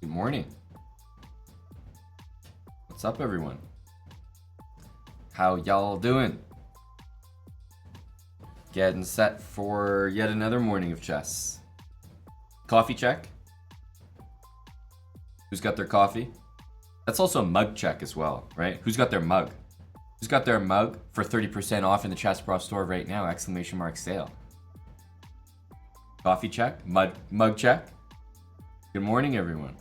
Good morning. What's up, everyone? How y'all doing? Getting set for yet another morning of chess. Coffee check? Who's got their coffee? That's also a mug check as well, right? Who's got their mug? Who's got their mug for 30% off in the chessbrah store right now? Exclamation mark sale. Coffee check? Mug check? Good morning, everyone.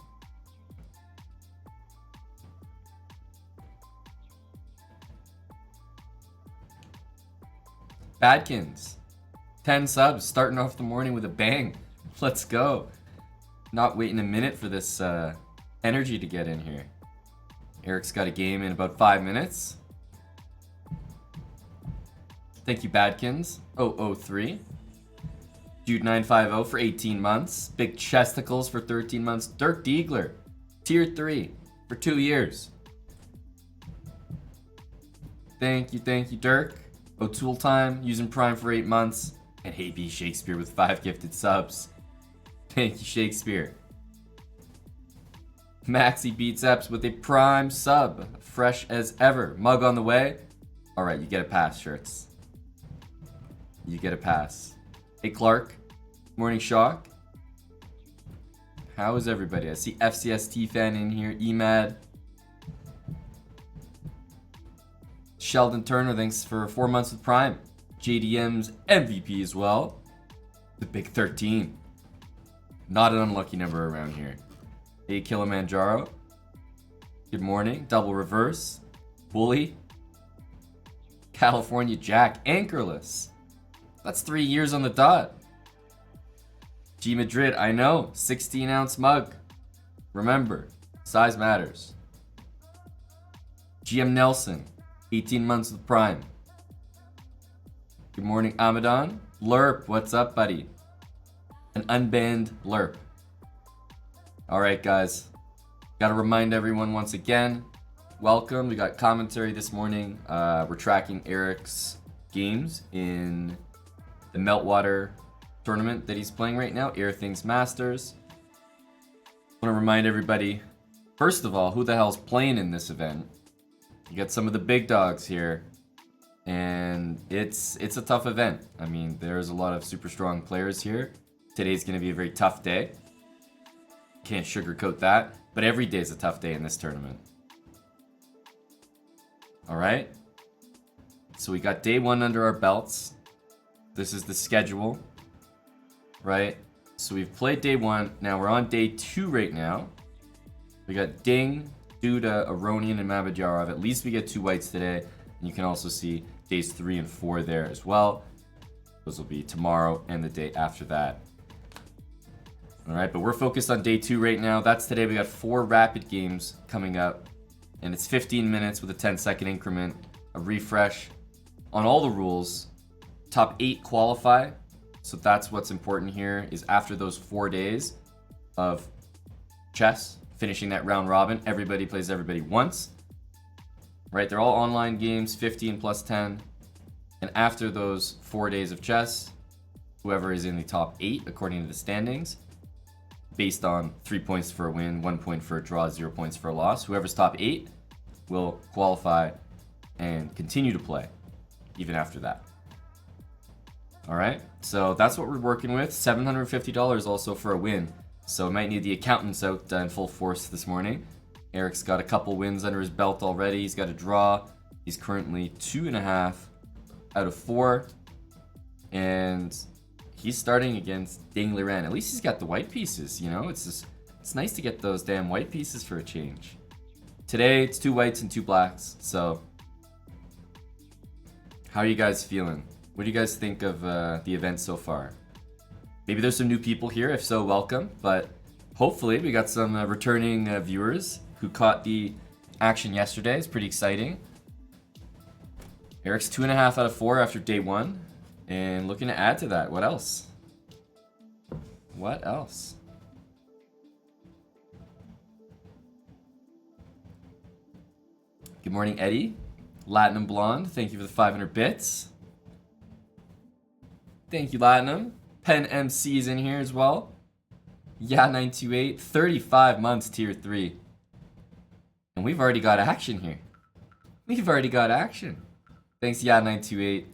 Badkins, 10 subs, starting off the morning with a bang. Let's go. Not waiting a minute for this energy to get in here. Eric's got a game in about 5 minutes. Thank you, Badkins. 003. Jude 950 for 18 months. Big Chesticles for 13 months. Dirk Diegler, tier 3 for 2 years. Thank you, Dirk. O'Toole Time, using Prime for 8 months. And Hey B Shakespeare with 5 gifted subs. Thank you, Shakespeare. Maxi beats Epps with a Prime sub. Fresh as ever. Mug on the way. Alright, you get a pass, Shirts. You get a pass. Hey, Clark. Morning Shock. How is everybody? I see FCST fan in here. EMAD. Sheldon Turner, thanks for 4 months with Prime. JDM's MVP as well. The big 13. Not an unlucky number around here. Hey, Kilimanjaro. Good morning. Double reverse. Bully. California Jack. Anchorless. That's 3 years on the dot. G Madrid, I know. 16-ounce mug. Remember, size matters. GM Nelson. 18 months with Prime. Good morning, Amadon. Lerp, what's up, buddy? An unbanned Lerp. Alright, guys. Gotta remind everyone once again, welcome. We got commentary this morning. We're tracking Eric's games in the Meltwater tournament that he's playing right now, Airthings Masters. I want to remind everybody, first of all, who the hell's playing in this event. You got some of the big dogs here, and it's a tough event. I mean, there's a lot of super strong players here. Today's going to be a very tough day. Can't sugarcoat that, but every day is a tough day in this tournament. Alright, so we got day 1 under our belts. This is the schedule, right? So we've played day 1, now we're on day 2 right now. We got Ding, Duda, Aronian, and Mabadyarov. At least we get 2 whites today. And you can also see days 3 and 4 there as well. Those will be tomorrow and the day after that. Alright, but we're focused on day 2 right now. That's today. We got 4 rapid games coming up. And it's 15 minutes with a 10-second increment. A refresh on all the rules. Top 8 qualify. So that's what's important here, is after those 4 days of chess, finishing that round robin, everybody plays everybody once. Right, they're all online games, 15 plus 10. And after those 4 days of chess, whoever is in the top 8 according to the standings, based on 3 points for a win, 1 point for a draw, 0 points for a loss, whoever's top 8 will qualify and continue to play even after that. Alright, so that's what we're working with. $750 also for a win. So might need the accountants out in full force this morning. Eric's got a couple wins under his belt already. He's got a draw. He's currently 2.5 out of 4. And he's starting against Ding Liren. At least he's got the white pieces, you know? It's nice to get those damn white pieces for a change. Today, it's 2 whites and 2 blacks. So, how are you guys feeling? What do you guys think of the event so far? Maybe there's some new people here. If so, welcome. But hopefully we got some returning viewers who caught the action yesterday. It's pretty exciting. Eric's 2.5 out of 4 after day 1. And looking to add to that. What else? What else? Good morning, Eddie. Latinum Blonde, thank you for the 500 bits. Thank you, Latinum. Pen MC is in here as well. Yeah, 928, 35 months tier 3. And we've already got action here. We've already got action. Thanks, yeah, 928.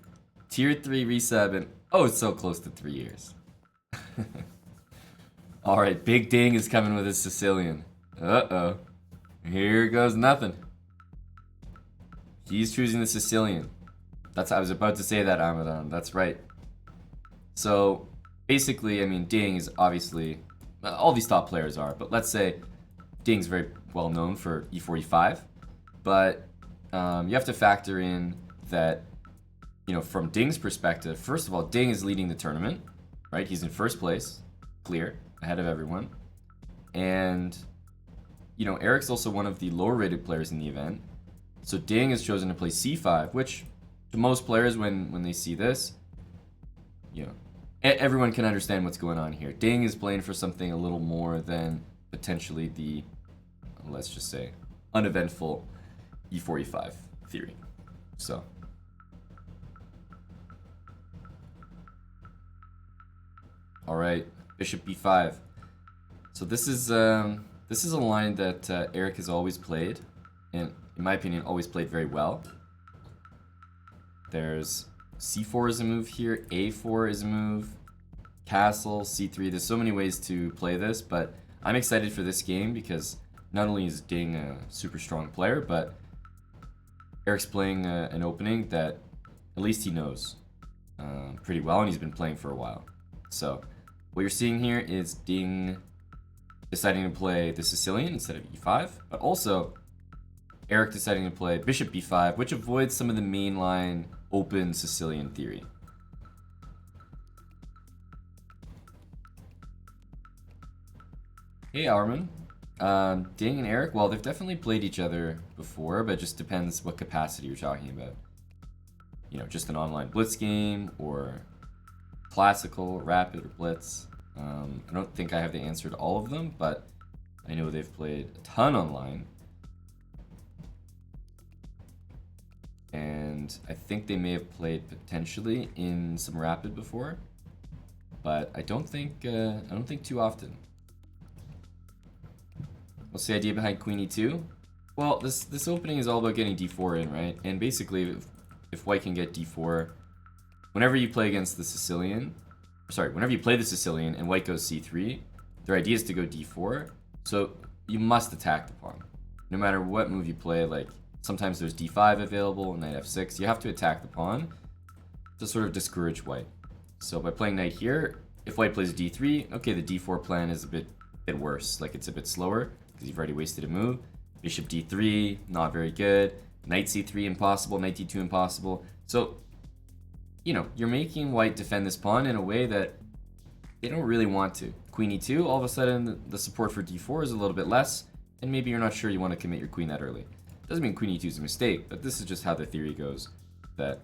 Tier 3 resub, and oh, it's so close to 3 years. Alright, Big Ding is coming with his Sicilian. Uh-oh. Here goes nothing. He's choosing the Sicilian. I was about to say that, Amadan. That's right. So, basically, I mean, Ding is obviously... all these top players are, but let's say Ding's very well known for e4, e5. But you have to factor in that, you know, from Ding's perspective, first of all, Ding is leading the tournament, right? He's in first place, clear, ahead of everyone. And, you know, Eric's also one of the lower rated players in the event. So Ding has chosen to play c5, which to most players, when they see this, you know, everyone can understand what's going on here. Ding is playing for something a little more than potentially the, let's just say, uneventful e4, e5 theory. So. Alright, bishop b5. So this is a line that Eric has always played, and in my opinion, always played very well. There's c4 is a move here, a4 is a move, castle, c3. There's so many ways to play this, but I'm excited for this game because not only is Ding a super strong player, but Eric's playing an opening that at least he knows pretty well, and he's been playing for a while. So what you're seeing here is Ding deciding to play the Sicilian instead of e5, but also Eric deciding to play bishop b5, which avoids some of the mainline open Sicilian theory. Hey, Armin. Ding and Eric, well, they've definitely played each other before, but it just depends what capacity you're talking about. You know, just an online blitz game, or classical, rapid, or blitz. I don't think I have the answer to all of them, but I know they've played a ton online. And I think they may have played potentially in some rapid before, but I don't think too often. What's the idea behind Queen E2? Well, this opening is all about getting D4 in, right? And basically, if White can get D4, whenever you play against the Sicilian, whenever you play the Sicilian and White goes C3, their idea is to go D4, so you must attack the pawn. No matter what move you play, like sometimes there's D5 available, Knight F6, you have to attack the pawn to sort of discourage White. So by playing Knight here, if White plays D3, okay, the D4 plan is a bit worse, like it's a bit slower, because you've already wasted a move. Bishop D3, not very good. Knight C3, impossible. Knight D2, impossible. So, you know, you're making White defend this pawn in a way that they don't really want to. Queen E2, all of a sudden the support for D4 is a little bit less, and maybe you're not sure you want to commit your queen that early. Doesn't mean Queen E2 is a mistake, but this is just how the theory goes, that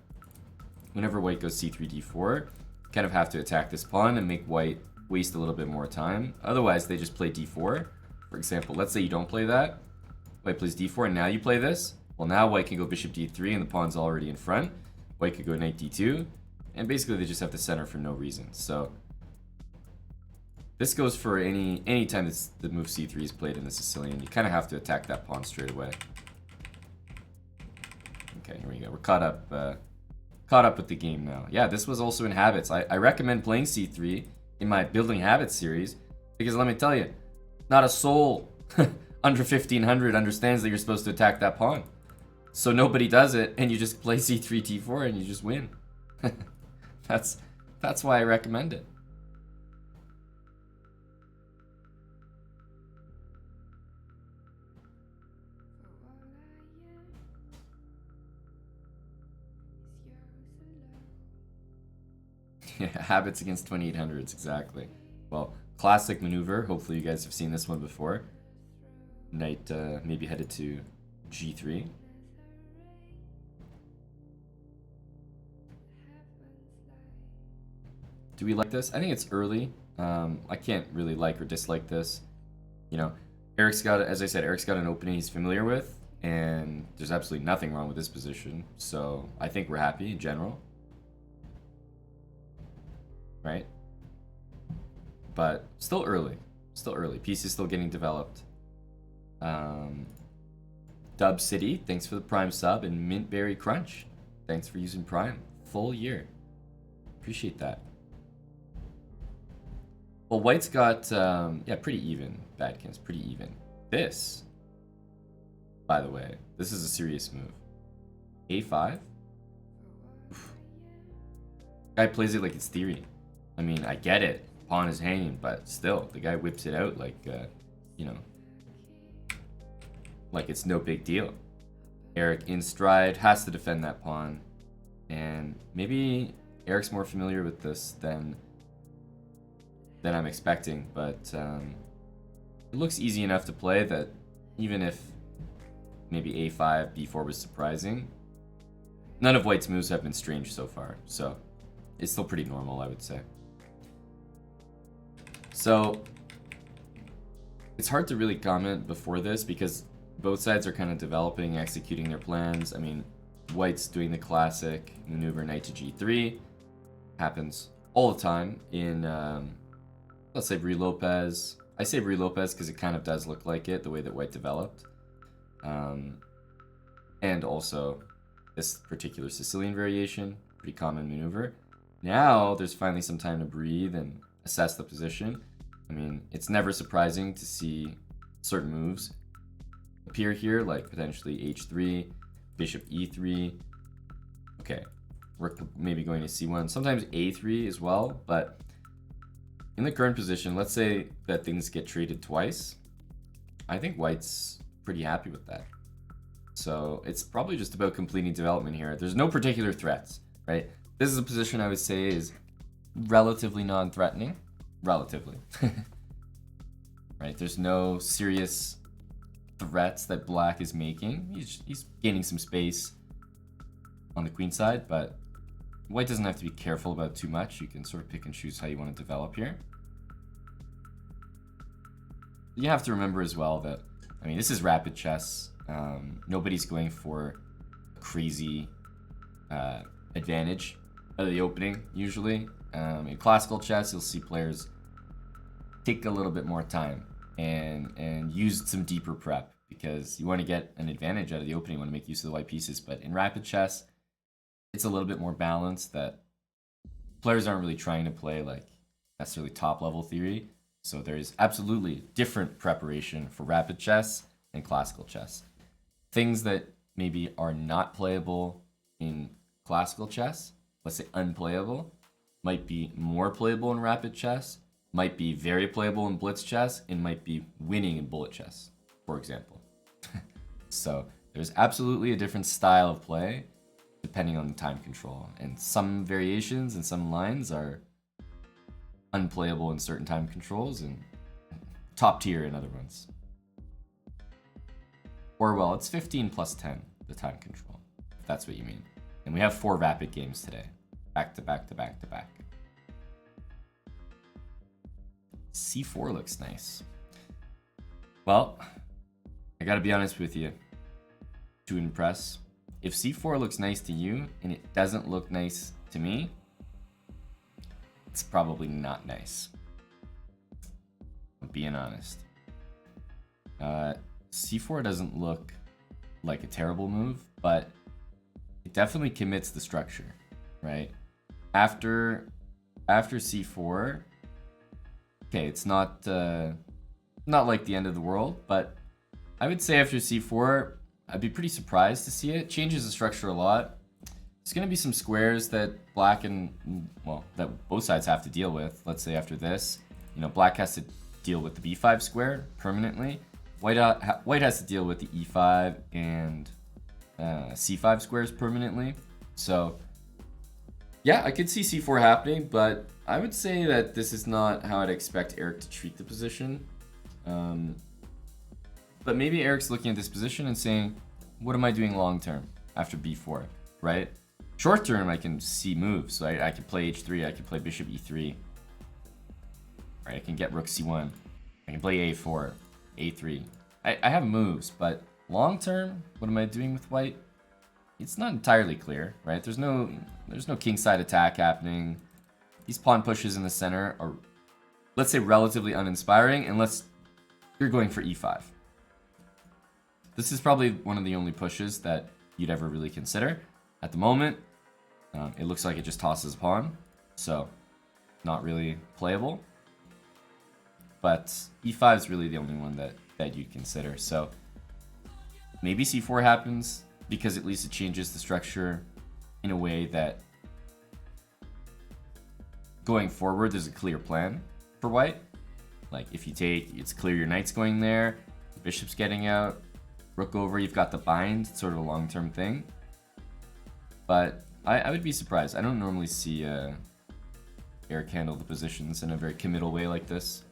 whenever White goes C3, D4, you kind of have to attack this pawn and make White waste a little bit more time. Otherwise, they just play D4. For example, let's say you don't play that. White plays D4, and now you play this. Well, now White can go Bishop D3, and the pawn's already in front. White could go Knight D2, and basically they just have to center for no reason. So this goes for any time the move C3 is played in the Sicilian. You kind of have to attack that pawn straight away. Okay, here we go. We're caught up with the game now. Yeah, this was also in habits. I recommend playing C3 in my Building Habits series, because let me tell you, not a soul under 1500 understands that you're supposed to attack that pawn. So nobody does it, and you just play C3, T4, and you just win. That's why I recommend it. Yeah, habits against 2800s, exactly. Well, classic maneuver. Hopefully you guys have seen this one before. Knight maybe headed to G3. Do we like this? I think it's early. I can't really like or dislike this. You know, Eric's got, as I said, Eric's got an opening he's familiar with, and there's absolutely nothing wrong with this position. So I think we're happy in general. Right? But still early. Still early. Piece is still getting developed. Dub City, thanks for the Prime sub. And Mintberry Crunch, thanks for using Prime. Full year. Appreciate that. Well, white's got, yeah, pretty even. Badkins, pretty even. This, by the way, this is a serious move. A5? Oof. Guy plays it like it's theory. I mean, I get it. Pawn is hanging, but still, the guy whips it out like, you know, like it's no big deal. Eric in stride has to defend that pawn. And maybe Eric's more familiar with this than I'm expecting, but it looks easy enough to play that even if maybe a5, b4 was surprising, none of white's moves have been strange so far, so it's still pretty normal, I would say. So it's hard to really comment before this because both sides are kind of developing, executing their plans. I mean, white's doing the classic maneuver knight to g3. Happens all the time in, let's say, Brie Lopez. I say Brie Lopez because it kind of does look like it, the way that white developed. And also this particular Sicilian variation, pretty common maneuver. Now there's finally some time to breathe and assess the position. I mean, it's never surprising to see certain moves appear here, like potentially h3, bishop e3. Okay, we're maybe going to c1, sometimes a3 as well, but in the current position, let's say that things get traded twice. I think white's pretty happy with that. So it's probably just about completing development here. There's no particular threats, right? This is a position I would say is relatively non-threatening. Relatively. Right? There's no serious threats that black is making. He's gaining some space on the queen side, but white doesn't have to be careful about too much. You can sort of pick and choose how you want to develop here. You have to remember as well that, I mean, this is rapid chess. Nobody's going for a crazy advantage out of the opening, usually. In classical chess, you'll see players take a little bit more time and use some deeper prep because you want to get an advantage out of the opening, you want to make use of the white pieces. But in rapid chess, it's a little bit more balanced, that players aren't really trying to play like necessarily top level theory. So there's absolutely different preparation for rapid chess and classical chess. Things that maybe are not playable in classical chess, let's say unplayable, might be more playable in rapid chess, might be very playable in blitz chess, and might be winning in bullet chess, for example. So there's absolutely a different style of play depending on the time control. And some variations and some lines are unplayable in certain time controls and top tier in other ones. Or, well, it's 15 plus 10, the time control, if that's what you mean. And we have 4 rapid games today. Back to back to back to back. C4 looks nice. Well, I gotta be honest with you. To impress, if C4 looks nice to you and it doesn't look nice to me, it's probably not nice. I'm being honest. C4 doesn't look like a terrible move, but it definitely commits the structure, right? After C4, okay, it's not like the end of the world, but I would say after C4, I'd be pretty surprised to see it. It changes the structure a lot. There's going to be some squares that black and, well, that both sides have to deal with. Let's say after this, you know, black has to deal with the b5 square permanently. White has to deal with the e5 and c5 squares permanently. So, yeah, I could see c4 happening, but I would say that this is not how I'd expect Eric to treat the position. But maybe Eric's looking at this position and saying, what am I doing long term after b4, right? Short term, I can see moves. So I can play h3, I can play bishop e3. Right, I can get rook c1. I can play a4, a3. I have moves, but long term, what am I doing with white? It's not entirely clear, right? There's no kingside attack happening. These pawn pushes in the center are let's say relatively uninspiring, unless you're going for e5. This is probably one of the only pushes that you'd ever really consider. At the moment, it looks like it just tosses a pawn, so not really playable. But e5 is really the only one that you'd consider. So maybe c4 happens, because at least it changes the structure in a way that going forward there's a clear plan for white. Like if you take, it's clear your knight's going there, the bishop's getting out, rook over, you've got the bind. It's sort of a long-term thing. But I would be surprised. I don't normally see Eric handle the positions in a very committal way like this.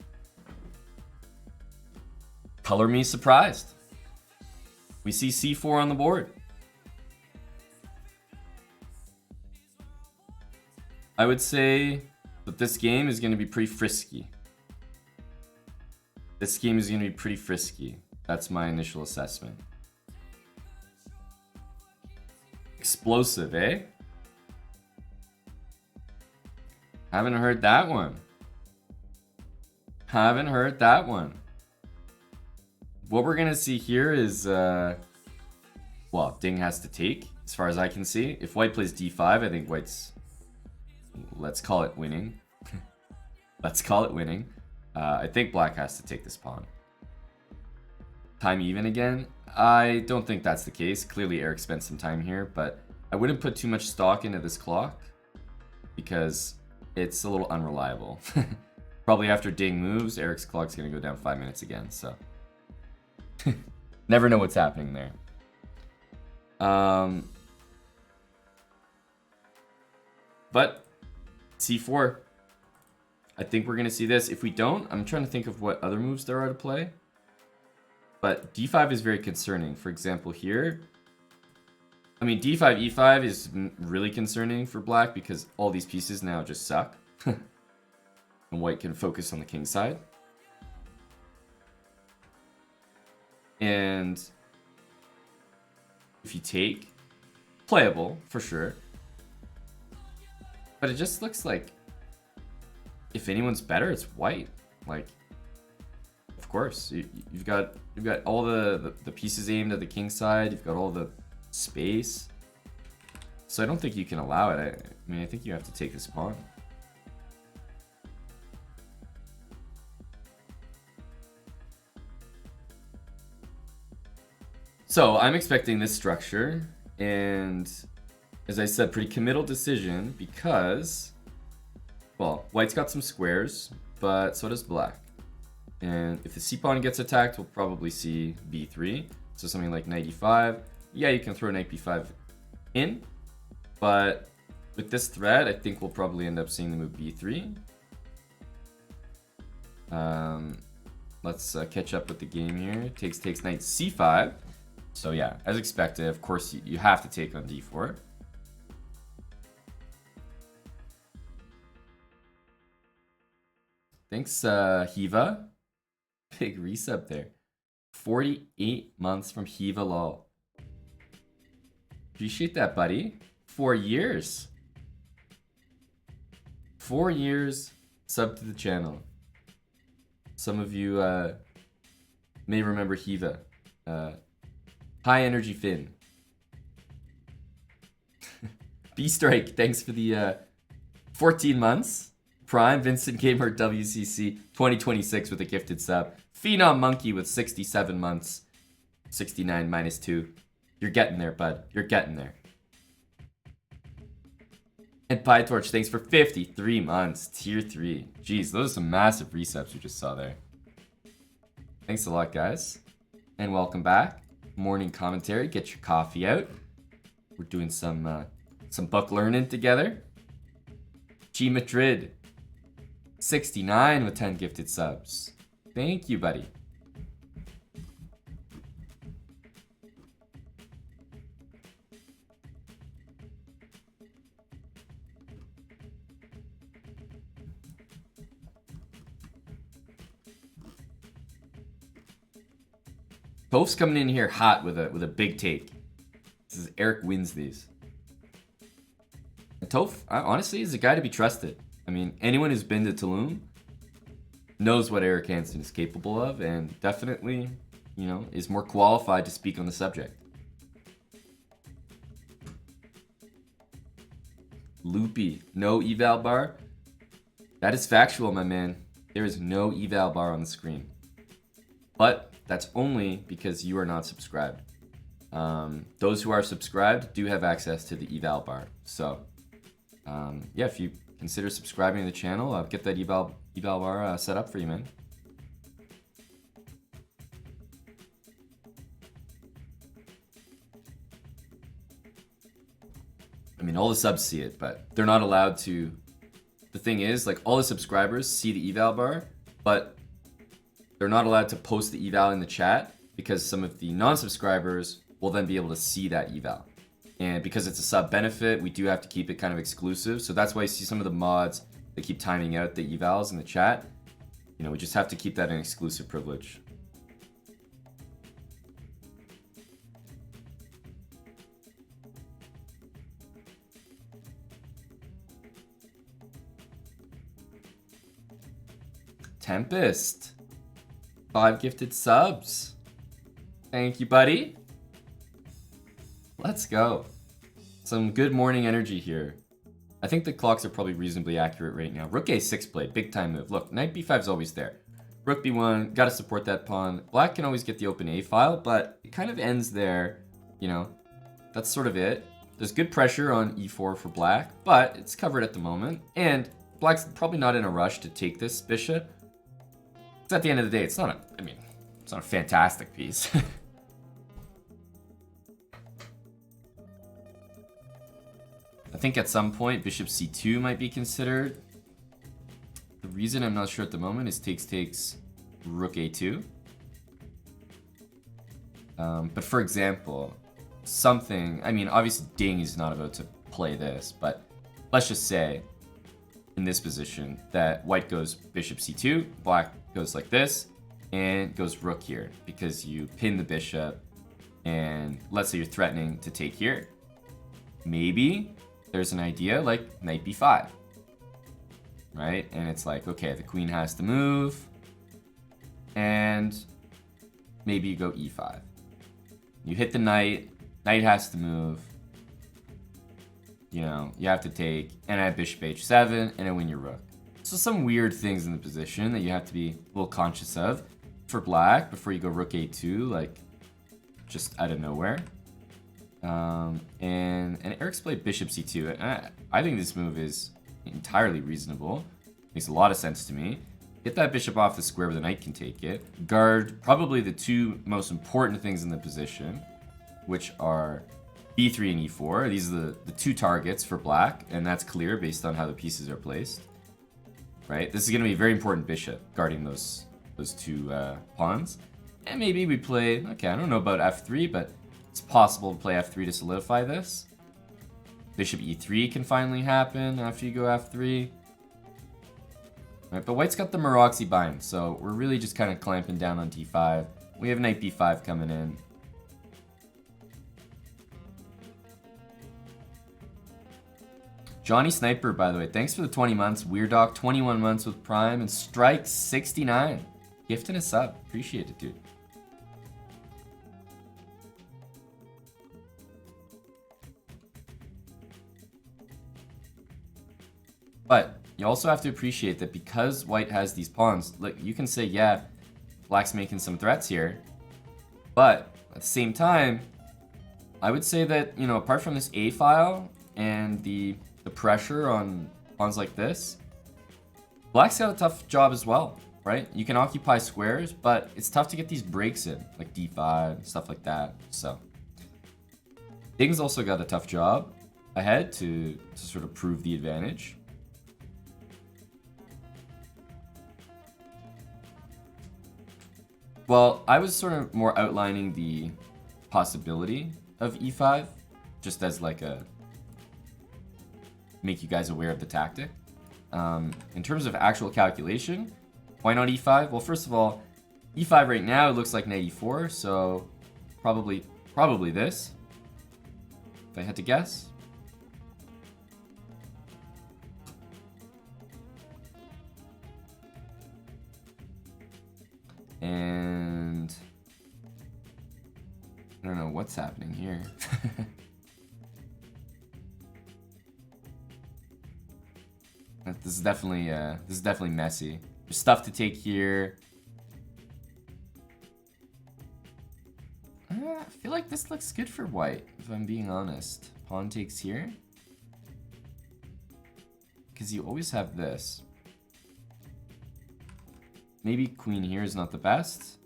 Color me surprised. We see c4 on the board. I would say that this game is going to be pretty frisky. This game is going to be pretty frisky. That's my initial assessment. Explosive, eh? Haven't heard that one. Haven't heard that one. What we're going to see here is, well, Ding has to take, as far as I can see. If white plays d5, I think white's, let's call it winning. Let's call it winning. I think black has to take this pawn. Time even again? I don't think that's the case. Clearly Eric spent some time here, but I wouldn't put too much stock into this clock because it's a little unreliable. Probably after Ding moves, Eric's clock's going to go down 5 minutes again, so never know what's happening there. But c4, I think we're going to see this. If we don't, I'm trying to think of what other moves there are to play. But d5 is very concerning. For example, here, I mean, d5, e5 is really concerning for black because all these pieces now just suck. And white can focus on the king side. And if you take, playable for sure. But it just looks like if anyone's better, it's white. Like, of course, you've got all the pieces aimed at the king side. You've got all the space. So I don't think you can allow it. I mean, I think you have to take this pawn. So I'm expecting this structure, and as I said, pretty committal decision because, well, white's got some squares, but so does black. And if the c-pawn gets attacked, we'll probably see b3. So something like knight e5. Yeah, you can throw knight b5 in, but with this threat, I think we'll probably end up seeing the move b3. Let's catch up with the game here. Takes knight c5. So yeah, as expected, of course, you have to take on d4. Thanks, Hiva. Big resub there. 48 months from Hiva lol. Appreciate that, buddy. 4 years. 4 years sub to the channel. Some of you may remember Hiva. High Energy Finn. B-Strike, thanks for the 14 months. Prime, Vincent Gamer WCC 2026 with a gifted sub. Phenom Monkey with 67 months. 69 minus 2. You're getting there, bud. You're getting there. And PyTorch, thanks for 53 months. Tier 3. Jeez, those are some massive resubs we just saw there. Thanks a lot, guys. And welcome back. Morning commentary. Get your coffee out. We're doing some book learning together. G Madrid. 69 with 10 gifted subs. Thank you, buddy. Toph's coming in here hot with a big take. This is Eric wins these. And Toph, honestly, is a guy to be trusted. I mean, anyone who's been to Tulum knows what Eric Hansen is capable of, and definitely, you know, is more qualified to speak on the subject. Loopy, no eval bar. That is factual, my man. There is no eval bar on the screen. But that's only because you are not subscribed. Those who are subscribed do have access to the eval bar. So, yeah, if you consider subscribing to the channel, I'll get that eval bar set up for you, man. I mean, all the subs see it, but they're not allowed to. The thing is, like, all the subscribers see the eval bar, but they're not allowed to post the eval in the chat because some of the non-subscribers will then be able to see that eval. And because it's a sub benefit, we do have to keep it kind of exclusive. So that's why you see some of the mods that keep timing out the evals in the chat. You know, we just have to keep that an exclusive privilege. Tempest, 5 gifted subs. Thank you, buddy. Let's go. Some good morning energy here. I think the clocks are probably reasonably accurate right now. Rook a6 played, big time move. Look, knight b5 is always there. Rook b1, gotta support that pawn. Black can always get the open a file, but it kind of ends there. You know, that's sort of it. There's good pressure on e4 for black, but it's covered at the moment. And black's probably not in a rush to take this bishop. It's at the end of the day, it's not a, I mean, it's not a fantastic piece. I think at some point bishop c2 might be considered. The reason I'm not sure at the moment is takes rook a2. But for example, something, I mean, obviously Ding is not about to play this, but let's just say in this position that white goes bishop c2, black goes like this, and goes rook here because you pin the bishop, and let's say you're threatening to take here. Maybe there's an idea like knight b5, right? And it's like, okay, the queen has to move, and maybe you go e5. You hit the knight, knight has to move, you know, you have to take, and I have bishop h7, and I win your rook. So some weird things in the position that you have to be a little conscious of for black before you go rook a2, like, just out of nowhere. And Eric's played bishop c2, and I think this move is entirely reasonable. Makes a lot of sense to me. Get that bishop off the square where the knight can take it. Guard probably the two most important things in the position, which are b3 and e4. These are the two targets for black, and that's clear based on how the pieces are placed. Right? This is going to be a very important bishop, guarding those two pawns. And maybe we play, okay, I don't know about f3, but it's possible to play f3 to solidify this. Bishop e3 can finally happen after you go f3. Right, but white's got the Maroczy bind, so we're really just kind of clamping down on d5. We have knight b5 coming in. Johnny Sniper, by the way, thanks for the 20 months. Weird Doc, 21 months with Prime, and Strike 69. Gift and a sub. Appreciate it, dude. But you also have to appreciate that because white has these pawns, like, you can say, yeah, black's making some threats here. But at the same time, I would say that, you know, apart from this A file and the pressure on pawns like this, black's got a tough job as well, right? You can occupy squares, but it's tough to get these breaks in, like d5, stuff like that. So Ding's also got a tough job ahead to sort of prove the advantage. Well, I was sort of more outlining the possibility of e5, just as like a make you guys aware of the tactic. In terms of actual calculation, why not e5? Well, first of all, e5 right now, it looks like knight e4, so probably this, if I had to guess. And I don't know what's happening here. This is definitely messy. There's stuff to take here. I feel like this looks good for white, if I'm being honest. Pawn takes here. Because you always have this. Maybe queen here is not the best,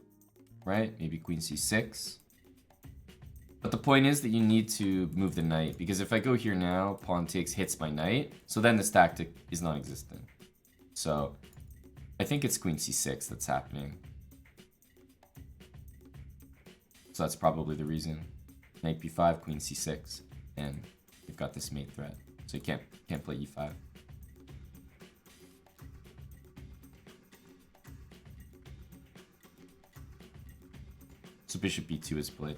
right? Maybe queen c6. But the point is that you need to move the knight, because if I go here now, pawn takes hits my knight, so then this tactic is non-existent. So I think it's queen c6 that's happening. So that's probably the reason. Knight b5, queen c6, and you've got this mate threat. So you can't play e5. So bishop b2 is played.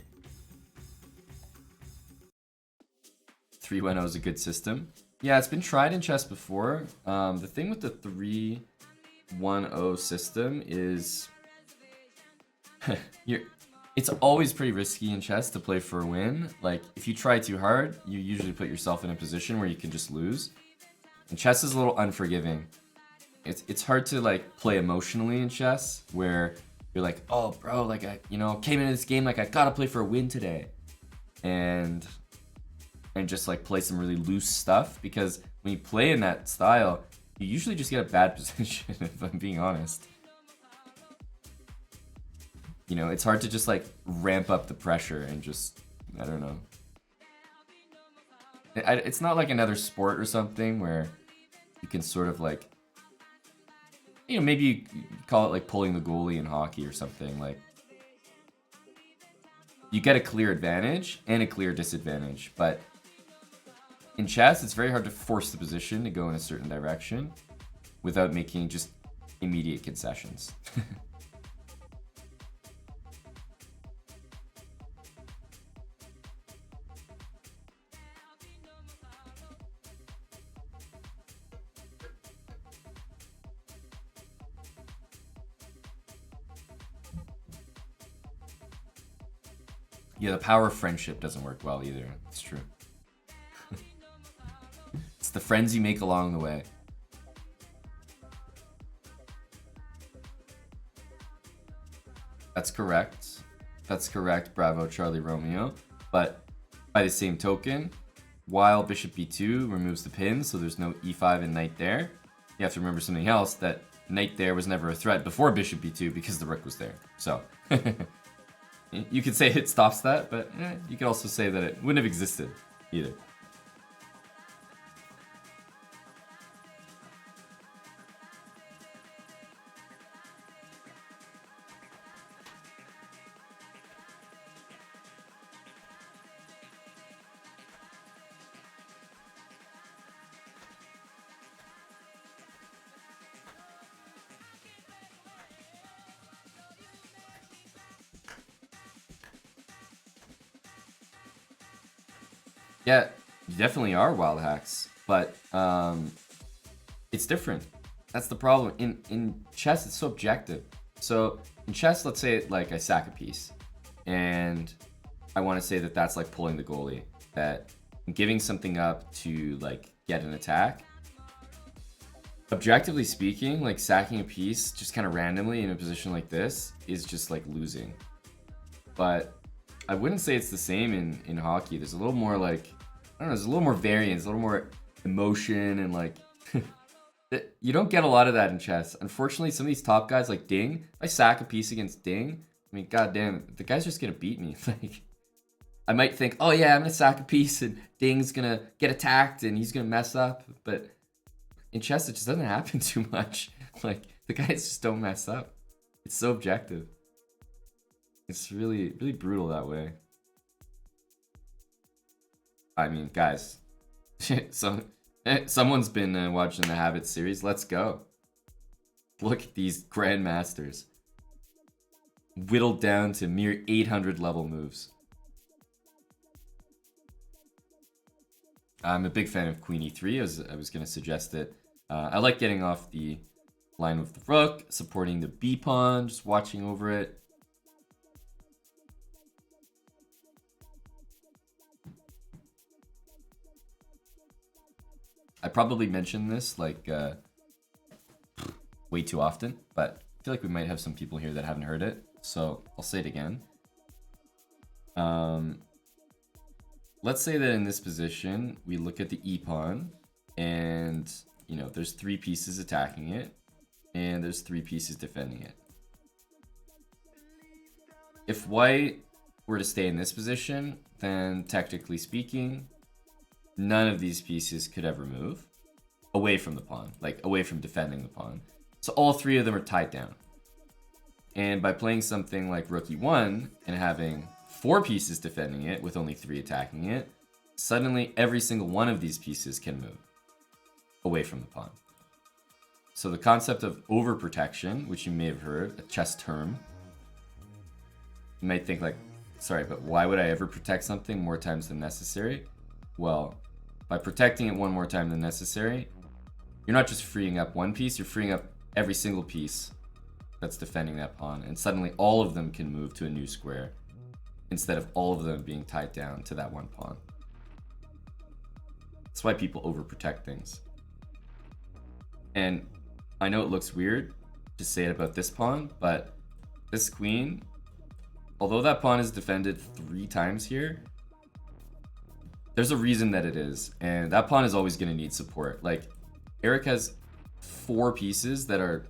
3-1-0 is a good system. Yeah, it's been tried in chess before. The thing with the 3-1-0 system is it's always pretty risky in chess to play for a win. Like, if you try too hard, you usually put yourself in a position where you can just lose. And chess is a little unforgiving. It's hard to like play emotionally in chess, where you're like, oh bro, like I came into this game like I gotta play for a win today. And just like play some really loose stuff, because when you play in that style, you usually just get a bad position, if I'm being honest. You know, it's hard to just like ramp up the pressure and just, I don't know. It's not like another sport or something where you can sort of like, you know, maybe you call it like pulling the goalie in hockey or something. Like, you get a clear advantage and a clear disadvantage, but in chess, it's very hard to force the position to go in a certain direction without making just immediate concessions. Yeah, the power of friendship doesn't work well either. It's true. It's the friends you make along the way. That's correct. That's correct, bravo, Charlie Romeo. But by the same token, while bishop b2 removes the pin, so there's no e5 and knight there, you have to remember something else, that knight there was never a threat before bishop b2 because the rook was there. So you could say it stops that, but you could also say that it wouldn't have existed either. Yeah, you definitely are wild hacks, but it's different. That's the problem. In chess, it's so objective. So in chess, let's say like I sack a piece, and I want to say that that's like pulling the goalie, that I'm giving something up to like get an attack. Objectively speaking, like sacking a piece just kind of randomly in a position like this is just like losing. But I wouldn't say it's the same in hockey. There's a little more like, I don't know, there's a little more variance, a little more emotion, and like, you don't get a lot of that in chess. Unfortunately, some of these top guys like Ding, if I sack a piece against Ding, I mean, goddamn, the guy's just gonna beat me. Like, I might think, oh yeah, I'm gonna sack a piece and Ding's gonna get attacked and he's gonna mess up. But in chess, it just doesn't happen too much. Like, the guys just don't mess up. It's so objective. It's really, really brutal that way. I mean, guys, someone's been watching the Habit series. Let's go. Look at these grandmasters. Whittled down to mere 800 level moves. I'm a big fan of Queen E3, as I was going to suggest it. I like getting off the line with the rook, supporting the B pawn, just watching over it. I probably mentioned this like way too often, but I feel like we might have some people here that haven't heard it, so I'll say it again. Let's say that in this position, we look at the E pawn, and you know, there's 3 pieces attacking it, and there's 3 pieces defending it. If white were to stay in this position, then technically speaking, none of these pieces could ever move away from the pawn, like away from defending the pawn. So all 3 of them are tied down. And by playing something like rook e1 and having 4 pieces defending it with only 3 attacking it, suddenly every single one of these pieces can move away from the pawn. So the concept of overprotection, which you may have heard, a chess term, you might think like, sorry, but why would I ever protect something more times than necessary? Well, by protecting it one more time than necessary, you're not just freeing up one piece, you're freeing up every single piece that's defending that pawn, and suddenly all of them can move to a new square instead of all of them being tied down to that one pawn. That's why people overprotect things. And I know it looks weird to say it about this pawn, but this queen, although that pawn is defended 3 times here, there's a reason that it is, and that pawn is always going to need support. Like, Eric has 4 pieces that are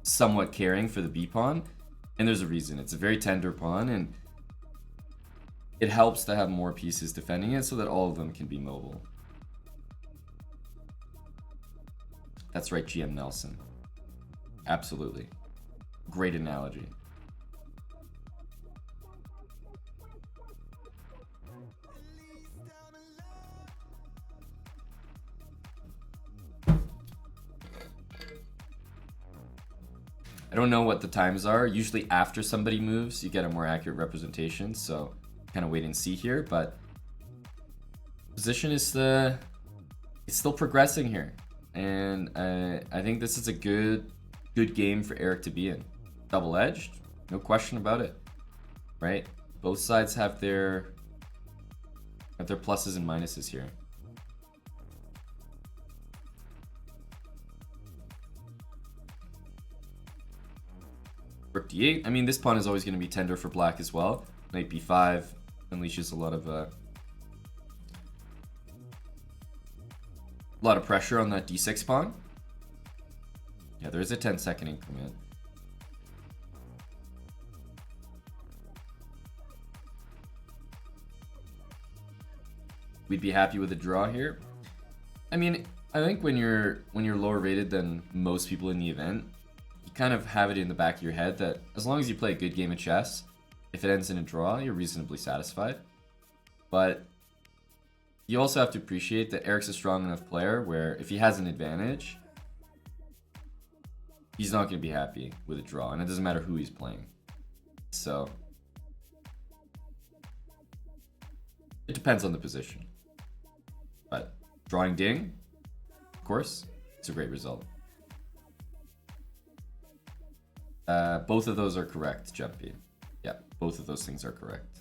somewhat carrying for the B pawn, and there's a reason. It's a very tender pawn, and it helps to have more pieces defending it so that all of them can be mobile. That's right, GM Nelson. Absolutely. Great analogy. I don't know what the times are. Usually after somebody moves, you get a more accurate representation. So kind of wait and see here, but position is it's still progressing here. And I think this is a good game for Eric to be in. Double-edged, no question about it, right? Both sides have their pluses and minuses here. Rook d8. I mean, this pawn is always going to be tender for black as well. Knight b5 unleashes a lot of pressure on that d6 pawn. Yeah, there is a 10-second increment. We'd be happy with a draw here. I mean, I think when you're lower rated than most people in the event, you kind of have it in the back of your head that as long as you play a good game of chess, if it ends in a draw, you're reasonably satisfied. But you also have to appreciate that Eric's a strong enough player where if he has an advantage, he's not going to be happy with a draw, and it doesn't matter who he's playing. So it depends on the position. But drawing ding, of course, it's a great result. Both of those are correct, Jumpy. Yeah, both of those things are correct.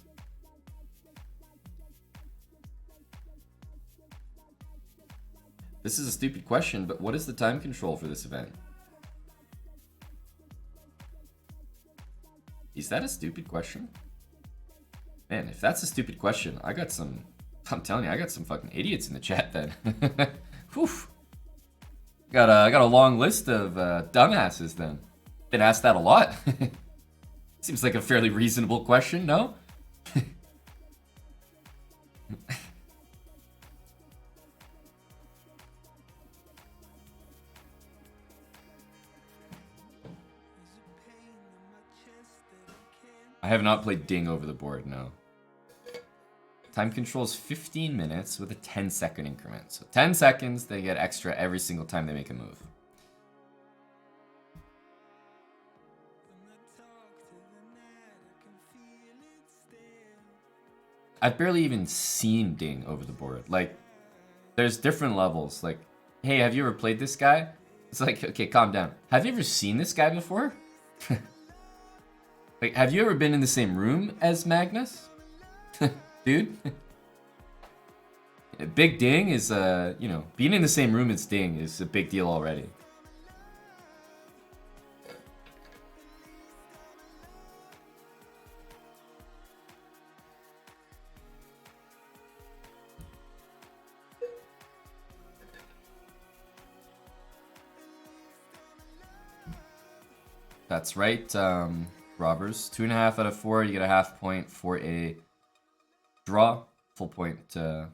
This is a stupid question, but what is the time control for this event? Is that a stupid question? Man, if that's a stupid question, I'm telling you, I got some fucking idiots in the chat then. Whew. I got a long list of dumbasses then. Been asked that a lot. Seems like a fairly reasonable question, no? I have not played Ding over the board, no. Time control is 15 minutes with a 10-second increment. So 10 seconds, they get extra every single time they make a move. I've barely even seen Ding over the board. Like, there's different levels. Like, hey, have you ever played this guy? It's like, okay, calm down. Have you ever seen this guy before? Like, have you ever been in the same room as Magnus? Dude? Big Ding is, you know, being in the same room as Ding is a big deal already. That's right, robbers. 2.5 out of 4. You get a half point for a draw. Full point for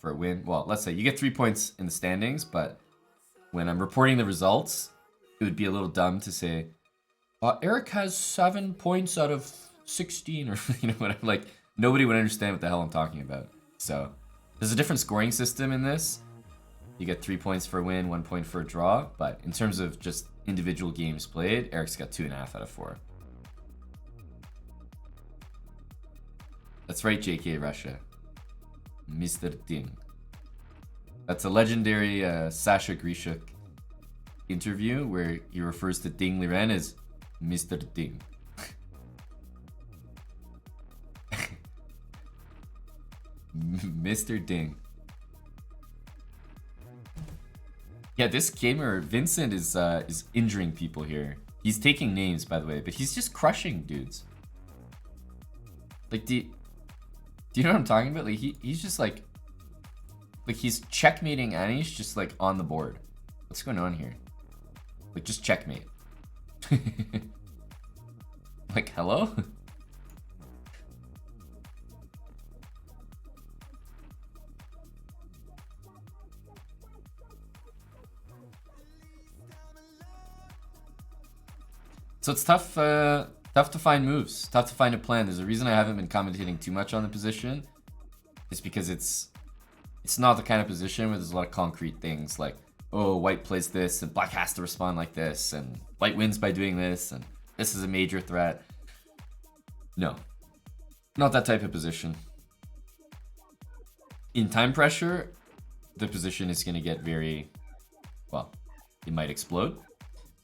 a win. Well, let's say you get 3 points in the standings, but when I'm reporting the results, it would be a little dumb to say, Eric has 7 points out of 16, or you know what I'm like. Nobody would understand what the hell I'm talking about. So there's a different scoring system in this. You get 3 points for a win, 1 point for a draw. But in terms of just individual games played, Eric's got 2.5 out of 4. That's right, JK Russia. Mr. Ding. That's a legendary Sasha Grishuk interview where he refers to Ding Liren as Mr. Ding. Mr. Ding. Yeah, this gamer Vincent is injuring people here. He's taking names, by the way, but he's just crushing dudes. Like, do you know what I'm talking about? Like, he's just like he's checkmating Anish just like on the board. What's going on here? Like, just checkmate. Like, hello? So it's tough to find moves, tough to find a plan. There's a reason I haven't been commentating too much on the position. It's because it's not the kind of position where there's a lot of concrete things like, oh, white plays this and black has to respond like this and white wins by doing this and this is a major threat. No, not that type of position. In time pressure, the position is going to get very, well, it might explode,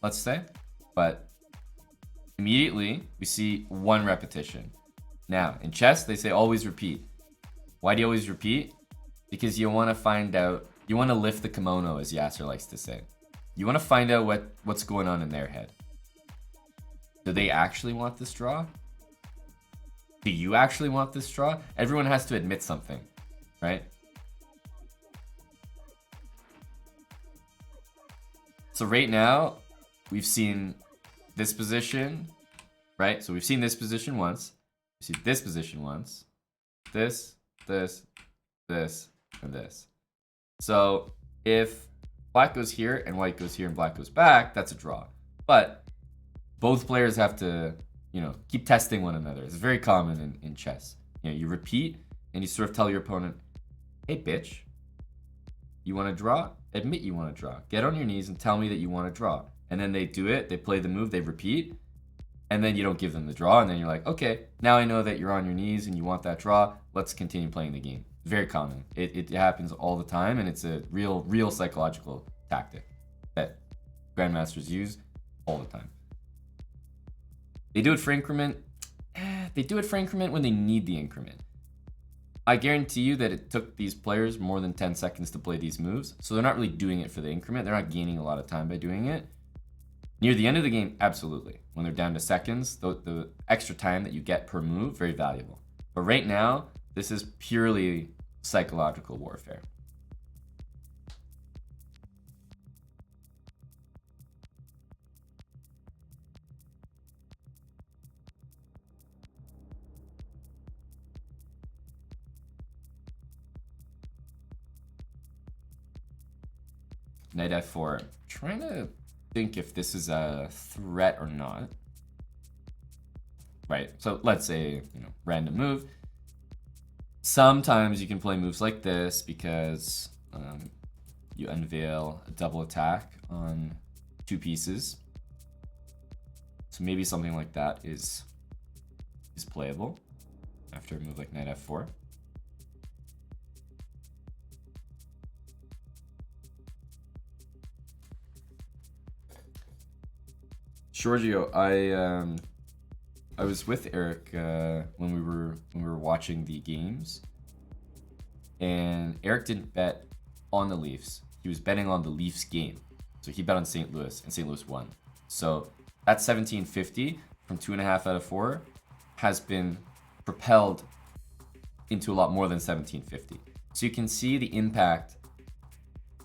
let's say, but immediately we see one repetition. Now, in chess, they say always repeat. Why do you always repeat? Because you want to find out, you want to lift the kimono, as Yasser likes to say. You want to find out what's going on in their head. Do they actually want this draw? Do you actually want this draw? Everyone has to admit something, right? So right now, we've seen this position, right? So we've seen this position once. We see this position once. This, and this. So if black goes here and white goes here and black goes back, that's a draw. But both players have to, you know, keep testing one another. It's very common in chess. You know, you repeat and you sort of tell your opponent, hey, bitch, you want to draw? Admit you want to draw. Get on your knees and tell me that you want to draw. And then they do it. They play the move. They repeat. And then you don't give them the draw. And then you're like, okay, now I know that you're on your knees and you want that draw. Let's continue playing the game. Very common. It happens all the time. And it's a real psychological tactic that grandmasters use all the time. They do it for increment. They do it for increment when they need the increment. I guarantee you that it took these players more than 10 seconds to play these moves. So they're not really doing it for the increment. They're not gaining a lot of time by doing it. Near the end of the game, absolutely. When they're down to seconds, the extra time that you get per move, very valuable. But right now, this is purely psychological warfare. Knight f4. Trying to think if this is a threat or not. Right, so let's say, you know, random move. Sometimes you can play moves like this because you unveil a double attack on two pieces. So maybe something like that is playable after a move like knight f4. Giorgio, I was with Eric when we were watching the games, and Eric didn't bet on the Leafs. He was betting on the Leafs game. So he bet on St. Louis, and St. Louis won. So that 1750 from 2.5 out of 4 has been propelled into a lot more than 1750. So you can see the impact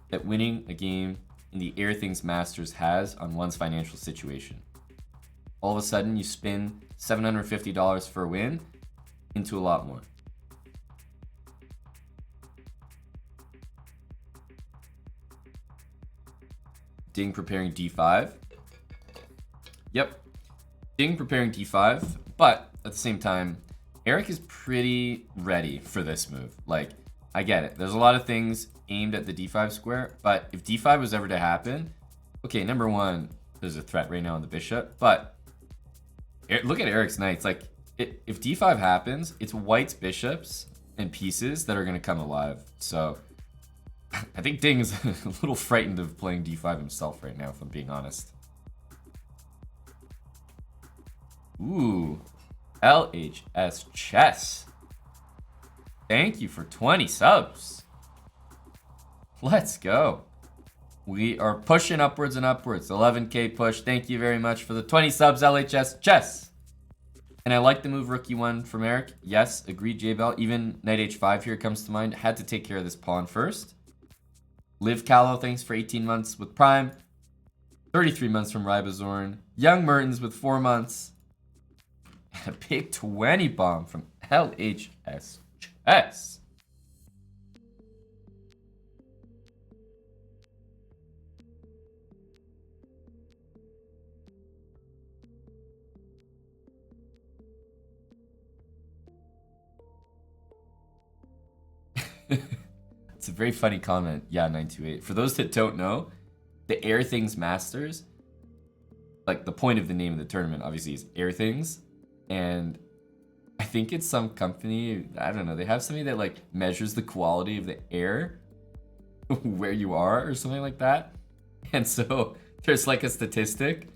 that winning a game in the Airthings Masters has on one's financial situation. All of a sudden, you spin $750 for a win into a lot more. Ding preparing d5. Yep. Ding preparing d5. But at the same time, Eric is pretty ready for this move. Like, I get it. There's a lot of things aimed at the d5 square. But if d5 was ever to happen, okay, number one, there's a threat right now on the bishop. But look at Eric's knights. Like, if d5 happens, it's white's bishops and pieces that are going to come alive. So I think Ding is a little frightened of playing d5 himself right now, if I'm being honest. Ooh, LHS Chess. Thank you for 20 subs. Let's go. We are pushing upwards and upwards. 11K push. Thank you very much for the 20 subs, LHS Chess. And I like the move Rookie 1 from Eric. Yes, agreed, J-Bell. Even Knight H5 here comes to mind. Had to take care of this pawn first. Liv Callow, thanks for 18 months with Prime. 33 months from Ribazorn. Young Mertens with 4 months. And a big 20 bomb from LHS Chess. It's a very funny comment. Yeah, 928. For those that don't know, the Airthings Masters, like the point of the name of the tournament, obviously, is Airthings. And I think it's some company, I don't know, they have something that like measures the quality of the air where you are or something like that. And so there's like a statistic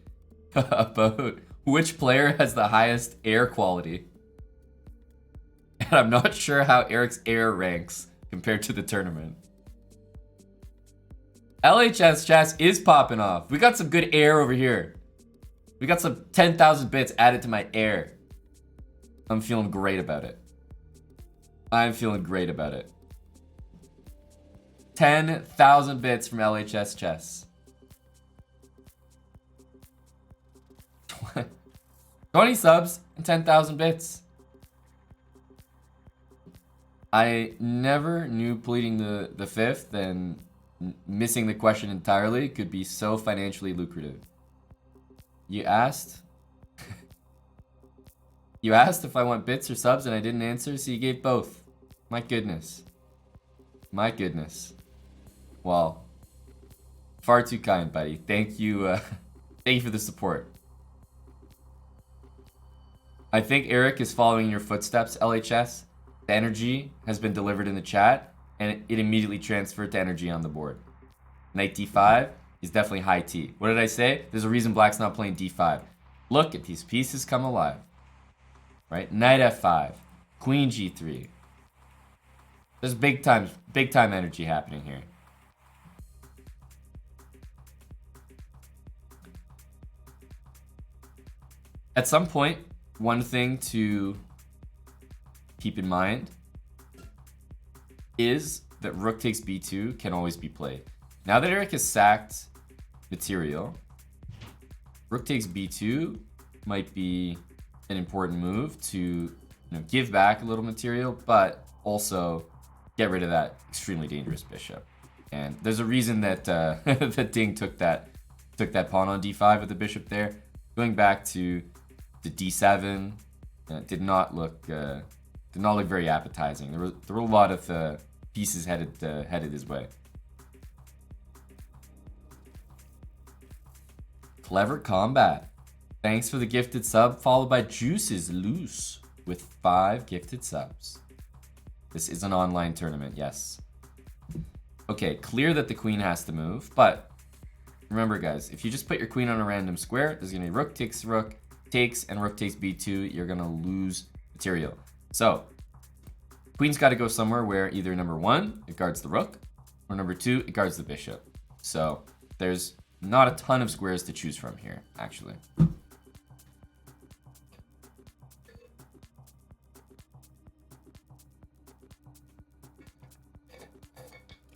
about which player has the highest air quality. And I'm not sure how Eric's air ranks compared to the tournament. LHS Chess is popping off. We got some good air over here. We got some 10,000 bits added to my air. I'm feeling great about it. I'm feeling great about it. 10,000 bits from LHS Chess. 20 subs and 10,000 bits. I never knew pleading the fifth and missing the question entirely could be so financially lucrative. You asked? You asked if I want bits or subs and I didn't answer, so you gave both. My goodness. My goodness. Well, far too kind, buddy. Thank you. Thank you for the support. I think Eric is following your footsteps, LHS. The energy has been delivered in the chat, and it immediately transferred to energy on the board. Knight d5 is definitely high T. What did I say? There's a reason black's not playing d5. Look at these pieces come alive. Right? Knight f5. Queen g3. There's big time energy happening here. At some point, one thing to keep in mind is that rook takes b2 can always be played. Now that Eric has sacked material, rook takes b2 might be an important move to give back a little material, but also get rid of that extremely dangerous bishop. And there's a reason that that Ding took that pawn on d5 with the bishop there. Going back to the d7, did not look very appetizing. There were a lot of pieces headed his way. Clever combat. Thanks for the gifted sub, followed by Juices Loose with 5 gifted subs. This is an online tournament, yes. Okay, clear that the queen has to move, but remember guys, if you just put your queen on a random square, there's gonna be rook takes, and rook takes b2. You're gonna lose material. So queen's got to go somewhere where either number 1, it guards the rook, or number 2, it guards the bishop. So there's not a ton of squares to choose from here, actually.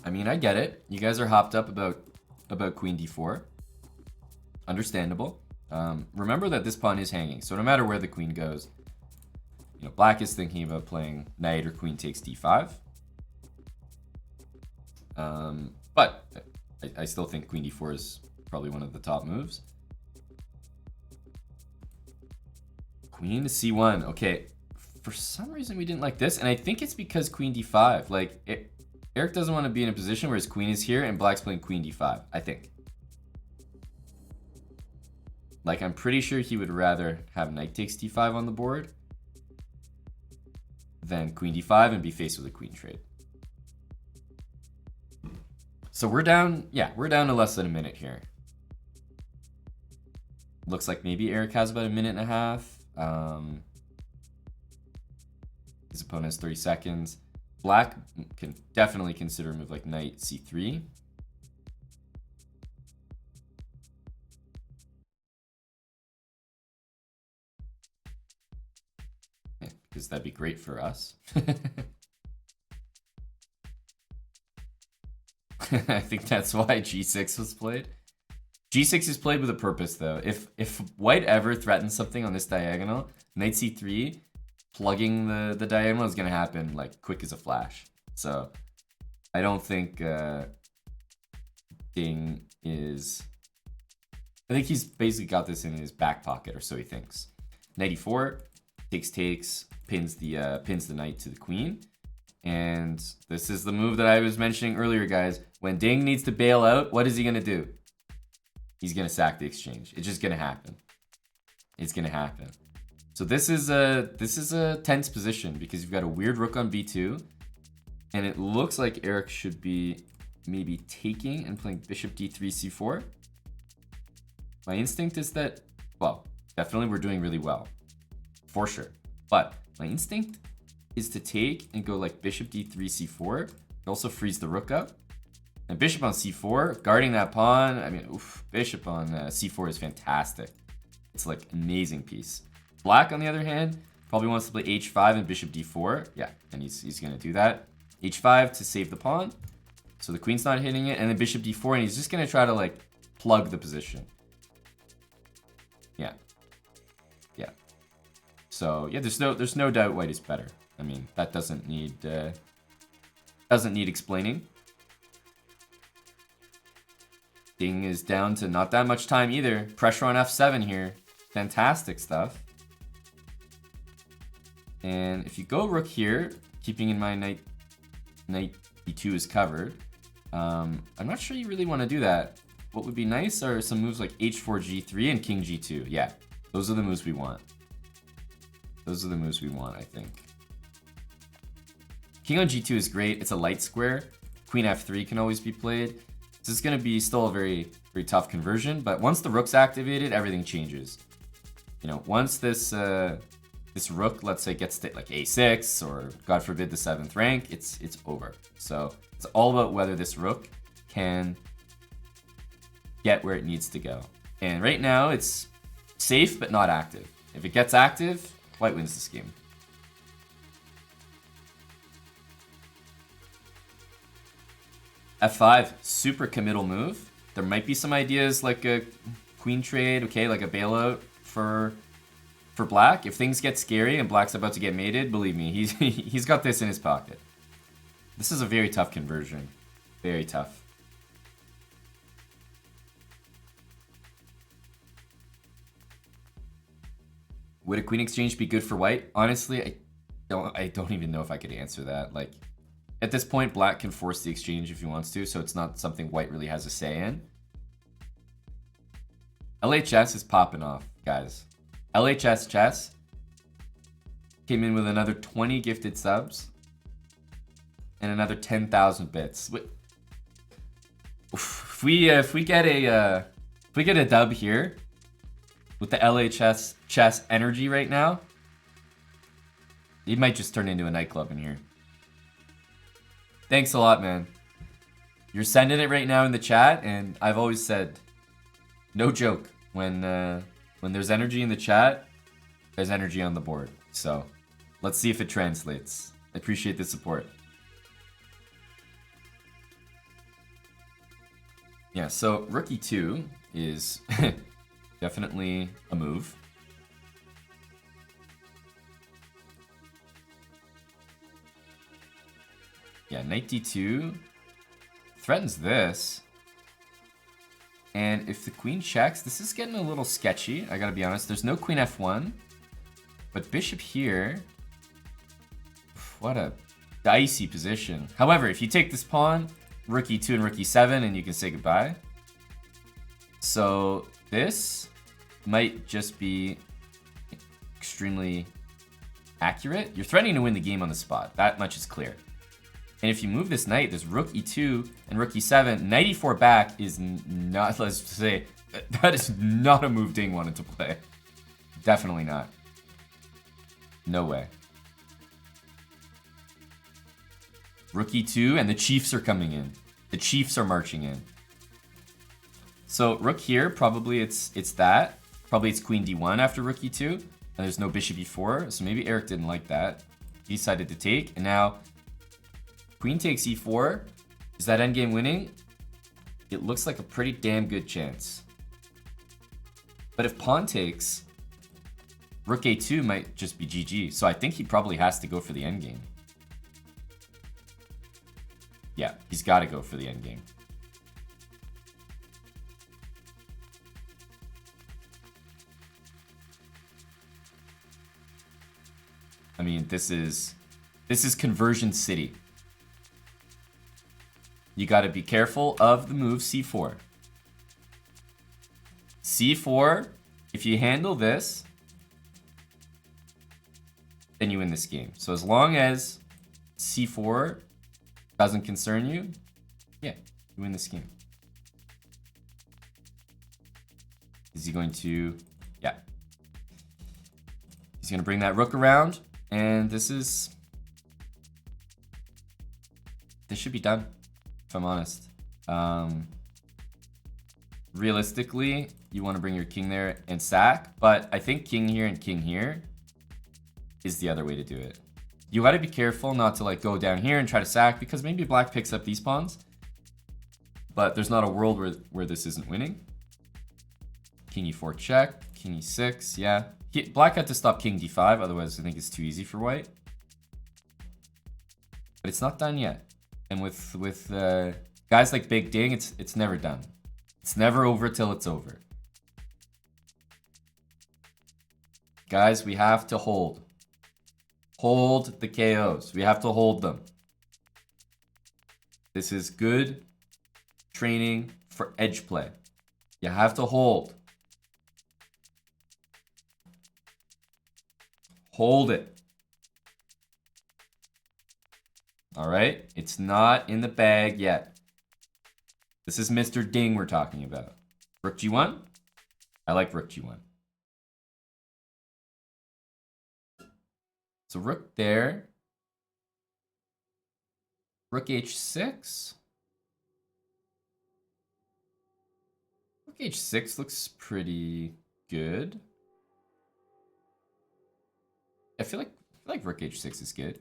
I mean, I get it. You guys are hopped up about queen d4. Understandable. Remember that this pawn is hanging, so no matter where the queen goes, you know, black is thinking about playing knight or queen takes d5. But I still think queen d4 is probably one of the top moves. Queen to c1. Okay, for some reason we didn't like this, and I think it's because queen d5. Like, Eric doesn't want to be in a position where his queen is here and black's playing queen d5, I think. Like, I'm pretty sure he would rather have knight takes d5 on the board than queen d5 and be faced with a queen trade. So we're down, yeah, we're down to less than a minute here. Looks like maybe Eric has about a minute and a half. His opponent has 30 seconds. Black can definitely consider a move like knight c3. Yeah, because that'd be great for us. I think that's why g6 was played. G6 is played with a purpose, though. If white ever threatens something on this diagonal, knight c3, plugging the diagonal is going to happen like quick as a flash. So I don't think Ding is... I think he's basically got this in his back pocket, or so he thinks. Knight e4, takes, pins the knight to the queen. And this is the move that I was mentioning earlier, guys. When Ding needs to bail out, what is he going to do? He's going to sack the exchange. It's just going to happen. It's going to happen. So this is a tense position because you've got a weird rook on b2. And it looks like Eric should be maybe taking and playing bishop d3, c4. My instinct is that, well, definitely we're doing really well. For sure. But my instinct is to take and go like bishop d3, c4. It also frees the rook up. And bishop on c4, guarding that pawn. I mean, oof, bishop on c4 is fantastic. It's like amazing piece. Black, on the other hand, probably wants to play h5 and bishop d4. Yeah, and he's going to do that. h5 to save the pawn. So the queen's not hitting it. And then bishop d4, and he's just going to try to like plug the position. Yeah. Yeah. So yeah, there's no doubt white is better. I mean, that doesn't need explaining. Ding is down to not that much time either. Pressure on f7 here. Fantastic stuff. And if you go rook here, keeping in mind knight e2 is covered, I'm not sure you really want to do that. What would be nice are some moves like h4, g3, and king g2. Yeah, those are the moves we want. Those are the moves we want, I think. King on g2 is great. It's a light square. Queen f3 can always be played. This is going to be still a very, very tough conversion, but once the rook's activated, everything changes. You know, once this this rook, let's say, gets to like a6 or God forbid the 7th rank, it's over. So it's all about whether this rook can get where it needs to go. And right now it's safe but not active. If it gets active, white wins this game. f5, super committal move. There might be some ideas like a queen trade, okay, like a bailout for black. If things get scary and black's about to get mated, believe me, he's got this in his pocket. This is a very tough conversion. Very tough. Would a queen exchange be good for white? Honestly, I don't even know if I could answer that. Like, at this point, black can force the exchange if he wants to, so it's not something white really has a say in. LHS is popping off, guys. LHS Chess came in with another 20 gifted subs and another 10,000 bits. If we get a dub here with the LHS chess energy right now, it might just turn into a nightclub in here. Thanks a lot, man. You're sending it right now in the chat, and I've always said, no joke, when there's energy in the chat, there's energy on the board. So let's see if it translates. I appreciate the support. Yeah, so rook e2 is definitely a move. Yeah, knight d2 threatens this. And if the queen checks, this is getting a little sketchy, I gotta be honest. There's no queen f1, but bishop here, what a dicey position. However, if you take this pawn, rook e2 and rook e7, and you can say goodbye. So this might just be extremely accurate. You're threatening to win the game on the spot. That much is clear. And if you move this knight, there's rook e2 and rook e7. Knight e4 back is not, let's say, that is not a move Ding wanted to play. Definitely not. No way. Rook e2, and the chiefs are coming in. The chiefs are marching in. So rook here, probably it's that. Probably it's queen d1 after rook e2. And there's no bishop e4, so maybe Eric didn't like that. He decided to take, and now queen takes e4. Is that endgame winning? It looks like a pretty damn good chance. But if pawn takes, rook a2 might just be GG. So I think he probably has to go for the endgame. Yeah, he's got to go for the endgame. I mean, this is conversion city. You got to be careful of the move c4. c4, if you handle this, then you win this game. So as long as c4 doesn't concern you, yeah, you win this game. Is he going to, yeah. He's going to bring that rook around, and this should be done, if I'm honest. Realistically, you want to bring your king there and sack, but I think king here and king here is the other way to do it. You got to be careful not to like go down here and try to sack, because maybe black picks up these pawns, but there's not a world where this isn't winning. King e4 check, king e6, yeah. Black had to stop king d5, otherwise I think it's too easy for white. But it's not done yet. And with guys like Big Ding, it's never done. It's never over till it's over. Guys, we have to hold. Hold the KOs. We have to hold them. This is good training for edge play. You have to hold. Hold it. All right? It's not in the bag yet. This is Mr. Ding we're talking about. Rook g1? I like rook g1. So rook there. Rook h6. Rook h6 looks pretty good. I feel like rook h6 is good.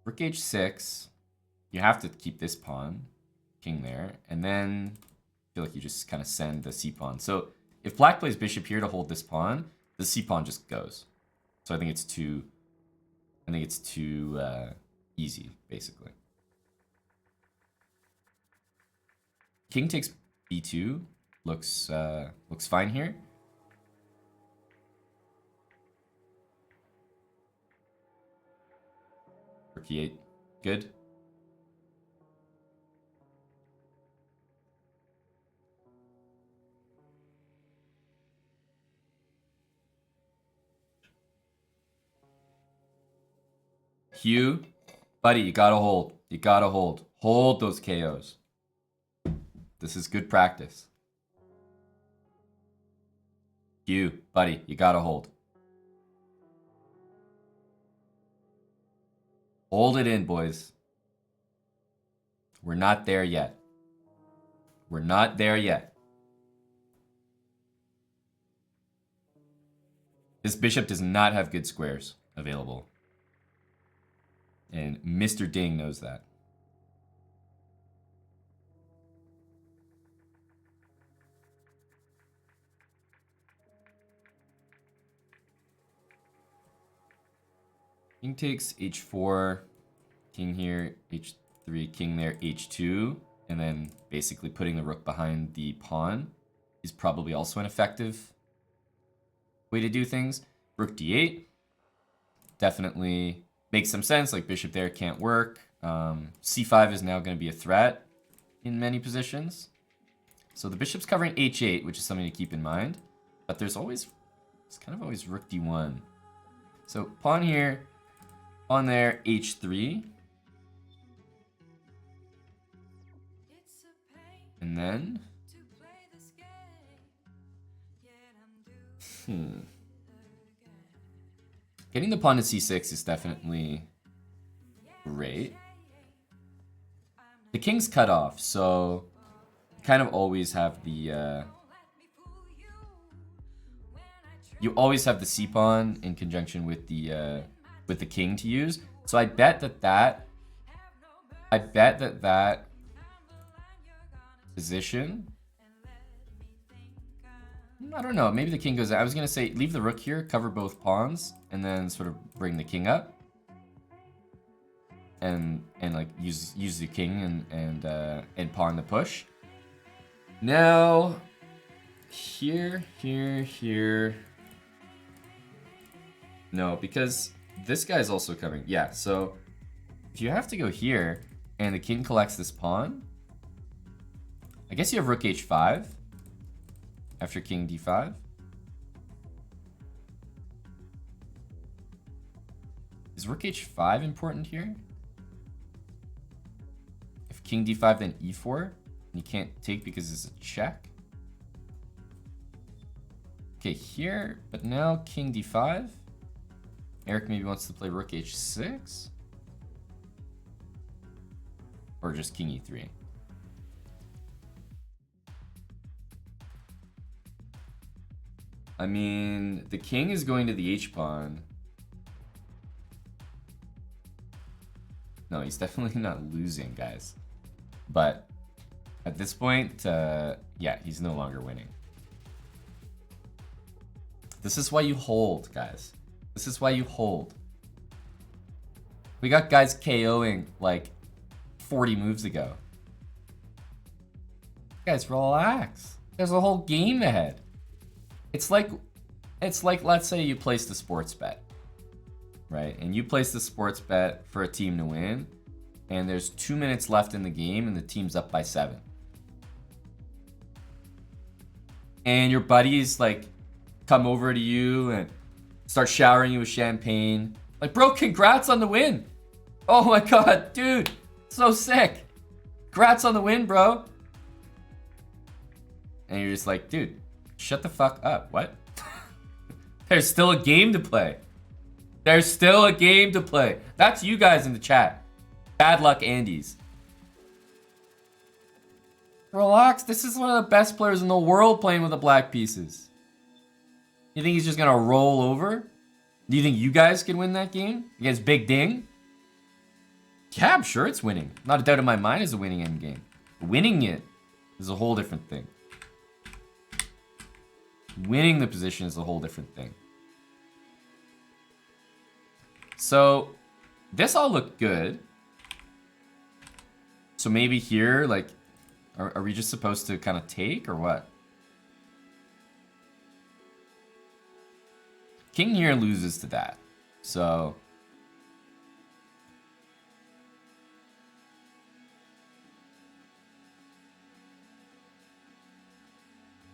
Rook h6. You have to keep this pawn, king there, and then I feel like you just kind of send the c pawn. So if black plays bishop here to hold this pawn, the c pawn just goes. So I think it's too easy, basically. King takes b2 looks fine here. Rook e8, good. Hugh, buddy, you gotta hold. You gotta hold. Hold those KOs. This is good practice. You, buddy, you gotta hold. Hold it in, boys. We're not there yet. We're not there yet. This bishop does not have good squares available. And Mr. Ding knows that. King takes h4, king here, h3, king there, h2, and then basically putting the rook behind the pawn is probably also an effective way to do things. Rook d8 definitely makes some sense, like bishop there can't work. c5 is now going to be a threat in many positions. So the bishop's covering h8, which is something to keep in mind. But there's kind of always rook d1. So pawn here, pawn there, h3. And then... Getting the pawn to c6 is definitely great. The king's cut off, so you kind of always have the... you always have the c-pawn in conjunction with the king to use. So I bet that position... I don't know, maybe the king goes out. I was going to say leave the rook here, cover both pawns, and then sort of bring the king up. And like use the king and pawn the push. Now here. No, because this guy's also coming. Yeah, so if you have to go here and the king collects this pawn, I guess you have rook h5 after king d5. Is rook h5 important here? If king d5 then e4, you can't take because it's a check. Okay, here, but now king d5. Eric maybe wants to play rook h6. Or just king e3. I mean, the king is going to the h-pawn. No, he's definitely not losing, guys. But at this point, yeah, he's no longer winning. This is why you hold, guys. This is why you hold. We got guys KOing like 40 moves ago. Guys, relax. There's a whole game ahead. It's like let's say you placed a sports bet, right? And you place the sports bet for a team to win, and there's 2 minutes left in the game, and the team's up by 7. And your buddies like come over to you and start showering you with champagne. Like, bro, congrats on the win. Oh my god, dude, so sick. Congrats on the win, bro. And you're just like, dude, shut the fuck up. What? There's still a game to play. There's still a game to play. That's you guys in the chat. Bad luck, Andes. Relax. This is one of the best players in the world playing with the black pieces. You think he's just going to roll over? Do you think you guys can win that game against Big Ding? Yeah, I'm sure it's winning. Not a doubt in my mind it's a winning endgame. Winning it is a whole different thing. Winning the position is a whole different thing. So, this all looked good. So maybe here, like, are we just supposed to kind of take or what? King here loses to that. So...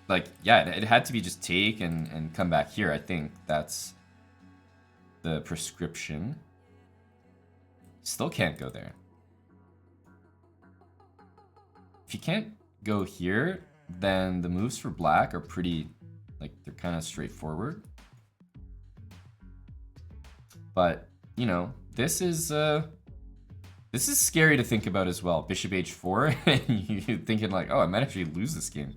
like, yeah, it had to be just take and come back here. I think that's the prescription. Still can't go there. you can't go here, then the moves for black are pretty, like, they're kind of straightforward. But, you know, this is scary to think about as well. Bishop h4, and you're thinking like, oh, I might actually lose this game.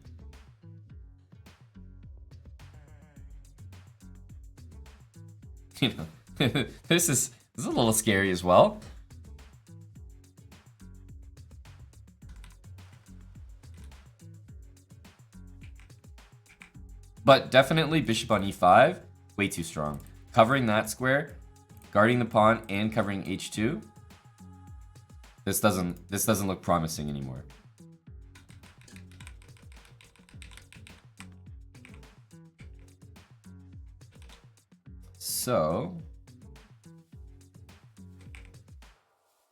You know, this is a little scary as well. But definitely bishop on e5, way too strong. Covering that square, guarding the pawn, and covering h2. This doesn't look promising anymore. So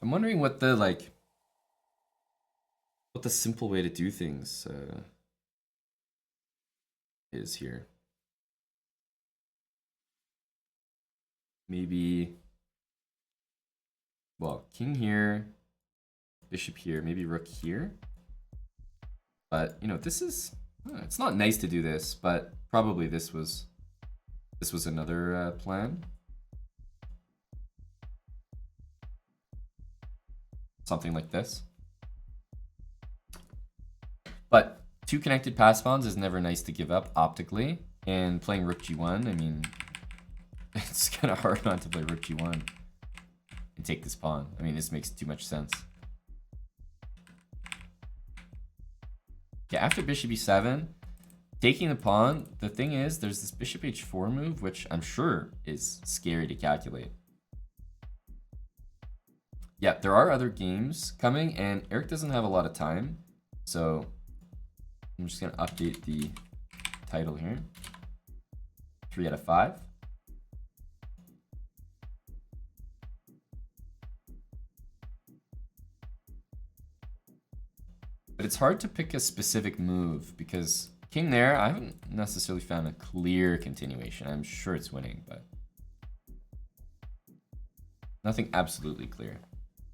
I'm wondering what the simple way to do things is here. Maybe, well, king here, bishop here, maybe rook here. But, you know, this is, it's not nice to do this, but probably this was another plan. Something like this. But 2 connected pass pawns is never nice to give up optically. And playing rook g1, I mean, it's kind of hard not to play rook g1 and take this pawn. I mean, this makes too much sense. Yeah, after bishop e7, taking the pawn, the thing is, there's this bishop h4 move, which I'm sure is scary to calculate. Yeah, there are other games coming, and Eric doesn't have a lot of time, so I'm just going to update the title here. 3 out of 5. But it's hard to pick a specific move because king there, I haven't necessarily found a clear continuation. I'm sure it's winning, but nothing absolutely clear.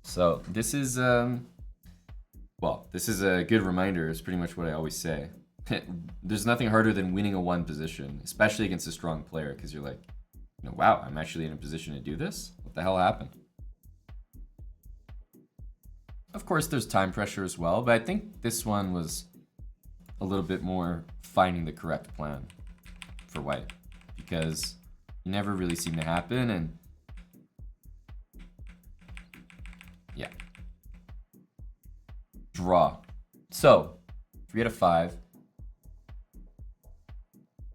So this is, well, this is a good reminder. It's pretty much what I always say. There's nothing harder than winning a 1 position, especially against a strong player, because you're like, you know, wow, I'm actually in a position to do this? What the hell happened? Of course, there's time pressure as well, but I think this one was a little bit more finding the correct plan for white, because it never really seemed to happen, and yeah. Draw. So, 3 out of 5.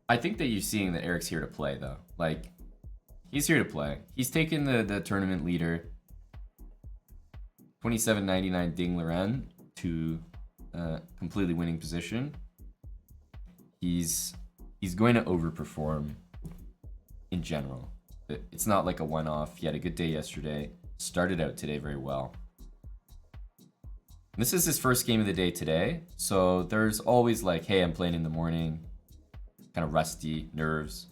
I think that you're seeing that Eric's here to play, though. Like, he's here to play. He's taken the tournament leader, 27.99 Ding Liren, to a completely winning position. He's going to overperform in general. It's not like a one-off. He had a good day yesterday. Started out today very well. This is his first game of the day today, so there's always like, hey, I'm playing in the morning, kind of rusty, nerves.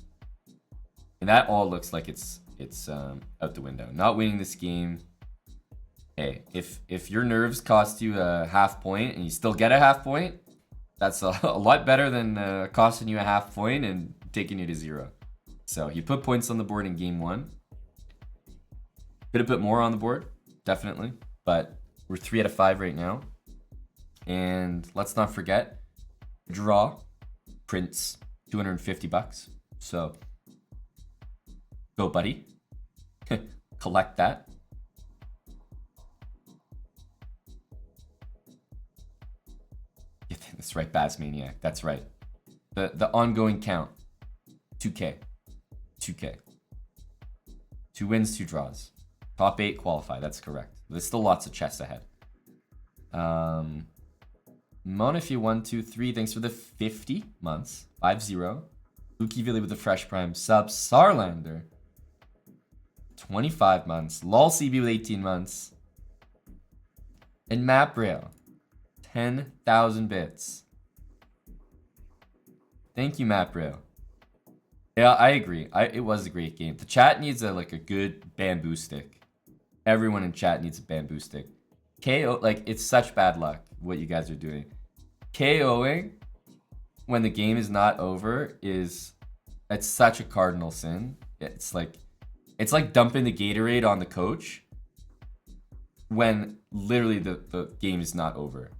And that all looks like it's out the window. Not winning this game. Hey, if your nerves cost you a half point and you still get a half point, that's a lot better than costing you a half point and taking you to 0. So he put points on the board in game 1. Could have put more on the board, definitely, but we're 3 out of 5 right now. And let's not forget, draw prints $250. So go, buddy. Collect that. That's right, Baz Maniac. That's right. The ongoing count. 2K. 2K. 2 wins, 2 draws. Top 8 qualify. That's correct. There's still lots of chess ahead. Monify 1, 2, 3. Thanks for the 50 months. 5-0. Ukivili with the fresh prime sub. Sarlander. 25 months. LolCB with 18 months. And MapRail. 10,000 bits. Thank you, MapRail. Yeah, I agree. It was a great game. The chat needs a good bamboo stick. Everyone in chat needs a bamboo stick. KO, like, it's such bad luck what you guys are doing. KOing when the game is not over it's such a cardinal sin. It's like dumping the Gatorade on the coach when literally the game is not over.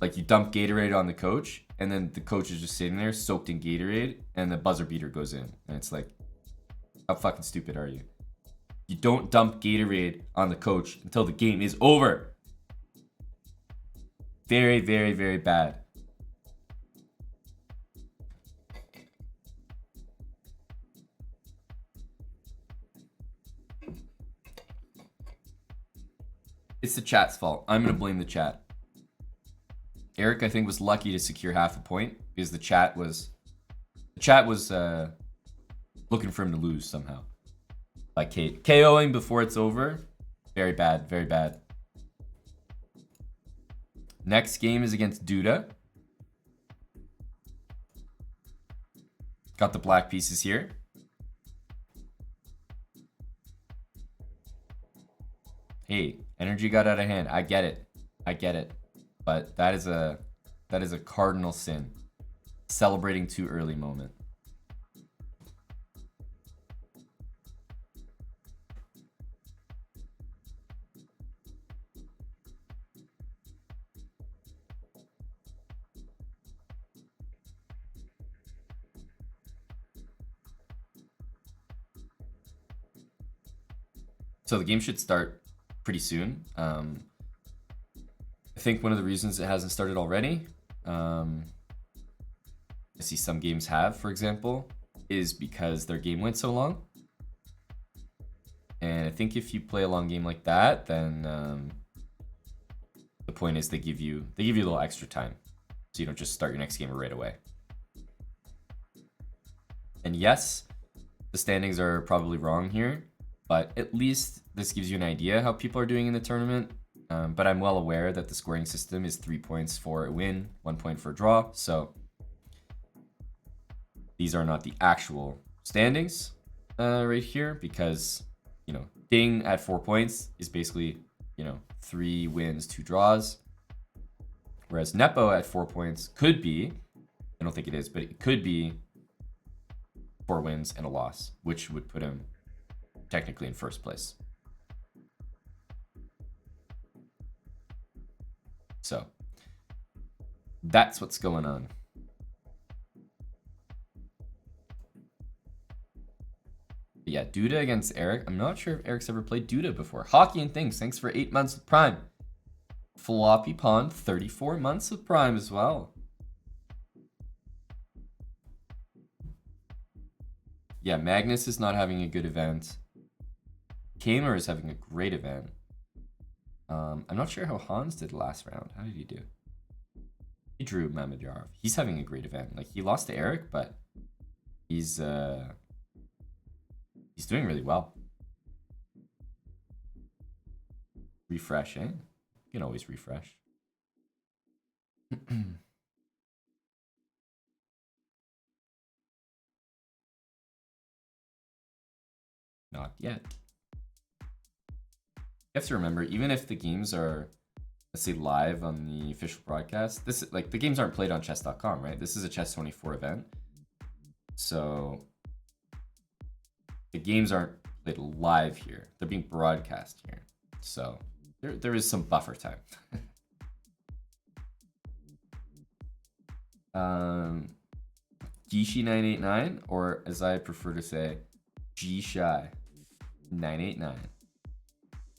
Like you dump Gatorade on the coach and then the coach is just sitting there soaked in Gatorade and the buzzer beater goes in. And it's like, how fucking stupid are you? You don't dump Gatorade on the coach until the game is over. Very, very, very bad. It's the chat's fault. I'm going to blame the chat. Eric, I think, was lucky to secure half a point because the chat was looking for him to lose somehow. Like KOing before it's over. Very bad, very bad. Next game is against Duda. Got the black pieces here. Hey, energy got out of hand. I get it. I get it. But that is a cardinal sin. Celebrating too early moment. So the game should start pretty soon. I think one of the reasons it hasn't started already, I see some games have, for example, is because their game went so long. And I think if you play a long game like that, then the point is they give you a little extra time, so you don't just start your next game right away. And yes, the standings are probably wrong here, but at least this gives you an idea how people are doing in the tournament. But I'm well aware that the scoring system is 3 points for a win, 1 point for a draw. So these are not the actual standings right here because, you know, Ding at 4 points is basically, you know, 3 wins, 2 draws. Whereas Nepo at 4 points could be, I don't think it is, but it could be 4 wins and a loss, which would put him technically in first place. So that's what's going on. But yeah, Duda against Eric. I'm not sure if Eric's ever played Duda before. Hockey and Things, thanks for 8 months of Prime. Floppy Pond, 34 months of Prime as well. Yeah, Magnus is not having a good event. Kamer is having a great event. I'm not sure how Hans did last round. How did he do? He drew Mamadjarov. He's having a great event. Like, he lost to Eric, but he's doing really well. Refresh, eh? You can always refresh. Not yet. You have to remember, even if the games are, let's say, live on the official broadcast, this like the games aren't played on chess.com, right? This is a Chess24 event. So the games aren't played live here. They're being broadcast here. So there is some buffer time. Gishi 989, or as I prefer to say, G-Shy 989.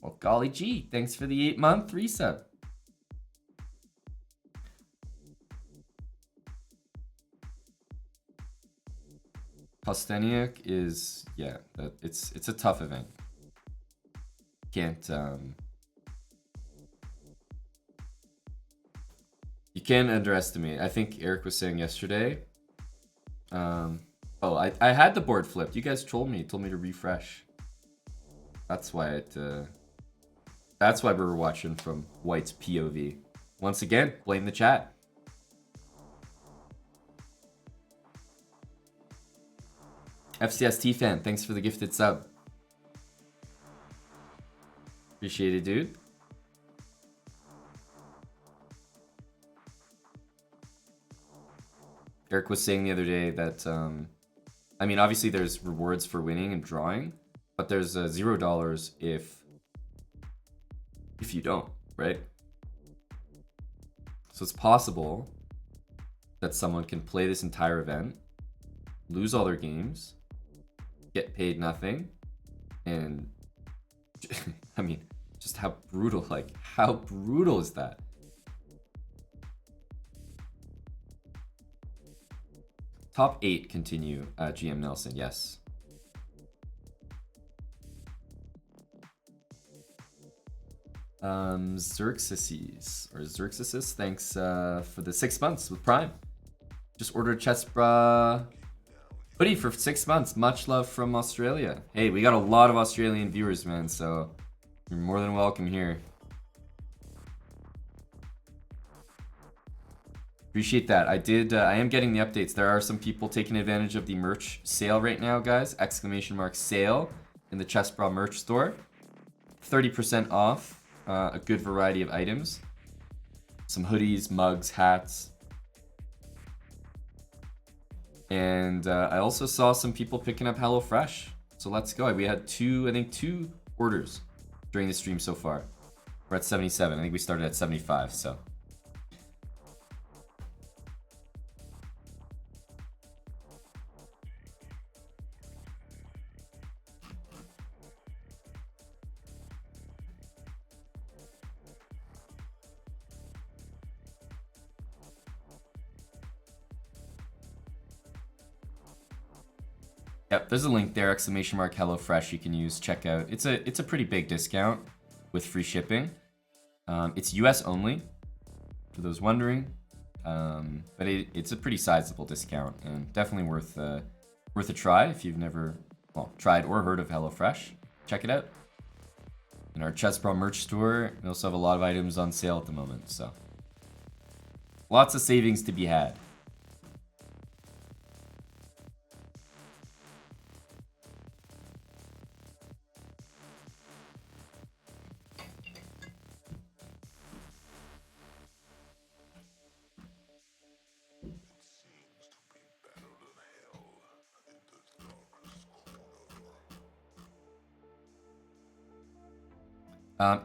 Well, golly gee, thanks for the 8-month resub. Kosteniuk is, yeah, it's a tough event. You can't underestimate. I think Eric was saying yesterday. Oh, I had the board flipped. You guys told me to refresh. That's why that's why we were watching from White's POV. Once again, blame the chat. FCST fan, thanks for the gifted sub. Appreciate it, dude. Eric was saying the other day that, I mean, obviously there's rewards for winning and drawing, but there's $0 if you don't, right? So it's possible that someone can play this entire event, lose all their games, get paid nothing, and I mean, just how brutal, like, how brutal is that? Top 8 continue, GM Nelson, yes. Xerxes, thanks for the 6 months with Prime. Just ordered chessbrah hoodie for 6 months. Much love from Australia. Hey, we got a lot of Australian viewers, man, so you're more than welcome here. Appreciate that. I am getting the updates. There are some people taking advantage of the merch sale right now, guys. !sale in the chessbrah merch store. 30% off. A good variety of items. Some hoodies, mugs, hats. And I also saw some people picking up HelloFresh. So let's go. We had two orders during the stream so far. We're at 77. I think we started at 75, so. Yep, there's a link there, ! HelloFresh you can use, check out. It's a pretty big discount with free shipping. It's US only, for those wondering. But it's a pretty sizable discount and definitely worth a try if you've never, well, tried or heard of HelloFresh. Check it out. In our chessbrah merch store, we also have a lot of items on sale at the moment, so. Lots of savings to be had.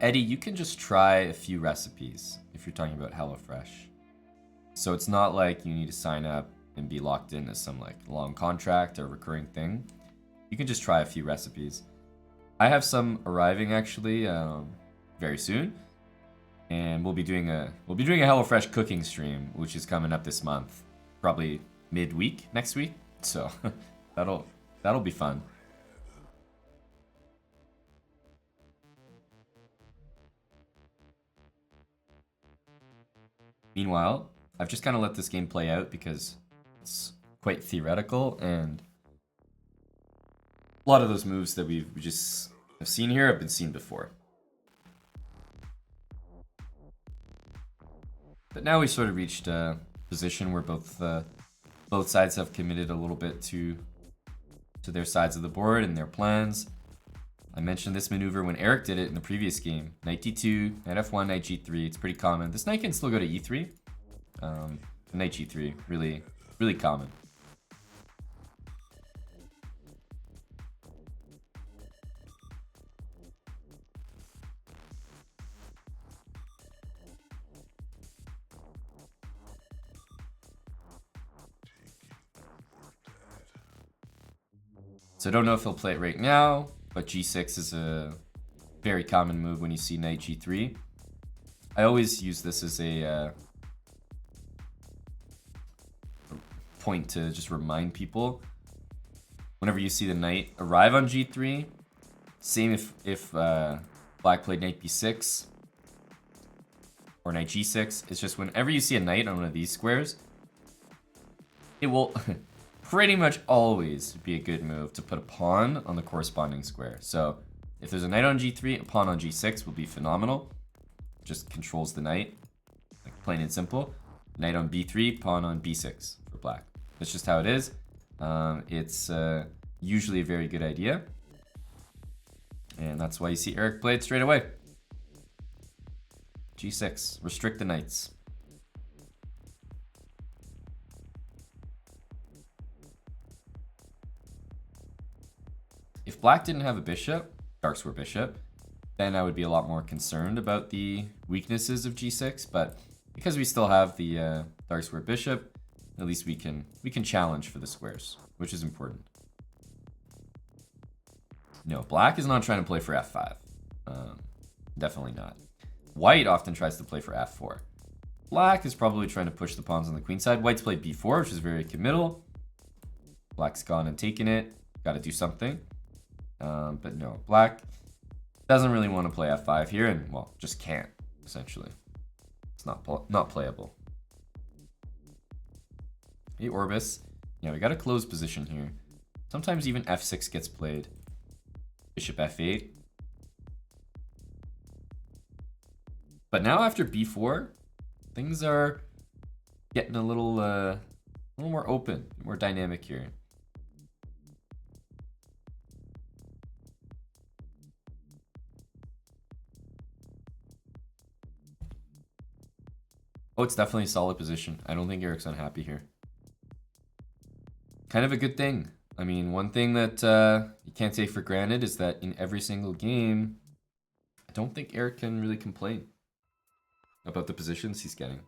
Eddie, you can just try a few recipes if you're talking about HelloFresh. So it's not like you need to sign up and be locked into some like long contract or recurring thing. You can just try a few recipes. I have some arriving actually very soon, and we'll be doing a HelloFresh cooking stream, which is coming up this month, probably midweek next week. So that'll be fun. Meanwhile, I've just kind of let this game play out because it's quite theoretical, and a lot of those moves that we just have seen here have been seen before. But now we sort of reached a position where both sides have committed a little bit to their sides of the board and their plans. I mentioned this maneuver when Eric did it in the previous game. Knight d2, knight f1, knight g3. It's pretty common. This knight can still go to e3. Knight g3, really, really common. So I don't know if he'll play it right now, but g6 is a very common move when you see knight g3. I always use this as a point to just remind people. Whenever you see the knight arrive on g3, same if black played knight b6 or knight g6, it's just whenever you see a knight on one of these squares, it will pretty much always be a good move to put a pawn on the corresponding square. So if there's a knight on g3, a pawn on g6 will be phenomenal. Just controls the knight, like plain and simple. Knight on b3, pawn on b6 for black. That's just how it is. It's usually a very good idea. And that's why you see Eric play it straight away. g6, restrict the knights. If black didn't have a bishop, dark square bishop, then I would be a lot more concerned about the weaknesses of g6. But because we still have the dark square bishop, at least we can challenge for the squares, which is important. No, black is not trying to play for f5. Definitely not. White often tries to play for f4. Black is probably trying to push the pawns on the queen side. White's played b4, which is very committal. Black's gone and taken it. Got to do something. But no, black doesn't really want to play f5 here, and well, just can't, essentially. It's not playable. Hey, Orbis. Yeah, we got a closed position here. Sometimes even f6 gets played. Bishop f8. But now after b4, things are getting a little more open, more dynamic here. Oh, it's definitely a solid position. I don't think Eric's unhappy here. Kind of a good thing. I mean, one thing that you can't take for granted is that in every single game, I don't think Eric can really complain about the positions he's getting.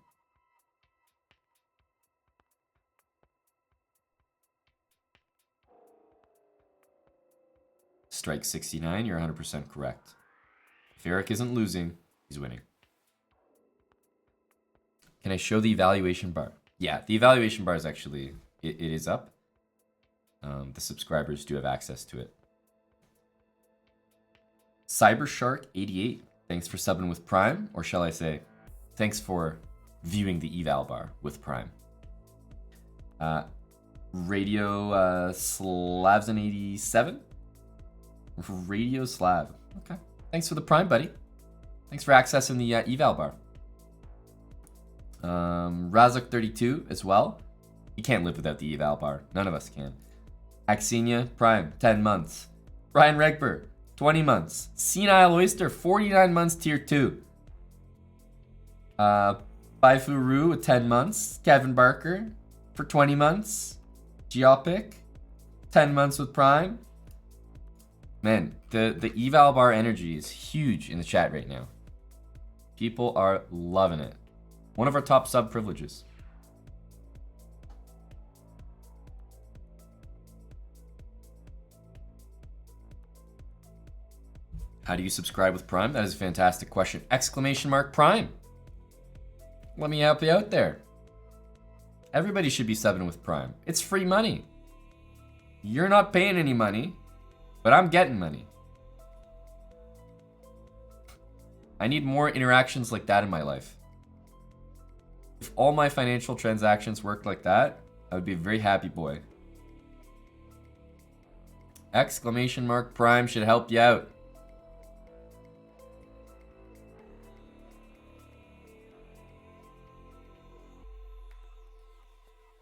Strike 69, you're 100% correct. If Eric isn't losing, he's winning. Can I show the evaluation bar? Yeah, the evaluation bar is actually, it is up. The subscribers do have access to it. CyberShark88, thanks for subbing with Prime, or shall I say, thanks for viewing the eval bar with Prime. Radio Slavs87? Radio Slav. Okay. Thanks for the Prime, buddy. Thanks for accessing the eval bar. Razak32 as well. You can't live without the eval bar. None of us can. Axenia Prime, 10 months. Brian Regber, 20 months. Senile Oyster, 49 months, tier 2. Baifuru with 10 months. Kevin Barker for 20 months. Geopic, 10 months with Prime. Man, the eval bar energy is huge in the chat right now. People are loving it. One of our top sub privileges. How do you subscribe with Prime? That is a fantastic question. Exclamation mark Prime. Let me help you out there. Everybody should be subbing with Prime. It's free money. You're not paying any money, but I'm getting money. I need more interactions like that in my life. If all my financial transactions worked like that, I would be a very happy boy. Exclamation mark Prime should help you out.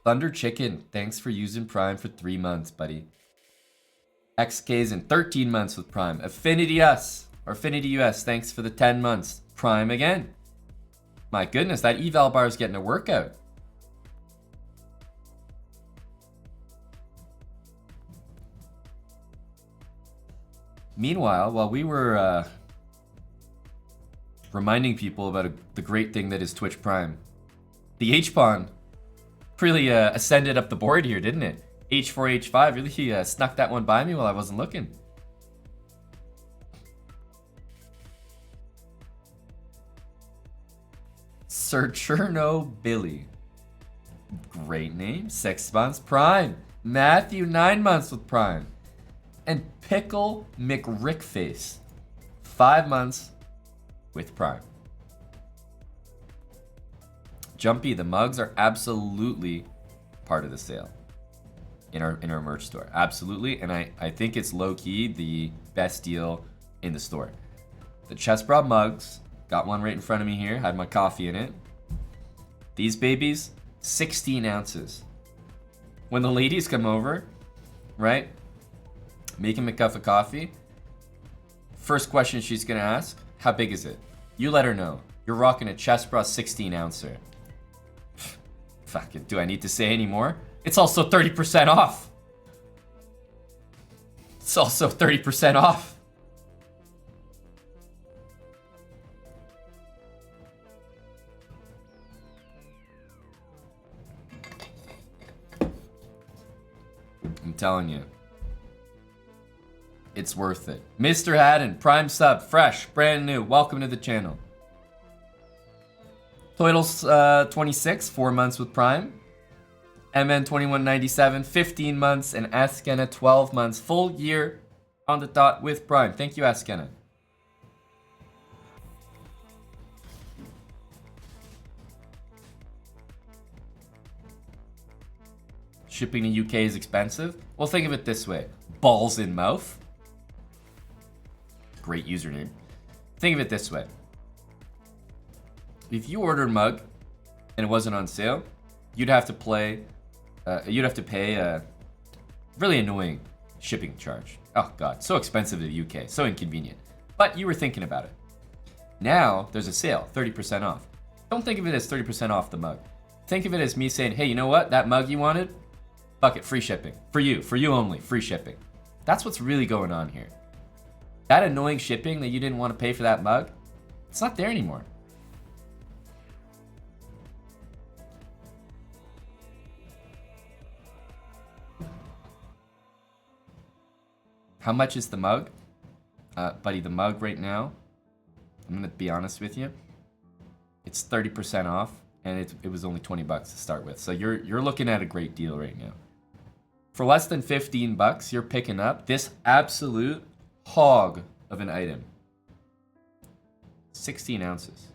Thunder Chicken, thanks for using Prime for 3 months, buddy. XK's in 13 months with Prime. Affinity US, thanks for the 10 months. Prime again. My goodness, that eval bar is getting a workout. Meanwhile, while we were reminding people about the great thing that is Twitch Prime, the H-Pawn really ascended up the board here, didn't it? H4, H5, really snuck that one by me while I wasn't looking. Sir Cherno Billy. Great name. 6 months Prime. Matthew, 9 months with Prime. And Pickle McRickface. 5 months with Prime. Jumpy, the mugs are absolutely part of the sale in our merch store. Absolutely. And I think it's low-key the best deal in the store. The chessbrah mugs, got one right in front of me here, had my coffee in it. These babies, 16 ounces. When the ladies come over, right, making a cup of coffee, first question she's gonna ask, how big is it? You let her know. You're rocking a chessbrah 16 ouncer. Fuck it, do I need to say any more? It's also 30% off. It's also 30% off. I'm telling you. It's worth it. Mr. Haddon, Prime sub, fresh, brand new. Welcome to the channel. Toidles 26, 4 months with Prime. MN 2197, 15 months, and Askena 12 months, full year on the dot with Prime. Thank you, Askena. Shipping to UK is expensive? Well, think of it this way. Balls in mouth. Great username. Think of it this way. If you ordered a mug and it wasn't on sale, you'd have to pay a really annoying shipping charge. Oh god, so expensive in the UK, so inconvenient. But you were thinking about it. Now there's a sale, 30% off. Don't think of it as 30% off the mug. Think of it as me saying, hey, you know what? That mug you wanted? Fuck it, free shipping. For you only, free shipping. That's what's really going on here. That annoying shipping that you didn't want to pay for that mug, it's not there anymore. How much is the mug? Buddy, the mug right now, I'm gonna be honest with you, it's 30% off, and it was only 20 bucks to start with. So you're looking at a great deal right now. For less than 15 bucks, you're picking up this absolute hog of an item. 16 ounces.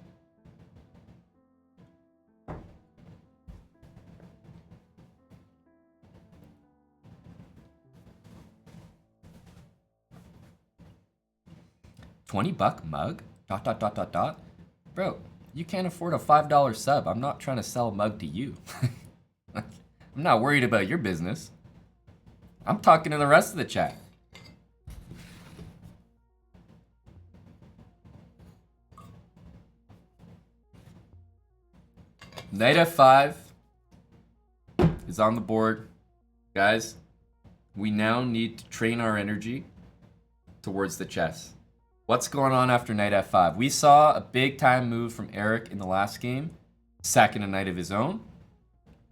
$20 mug? ... Bro, you can't afford a $5 sub. I'm not trying to sell a mug to you. I'm not worried about your business. I'm talking to the rest of the chat. Knight F5 is on the board. Guys, we now need to train our energy towards the chess. What's going on after Knight F5? We saw a big time move from Eric in the last game, sacking a knight of his own.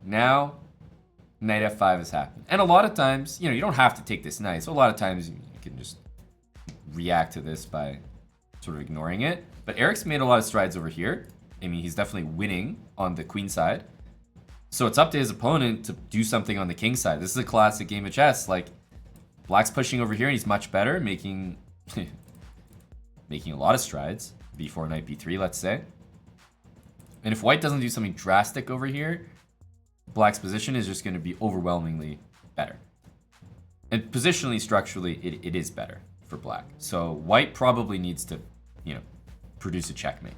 Now, Knight F5 has happened. And a lot of times, you know, you don't have to take this knight. So a lot of times you can just react to this by sort of ignoring it. But Eric's made a lot of strides over here. I mean, he's definitely winning on the queen side. So it's up to his opponent to do something on the king side. This is a classic game of chess. Like, Black's pushing over here and he's much better, making making a lot of strides. B4, knight B3, let's say. And if White doesn't do something drastic over here, Black's position is just going to be overwhelmingly better. And positionally, structurally, it is better for Black. So White probably needs to, you know, produce a checkmate.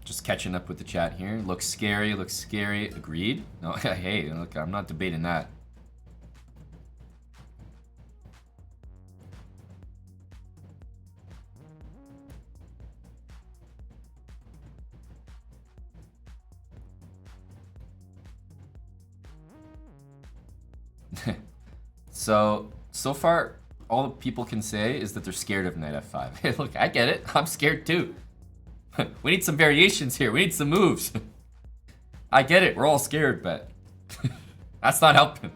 Just catching up with the chat here. Looks scary, looks scary. Agreed? No, hey, look, I'm not debating that. So far, all people can say is that they're scared of Knight F5. Hey, look, I get it. I'm scared too. We need some variations here. We need some moves. I get it. We're all scared, but that's not helping.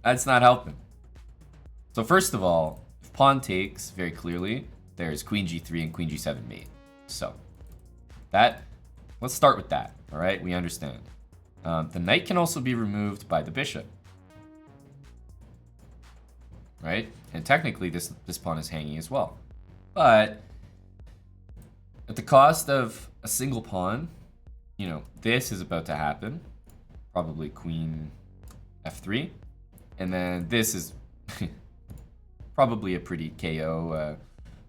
That's not helping. So first of all, if pawn takes, very clearly, there's queen g3 and queen g7 mate. So that, let's start with that. All right, we understand. The knight can also be removed by the bishop. Right? And technically this pawn is hanging as well. But at the cost of a single pawn, you know, this is about to happen. Probably queen f3. And then this is probably a pretty KO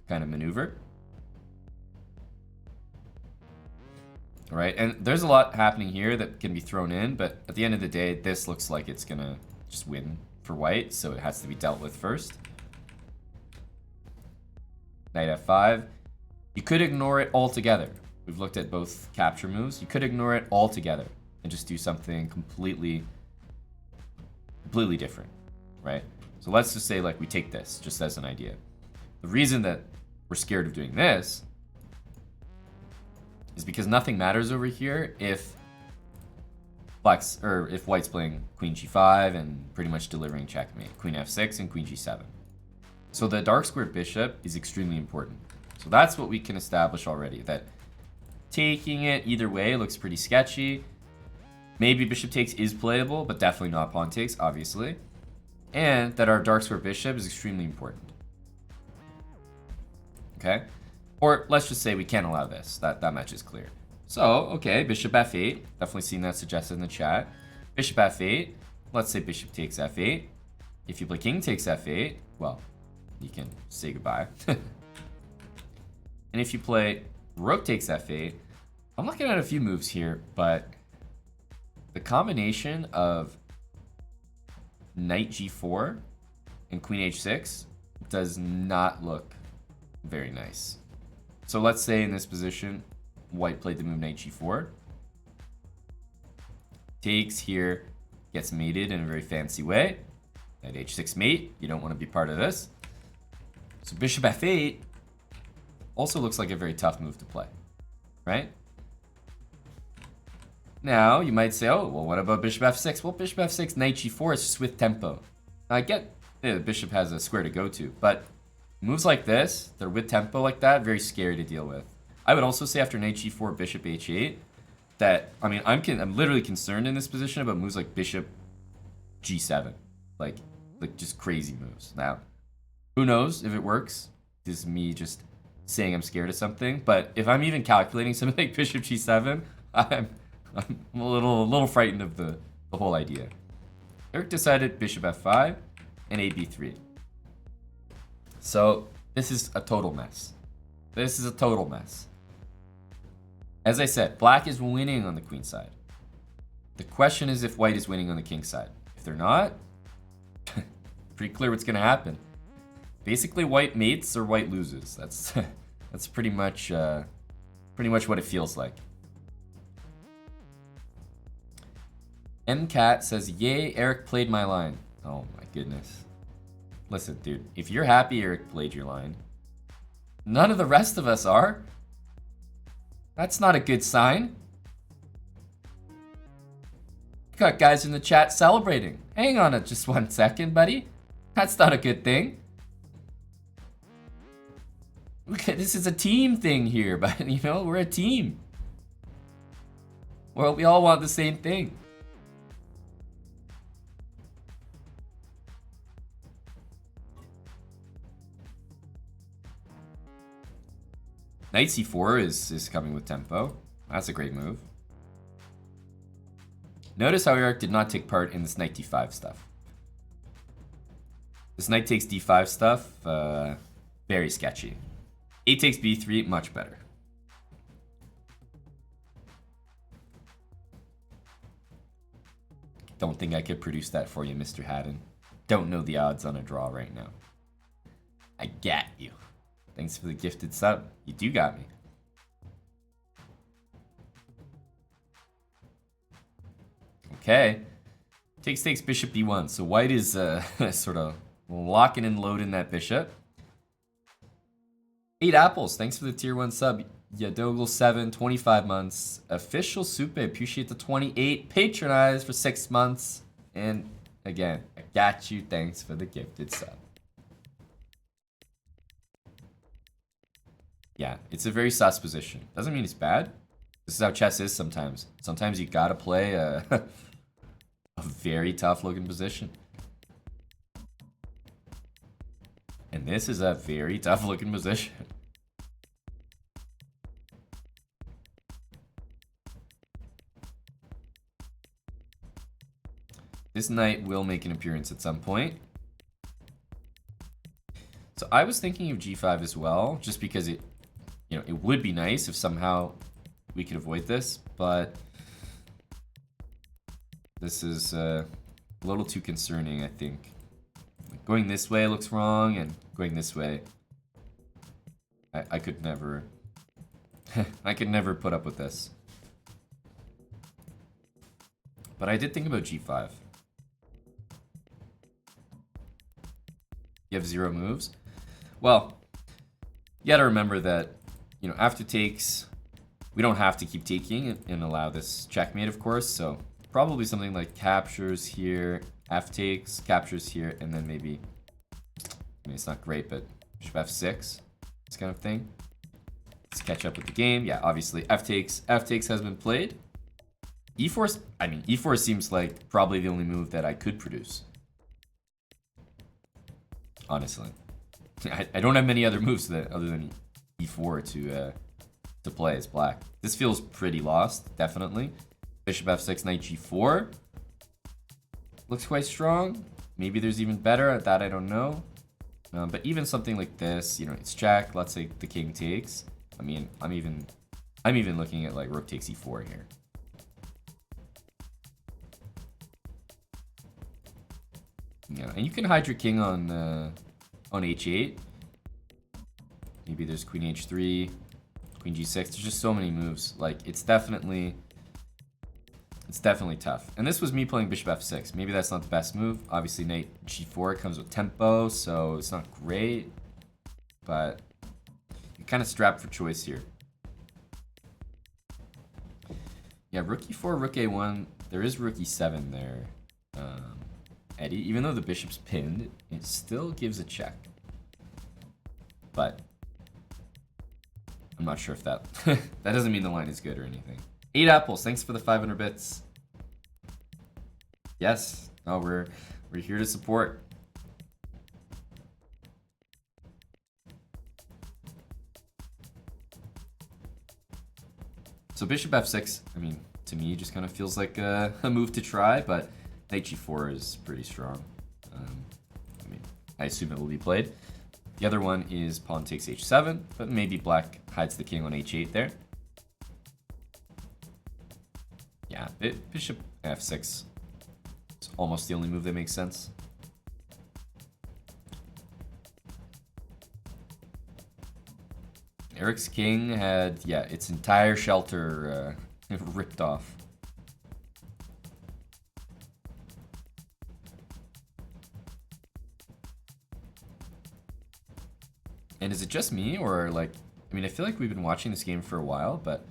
kind of maneuver. All right, and there's a lot happening here that can be thrown in, but at the end of the day, this looks like it's gonna just win for white, so it has to be dealt with first. Knight f5. You could ignore it altogether. We've looked at both capture moves. You could ignore it altogether and just do something completely different, right? So let's just say like we take this just as an idea. The reason that we're scared of doing this is because nothing matters over here if white's playing queen g5 and pretty much delivering checkmate, queen f6 and queen g7. So the dark squared bishop is extremely important. So that's what we can establish already, that taking it either way looks pretty sketchy. Maybe bishop takes is playable, but definitely not pawn takes, obviously. And that our dark square bishop is extremely important. Okay? Or let's just say we can't allow this. That much is clear. So, okay, bishop f8. Definitely seen that suggested in the chat. Bishop f8. Let's say bishop takes f8. If you play king takes f8, well, you can say goodbye. And if you play rook takes f8, I'm looking at a few moves here, but the combination of knight g4 and queen h6 does not look very nice. So let's say in this position, white played the move knight g4. Takes here, gets mated in a very fancy way. Knight h6 mate, you don't want to be part of this. So bishop f8 also looks like a very tough move to play, right? Now, you might say, oh, well, what about bishop f6? Well, bishop f6, knight g4 is just with tempo. Now, I get the bishop has a square to go to, but moves like this, they're with tempo like that, very scary to deal with. I would also say after knight g4, bishop h8, that, I mean, I'm literally concerned in this position about moves like bishop g7. Like just crazy moves. Now, who knows if it works? This is me just saying I'm scared of something, but if I'm even calculating something like bishop g7, I'm a little frightened of the whole idea. Eric decided bishop f5 and ab3. So this is a total mess. This is a total mess. As I said, black is winning on the queen side. The question is if white is winning on the king side. If they're not, pretty clear what's going to happen. Basically, white mates or white loses. That's pretty much what it feels like. MCat says, yay, Eric played my line. Oh my goodness. Listen, dude, if you're happy Eric played your line, none of the rest of us are. That's not a good sign. Got guys in the chat celebrating. Hang on just 1 second, buddy. That's not a good thing. Look, this is a team thing here, but you know, we're a team. Well, we all want the same thing. Knight c4 is coming with tempo. That's a great move. Notice how Eric did not take part in this knight d5 stuff. This knight takes d5 stuff, very sketchy. A takes b3, much better. Don't think I could produce that for you, Mr. Haddon. Don't know the odds on a draw right now. I got you. Thanks for the gifted sub. You do got me. Okay. Takes bishop b1. So white is sort of locking and loading that bishop. 8 apples. Thanks for the tier 1 sub. Yadogle7, 25 months. Official Supe, appreciate the 28. Patronize for 6 months. And again, I got you. Thanks for the gifted sub. Yeah, it's a very sus position. Doesn't mean it's bad. This is how chess is sometimes. Sometimes you gotta play a very tough looking position. And this is a very tough looking position. This knight will make an appearance at some point. So I was thinking of g5 as well, just because it would be nice if somehow we could avoid this, but this is a little too concerning, I think. Going this way looks wrong, and going this way, I could never, I could never put up with this. But I did think about g5. You have 0 moves. Well, you gotta remember that, you know, after takes, we don't have to keep taking and allow this checkmate, of course. So probably something like captures here, f takes, captures here, and then maybe, I mean, it's not great, but bishop f6, this kind of thing. Let's catch up with the game. Yeah, obviously f takes has been played. E4, I mean, e4 seems like probably the only move that I could produce. Honestly. I don't have many other moves that other than e4 to play as black. This feels pretty lost, definitely. Bishop f6, knight g4. Looks quite strong. Maybe there's even better at that, I don't know. But even something like this, you know, it's check. Let's say the king takes. I mean, I'm even looking at like rook takes e4 here. Yeah, and you can hide your king on h8. Maybe there's queen h3, queen g6. There's just so many moves. Like it's definitely tough. And this was me playing bishop f6. Maybe that's not the best move. Obviously, knight g4 comes with tempo, so it's not great. But you're kind of strapped for choice here. Yeah, rook e4, rook a1. There is rook e7 there. Eddie, even though the bishop's pinned, it still gives a check. But I'm not sure if that that doesn't mean the line is good or anything. 8 apples, thanks for the 500 bits. Yes, no, we're here to support. So bishop f6, I mean, to me, just kind of feels like a move to try, but knight g4 is pretty strong. I mean, I assume it will be played. The other one is pawn takes h7, but maybe black hides the king on h8 there. Yeah, bishop f6 is almost the only move that makes sense. Eric's king had, yeah, its entire shelter ripped off. And is it just me, or like, I mean, I feel like we've been watching this game for a while, but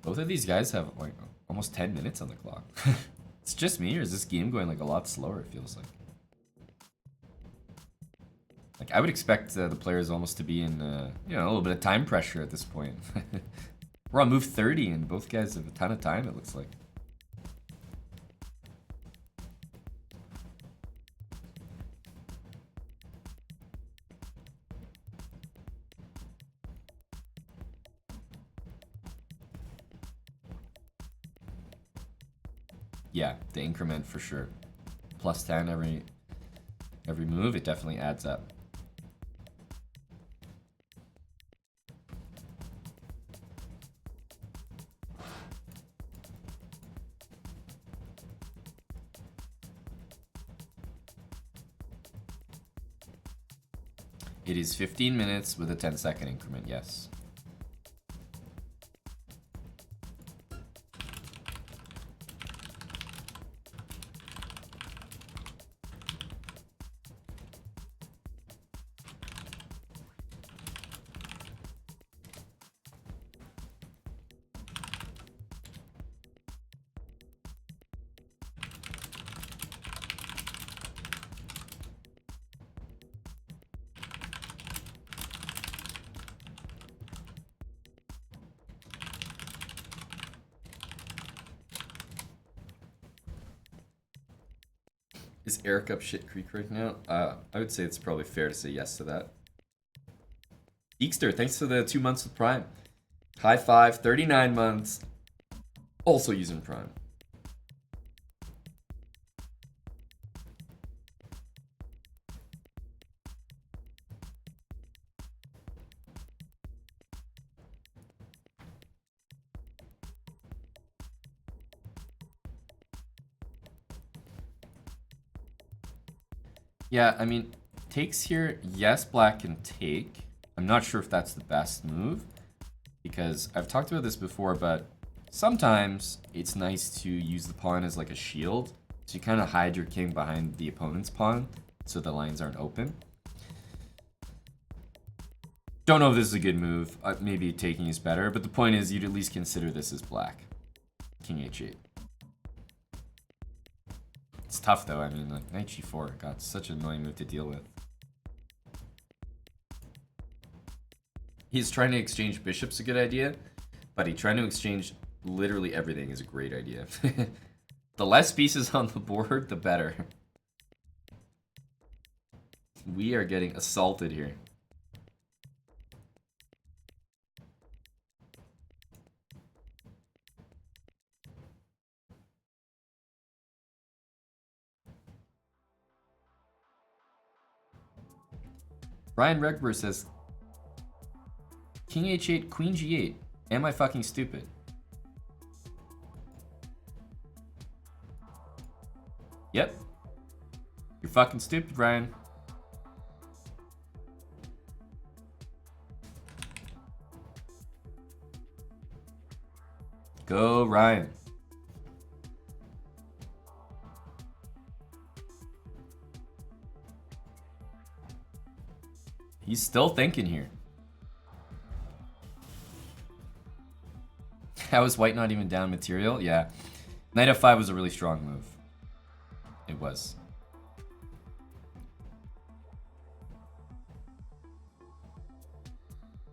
both of these guys have like almost 10 minutes on the clock. It's just me, or is this game going like a lot slower, it feels like? Like, I would expect the players almost to be in, you know, a little bit of time pressure at this point. We're on move 30, and both guys have a ton of time, it looks like. Yeah, the increment for sure. Plus 10 every move, it definitely adds up. It is 15 minutes with a 10-second increment, yes. Is Eric up shit creek right now? I would say it's probably fair to say yes to that. Eekster, thanks for the 2 months with Prime. High five, 39 months. Also using Prime. Yeah, I mean, takes here, yes, black can take. I'm not sure if that's the best move, because I've talked about this before, but sometimes it's nice to use the pawn as like a shield. So you kind of hide your king behind the opponent's pawn, so the lines aren't open. Don't know if this is a good move. Maybe taking is better, but the point is you'd at least consider this as black. King h8. It's tough though, I mean, like, knight g4, God, such an annoying move to deal with. He's trying to exchange bishop's a good idea, but trying to exchange literally everything is a great idea. The less pieces on the board, the better. We are getting assaulted here. Ryan Regber says, King h8, Queen g8. Am I fucking stupid? Yep. You're fucking stupid, Ryan. Go, Ryan. He's still thinking here. How is white not even down material? Yeah. Knight f5 was a really strong move. It was.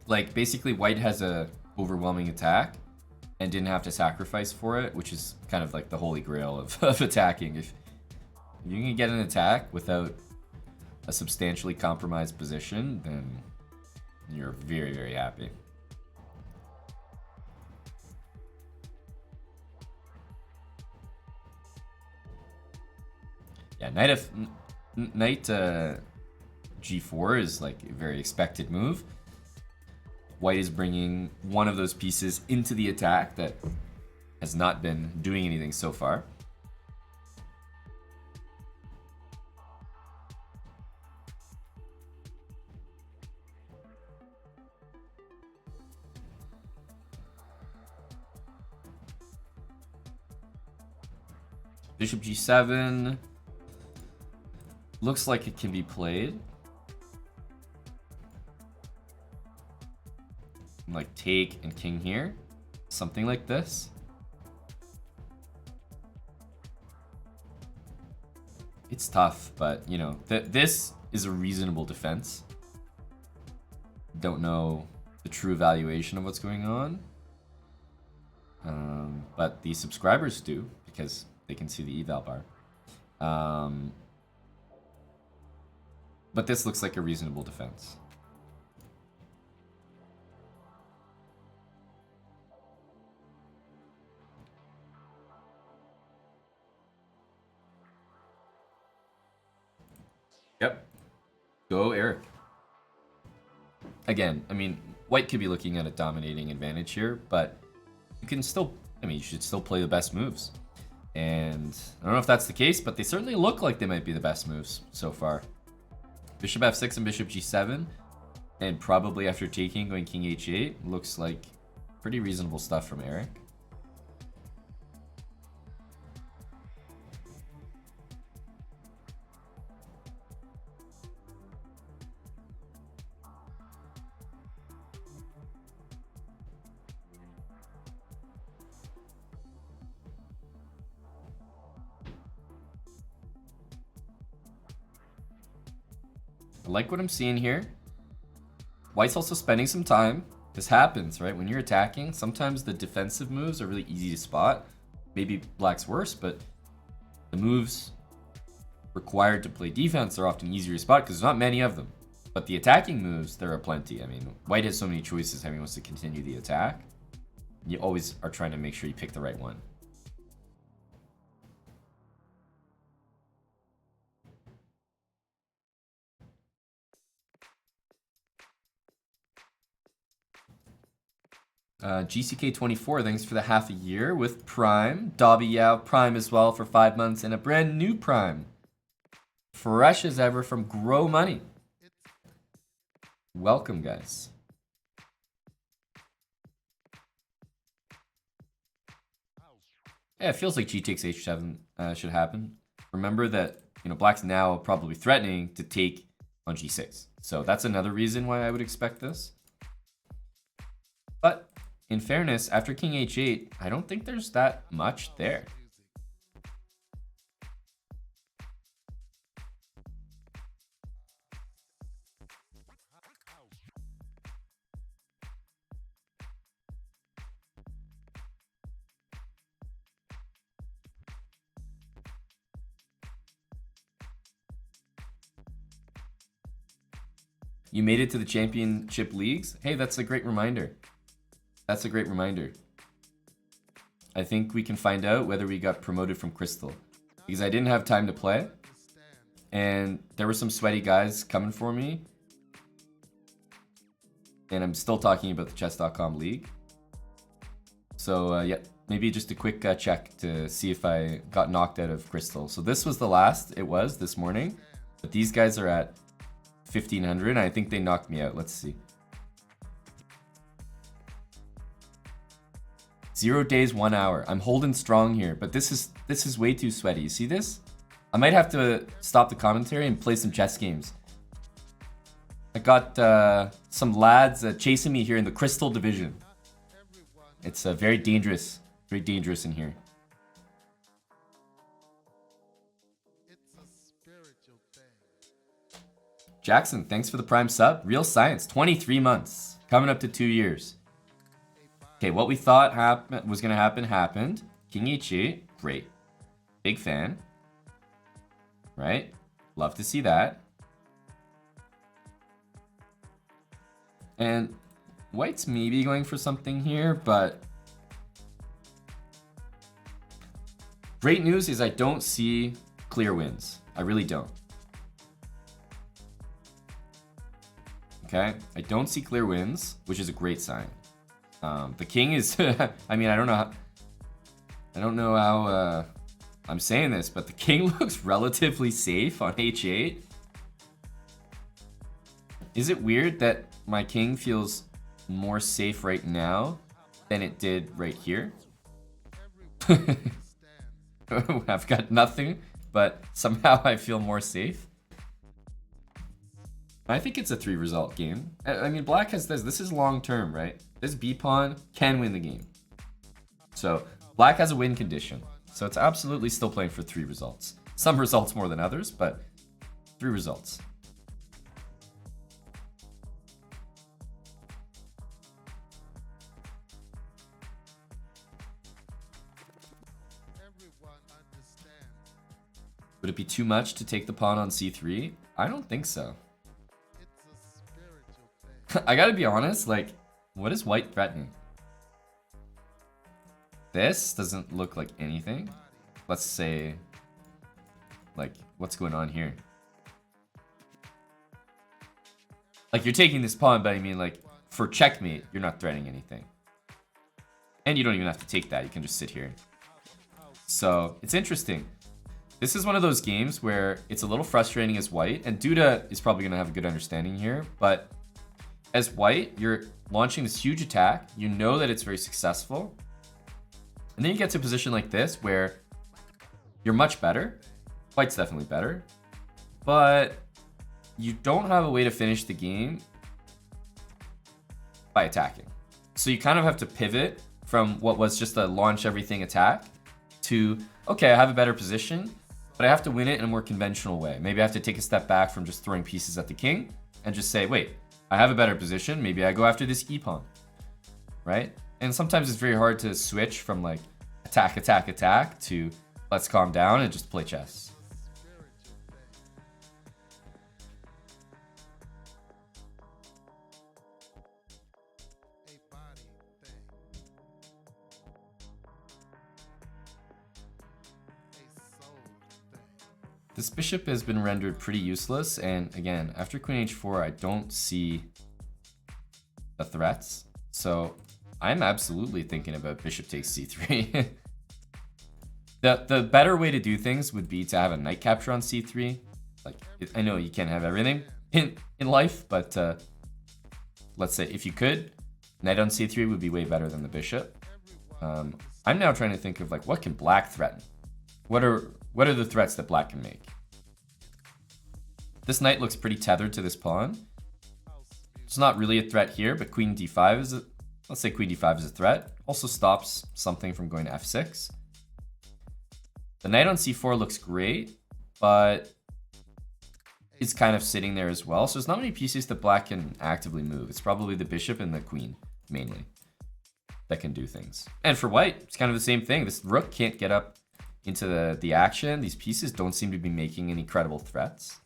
Like, basically white has a overwhelming attack and didn't have to sacrifice for it, which is kind of like the holy grail of attacking. If you can get an attack without a substantially compromised position, then you're very, very happy. Yeah, knight g4 is like a very expected move. White is bringing one of those pieces into the attack that has not been doing anything so far. Bishop g7 looks like it can be played. Like take and king here, something like this. It's tough, but you know, this is a reasonable defense. Don't know the true evaluation of what's going on, but the subscribers do because they can see the eval bar. But this looks like a reasonable defense. Yep. Go, Eric. Again, I mean, white could be looking at a dominating advantage here, but you can still, I mean, you should still play the best moves. And I don't know if that's the case, but they certainly look like they might be the best moves so far. Bishop f6 and bishop g7, and probably after taking, going king h8, looks like pretty reasonable stuff from Eric. I like what I'm seeing here. White's also spending some time. This happens, right? When you're attacking, sometimes the defensive moves are really easy to spot. Maybe black's worse, but the moves required to play defense are often easier to spot because there's not many of them. But the attacking moves, there are plenty. I mean, white has so many choices how he wants to continue the attack. You always are trying to make sure you pick the right one. GCK24, thanks for the half a year with Prime. Dobby Yao, Prime as well for 5 months, and a brand new Prime fresh as ever from Grow Money. Welcome, guys. Yeah, it feels like g takes h7 should happen. Remember that, you know, black's now probably threatening to take on g6. So that's another reason why I would expect this. But in fairness, after king h8, I don't think there's that much there. You made it to the championship leagues? Hey, that's a great reminder. That's a great reminder. I think we can find out whether we got promoted from Crystal. Because I didn't have time to play. And there were some sweaty guys coming for me. And I'm still talking about the chess.com league. So yeah, maybe just a quick check to see if I got knocked out of Crystal. So this was the last it was this morning. But these guys are at 1500, and I think they knocked me out. Let's see. 0 days, 1 hour. I'm holding strong here, but this is way too sweaty. You see this? I might have to stop the commentary and play some chess games. I got some lads chasing me here in the Crystal division. It's very dangerous in here. Jackson, thanks for the prime sub. Real science, 23 months, coming up to 2 years. Okay, what we thought was gonna happen happened. King h8, great. Big fan. Right? Love to see that. And white's maybe going for something here, but great news is I don't see clear wins. I really don't. Okay, I don't see clear wins, which is a great sign. The king is, I mean, I don't know how I'm saying this, but the king looks relatively safe on h8. Is it weird that my king feels more safe right now than it did right here? I've got nothing, but somehow I feel more safe. I think it's a 3 result game. I mean, black has this. This is long term, right? This B pawn can win the game. So black has a win condition. So it's absolutely still playing for 3 results. Some results more than others, but 3 results. Would it be too much to take the pawn on c3? I don't think so. I gotta be honest, like, what is white threatening? This doesn't look like anything. Let's say, like, what's going on here? Like, you're taking this pawn, but I mean, like, for checkmate, you're not threatening anything. And you don't even have to take that, you can just sit here. So, it's interesting. This is one of those games where it's a little frustrating as white, and Duda is probably gonna have a good understanding here, but as white, you're launching this huge attack. You know that it's very successful. And then you get to a position like this where you're much better. White's definitely better. But you don't have a way to finish the game by attacking. So you kind of have to pivot from what was just a launch everything attack to, okay, I have a better position, but I have to win it in a more conventional way. Maybe I have to take a step back from just throwing pieces at the king and just say, wait, I have a better position. Maybe I go after this e-pawn, right? And sometimes it's very hard to switch from like attack, attack, attack to let's calm down and just play chess. This bishop has been rendered pretty useless, and again, after queen h4, I don't see the threats. So I'm absolutely thinking about bishop takes c3. The better way to do things would be to have a knight capture on c3, Like, I know you can't have everything in life, but let's say if you could, knight on c3 would be way better than the bishop. I'm now trying to think of like, what can black threaten? What are the threats that black can make? This knight looks pretty tethered to this pawn. It's not really a threat here, but queen d5 is let's say queen d5 is a threat. Also stops something from going to f6. The knight on c4 looks great, but it's kind of sitting there as well. So there's not many pieces that black can actively move. It's probably the bishop and the queen, mainly, that can do things. And for white, it's kind of the same thing. This rook can't get up into the action. These pieces don't seem to be making any credible threats.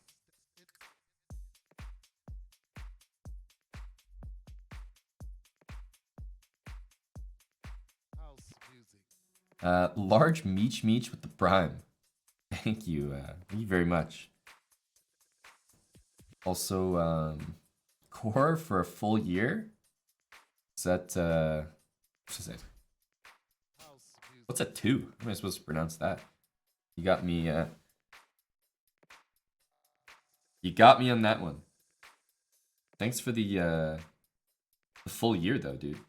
Large Meech with the prime. Thank you very much. Also, core for a full year. Is that what's it? What's a 2? How am I supposed to pronounce that? You got me. You got me on that one. Thanks for the full year though, dude.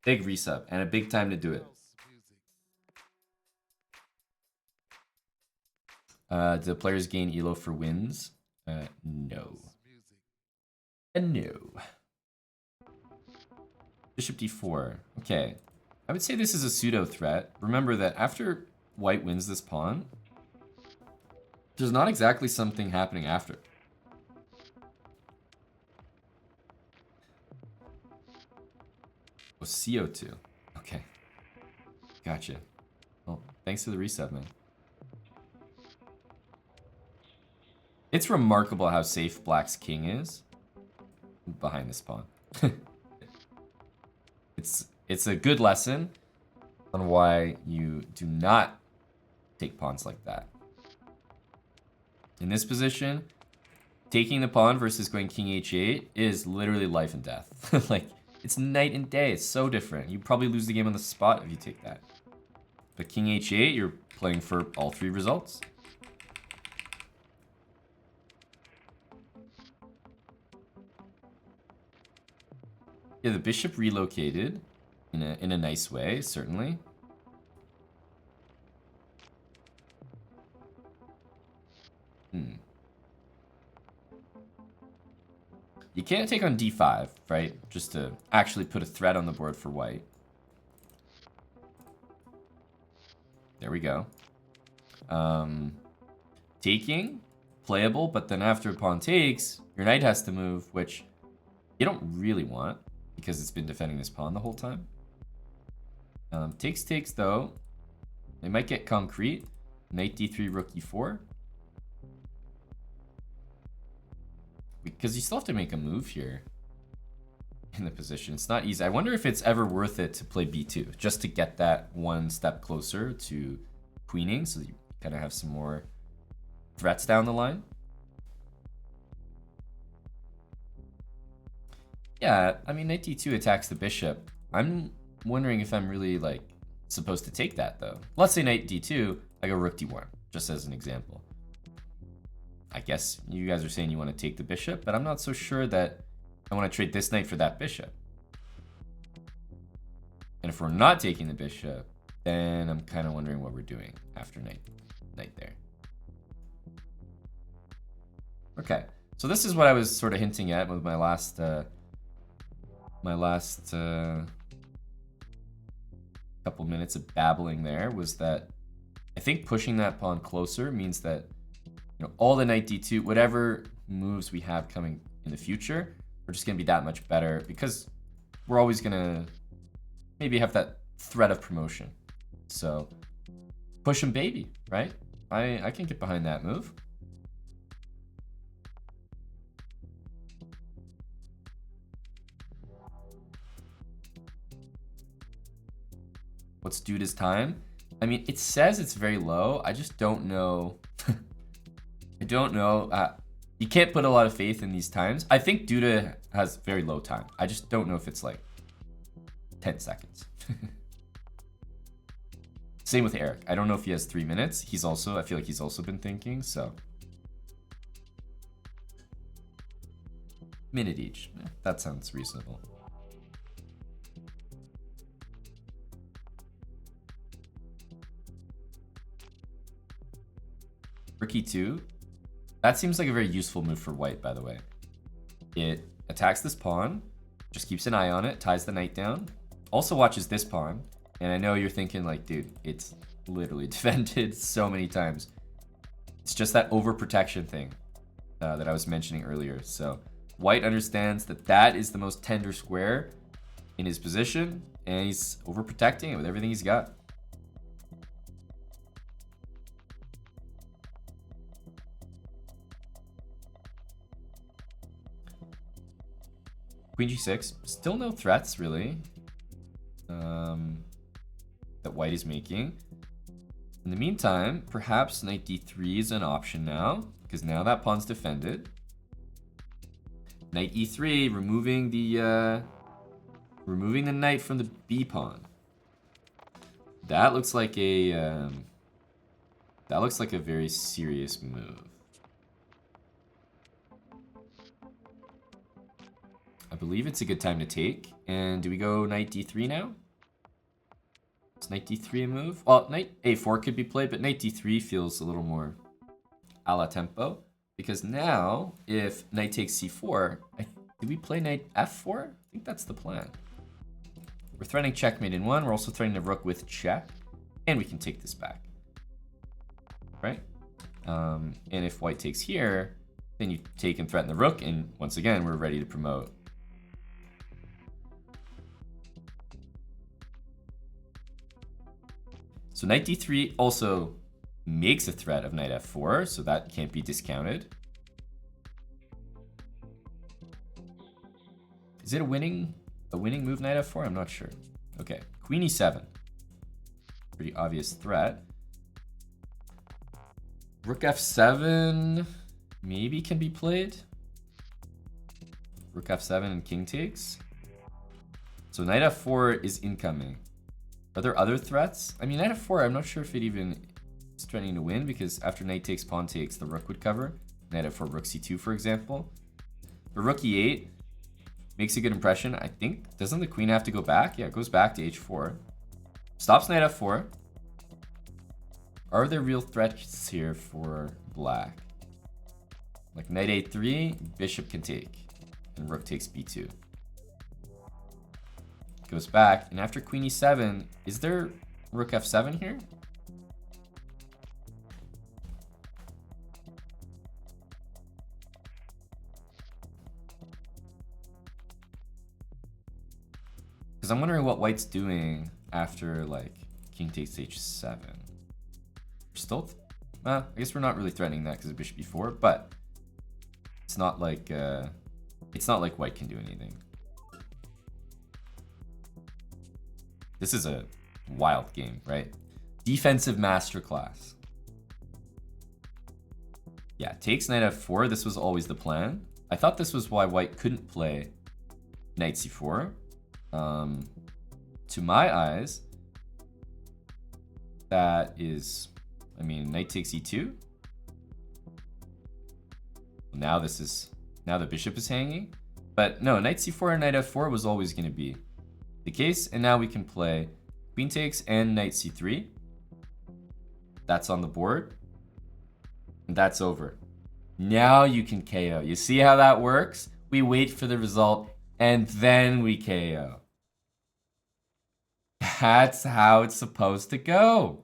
Big resub and a big time to do it. Do players gain elo for wins? No. No. Bishop d4. Okay. I would say this is a pseudo threat. Remember that after white wins this pawn, there's not exactly something happening after. Oh, CO2. Okay. Gotcha. Well, thanks for the reset, man. It's remarkable how safe black's king is behind this pawn. It's a good lesson on why you do not take pawns like that. In this position, taking the pawn versus going king h8 is literally life and death. Like, it's night and day. It's so different. You probably lose the game on the spot if you take that. But king h8, you're playing for all 3 results. Yeah, the bishop relocated in a nice way, certainly. You can't take on d5, right? Just to actually put a threat on the board for white. There we go. Taking, playable, but then after a pawn takes, your knight has to move, which you don't really want because it's been defending this pawn the whole time. Takes though. They might get concrete. Knight d3, rook e4. Because you still have to make a move here in the position. It's not easy. I wonder if it's ever worth it to play b2 just to get that one step closer to queening, so you kind of have some more threats down the line. Yeah, I mean, knight d2 attacks the bishop. I'm wondering if I'm really like supposed to take that though. Let's say knight d2, I go rook d1, just as an example. I guess you guys are saying you want to take the bishop, but I'm not so sure that I want to trade this knight for that bishop. And if we're not taking the bishop, then I'm kind of wondering what we're doing after knight there. Okay, so this is what I was sort of hinting at with my last couple minutes of babbling there, was that I think pushing that pawn closer means that, you know, all the knight d2, whatever moves we have coming in the future, we're just going to be that much better because we're always going to maybe have that threat of promotion. So push him, baby, right? I can get behind that move. What's Duda's time? I mean, it says it's very low. I just don't know. I don't know. You can't put a lot of faith in these times. I think Duda has very low time. I just don't know if it's like 10 seconds. Same with Eric. I don't know if he has 3 minutes. He's also, I feel like he's also been thinking, so. Minute each. That sounds reasonable. Rook e2. That seems like a very useful move for white, by the way. It attacks this pawn, just keeps an eye on it, ties the knight down. Also watches this pawn. And I know you're thinking like, dude, it's literally defended so many times. It's just that overprotection thing that I was mentioning earlier. So white understands that that is the most tender square in his position, and he's overprotecting it with everything he's got. Queen g6, still no threats really that white is making. In the meantime, perhaps knight d3 is an option now, because now that pawn's defended. Knight e3, removing the knight from the b pawn. That looks like a very serious move. I believe it's a good time to take. And do we go knight d3 now? Is knight d3 a move? Well, knight a4 could be played, but knight d3 feels a little more a la tempo. Because now, if knight takes c4, do we play knight f4? I think that's the plan. We're threatening checkmate in one. We're also threatening the rook with check. And we can take this back. Right? And if white takes here, then you take and threaten the rook. And once again, we're ready to promote. So knight d3 also makes a threat of knight f4, so that can't be discounted. Is it a winning move, knight f4? I'm not sure. Okay, queen e7. Pretty obvious threat. Rook f7 maybe can be played. Rook f7 and king takes. So knight f4 is incoming. Are there other threats? I mean, knight f4, I'm not sure if it even is threatening to win, because after knight takes, pawn takes, the rook would cover. Knight f4, rook c2, for example. But rook e8 makes a good impression, I think. Doesn't the queen have to go back? Yeah, it goes back to h4. Stops knight f4. Are there real threats here for black? Like knight a3, bishop can take, and rook takes b2. Goes back, and after queen e7, is there rook f7 here? Because I'm wondering what white's doing after like king takes h7. We're still, I guess we're not really threatening that because of bishop e4, but it's not like white can do anything. This is a wild game, right? Defensive masterclass. Yeah, takes knight f4. This was always the plan. I thought this was why white couldn't play knight c4. To my eyes, that is, I mean, knight takes e2. Now the bishop is hanging. But no, knight c4 and knight f4 was always going to be the case, and now we can play queen takes and knight c3. That's on the board. And that's over. Now you can KO. You see how that works? We wait for the result, and then we KO. That's how it's supposed to go.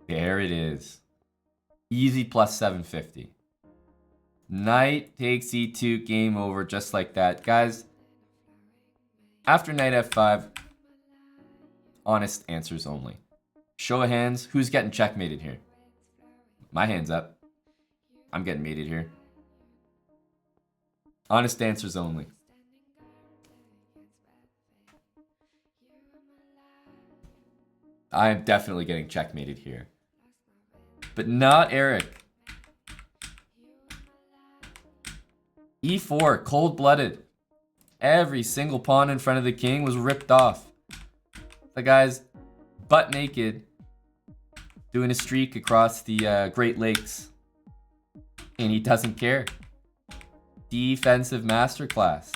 There it is. Easy plus 750. Knight takes e2, game over, just like that. Guys, after knight f5, honest answers only. Show of hands, who's getting checkmated here? My hand's up. I'm getting mated here. Honest answers only. I am definitely getting checkmated here. But not Eric. E4, cold-blooded. Every single pawn in front of the king was ripped off. The guy's butt naked, doing a streak across the Great Lakes. And he doesn't care. Defensive masterclass.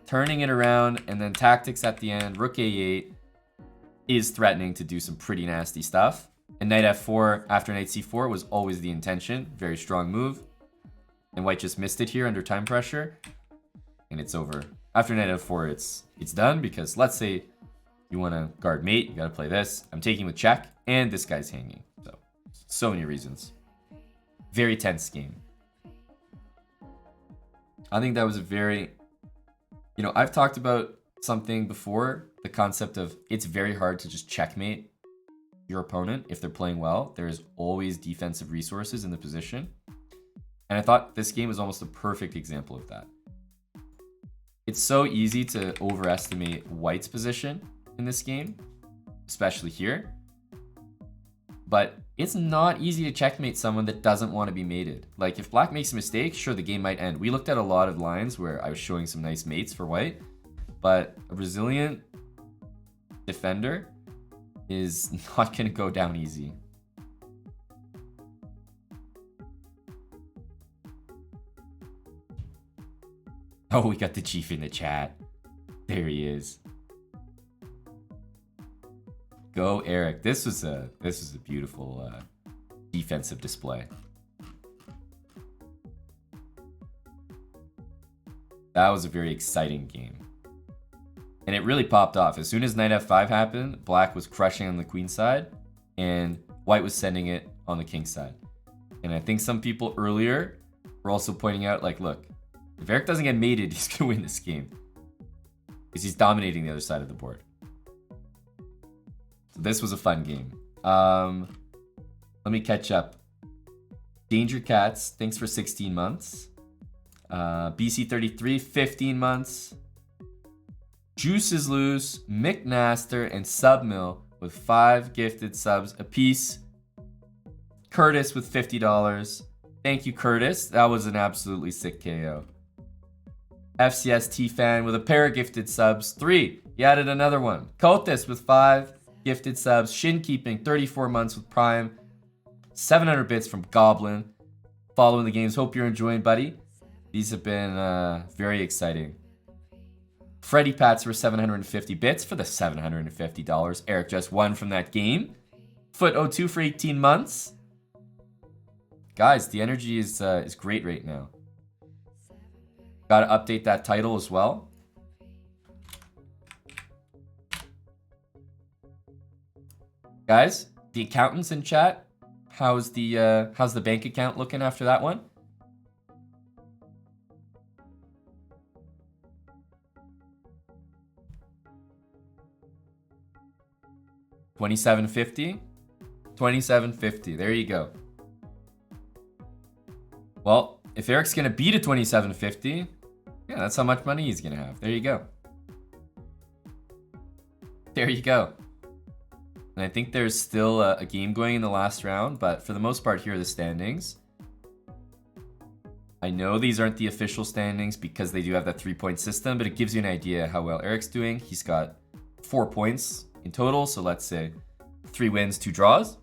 Turning it around, and then tactics at the end. Rook A8 is threatening to do some pretty nasty stuff. And knight F4 after knight C4 was always the intention. Very strong move. And white just missed it here under time pressure. And it's over. After knight F4, it's done, because let's say you want to guard mate, you got to play this. I'm taking with check, and this guy's hanging. So many reasons. Very tense game. I think that was a very... You know, I've talked about something before, the concept of it's very hard to just checkmate your opponent if they're playing well. There is always defensive resources in the position. And I thought this game was almost a perfect example of that. It's so easy to overestimate white's position in this game, especially here. But it's not easy to checkmate someone that doesn't want to be mated. Like, if black makes a mistake, sure, the game might end. We looked at a lot of lines where I was showing some nice mates for white, but a resilient defender is not going to go down easy. Oh, we got the chief in the chat. There he is. Go, Eric. This was a beautiful defensive display. That was a very exciting game. And it really popped off. As soon as knight F5 happened, black was crushing on the queen side, and white was sending it on the king side. And I think some people earlier were also pointing out, like, look, if Eric doesn't get mated, he's going to win this game. Because he's dominating the other side of the board. So this was a fun game. Let me catch up. Danger Cats, thanks for 16 months. BC33, 15 months. Juice is Loose, Mick Naster, and Submill with 5 gifted subs apiece. Curtis with $50. Thank you, Curtis. That was an absolutely sick KO. FCS T-Fan with a pair of gifted subs. 3. He added another one. Kotis with 5 gifted subs. Shin Keeping, 34 months with Prime. 700 bits from Goblin. Following the games. Hope you're enjoying, buddy. These have been very exciting. Freddy Pats for 750 bits for the $750. Eric just won from that game. Foot02 for 18 months. Guys, the energy is great right now. Gotta update that title as well. Guys, the accountants in chat, how's the bank account looking after that one? $27.50? $27.50. There you go. Well, if Eric's gonna beat a $27.50, yeah, that's how much money he's gonna have. There you go. There you go. And I think there's still a game going in the last round, but for the most part, here are the standings. I know these aren't the official standings because they do have that 3-point system, but it gives you an idea how well Eric's doing. He's got 4 points in total, so let's say 3 wins, 2 draws,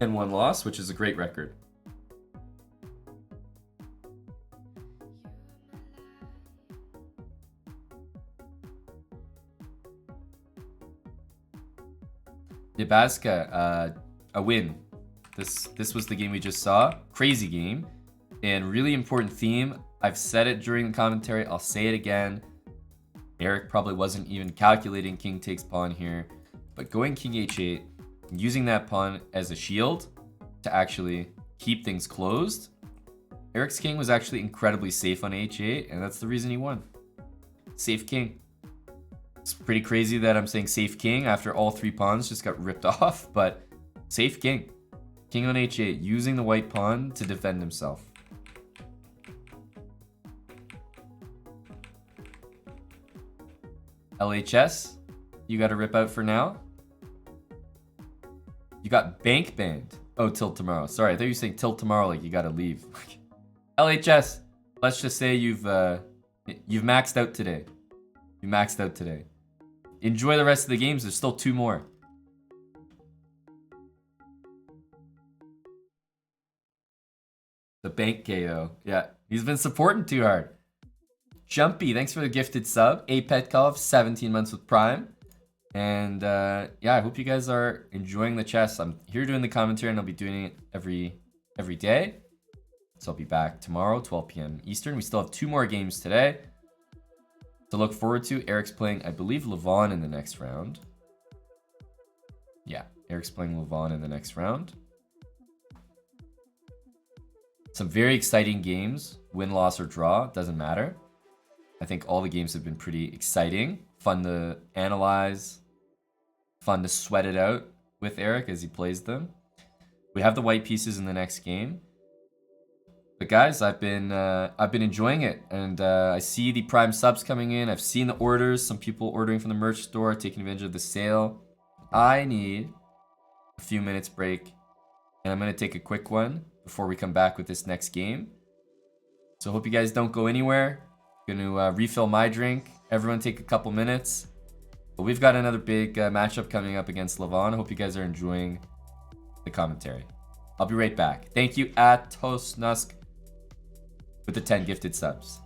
and 1 loss, which is a great record. Nebraska, a win. This was the game we just saw. Crazy game. And really important theme. I've said it during the commentary. I'll say it again. Eric probably wasn't even calculating king takes pawn here. But going king h8, using that pawn as a shield to actually keep things closed. Eric's king was actually incredibly safe on h8, and that's the reason he won. Safe king. It's pretty crazy that I'm saying safe king after all 3 pawns just got ripped off, but safe king. King on h8, using the white pawn to defend himself. LHS, you got to rip out for now. You got bank banned. Oh, till tomorrow. Sorry, I thought you were saying till tomorrow, like you got to leave. LHS, let's just say you've maxed out today. You maxed out today. Enjoy the rest of the games. There's still 2 more. The bank KO. Yeah, he's been supporting too hard. Jumpy, thanks for the gifted sub. Apetkov, 17 months with Prime. And yeah, I hope you guys are enjoying the chess. I'm here doing the commentary and I'll be doing it every day. So I'll be back tomorrow, 12 p.m. Eastern. We still have 2 more games today to look forward to. Eric's playing, I believe, Levon in the next round. Yeah, Eric's playing Levon in the next round. Some very exciting games. Win, loss, or draw, doesn't matter. I think all the games have been pretty exciting. Fun to analyze. Fun to sweat it out with Eric as he plays them. We have the white pieces in the next game. But guys, I've been enjoying it, and I see the Prime subs coming in. I've seen the orders. Some people ordering from the merch store, taking advantage of the sale. I need a few minutes break, and I'm gonna take a quick one before we come back with this next game. So I hope you guys don't go anywhere. I'm gonna refill my drink. Everyone take a couple minutes. But we've got another big matchup coming up against Levon. I hope you guys are enjoying the commentary. I'll be right back. Thank you, Atos Nusk, with the 10 gifted subs.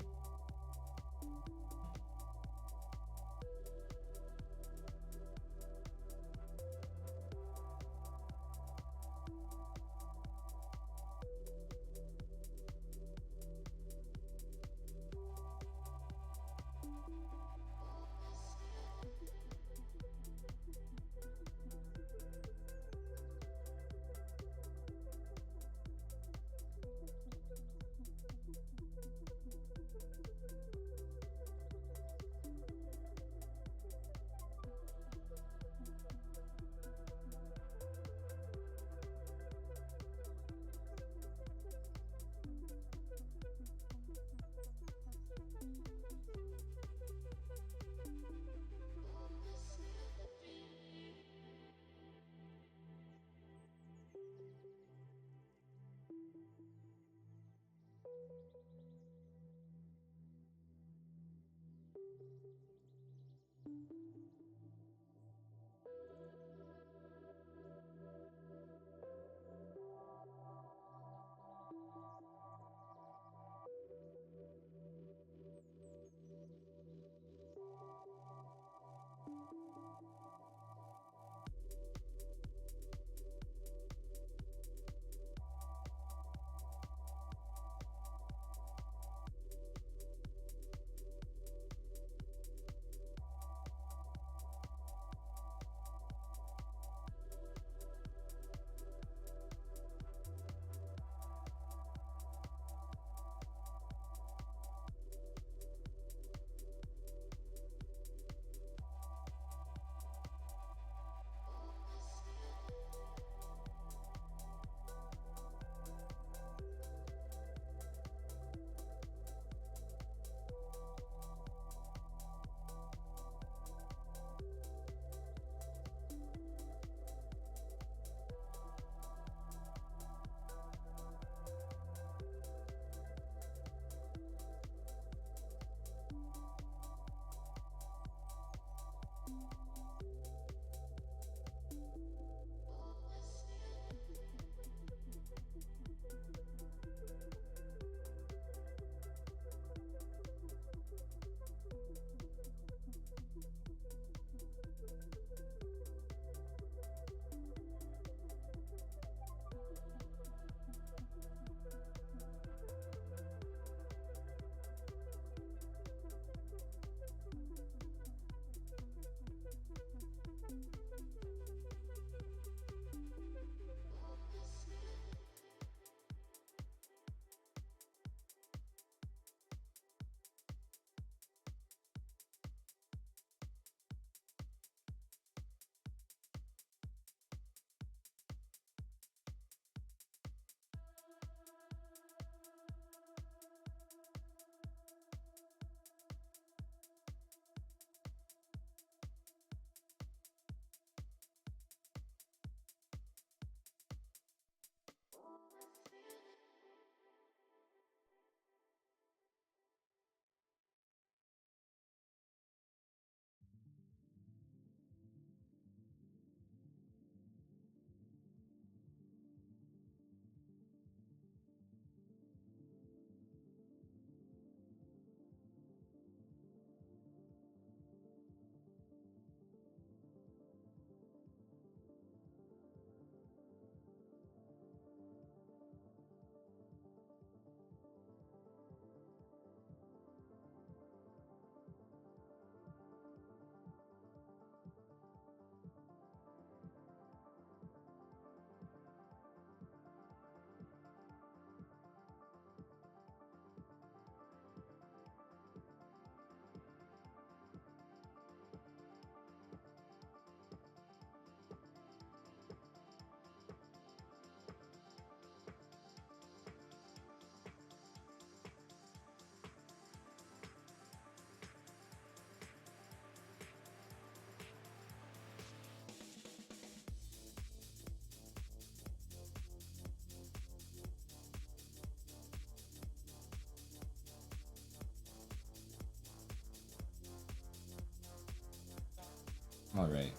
Alright.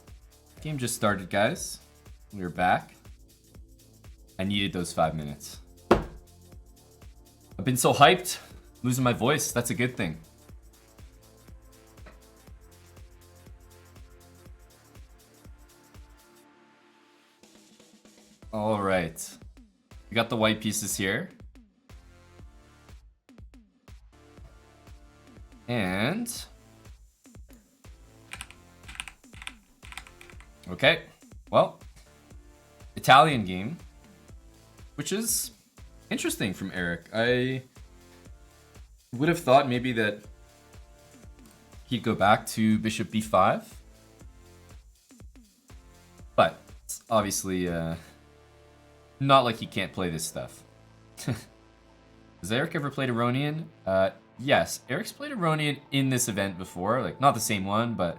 Game just started, guys. We're back. I needed those 5 minutes. I've been so hyped. Losing my voice. That's a good thing. Alright. We got the white pieces here. And... okay. Well, Italian game, which is interesting from Eric. I would have thought maybe that he'd go back to bishop b5, but it's obviously not like he can't play this stuff. Has Eric ever played Aronian? Yes, Eric's played Aronian in this event before, like not the same one, but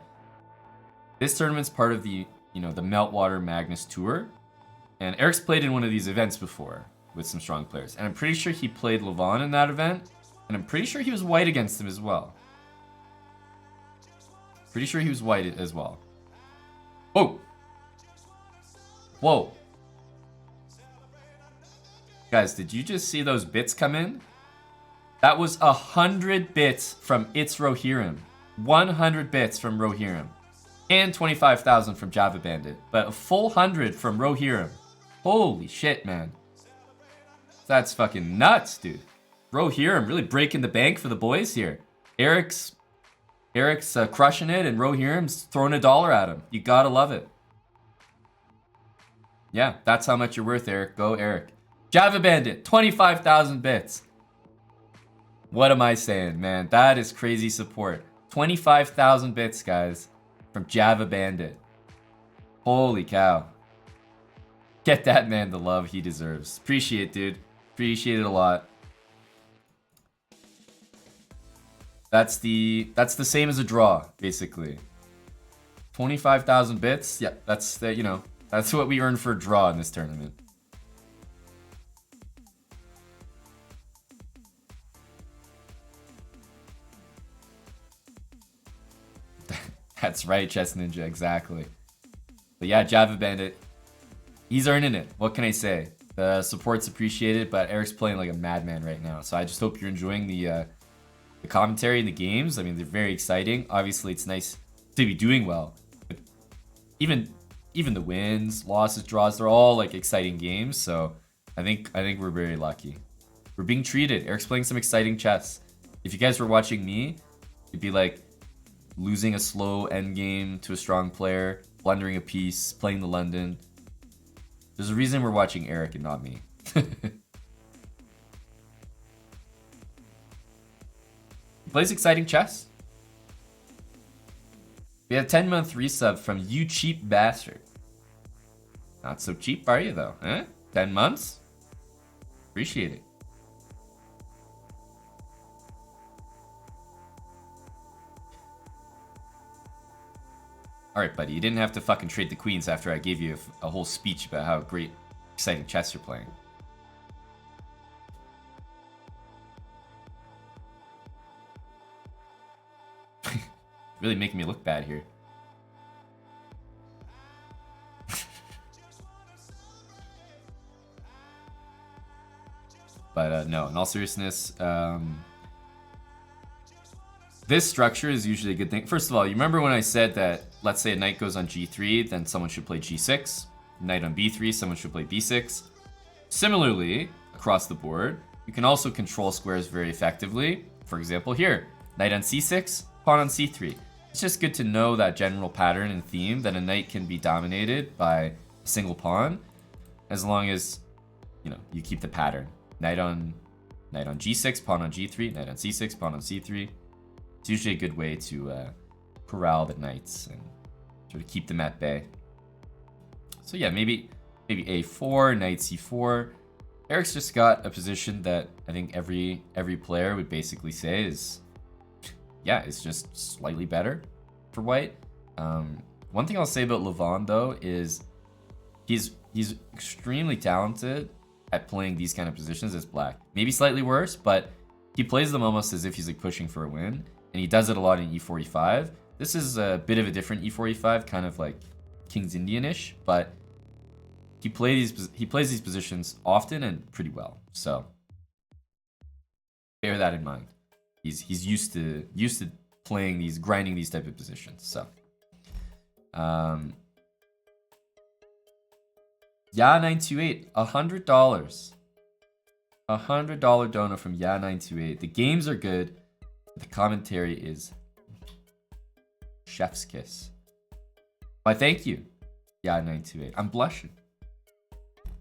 this tournament's part of the the Meltwater Magnus Tour, and Eric's played in one of these events before with some strong players, and I'm pretty sure he played Levon in that event, and I'm pretty sure he was white against him as well. Pretty sure he was white as well. Oh! Whoa! Guys, did you just see those bits come in? That was 100 bits from It's Rohirrim. 100 bits from Rohirrim. And 25,000 from Java Bandit. But a full 100 from Rohirrim. Holy shit, man. That's fucking nuts, dude. Rohirrim really breaking the bank for the boys here. Eric's crushing it, and Rohirrim's throwing $1 at him. You gotta love it. Yeah, that's how much you're worth, Eric. Go, Eric. Java Bandit, 25,000 bits. What am I saying, man? That is crazy support. 25,000 bits, guys, from Java Bandit. Holy cow. Get that man the love he deserves. Appreciate it, dude. Appreciate it a lot. That's the same as a draw, basically. 25,000 bits. Yeah, that's the, that's what we earn for a draw in this tournament. That's right, Chess Ninja, exactly. But yeah, Java Bandit, he's earning it. What can I say? The support's appreciated, but Eric's playing like a madman right now. So I just hope you're enjoying the commentary and the games. I mean, they're very exciting. Obviously, it's nice to be doing well. But even the wins, losses, draws, they're all like exciting games. So I think we're very lucky. We're being treated. Eric's playing some exciting chess. If you guys were watching me, it'd be like losing a slow endgame to a strong player, blundering a piece, playing the London. There's a reason we're watching Eric and not me. He plays exciting chess. We had a 10-month resub from You Cheap Bastard. Not so cheap, are you, though? 10 months? Appreciate it. Alright, buddy, you didn't have to fucking trade the queens after I gave you a whole speech about how great, exciting chess you're playing. Really making me look bad here. But no, in all seriousness, this structure is usually a good thing. First of all, you remember when I said that, let's say a knight goes on g3, then someone should play g6. Knight on b3, someone should play b6. Similarly, across the board, you can also control squares very effectively. For example, here, knight on c6, pawn on c3. It's just good to know that general pattern and theme that a knight can be dominated by a single pawn, as long as, you keep the pattern. Knight on g6, pawn on g3, knight on c6, pawn on c3. It's usually a good way to corral the knights and sort of keep them at bay. So yeah, maybe a4, knight c4. Eric's just got a position that I think every player would basically say is, yeah, it's just slightly better for white. One thing I'll say about Levon, though, is he's extremely talented at playing these kind of positions as black. Maybe slightly worse, but he plays them almost as if he's like pushing for a win. And he does it a lot in e4, e5. This is a bit of a different e4, e5, kind of like King's Indian-ish, but he plays these positions often and pretty well. So bear that in mind. He's used to playing these, grinding these type of positions. So Ya928, $100. $100 donor from Ya928. The games are good. The commentary is chef's kiss. Why, thank you, Ya928. I'm blushing.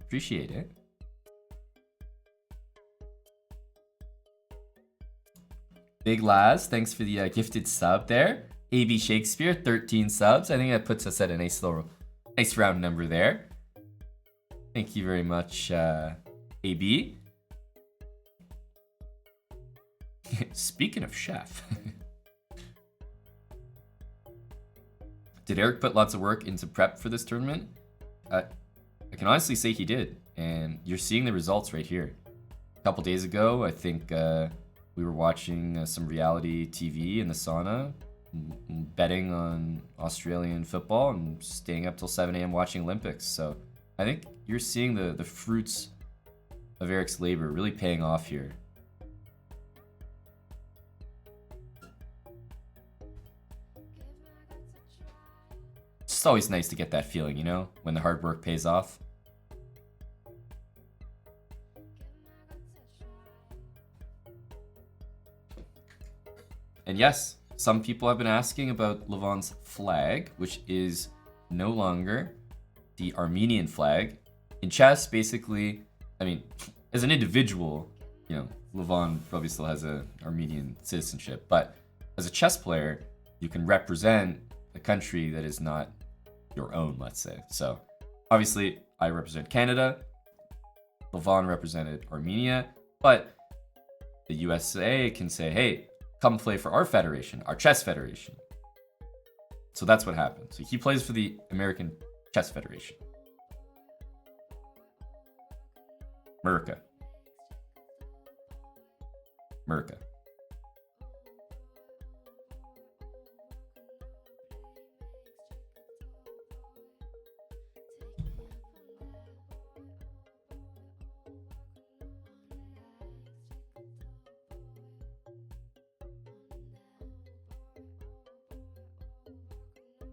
Appreciate it. Big Laz, thanks for the gifted sub there. AB Shakespeare, 13 subs. I think that puts us at a nice round number there. Thank you very much, AB. Speaking of chef. Did Eric put lots of work into prep for this tournament? I can honestly say he did. And you're seeing the results right here. A couple days ago, I think we were watching some reality TV in the sauna, betting on Australian football and staying up till 7 a.m. watching Olympics. So I think you're seeing the fruits of Eric's labor really paying off here. It's always nice to get that feeling, you know, when the hard work pays off. And yes, some people have been asking about Levon's flag, which is no longer the Armenian flag. In chess, basically, I mean, as an individual, you know, Levon probably still has an Armenian citizenship, but as a chess player, you can represent a country that is not your own, let's say. So obviously I represent Canada, Levon represented Armenia, but the USA can say, hey, come play for our federation, our chess federation. So that's what happened. So he plays for the American Chess Federation. America. America.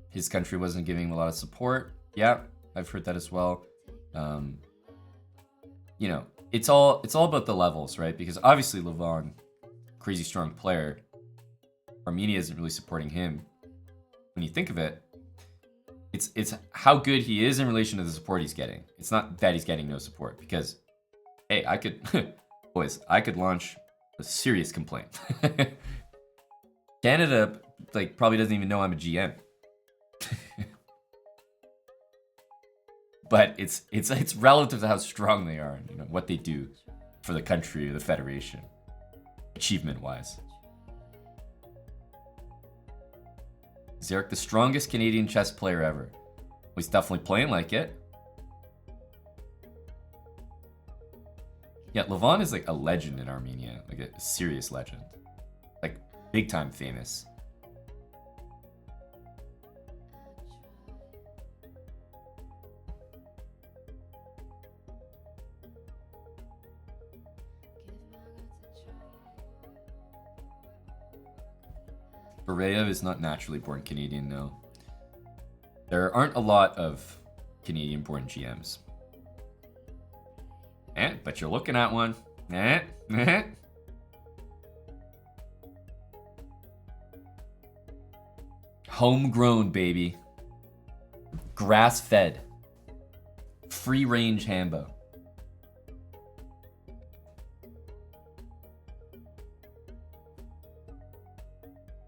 His country wasn't giving him a lot of support. Yeah, I've heard that as well. You know, it's all about the levels, right? Because obviously Levon, crazy strong player, Armenia isn't really supporting him. When you think of it, it's how good he is in relation to the support he's getting. It's not that he's getting no support, because hey, I could boys, I could launch a serious complaint. Canada like probably doesn't even know I'm a GM. But it's relative to how strong they are and, you know, what they do for the country or the federation, achievement-wise. Is Eric the strongest Canadian chess player ever? Well, he's definitely playing like it. Yeah, Levon is like a legend in Armenia, like a serious legend, like big time famous. Bereyev is not naturally born Canadian, no. There aren't a lot of Canadian-born GMs. But you're looking at one. Homegrown, baby. Grass-fed. Free-range Hambo.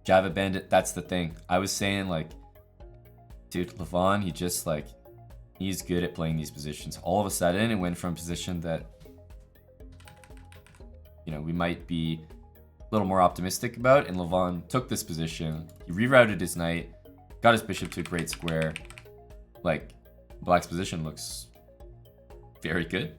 Java Bandit, that's the thing. I was saying, like, dude, Levon, he's good at playing these positions. All of a sudden, it went from a position that, you know, we might be a little more optimistic about, and Levon took this position. He rerouted his knight, got his bishop to a great square. Like, Black's position looks very good.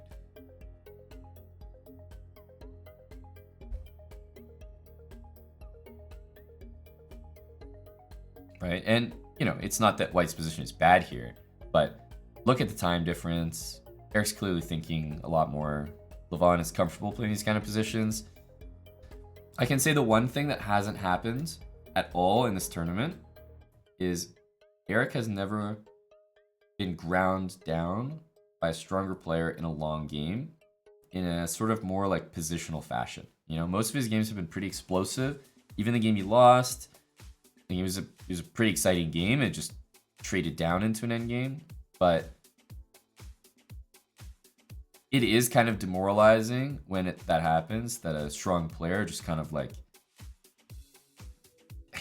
right? And, you know, it's not that White's position is bad here, but look at the time difference. Eric's clearly thinking a lot more. Levon is comfortable playing these kind of positions. I can say the one thing that hasn't happened at all in this tournament is Eric has never been ground down by a stronger player in a long game in a sort of more like positional fashion. You know, most of his games have been pretty explosive. Even the game he lost, I think it was a pretty exciting game. It just traded down into an end game, but it is kind of demoralizing when that happens, that a strong player just kind of like,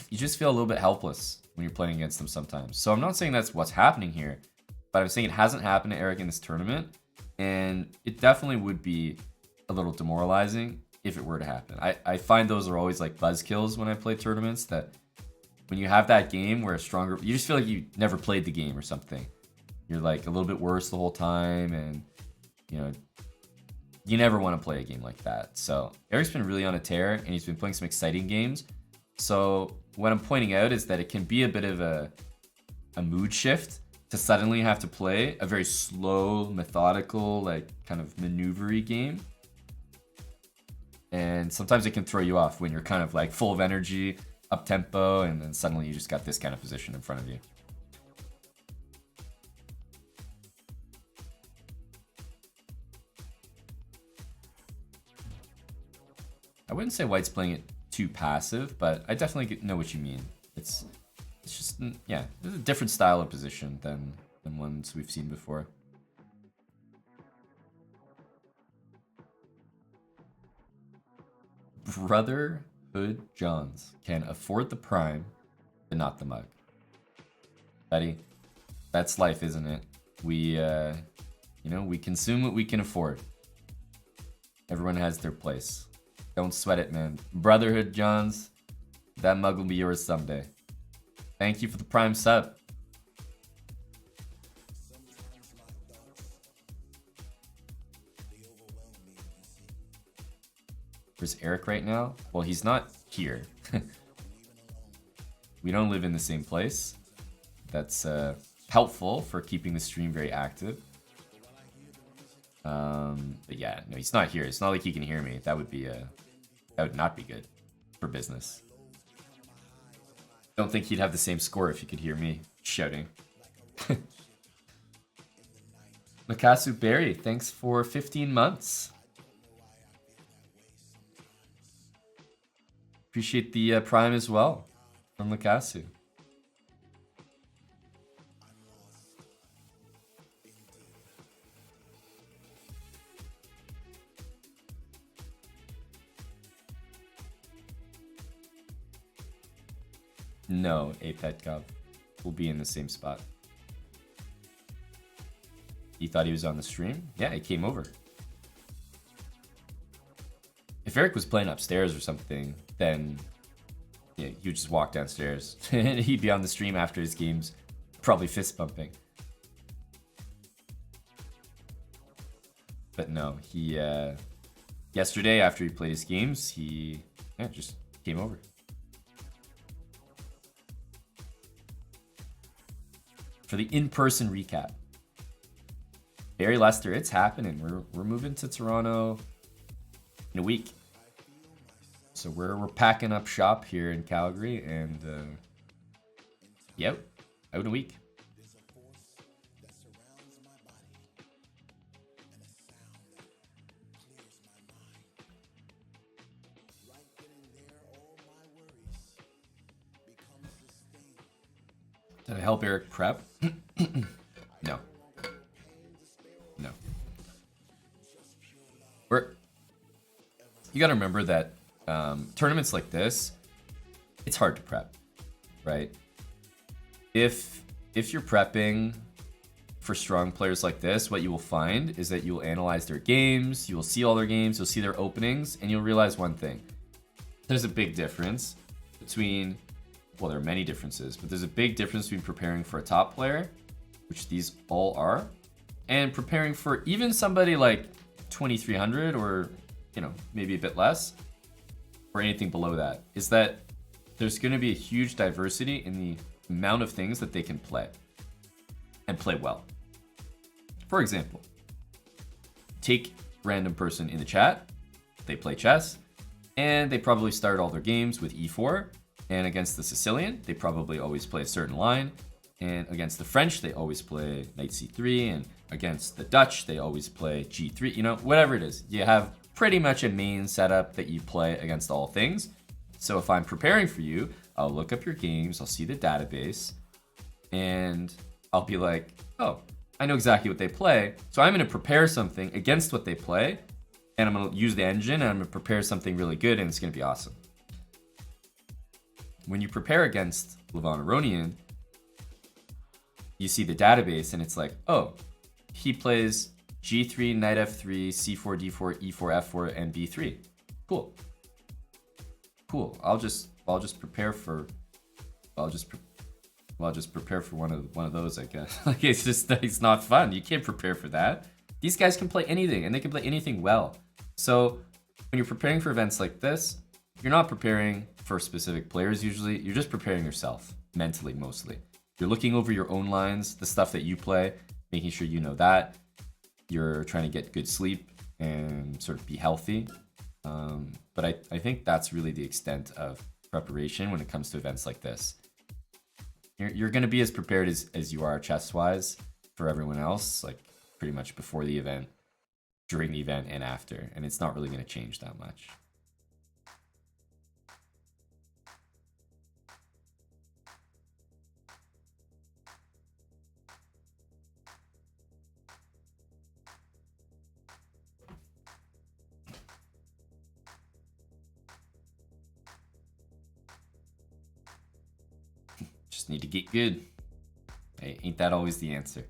you just feel a little bit helpless when you're playing against them sometimes. So I'm not saying that's what's happening here, but I'm saying it hasn't happened to Eric in this tournament, and it definitely would be a little demoralizing if it were to happen. I find those are always like buzzkills when I play tournaments, that when you have that game where a stronger, you just feel like you never played the game or something. You're like a little bit worse the whole time, and you know, you never want to play a game like that. So Eric's been really on a tear, and he's been playing some exciting games. So what I'm pointing out is that it can be a bit of a mood shift to suddenly have to play a very slow, methodical, like kind of maneuvery game. And sometimes it can throw you off when you're kind of like full of energy, up tempo, and then suddenly you just got this kind of position in front of you. I wouldn't say White's playing it too passive, but I definitely know what you mean. It's just, yeah, there's a different style of position than ones we've seen before. Brotherhood Johns can afford the prime, but not the mug. Betty, that's life, isn't it? We, you know, we consume what we can afford. Everyone has their place. Don't sweat it, man. Brotherhood Johns, that mug will be yours someday. Thank you for the prime sub. Where's Eric right now? Well, he's not here. We don't live in the same place. That's helpful for keeping the stream very active. But yeah, no, he's not here. It's not like he can hear me. That would not be good for business. Don't think he'd have the same score if he could hear me shouting. Makasu Berry, thanks for 15 months. Appreciate the prime as well from Makasu. No, Apet Gov will be in the same spot. He thought he was on the stream? Yeah, he came over. If Eric was playing upstairs or something, then yeah, he would just walk downstairs and he'd be on the stream after his games, probably fist bumping. But no, he yesterday after he played his games, he just came over. For the in-person recap. Barry Lester, it's happening. We're moving to Toronto in a week. So we're packing up shop here in Calgary, and yep, out in a week. Did I help Eric prep? No. No. You gotta remember that tournaments like this, it's hard to prep, right? If you're prepping for strong players like this, what you will find is that you will analyze their games, you will see all their games, you'll see their openings, and you'll realize one thing. There's a big difference between, well, there are many differences, but there's a big difference between preparing for a top player, which these all are, and preparing for even somebody like 2300 or, you know, maybe a bit less, or anything below that, is that there's going to be a huge diversity in the amount of things that they can play and play well. For example, take random person in the chat, they play chess, and they probably start all their games with e4, and against the Sicilian, they probably always play a certain line, and against the French, they always play knight c3, and against the Dutch, they always play g3, you know, whatever it is. You have pretty much a main setup that you play against all things. So if I'm preparing for you, I'll look up your games, I'll see the database, and I'll be like, oh, I know exactly what they play, so I'm going to prepare something against what they play, and I'm going to use the engine, and I'm going to prepare something really good, and it's going to be awesome. When you prepare against Levon Aronian, you see the database, and it's like, oh, he plays g3, knight f3, c4, d4, e4, f4, and b3. Cool. Cool. I'll just prepare for. I'll just prepare for one of those, I guess. Like, it's not fun. You can't prepare for that. These guys can play anything, and they can play anything well. So when you're preparing for events like this, you're not preparing for specific players usually. You're just preparing yourself, mentally mostly. You're looking over your own lines, the stuff that you play, making sure you know that. You're trying to get good sleep and sort of be healthy. But I think that's really the extent of preparation when it comes to events like this. You're going to be as prepared as you are chess-wise for everyone else, like pretty much before the event, during the event, and after. And it's not really going to change that much. Just need to get good. Hey, ain't that always the answer?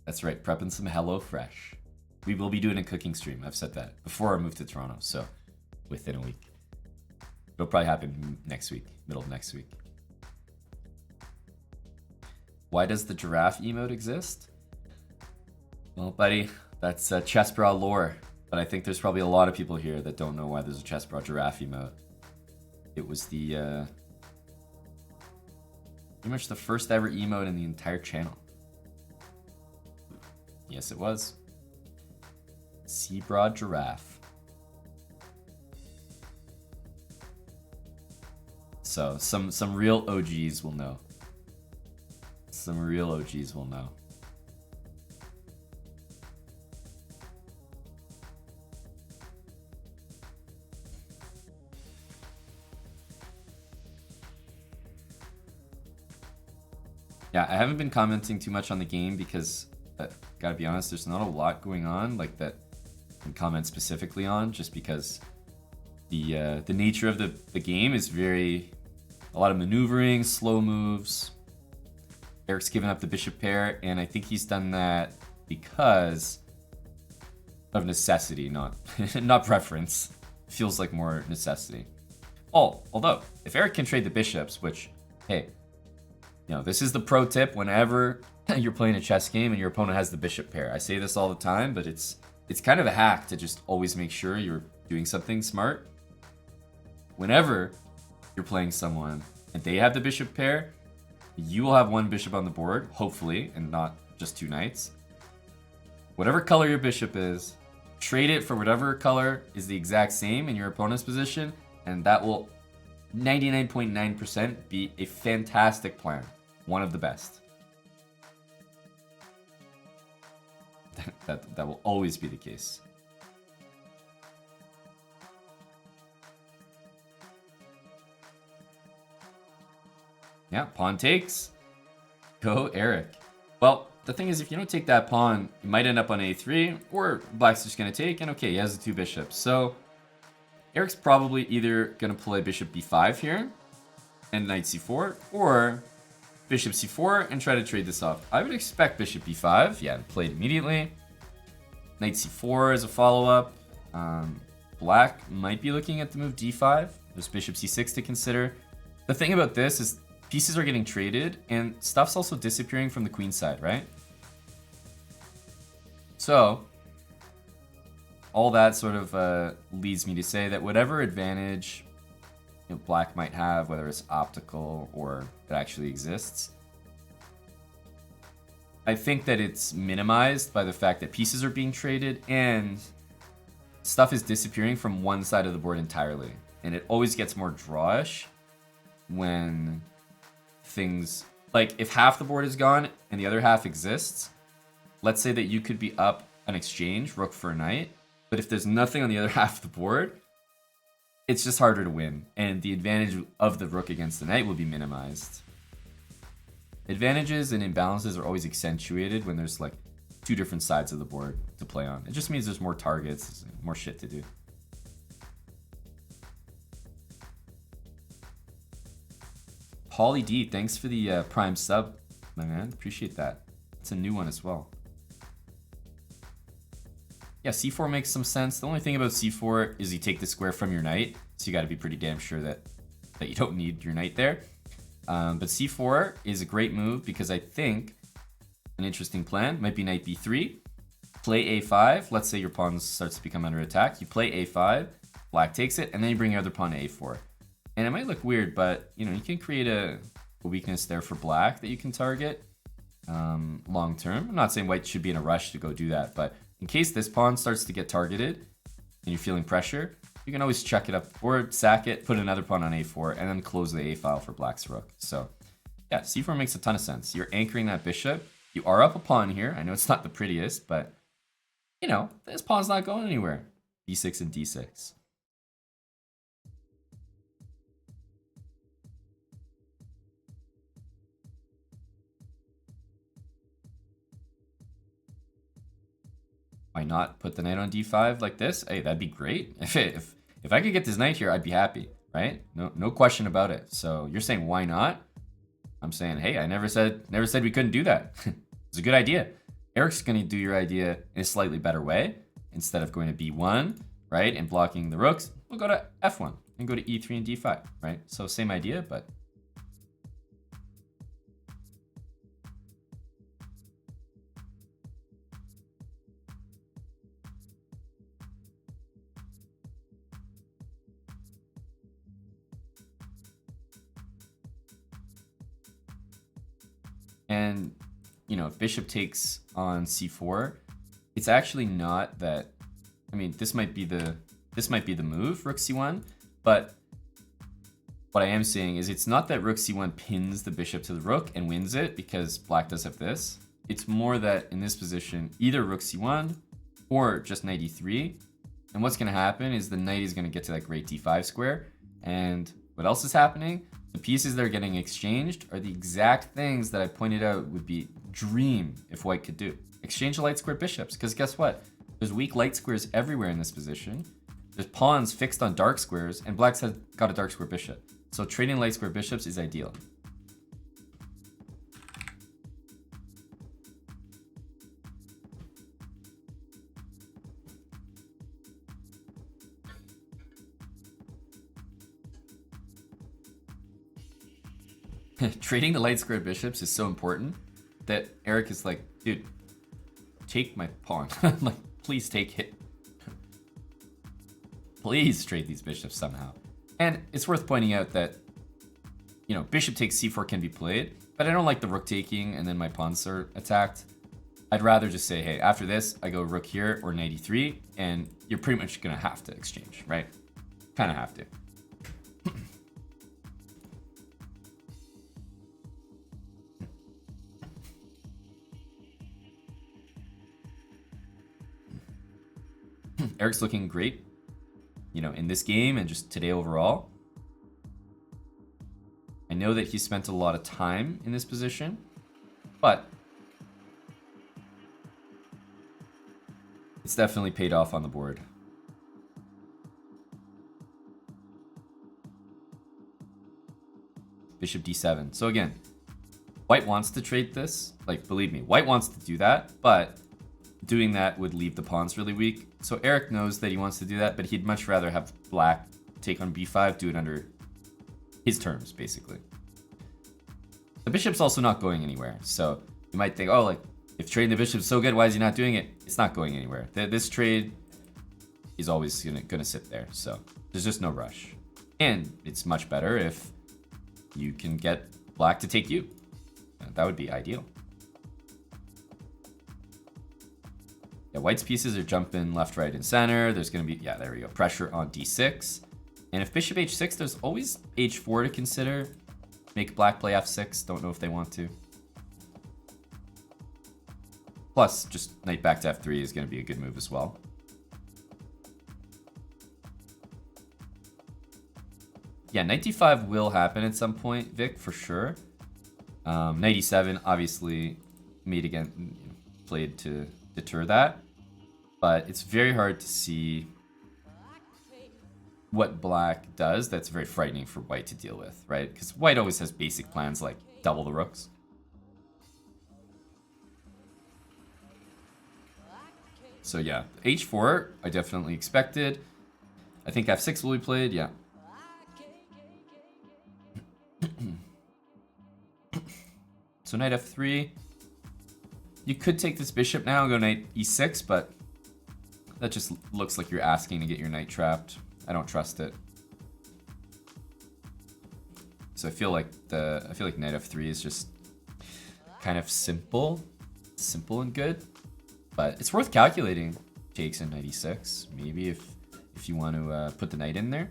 That's right, prepping some HelloFresh. We will be doing a cooking stream. I've said that before I moved to Toronto, so within a week. It'll probably happen next week, middle of next week. Why does the giraffe emote exist? Well, buddy, that's chessbrah lore. But I think there's probably a lot of people here that don't know why there's a chessbrah giraffe emote. It was the pretty much the first ever emote in the entire channel. Yes, it was. Chessbrah giraffe. So some real OGs will know. Some real OGs will know. Yeah, I haven't been commenting too much on the game because, gotta be honest, there's not a lot going on like that I can comment specifically on, just because the nature of the game is a lot of maneuvering, slow moves. Eric's given up the bishop pair, and I think he's done that because of necessity, not not preference. Feels like more necessity. Although, if Eric can trade the bishops, which, hey, you know, this is the pro tip whenever you're playing a chess game and your opponent has the bishop pair. I say this all the time, but it's kind of a hack to just always make sure you're doing something smart. Whenever you're playing someone and they have the bishop pair, you will have one bishop on the board, hopefully, and not just two knights. Whatever color your bishop is, trade it for whatever color is the exact same in your opponent's position, and that will 99.9% be a fantastic plan. One of the best. That will always be the case. Yeah, pawn takes. Go Eric. Well, the thing is, if you don't take that pawn, you might end up on a3, or black's just going to take, and okay, he has the two bishops. So Eric's probably either going to play bishop b5 here, and knight c4, or bishop c4 and try to trade this off. I would expect bishop b5, yeah, played immediately. Knight c4 as a follow-up. Black might be looking at the move d5. There's bishop c6 to consider. The thing about this is pieces are getting traded, and stuff's also disappearing from the queen side, right? So all that sort of leads me to say that whatever advantage black might have, whether it's optical or it actually exists. I think that it's minimized by the fact that pieces are being traded and stuff is disappearing from one side of the board entirely. And it always gets more drawish when things, like if half the board is gone and the other half exists, let's say that you could be up an exchange, rook for a knight, but if there's nothing on the other half of the board, it's just harder to win, and the advantage of the rook against the knight will be minimized. Advantages and imbalances are always accentuated when there's like two different sides of the board to play on. It just means there's more targets, more shit to do. Pauly D, thanks for the Prime sub, my man. Appreciate that. It's a new one as well. Yeah, c4 makes some sense. The only thing about c4 is you take the square from your knight, so you got to be pretty damn sure that you don't need your knight there. But c4 is a great move because I think an interesting plan might be knight b3, play a5. Let's say your pawn starts to become under attack. You play a5, black takes it, and then you bring your other pawn to a4. And it might look weird, but you can create a weakness there for black that you can target long term. I'm not saying white should be in a rush to go do that, but in case this pawn starts to get targeted and you're feeling pressure, you can always chuck it up or sack it, put another pawn on a4, and then close the a file for black's rook. So yeah, c4 makes a ton of sense. You're anchoring that bishop. You are up a pawn here. I know it's not the prettiest, but this pawn's not going anywhere. b6 and d6. Why not put the knight on d5 like this? Hey, that'd be great. If I could get this knight here, I'd be happy, right? No question about it. So you're saying why not? I'm saying, hey, I never said we couldn't do that. It's a good idea. Eric's gonna do your idea in a slightly better way. Instead of going to b1, right, and blocking the rooks, we'll go to f1 and go to e3 and d5, right? So same idea, but and if bishop takes on c4, it's actually not that. I mean, this might be the move, rook c1, but what I am saying is it's not that rook c1 pins the bishop to the rook and wins it because black does have this. It's more that in this position, either rook c1 or just knight e3, and what's going to happen is the knight is going to get to that great d5 square, and what else is happening? The pieces that are getting exchanged are the exact things that I pointed out would be dream if white could do. Exchange the light square bishops, because guess what? There's weak light squares everywhere in this position. There's pawns fixed on dark squares, and black's got a dark square bishop. So trading light square bishops is ideal. Trading the light square bishops is so important that Eric is like, dude, take my pawn. I'm like, please take it. Please trade these bishops somehow. And it's worth pointing out that, bishop takes c4 can be played, but I don't like the rook taking and then my pawns are attacked. I'd rather just say, hey, after this, I go rook here or knight e3, and you're pretty much gonna have to exchange, right? Kind of have to. Eric's looking great, in this game and just today overall. I know that he spent a lot of time in this position, but it's definitely paid off on the board. Bishop d7. So again, white wants to trade this. Like, believe me, white wants to do that, but doing that would leave the pawns really weak. So Eric knows that he wants to do that, but he'd much rather have black take on b5, do it under his terms, basically. The bishop's also not going anywhere. So you might think, oh, like, if trading the bishop's so good, why is he not doing it? It's not going anywhere. This trade is always gonna sit there. So there's just no rush. And it's much better if you can get black to take you. That would be ideal. Yeah, white's pieces are jumping left, right, and center. There's going to be, yeah, there we go, pressure on d6. And if bishop h6, there's always h4 to consider. Make black play f6. Don't know if they want to. Plus, just knight back to f3 is going to be a good move as well. Yeah, knight d5 will happen at some point, Vic, for sure. Knight e7 obviously made again, you know, played to deter that, but it's very hard to see what black does that's very frightening for white to deal with, right? Because white always has basic plans like double the rooks. So yeah, h4 I definitely expected. I think f6 will be played, yeah. So knight f3. You could take this bishop now and go knight e6, but that just looks like you're asking to get your knight trapped. I don't trust it. So I feel like knight f3 is just kind of simple and good, but it's worth calculating takes in knight e6. Maybe if you want to put the knight in there.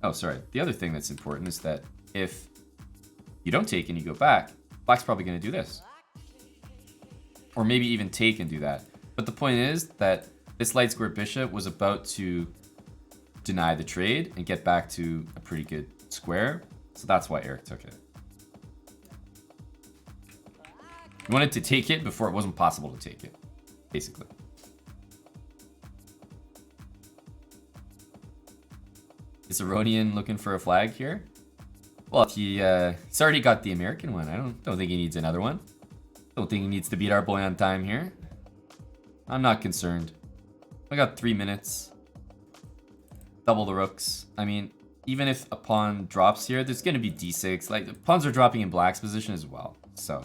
Oh, sorry. The other thing that's important is that if you don't take and you go back, black's probably going to do this. Or maybe even take and do that. But the point is that this light square bishop was about to deny the trade and get back to a pretty good square. So that's why Eric took it. He wanted to take it before it wasn't possible to take it, basically. Is Aronian looking for a flag here? Well, he's already got the American one. I don't think he needs another one. Don't think he needs to beat our boy on time here. I'm not concerned. I got 3 minutes. Double the rooks. I mean, even if a pawn drops here, there's going to be d6. Like, the pawns are dropping in black's position as well. So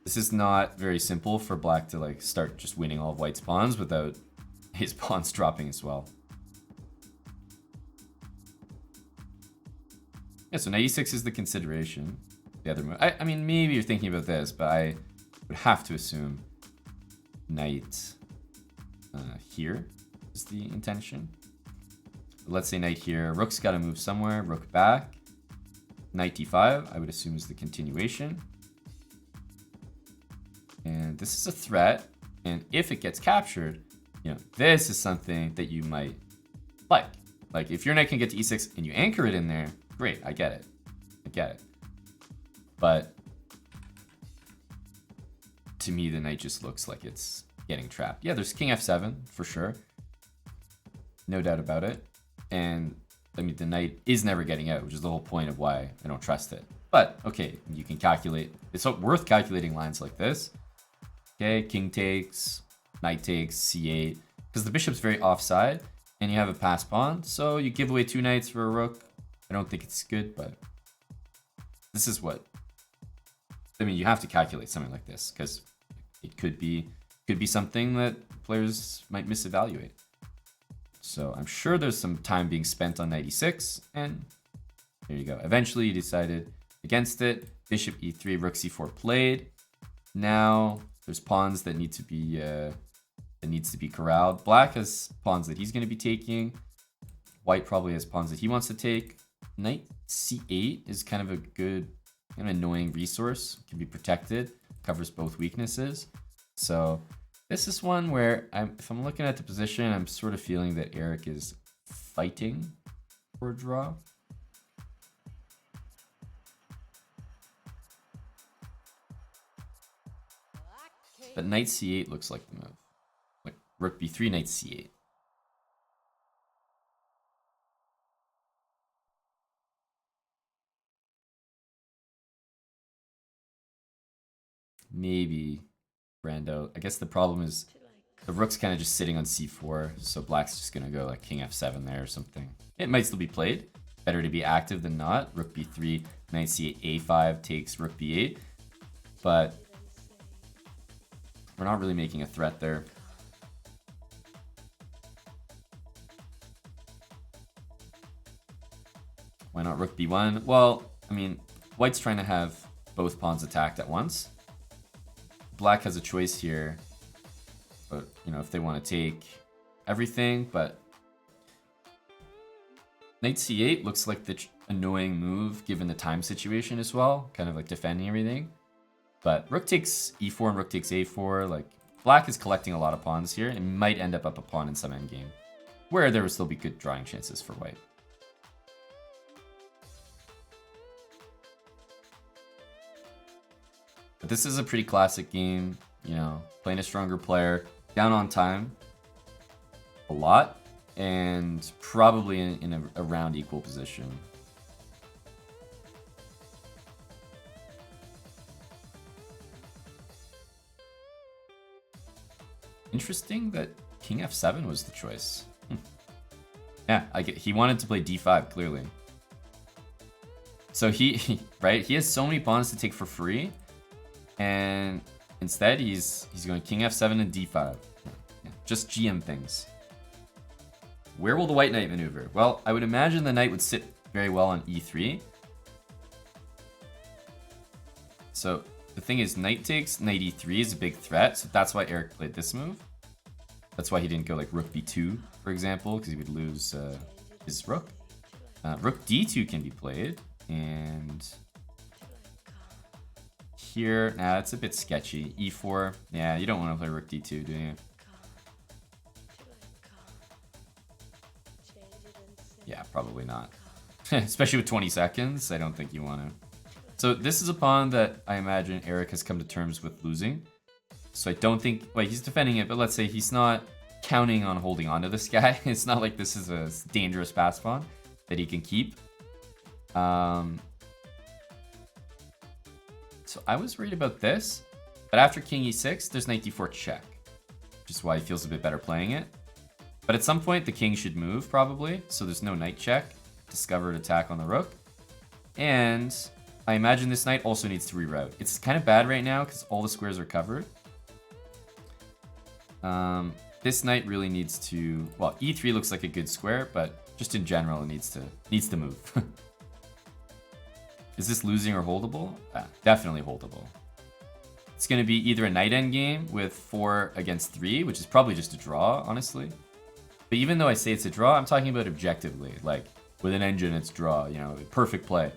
this is not very simple for black to like start just winning all of white's pawns without his pawns dropping as well. Yeah, so knight e6 is the consideration. The other move. I mean, maybe you're thinking about this, but I would have to assume knight here is the intention. But let's say knight here. Rook's got to move somewhere. Rook back. Knight d5, I would assume, is the continuation. And this is a threat. And if it gets captured, you know, this is something that you might like. Like, if your knight can get to e6 and you anchor it in there, great, I get it. I get it. But to me, the knight just looks like it's getting trapped. Yeah, there's king f7 for sure. No doubt about it. And I mean, the knight is never getting out, which is the whole point of why I don't trust it. But okay, you can calculate. It's worth calculating lines like this. Okay, king takes, knight takes, c8, because the bishop's very offside and you have a pass pawn. So you give away 2 knights for a rook. I don't think it's good, but this is what, I mean, you have to calculate something like this because it could be something that players might misevaluate. So I'm sure there's some time being spent on knight e6, and there you go. Eventually you decided against it. Bishop e3, rook c4 played. Now there's pawns that need to be corralled. Black has pawns that he's going to be taking. White probably has pawns that he wants to take. Knight c8 is kind of a good, kind of annoying resource. Can be protected, covers both weaknesses. So this is one where if I'm looking at the position, I'm sort of feeling that Eric is fighting for a draw. But knight c8 looks like the move. Like rook b3, knight c8. Maybe Brando. I guess the problem is the rook's kind of just sitting on c4, so black's just gonna go like king f7 there or something. It might still be played. Better to be active than not. Rook b3, knight c8, a5 takes rook b8. But we're not really making a threat there. Why not rook b1? Well, I mean, white's trying to have both pawns attacked at once. Black has a choice here, but you know, if they want to take everything, but knight c8 looks like the annoying move given the time situation as well, kind of like defending everything. But rook takes e4 and rook takes a4. Like, black is collecting a lot of pawns here and might end up a pawn in some endgame, where there will still be good drawing chances for white. But this is a pretty classic game, you know, playing a stronger player, down on time a lot, and probably in a around equal position. Interesting that king f7 was the choice. Yeah, he wanted to play d5, clearly. So right, he has so many pawns to take for free, and instead he's going king f7 and d5. Yeah, just GM things. Where will the white knight maneuver? Well, I would imagine the knight would sit very well on e3. So the thing is, knight takes, knight e3 is a big threat, so that's why Eric played this move. That's why he didn't go like rook b2, for example, because he would lose his rook. Rook d2 can be played, and here, nah, it's a bit sketchy. e4, yeah, you don't want to play rook d2, do you? Yeah, probably not. Especially with 20 seconds, I don't think you want to. So this is a pawn that I imagine Eric has come to terms with losing. So I don't think, wait, he's defending it, but let's say he's not counting on holding on to this guy. It's not like this is a dangerous pass pawn that he can keep. So I was worried about this, but after king e6, there's knight d4 check, which is why he feels a bit better playing it. But at some point, the king should move, probably, so there's no knight check. Discovered attack on the rook. And I imagine this knight also needs to reroute. It's kind of bad right now because all the squares are covered. This knight really needs to, well, e3 looks like a good square, but just in general, it needs to move. Is this losing or holdable? Definitely holdable. It's going to be either a knight endgame with 4 against 3, which is probably just a draw, honestly. But even though I say it's a draw, I'm talking about objectively. Like, with an engine, it's draw, you know, perfect play.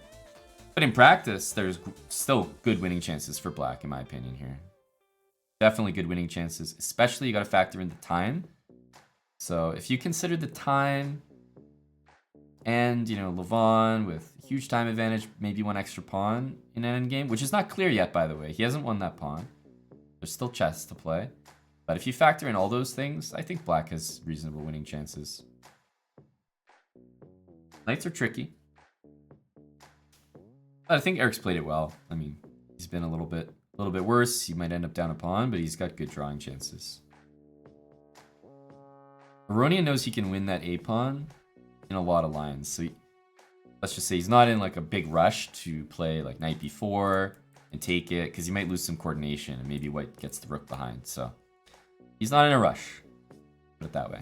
But in practice, there's still good winning chances for black, in my opinion, here. Definitely good winning chances, especially you got to factor in the time. So if you consider the time and, you know, Levon with huge time advantage, maybe one extra pawn in an endgame, which is not clear yet, by the way. He hasn't won that pawn. There's still chess to play. But if you factor in all those things, I think black has reasonable winning chances. Knights are tricky. But I think Eric's played it well. I mean, he's been a little bit worse. He might end up down a pawn, but he's got good drawing chances. Aronian knows he can win that a pawn in a lot of lines. So let's just say he's not in like a big rush to play like knight b4 and take it, because he might lose some coordination and maybe white gets the rook behind. So he's not in a rush, put it that way.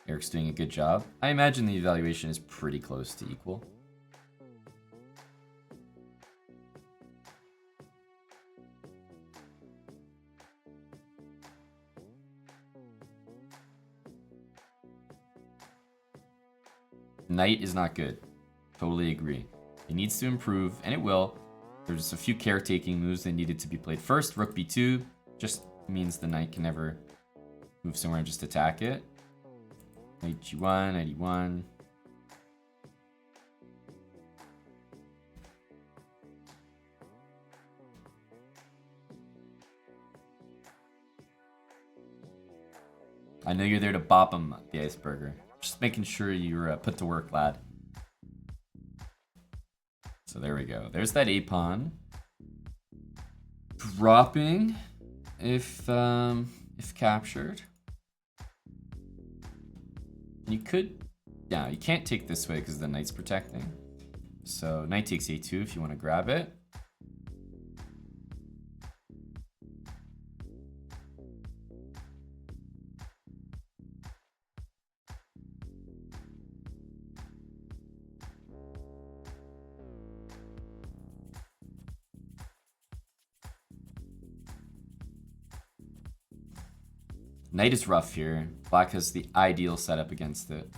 Eric's doing a good job. I imagine the evaluation is pretty close to equal. Knight is not good. Totally agree. It needs to improve, and it will. There's a few caretaking moves that needed to be played first. Rook b2 just means the knight can never move somewhere and just attack it. Knight g1, knight e1. I know you're there to bop him, the iceberger. Just making sure you're put to work, lad. So there we go. There's that a pawn. Dropping if captured. You could, yeah, you can't take this way because the knight's protecting. So knight takes a2 if you want to grab it. Knight is rough here. Black has the ideal setup against it.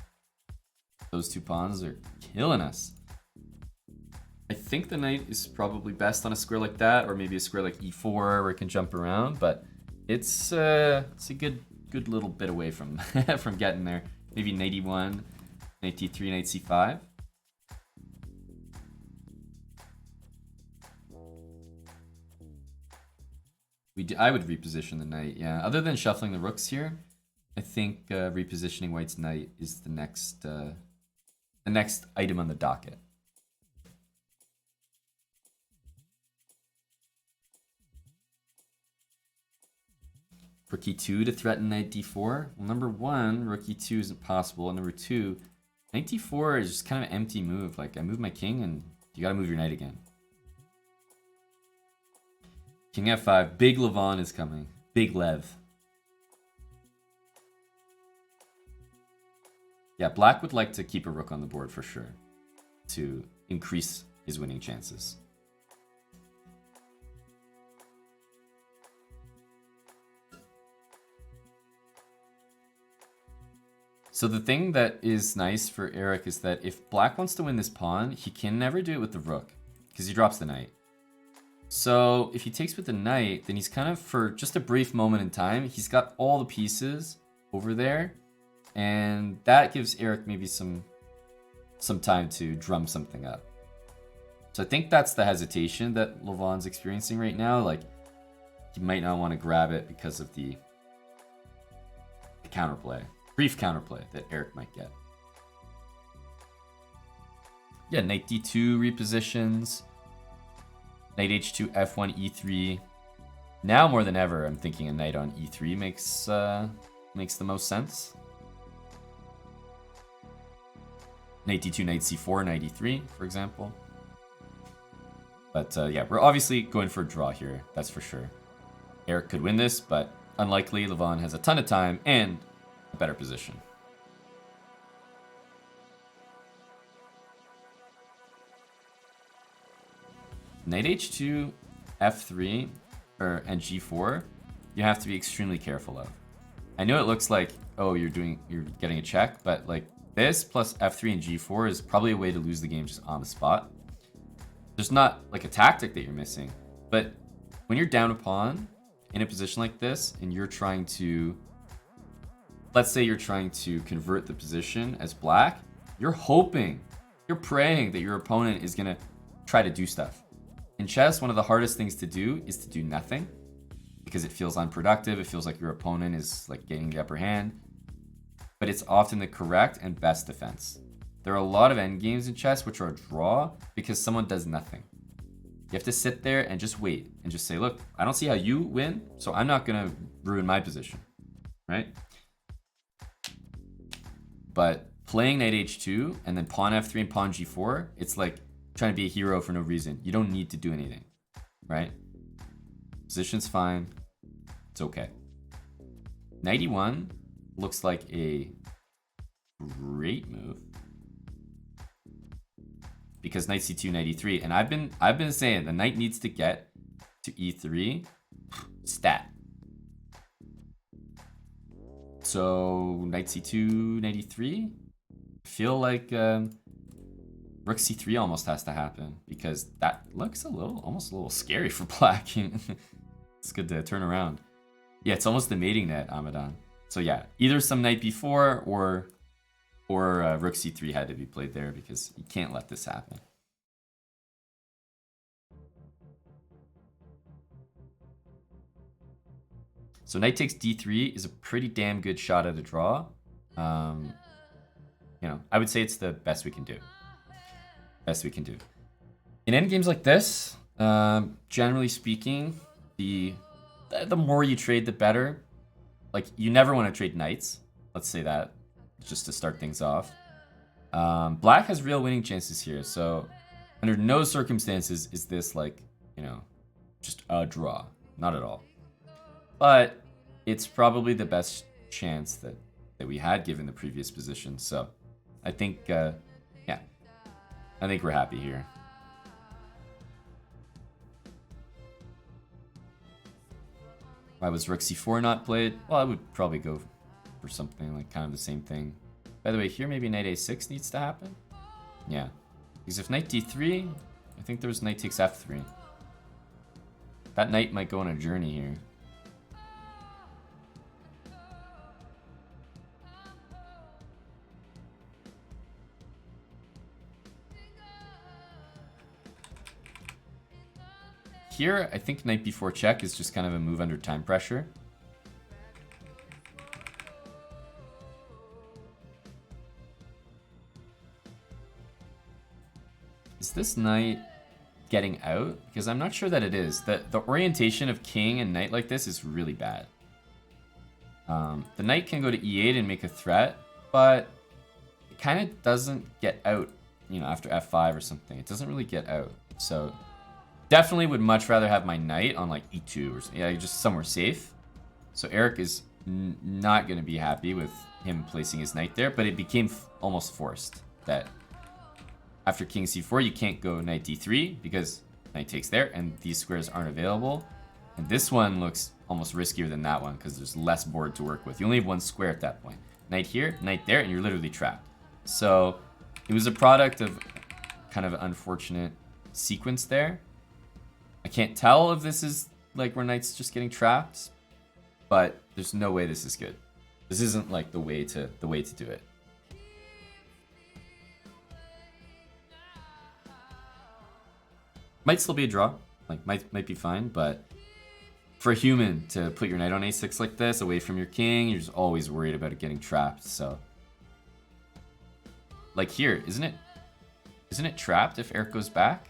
Those two pawns are killing us. I think the knight is probably best on a square like that, or maybe a square like e4 where it can jump around, but it's a good little bit away from from getting there. Maybe knight e1, knight d3, knight c5. I would reposition the knight, yeah. Other than shuffling the rooks here, I think repositioning white's knight is the next item on the docket. Rook e2 to threaten knight d4. Well, number one, rook e2 isn't possible. And number two, knight d4 is just kind of an empty move. Like, I move my king and you gotta move your knight again. King f5. Big Levon is coming. Big Lev. Yeah, black would like to keep a rook on the board for sure to increase his winning chances. So the thing that is nice for Eric is that if black wants to win this pawn, he can never do it with the rook because he drops the knight. So if he takes with the knight, then he's kind of, for just a brief moment in time, he's got all the pieces over there. And that gives Eric maybe some time to drum something up. So I think that's the hesitation that Levon's experiencing right now. Like, he might not want to grab it because of the counterplay. Brief counterplay that Eric might get. Yeah, knight d2 repositions. Knight h2, f1, e3. Now more than ever, I'm thinking a knight on e3 makes the most sense. Knight d2, knight c4, knight e3, for example. But yeah, we're obviously going for a draw here, that's for sure. Eric could win this, but unlikely. Levon has a ton of time and a better position. Knight h2, f3, and g4, you have to be extremely careful of. I know it looks like, oh, you're getting a check, but like this plus f3 and g4 is probably a way to lose the game just on the spot. There's not like a tactic that you're missing, but when you're down a pawn in a position like this and you're trying to, let's say you're trying to convert the position as black, you're hoping, you're praying that your opponent is gonna try to do stuff. In chess, one of the hardest things to do is to do nothing because it feels unproductive. It feels like your opponent is like getting the upper hand, but it's often the correct and best defense. There are a lot of endgames in chess which are a draw because someone does nothing. You have to sit there and just wait and just say, look, I don't see how you win, so I'm not gonna ruin my position, right? But playing knight h2 and then pawn f3 and pawn g4, it's like trying to be a hero for no reason. You don't need to do anything, right? Position's fine. It's okay. Knight e1 looks like a great move because knight c2, knight e3, and I've been saying the knight needs to get to e3 stat. So knight c2, knight e3. I feel like rook c3 almost has to happen because that looks almost a little scary for black. It's good to turn around. Yeah, it's almost the mating net, Amadan. So yeah, either some knight b4 or rook c3 had to be played there because you can't let this happen. So knight takes d3 is a pretty damn good shot at a draw. You know, I would say it's the best we can do. Best we can do. In endgames like this, generally speaking, the more you trade, the better. Like, you never want to trade knights. Let's say that, just to start things off. Black has real winning chances here, so under no circumstances is this like, you know, just a draw. Not at all. But it's probably the best chance that we had given the previous position. So I think, yeah, I think we're happy here. Why was rook c4 not played? Well, I would probably go for something like kind of the same thing. By the way, here maybe knight a6 needs to happen. Yeah. Because if knight d3, I think there was knight takes f3. That knight might go on a journey here. Here, I think knight b4 check is just kind of a move under time pressure. Is this knight getting out? Because I'm not sure that it is. The orientation of king and knight like this is really bad. The knight can go to e8 and make a threat, but it kind of doesn't get out, you know, after f5 or something. It doesn't really get out. So definitely would much rather have my knight on like e2 or something. Yeah, just somewhere safe. So Eric is not going to be happy with him placing his knight there, but it became almost forced that after king c4 you can't go knight d3 because knight takes there and these squares aren't available. And this one looks almost riskier than that one because there's less board to work with. You only have one square at that point. Knight here, knight there, and you're literally trapped. So it was a product of kind of an unfortunate sequence there. I can't tell if this is like where knight's just getting trapped, but there's no way this is good. This isn't like the way to do it. Might still be a draw, like might be fine, but for a human to put your knight on a6 like this, away from your king, you're just always worried about it getting trapped. So, like here, isn't it trapped if Eric goes back?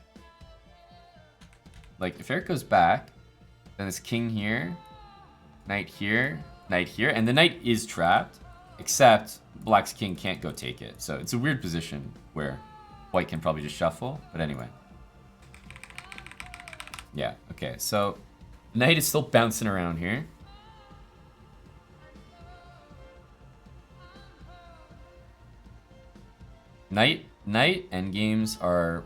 Like if Eric goes back, then it's king here, knight here, and the knight is trapped, except black's king can't go take it. So it's a weird position where white can probably just shuffle, but anyway. Yeah, okay, so knight is still bouncing around here. Knight endgames are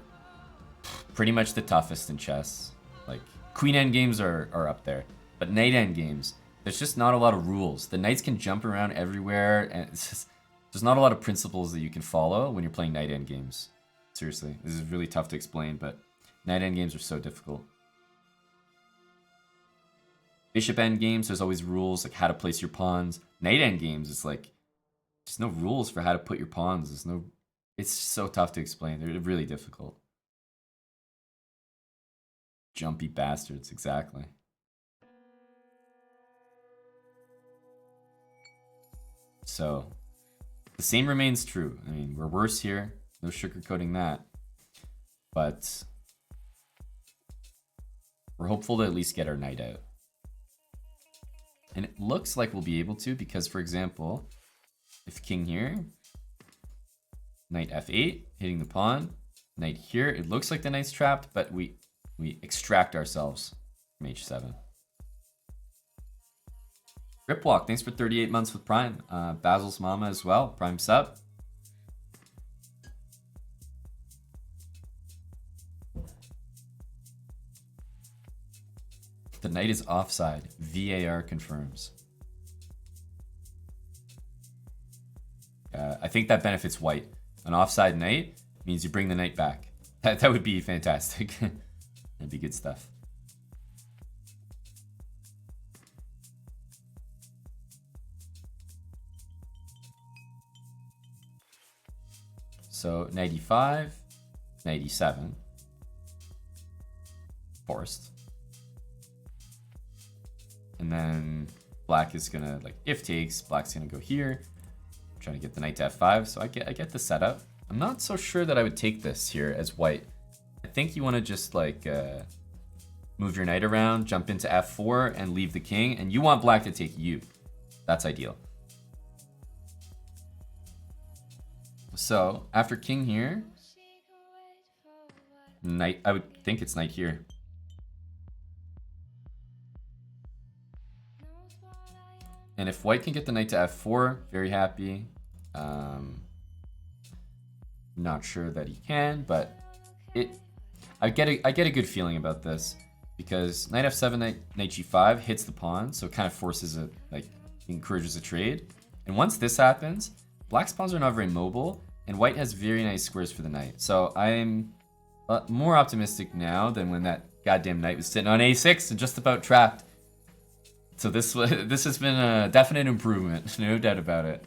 pretty much the toughest in chess. Like, queen endgames are up there. But knight endgames, there's just not a lot of rules. The knights can jump around everywhere, and it's just, there's not a lot of principles that you can follow when you're playing knight endgames. Seriously, this is really tough to explain, but knight endgames are so difficult. Bishop endgames, there's always rules, like how to place your pawns. Knight endgames is like, there's no rules for how to put your pawns. It's so tough to explain. They're really difficult. Jumpy bastards, exactly. So, the same remains true. I mean, we're worse here. No sugarcoating that. But we're hopeful to at least get our knight out. And it looks like we'll be able to because, for example, if king here, knight f8, hitting the pawn, knight here, it looks like the knight's trapped, but we extract ourselves from h7. Ripwalk, thanks for 38 months with Prime. Basil's mama as well, Prime sub. The knight is offside. VAR confirms. I think that benefits white. An offside knight means you bring the knight back. That would be fantastic. That'd be good stuff. So 95, 97. Forced. And then black is gonna, like, if takes, black's gonna go here. Trying to get the knight to f5, so I get the setup. I'm not so sure that I would take this here as white. I think you want to just like move your knight around, jump into f4, and leave the king, and you want black to take you. That's ideal. So after king here, knight, I would think it's knight here. And if white can get the knight to f4, very happy. Not sure that he can, but I get a good feeling about this. because knight f7, knight g5 hits the pawn, so it kind of forces it, like encourages a trade. And once this happens, black's pawns are not very mobile, and white has very nice squares for the knight. So I'm more optimistic now than when that goddamn knight was sitting on a6 and just about trapped. So this has been a definite improvement, no doubt about it.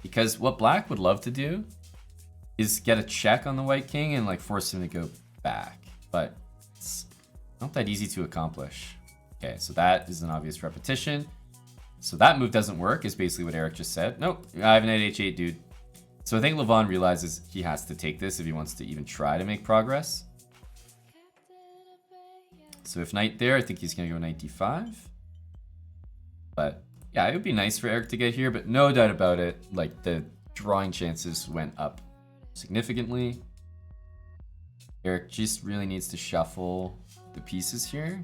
Because what black would love to do is get a check on the white king and like force him to go back. But it's not that easy to accomplish. Okay, so that is an obvious repetition. So that move doesn't work, is basically what Eric just said. Nope, I have an knight h8, dude. So I think Levon realizes he has to take this if he wants to even try to make progress. So if knight there, I think he's going to go knight d5. But yeah, it would be nice for Eric to get here, but no doubt about it, like the drawing chances went up significantly. Eric just really needs to shuffle the pieces here.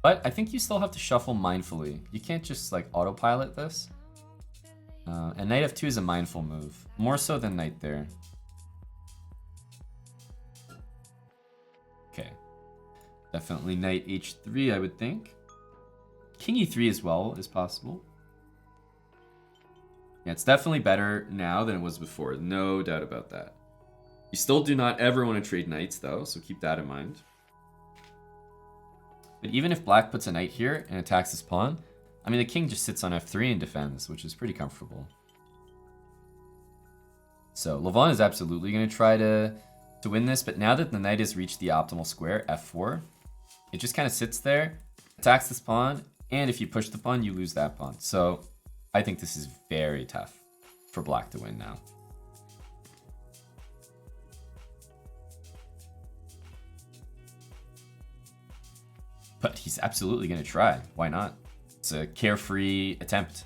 But I think you still have to shuffle mindfully. You can't just like autopilot this. And knight f2 is a mindful move, more so than knight there. Okay, definitely knight h3, I would think. King e3 as well is possible. Yeah, it's definitely better now than it was before, no doubt about that. You still do not ever want to trade knights though, so keep that in mind. But even if black puts a knight here and attacks this pawn, I mean the king just sits on f3 and defends, which is pretty comfortable. So Levon is absolutely going to try to win this, but now that the knight has reached the optimal square, f4, it just kind of sits there, attacks this pawn, and if you push the pawn, you lose that pawn. So I think this is very tough for black to win now. But he's absolutely going to try. Why not? It's a carefree attempt.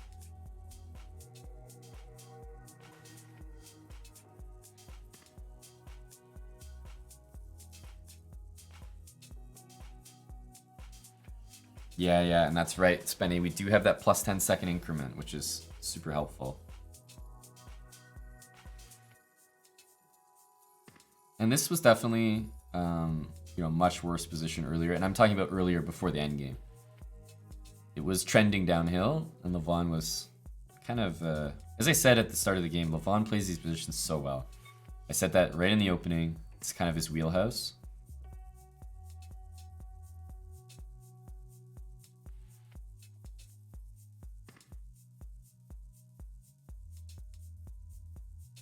Yeah, and that's right, Spenny. We do have that plus 10 second increment, which is super helpful. And this was definitely, much worse position earlier. And I'm talking about earlier before the endgame. It was trending downhill, and Levon was kind of, as I said at the start of the game, Levon plays these positions so well. I said that right in the opening. It's kind of his wheelhouse.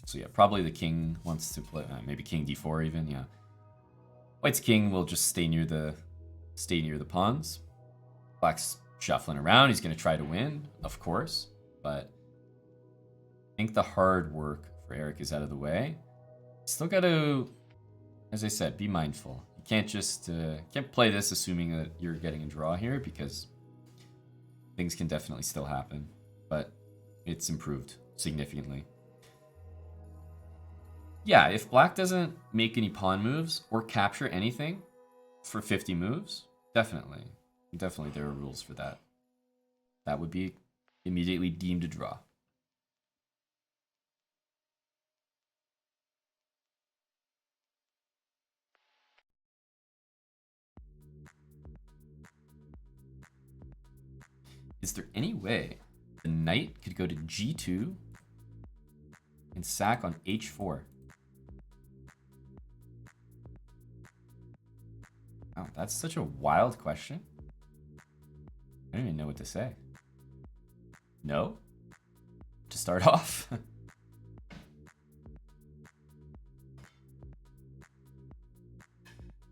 So yeah, probably the king wants to play, maybe king d4 even, yeah. White's king will just stay near the pawns. Black's shuffling around, he's going to try to win, of course, but I think the hard work for Eric is out of the way. Still got to, as I said, be mindful. You can't just, can't play this assuming that you're getting a draw here, because things can definitely still happen, but it's improved significantly. Yeah, if black doesn't make any pawn moves or capture anything for 50 moves, definitely there are rules for that. That would be immediately deemed a draw. Is there any way the knight could go to g2 and sack on h4? Wow, that's such a wild question. I don't even know what to say. No? To start off?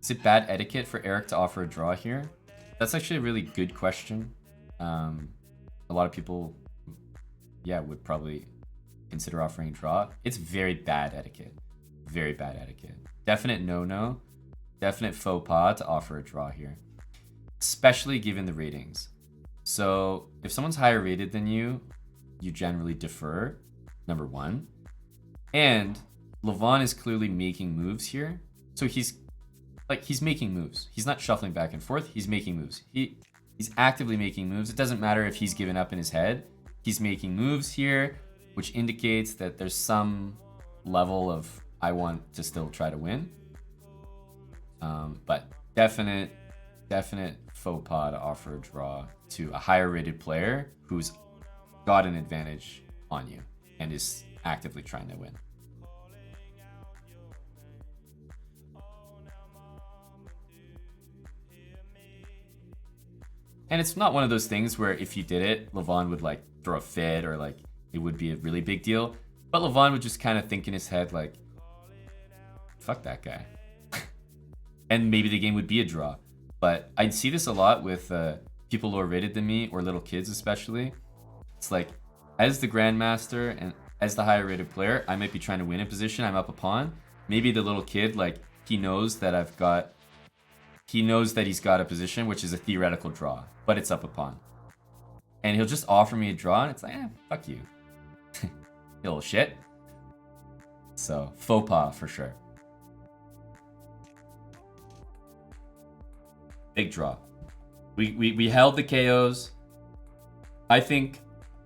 Is it bad etiquette for Eric to offer a draw here? That's actually a really good question. A lot of people, would probably consider offering a draw. It's very bad etiquette. Very bad etiquette. Definite no-no. Definite faux pas to offer a draw here, especially given the ratings. So if someone's higher rated than you, you generally defer, number one. And Levon is clearly making moves here. So he's like, he's making moves. He's not shuffling back and forth. He's making moves. He's actively making moves. It doesn't matter if he's given up in his head. He's making moves here, which indicates that there's some level of I want to still try to win. But definite faux pas to offer a draw to a higher rated player who's got an advantage on you and is actively trying to win. And it's not one of those things where if you did it, Levon would like throw a fit or like it would be a really big deal. But Levon would just kind of think in his head like, fuck that guy. And maybe the game would be a draw. But I'd see this a lot with people lower rated than me or little kids especially. It's like, as the Grandmaster and as the higher rated player, I might be trying to win a position. I'm up a pawn. Maybe the little kid, like, he knows that he's got a position which is a theoretical draw, but it's up a pawn. And he'll just offer me a draw, and it's like, fuck you. You little shit. So, faux pas for sure. Big draw. We held the KOs. I think,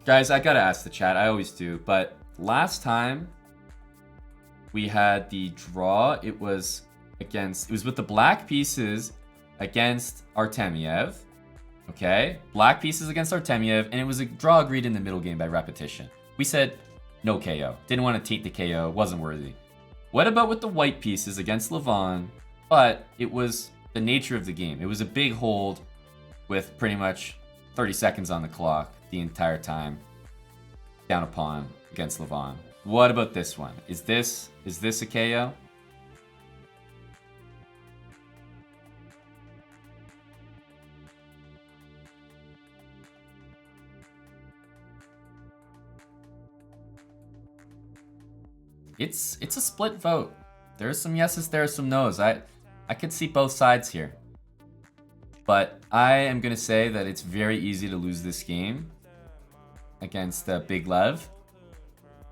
guys, I gotta ask the chat. I always do, but last time we had the draw, it was with the black pieces against Artemiev. Okay, black pieces against Artemiev, and it was a draw agreed in the middle game by repetition. We said no KO. Didn't want to take the KO. Wasn't worthy. What about with the white pieces against Levon? But it was the nature of the game. It was a big hold with pretty much 30 seconds on the clock the entire time. Down a pawn against Levon. What about this one? Is this a KO? It's a split vote. There's some yeses, there are some nos. I could see both sides here. But I am going to say that it's very easy to lose this game against Big Lev.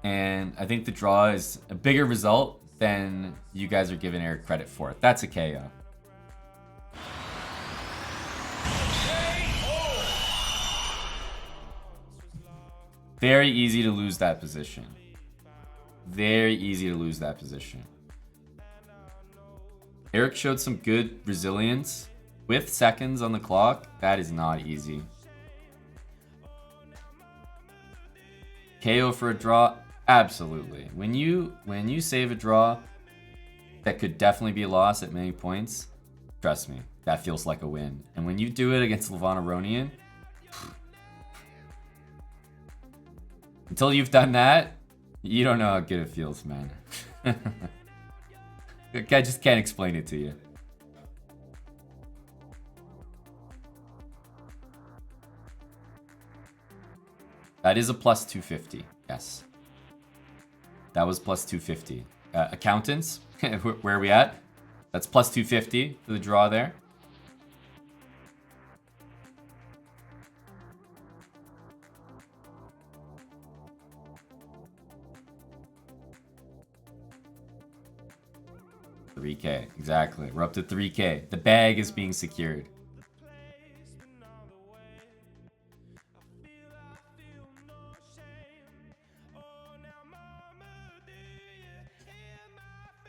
And I think the draw is a bigger result than you guys are giving Eric credit for. That's a KO. Very easy to lose that position. Very easy to lose that position. Eric showed some good resilience with seconds on the clock. That is not easy. KO for a draw? Absolutely. When you save a draw that could definitely be a loss at many points, trust me, that feels like a win. And when you do it against Levon Aronian, until you've done that, you don't know how good it feels, man. I just can't explain it to you. That is a plus 250, yes. That was plus 250. Accountants, where are we at? That's plus 250 for the draw there. $3K, exactly. We're up to $3K. The bag is being secured.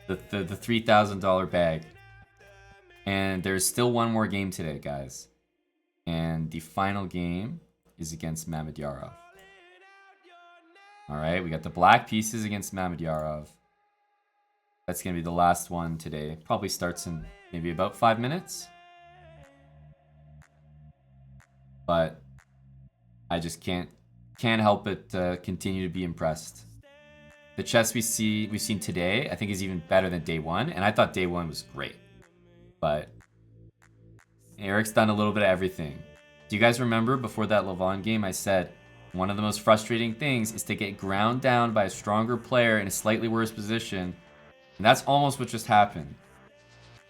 The $3,000 bag. And there's still one more game today, guys. And the final game is against Mamedyarov. Alright, we got the black pieces against Mamedyarov. That's going to be the last one today. Probably starts in maybe about 5 minutes. But I just can't help but continue to be impressed. The chess we've seen today, I think, is even better than day one. And I thought day one was great. But Eric's done a little bit of everything. Do you guys remember before that Levon game I said one of the most frustrating things is to get ground down by a stronger player in a slightly worse position? And that's almost what just happened.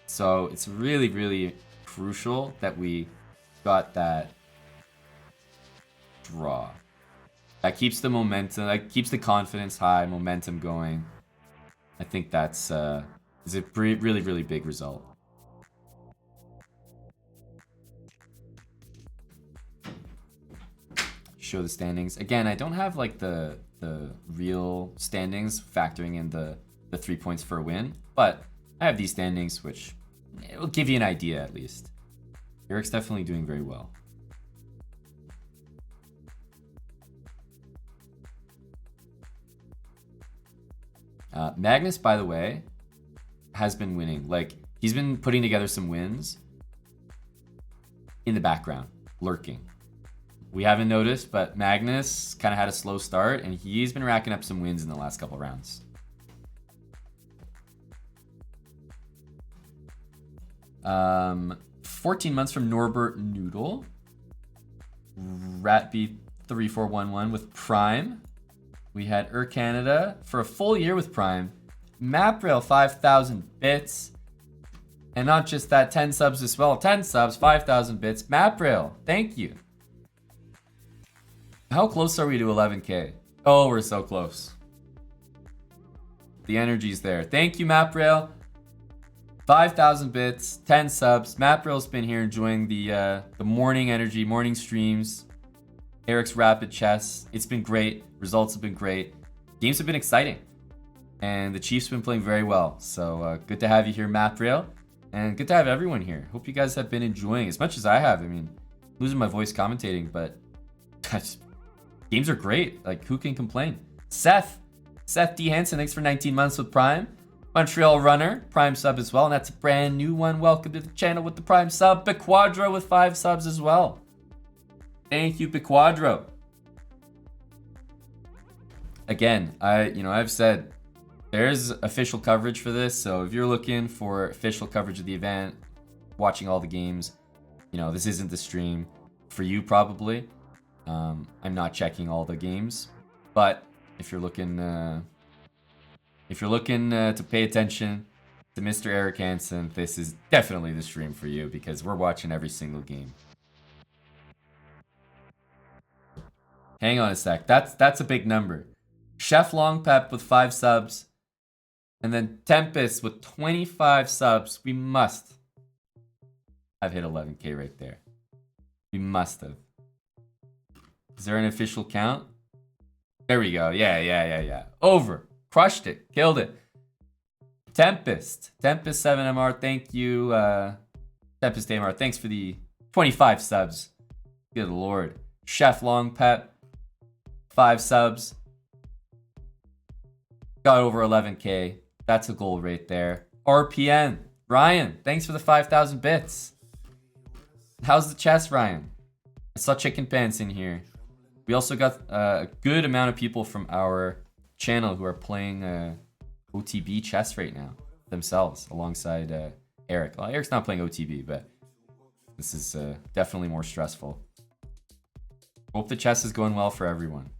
So it's really, really crucial that we got that draw. That keeps the momentum, that keeps the confidence high, momentum going. I think that's is a really, really big result. show the standings. Again, I don't have like the real standings factoring in the 3 points for a win, but I have these standings, which it will give you an idea at least. Eric's definitely doing very well. Magnus, by the way, has been winning. Like, he's been putting together some wins in the background, lurking. We haven't noticed, but Magnus kind of had a slow start, and he's been racking up some wins in the last couple rounds. Um, 14 months from Norbert Noodle. Ratb3411 with Prime. We had Canada for a full year with Prime. Maprail 5,000 bits. And not just that, 10 subs as well. 10 subs, 5,000 bits. Maprail, thank you. How close are we to 11K? Oh, we're so close. The energy's there. Thank you, Maprail. 5,000 bits, 10 subs. Maprail's been here enjoying the morning energy, morning streams. Eric's Rapid Chess. It's been great. Results have been great. Games have been exciting. And the Chiefs have been playing very well. So good to have you here, Maprail. And good to have everyone here. Hope you guys have been enjoying as much as I have. I mean, losing my voice commentating, but games are great. Like, who can complain? Seth D. Hansen, thanks for 19 months with Prime. Montreal Runner, Prime sub as well. And that's a brand new one. Welcome to the channel with the Prime sub. Bequadro with 5 subs as well. Thank you, Bequadro. Again, I've said there's official coverage for this. So if you're looking for official coverage of the event, watching all the games, this isn't the stream for you probably. I'm not checking all the games, but if you're looking to pay attention to Mr. Eric Hansen, this is definitely the stream for you because we're watching every single game. Hang on a sec. That's a big number. Chef Longpep with 5 subs. And then Tempest with 25 subs. We must have hit 11K right there. We must have. Is there an official count? There we go. Yeah. Over. Crushed it. Killed it. Tempest 7MR. Thank you. Tempest AMR. Thanks for the 25 subs. Good lord. Chef Longpep. 5 subs. Got over 11K. That's a goal right there. RPN. Ryan, thanks for the 5,000 bits. How's the chess, Ryan? I saw Chicken Pants in here. We also got a good amount of people from our channel who are playing OTB chess right now themselves alongside Eric. Well, Eric's not playing OTB, but this is definitely more stressful. Hope the chess is going well for everyone.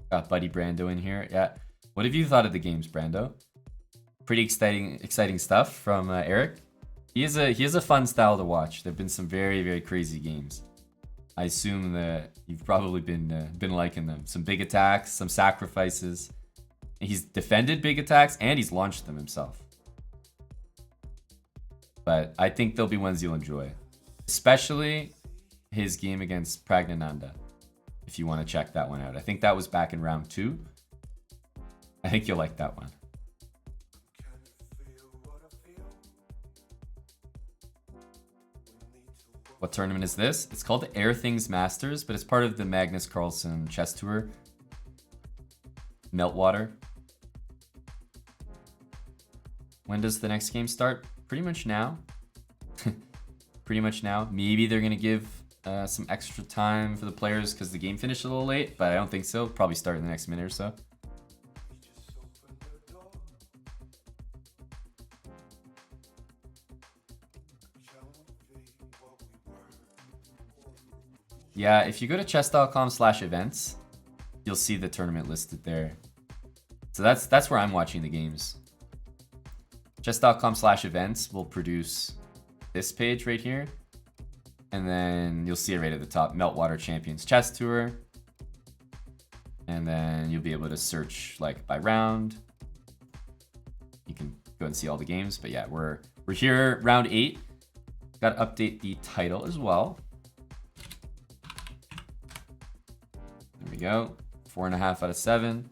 Got Buddy Brando in here. Yeah. What have you thought of the games, Brando? Pretty exciting stuff from Eric. He has a fun style to watch. There've been some very, very crazy games. I assume that you've probably been liking them. Some big attacks, some sacrifices. He's defended big attacks and he's launched them himself. But I think there'll be ones you'll enjoy, especially his game against Pragnananda. If you want to check that one out. I think that was back in round 2. I think you'll like that one. What tournament is this? It's called the Airthings Masters, but it's part of the Magnus Carlsen Chess Tour. Meltwater. When does the next game start? Pretty much now. Pretty much now. Maybe they're going to give some extra time for the players because the game finished a little late, but I don't think so. It'll probably start in the next minute or so. Yeah, if you go to chess.com/events, you'll see the tournament listed there. So that's where I'm watching the games. Chess.com/events will produce this page right here. And then you'll see it right at the top, Meltwater Champions Chess Tour. And then you'll be able to search like by round. You can go and see all the games, but yeah, we're here round 8. Got to update the title as well. There we go. 4.5 out of 7.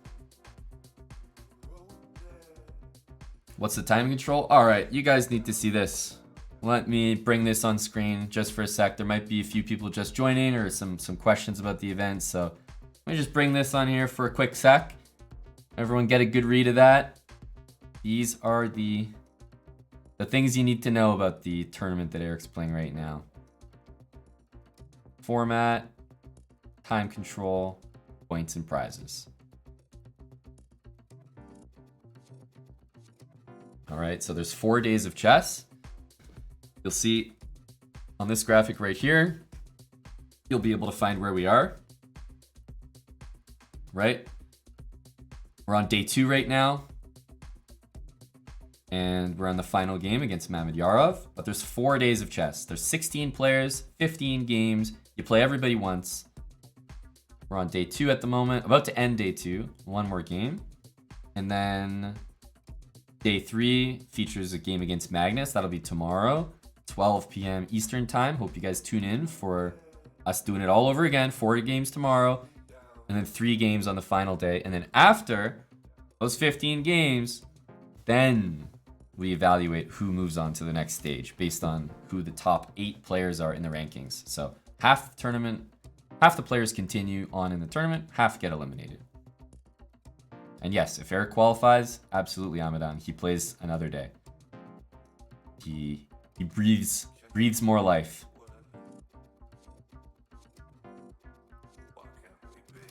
What's the time control? All right, you guys need to see this. Let me bring this on screen just for a sec. There might be a few people just joining or some questions about the event. So let me just bring this on here for a quick sec. Everyone get a good read of that. These are the things you need to know about the tournament that Eric's playing right now. Format, time control, points and prizes. All right, so there's 4 days of chess. You'll see on this graphic right here, you'll be able to find where we are, right? We're on day 2 right now, and we're on the final game against Mamedyarov, but there's 4 days of chess. There's 16 players, 15 games. You play everybody once. We're on day 2 at the moment, about to end day 2, 1 more game. And then day 3 features a game against Magnus. That'll be tomorrow, 12 p.m. Eastern time. Hope you guys tune in for us doing it all over again. 4 games tomorrow, and then 3 games on the final day. And then after those 15 games, then we evaluate who moves on to the next stage based on who the top 8 players are in the rankings. So half the tournament, half the players continue on in the tournament, half get eliminated. And yes, if Eric qualifies, absolutely Amadan. He plays another day. He breathes more life.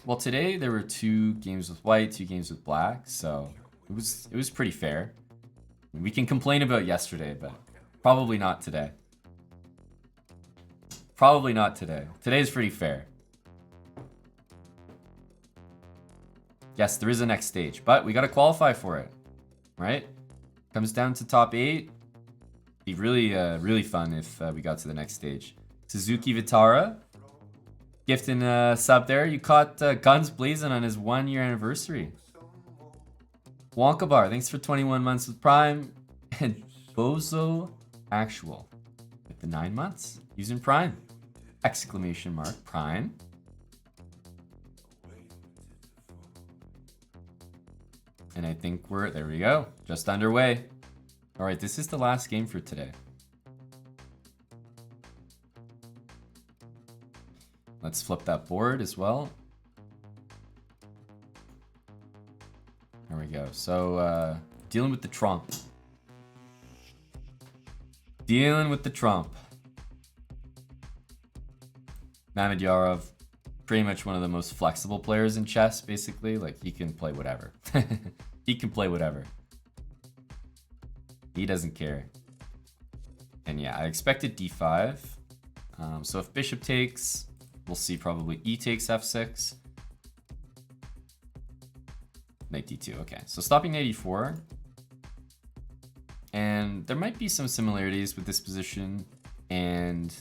Well, today there were 2 games with white, 2 games with black, so it was pretty fair. We can complain about yesterday, but probably not today. Probably not today. Today's pretty fair. Yes, there is a next stage, but we got to qualify for it, right? Comes down to top 8. Be really fun if we got to the next stage. Suzuki Vitara, gifting a sub there. You caught Guns Blazing on his 1-year anniversary. Wonka Bar, thanks for 21 months with Prime. And Bozo Actual with the 9 months using Prime. Exclamation mark Prime. And I think there we go, just underway. All right, this is the last game for today. Let's flip that board as well. There we go. So, dealing with the Trump. Dealing with the Trump. Mamedyarov, pretty much one of the most flexible players in chess, basically. Like, he can play whatever. He can play whatever. He doesn't care. And yeah, I expected d5. So if bishop takes, we'll see probably e takes f6. Knight d2, okay. So stopping knight e4. And there might be some similarities with this position and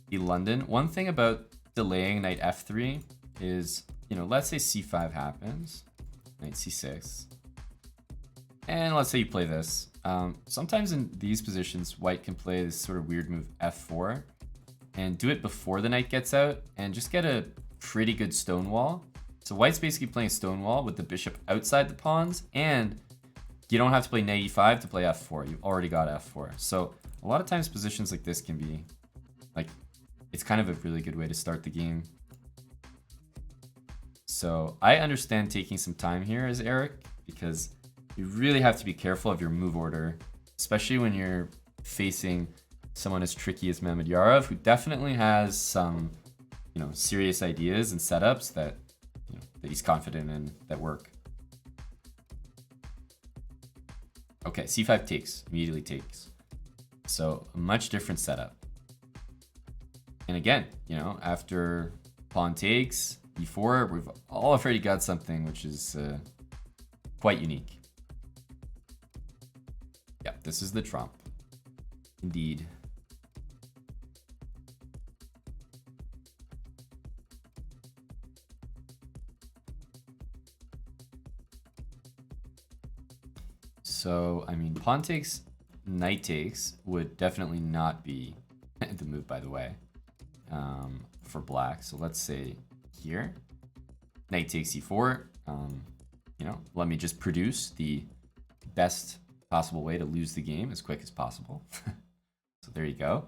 the London. One thing about delaying knight f3 is, you know, let's say c5 happens. Knight c6. And let's say you play this. Sometimes in these positions, white can play this sort of weird move f4 and do it before the knight gets out and just get a pretty good stone wall. So white's basically playing a stone wall with the bishop outside the pawns, and you don't have to play knight e5 to play f4. You've already got f4. So a lot of times positions like this can be like, it's kind of a really good way to start the game. So I understand taking some time here as Eric, because you really have to be careful of your move order, especially when you're facing someone as tricky as Mamedyarov, who definitely has some, you know, serious ideas and setups that, you know, that he's confident in that work. Okay, c5 takes, immediately takes. So a much different setup. And again, you know, after pawn takes, e4, we've already got something which is quite unique. Yeah, this is the trump. Indeed. So, I mean, pawn takes knight takes would definitely not be the move, by the way, for black. So let's say here, knight takes e4. You know, let me just produce the best possible way to lose the game as quick as possible. So there you go.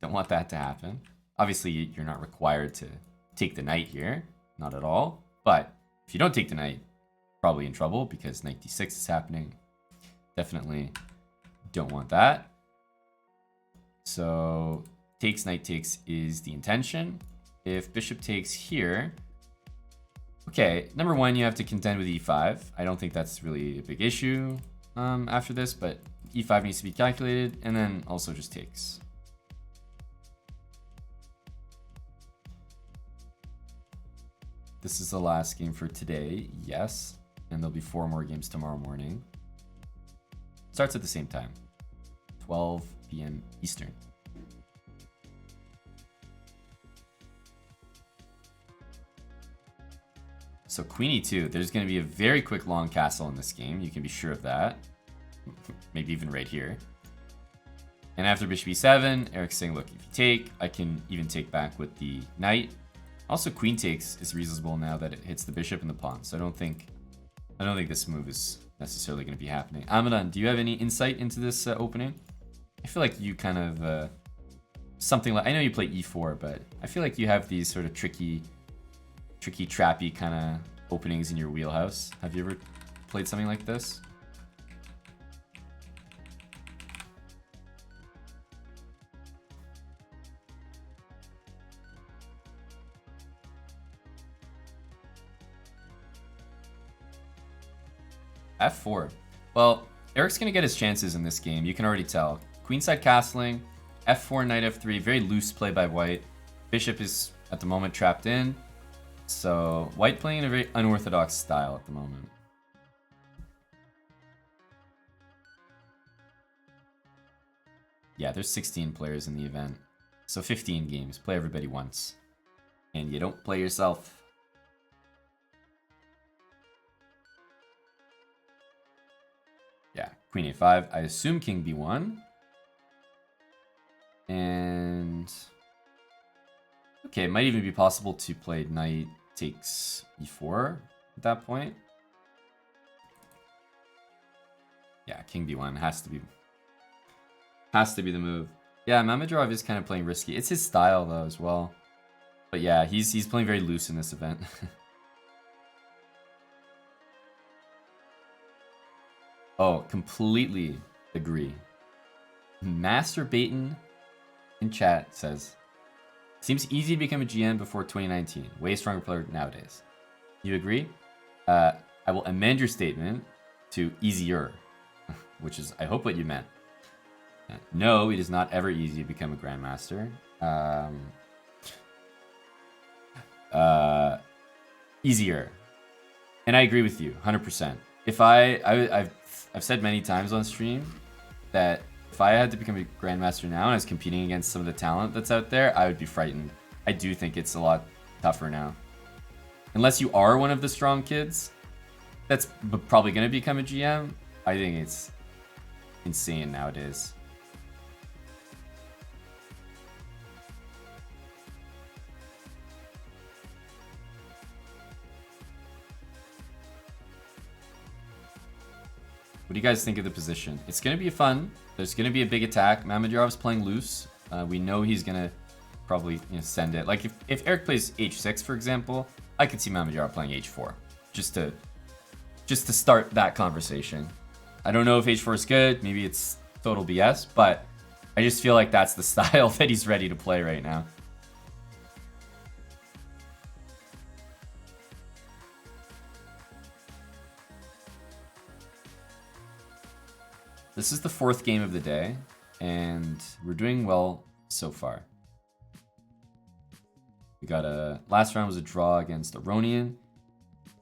Don't want that to happen. Obviously, you're not required to take the knight here. Not at all. But if you don't take the knight, probably in trouble because knight d6 is happening. Definitely don't want that. So takes, knight takes is the intention. If bishop takes here, okay, number one, you have to contend with e5. I don't think that's really a big issue after this, but e5 needs to be calculated, and then also just takes. This is the last game for today, yes, and there'll be 4 more games tomorrow morning. Starts at the same time, 12 p.m. Eastern. So queen e2, there's going to be a very quick long castle in this game. You can be sure of that. Maybe even right here. And after bishop e7, Eric's saying, look, if you take, I can even take back with the knight. Also, queen takes is reasonable now that it hits the bishop and the pawn. So I don't think this move is necessarily going to be happening. Amadan, do you have any insight into this opening? I feel like you kind of something like, I know you play e4, but I feel like you have these sort of tricky, trappy kind of openings in your wheelhouse. Have you ever played something like this? F4. Well, Eric's going to get his chances in this game. You can already tell. Queenside castling, F4, knight F3, very loose play by white. Bishop is, at the moment, trapped in. So, white playing in a very unorthodox style at the moment. Yeah, there's 16 players in the event. So 15 games. Play everybody once. And you don't play yourself. Yeah, queen a5. I assume king b1. And okay, it might even be possible to play knight takes e4 at that point. Yeah, king b1 has to be the move. Yeah, Mamadjarov is kind of playing risky. It's his style though as well. But yeah, he's playing very loose in this event. Oh, completely agree. Master Baton in chat says, seems easy to become a GM before 2019. Way stronger player nowadays. You agree? I will amend your statement to easier, which is, I hope, what you meant. No, it is not ever easy to become a grandmaster. Easier. And I agree with you, 100%. If I've said many times on stream that if I had to become a grandmaster now and I was competing against some of the talent that's out there, I would be frightened. I do think it's a lot tougher now. Unless you are one of the strong kids that's probably going to become a GM, I think it's insane nowadays. What do you guys think of the position? It's going to be fun. There's going to be a big attack. Mamadjarov's playing loose. We know he's going to probably send it. Like if Eric plays h6, for example, I could see Mamadjarov playing h4. Just to start that conversation. I don't know if h4 is good. Maybe it's total BS. But I just feel like that's the style that he's ready to play right now. This is the 4th game of the day, and we're doing well so far. We got last round was a draw against Aronian.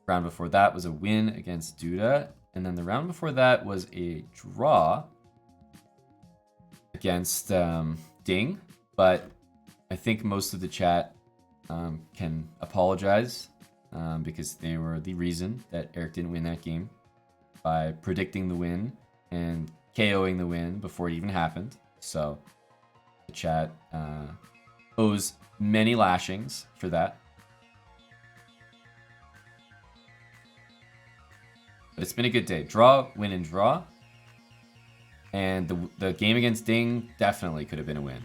Round before that was a win against Duda, and then the round before that was a draw against Ding. But I think most of the chat can apologize because they were the reason that Eric didn't win that game by predicting the win and KOing the win before it even happened. So the chat owes many lashings for that. But it's been a good day. Draw, win, and draw. And the game against Ding definitely could have been a win.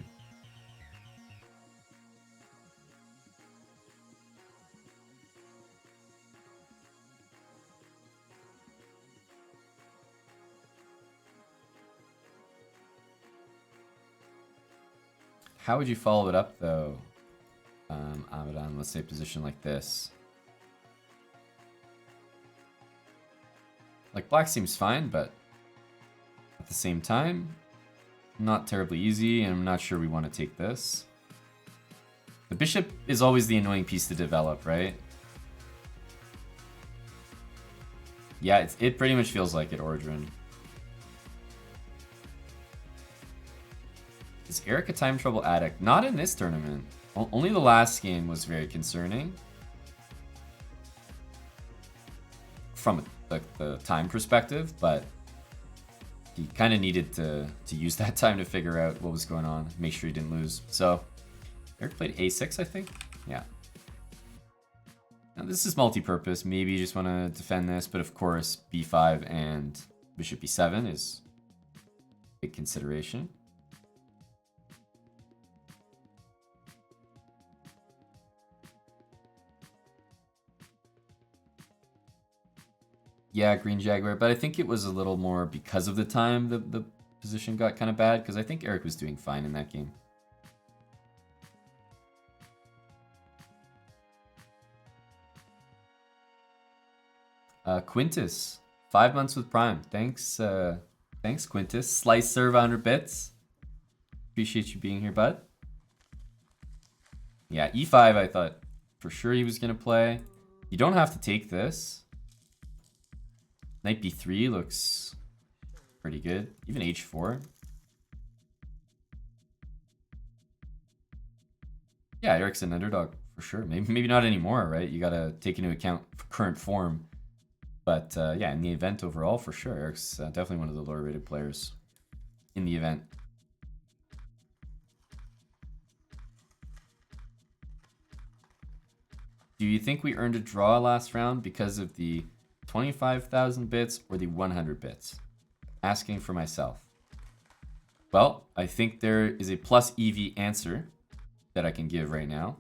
How would you follow it up, though, Abadan? Let's say position like this. Like, black seems fine, but at the same time, not terribly easy, and I'm not sure we want to take this. The bishop is always the annoying piece to develop, right? Yeah, it pretty much feels like it, Ordrin. Is Eric a time trouble addict? Not in this tournament. Only the last game was very concerning. From the time perspective, but he kind of needed to use that time to figure out what was going on, make sure he didn't lose. So, Eric played a6, I think? Yeah. Now this is multi-purpose. Maybe you just want to defend this, but of course, b5 and bishop b7 is a big consideration. Yeah, Green Jaguar, but I think it was a little more because of the time the position got kind of bad, because I think Eric was doing fine in that game. Quintus, 5 months with Prime. Thanks, thanks Quintus. Slice serve 100 bits. Appreciate you being here, bud. Yeah, e5 I thought for sure he was going to play. You don't have to take this. Knight b3 looks pretty good. Even h4. Yeah, Eric's an underdog for sure. Maybe not anymore, right? You got to take into account current form. But yeah, in the event overall, for sure, Eric's definitely one of the lower rated players in the event. Do you think we earned a draw last round because of the 25,000 bits or the 100 bits? Asking for myself. Well, I think there is a plus EV answer that I can give right now.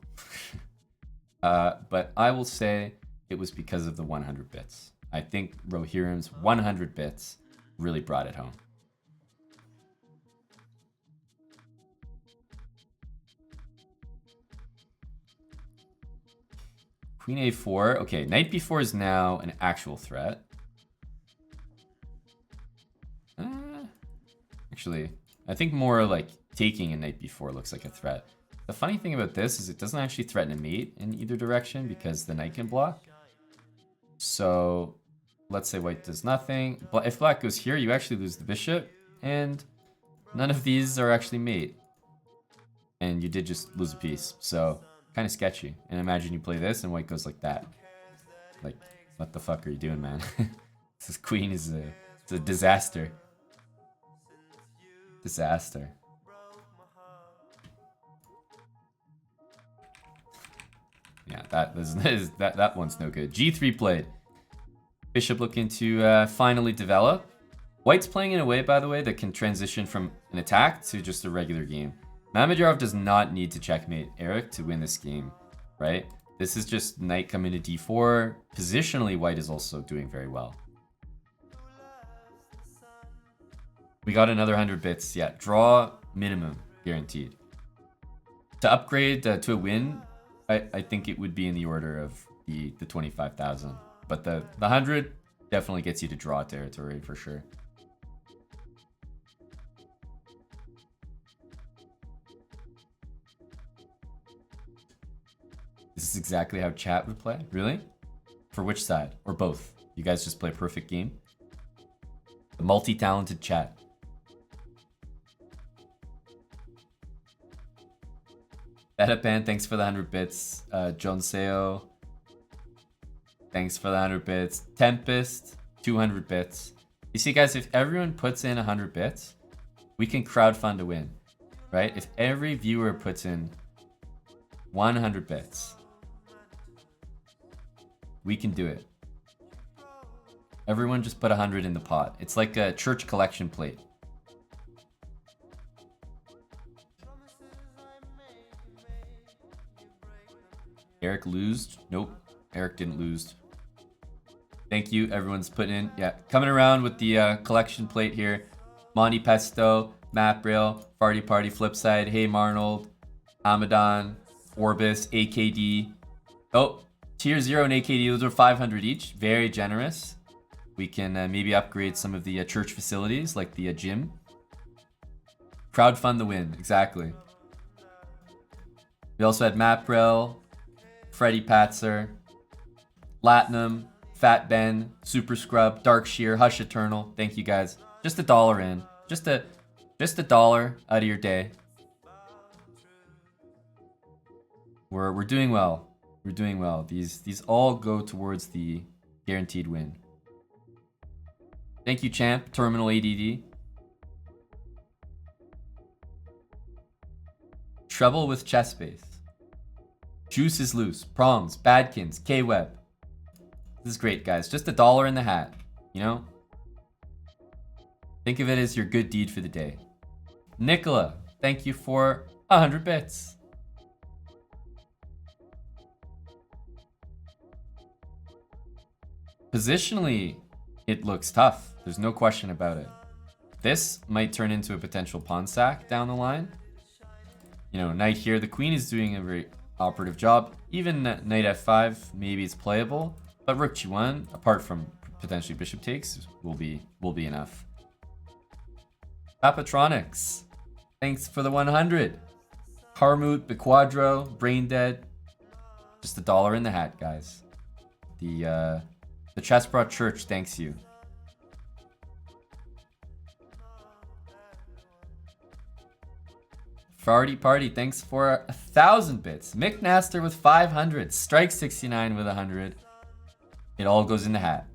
But I will say it was because of the 100 bits. I think Rohirrim's 100 bits really brought it home. Queen a4. Okay, knight b4 is now an actual threat. Actually, I think more like taking a knight b4 looks like a threat. The funny thing about this is it doesn't actually threaten a mate in either direction because the knight can block. So let's say white does nothing. But if black goes here, you actually lose the bishop. And none of these are actually mate. And you did just lose a piece. So kind of sketchy. And imagine you play this and white goes like that. Like, what the fuck are you doing, man? This queen is a disaster. Disaster. Yeah, that one's no good. G3 played. Bishop looking to finally develop. White's playing in a way, by the way, that can transition from an attack to just a regular game. Mamedyarov does not need to checkmate Eric to win this game, right? This is just knight coming to d4. Positionally, white is also doing very well. We got another 100 bits. Yeah, draw minimum guaranteed. To upgrade to a win, I think it would be in the order of the 25,000. But the 100 definitely gets you to draw territory for sure. This is exactly how chat would play? Really? For which side? Or both? You guys just play a perfect game? The multi-talented chat. Etapan, thanks for the 100 bits. John Seo, thanks for the 100 bits. Tempest, 200 bits. You see, guys, if everyone puts in 100 bits, we can crowdfund a win, right? If every viewer puts in 100 bits, we can do it. Everyone just put 100 in the pot. It's like a church collection plate. Eric losed? Nope. Eric didn't lose. Thank you. Everyone's putting in. Yeah, coming around with the collection plate here. Monty Pesto, Matt Braille, Farty Party, Flipside, Hey Marnold, Amadan, Orbis, AKD. Oh, Tier 0 and AKD, those are 500 each. Very generous. We can maybe upgrade some of the church facilities, like the gym. Crowdfund the win, exactly. We also had Matt Braille, Freddie Patzer, Latinum, Fat Ben, Super Scrub, Dark Shear, Hush Eternal. Thank you guys. Just $1 in. Just a dollar out of your day. We're doing well. We're doing well. These all go towards the guaranteed win. Thank you, Champ. Terminal ADD. Trouble with chess base. Juice is loose. Prongs, Badkins, K-Web. This is great, guys. Just $1 in the hat, you know? Think of it as your good deed for the day. Nicola, thank you for 100 bits. Positionally, it looks tough. There's no question about it. This might turn into a potential pawn sack down the line. You know, knight here. The queen is doing a very operative job. Even knight f5, maybe it's playable. But rook g1, apart from potentially bishop takes, will be enough. Papatronics, thanks for the 100. Harmut, Bequadro, Brain Dead. Just $1 in the hat, guys. The chessbrah church thanks you. Farty Party, thanks for 1,000 bits. Mick Naster with 500. Strike 69 with 100. It all goes in the hat.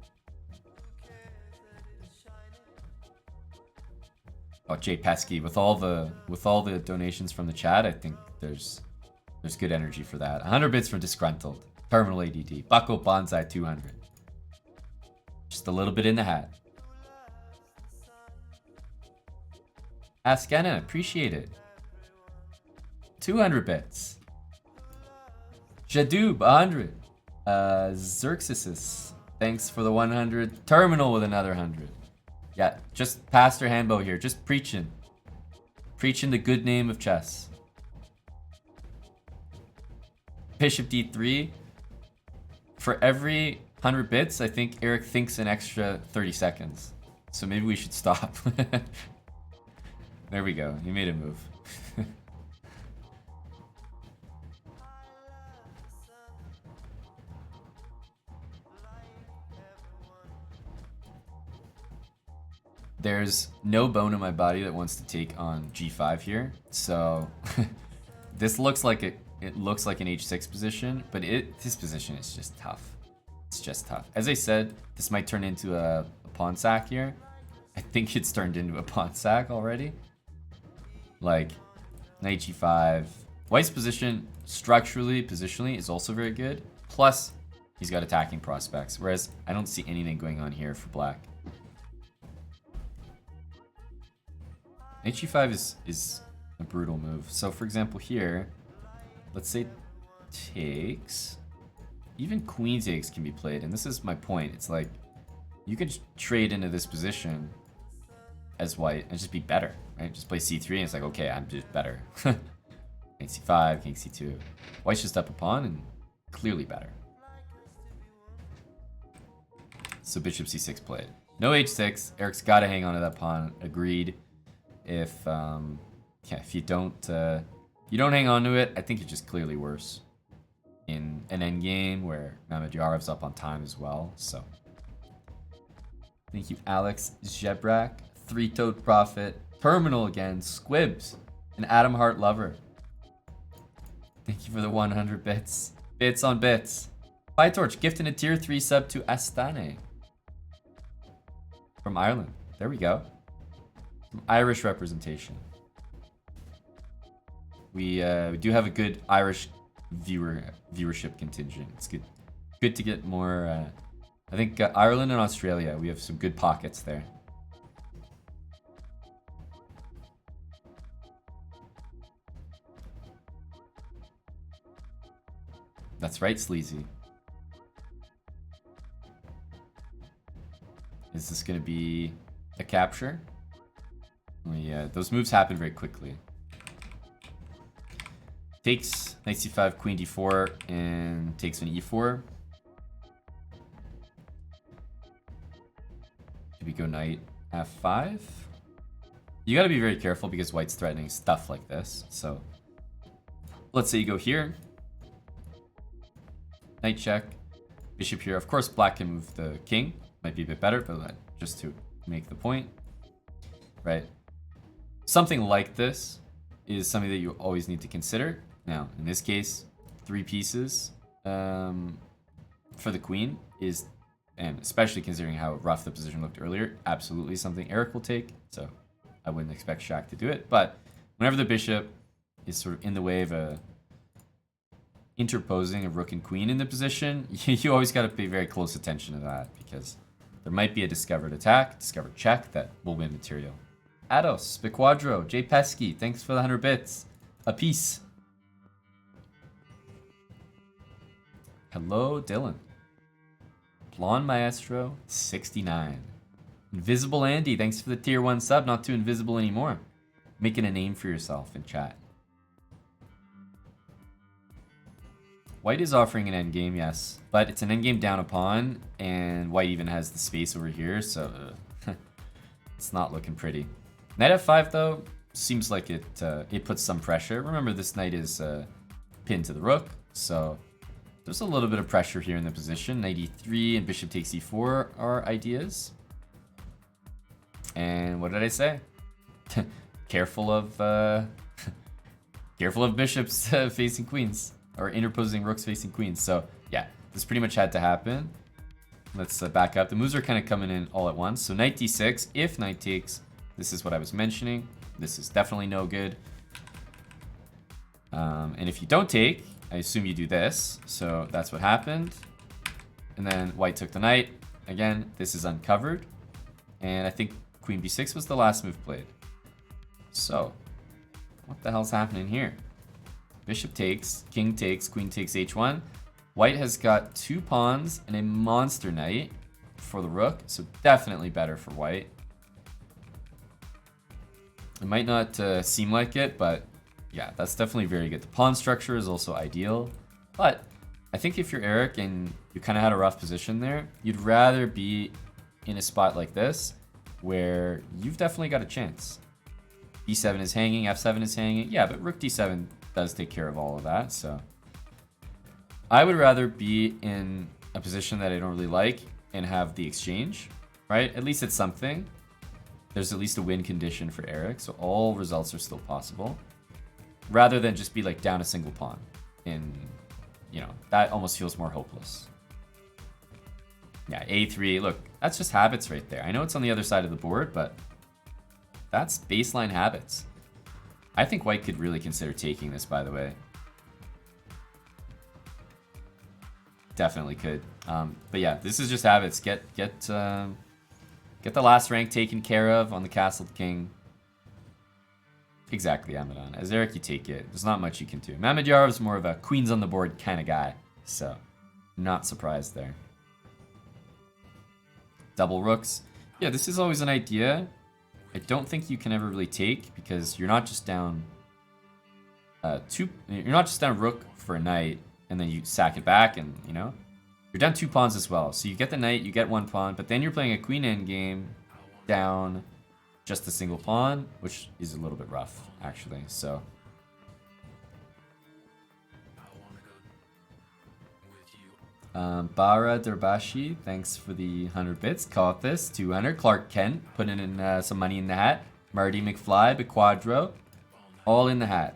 Oh, Jay Pesky, with all the donations from the chat, I think there's good energy for that. 100 bits for Disgruntled. Terminal ADD. Bucko Bonsai 200. Just a little bit in the hat. Askena, appreciate it. 200 bits. Jadoob, 100. Xerxes, thanks for the 100. Terminal with another 100. Yeah, just Pastor Hambo here, just preaching the good name of chess. Bishop d3. For every 100 bits, I think Eric thinks an extra 30 seconds. So maybe we should stop. There we go, he made a move. There's no bone in my body that wants to take on g5 here, so this looks like it looks like an h6 position, but this position is just tough. It's just tough. As I said, this might turn into a pawn sack here. I think it's turned into a pawn sack already. Like knight g5. White's position structurally, positionally is also very good. Plus, he's got attacking prospects, whereas I don't see anything going on here for black. Knight g5 is a brutal move. So for example here, let's say takes. Even queen takes can be played, and this is my point. It's like, you could trade into this position as white and just be better, right? Just play c3 and it's like, okay, I'm just better. King c5, king c2. White's just up a pawn and clearly better. So bishop c6 played. No h6, Eric's gotta hang on to that pawn, agreed. If you don't hang on to it, I think you're just clearly worse in an endgame where Mamadyarov's up on time as well. So thank you, Alex Zebrak, Three-Toed Prophet, Terminal again, Squibs, and Adam Hart Lover. Thank you for the 100 bits. Bits on bits. PyTorch gifting a tier 3 sub to Astane. From Ireland. There we go. Some Irish representation. We do have a good Irish viewership contingent. It's good to get more. I think Ireland and Australia, we have some good pockets there. That's right, Sleazy. Is this going to be a capture? Oh, yeah, those moves happen very quickly. Takes knight c5, queen d4, and takes an e4. Maybe we go knight f5? You gotta be very careful because white's threatening stuff like this. So let's say you go here. Knight check. Bishop here. Of course, black can move the king. Might be a bit better, but just to make the point. Right? Something like this is something that you always need to consider. Now, in this case, 3 pieces for the queen is, and especially considering how rough the position looked earlier, absolutely something Eric will take. So I wouldn't expect Shaq to do it. But whenever the bishop is sort of in the way of interposing a rook and queen in the position, you always got to pay very close attention to that because there might be a discovered attack, discovered check that will win material. Ados, Biquadro, J Pesky, thanks for the 100 bits. A piece. Hello, Dylan. Blonde Maestro, 69. Invisible Andy, thanks for the tier 1 sub. Not too invisible anymore. Making a name for yourself in chat. White is offering an endgame, yes. But it's an endgame down a pawn, and white even has the space over here, so it's not looking pretty. Knight f5, though, seems like it puts some pressure. Remember, this knight is pinned to the rook, so there's a little bit of pressure here in the position. Knight e3 and bishop takes e4 are ideas. And what did I say? Careful of bishops facing queens, or interposing rooks facing queens. So yeah, this pretty much had to happen. Let's back up. The moves are kind of coming in all at once. So knight d6, if knight takes, this is what I was mentioning. This is definitely no good. And if you don't take, I assume you do this. So that's what happened. And then white took the knight. Again, this is uncovered. And I think queen b6 was the last move played. So what the hell's happening here? Bishop takes, king takes, queen takes h1. White has got 2 pawns and a monster knight for the rook. So definitely better for white. It might not seem like it, but yeah, that's definitely very good. The pawn structure is also ideal, but I think if you're Eric and you kind of had a rough position there, you'd rather be in a spot like this where you've definitely got a chance. b7 is hanging, f7 is hanging. Yeah, but rook d7 does take care of all of that, so I would rather be in a position that I don't really like and have the exchange, right? At least it's something. There's at least a win condition for Eric, so all results are still possible. Rather than just be like down a single pawn. And, you know, that almost feels more hopeless. Yeah, a3, look, that's just habits right there. I know it's on the other side of the board, but that's baseline habits. I think white could really consider taking this, by the way. Definitely could. But yeah, this is just habits. Get the last rank taken care of on the castled king. Exactly, Amadon. As Eric, you take it. There's not much you can do. Mamadyarov's more of a queens on the board kind of guy, so not surprised there. Double rooks. Yeah, this is always an idea. I don't think you can ever really take because you're not just down you're not just down rook for a knight and then you sack it back and, you know, you're down 2 pawns as well. So you get the knight, you get 1 pawn, but then you're playing a queen endgame down just a single pawn, which is a little bit rough, actually. So Bara Derbashi, thanks for the 100 bits. Caught this. 200. Clark Kent putting in some money in the hat. Marty McFly, Biquadro, all in the hat.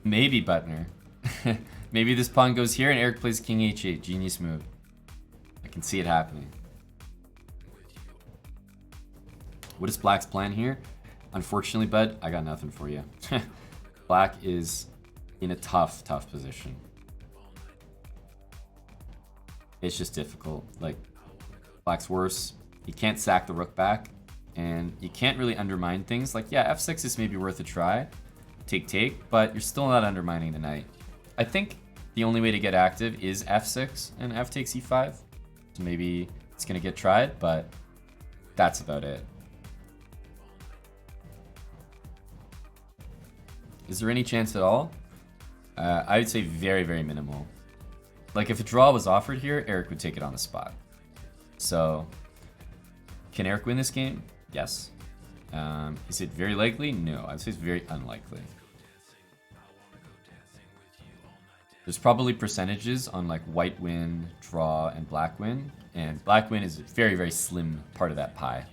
Maybe Butner. Maybe this pawn goes here and Eric plays king h8. Genius move. I can see it happening. What is Black's plan here? Unfortunately, bud, I got nothing for you. Black is in a tough position. It's just difficult. Like, Black's worse. You can't sack the rook back, and you can't really undermine things. Like, yeah, f6 is maybe worth a try. Take, but you're still not undermining the knight. I think the only way to get active is f6 and f takes e5. So maybe it's going to get tried, but that's about it. Is there any chance at all? I would say very, very minimal. Like, if a draw was offered here, Eric would take it on the spot. So, can Eric win this game? Yes. Is it very likely? No, I'd say it's very unlikely. There's probably percentages on like white win, draw, and black win. And black win is a very, very slim part of that pie.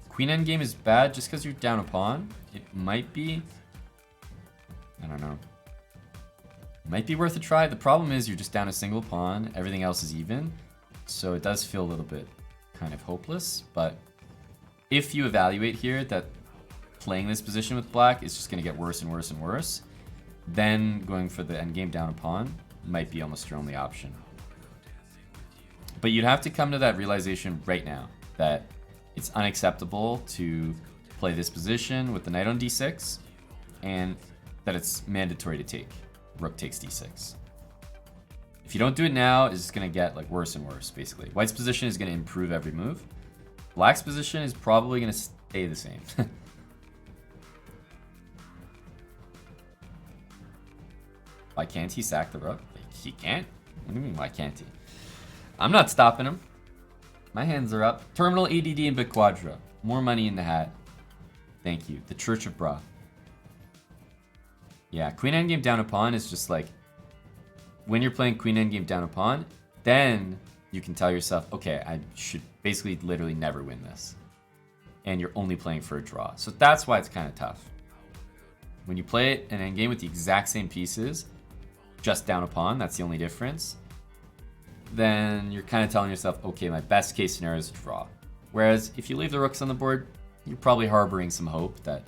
Queen endgame is bad just because you're down a pawn. It might be... I don't know. Might be worth a try. The problem is you're just down a single pawn. Everything else is even. So it does feel a little bit kind of hopeless. But if you evaluate here that playing this position with black is just going to get worse and worse and worse, then going for the endgame down a pawn might be almost your only option. But you'd have to come to that realization right now that it's unacceptable to play this position with the knight on d6 and that it's mandatory to take. Rook takes d6. If you don't do it now, it's just going to get like worse and worse, basically. White's position is going to improve every move. Black's position is probably going to stay the same. Why can't he sack the rook? He can't? What do you mean, why can't he? I'm not stopping him. My hands are up. Terminal ADD and Bit Quadra. More money in the hat. Thank you. The Church of Bra. Yeah, queen endgame down a pawn is just like, when you're playing queen endgame down a pawn, then you can tell yourself, okay, I should basically literally never win this. And you're only playing for a draw. So that's why it's kind of tough. When you play it an endgame with the exact same pieces, just down a pawn, that's the only difference, then you're kind of telling yourself, okay, my best case scenario is a draw. Whereas if you leave the rooks on the board, you're probably harboring some hope that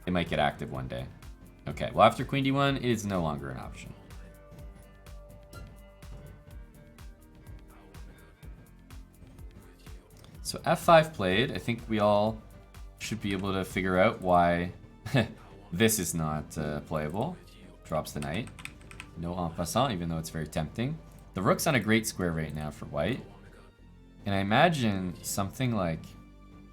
they might get active one day. Okay, well, after queen d1, it is no longer an option. So f5 played. I think we all should be able to figure out why this is not playable. Drops the knight. No en passant, even though it's very tempting. The rook's on a great square right now for white. And I imagine something like,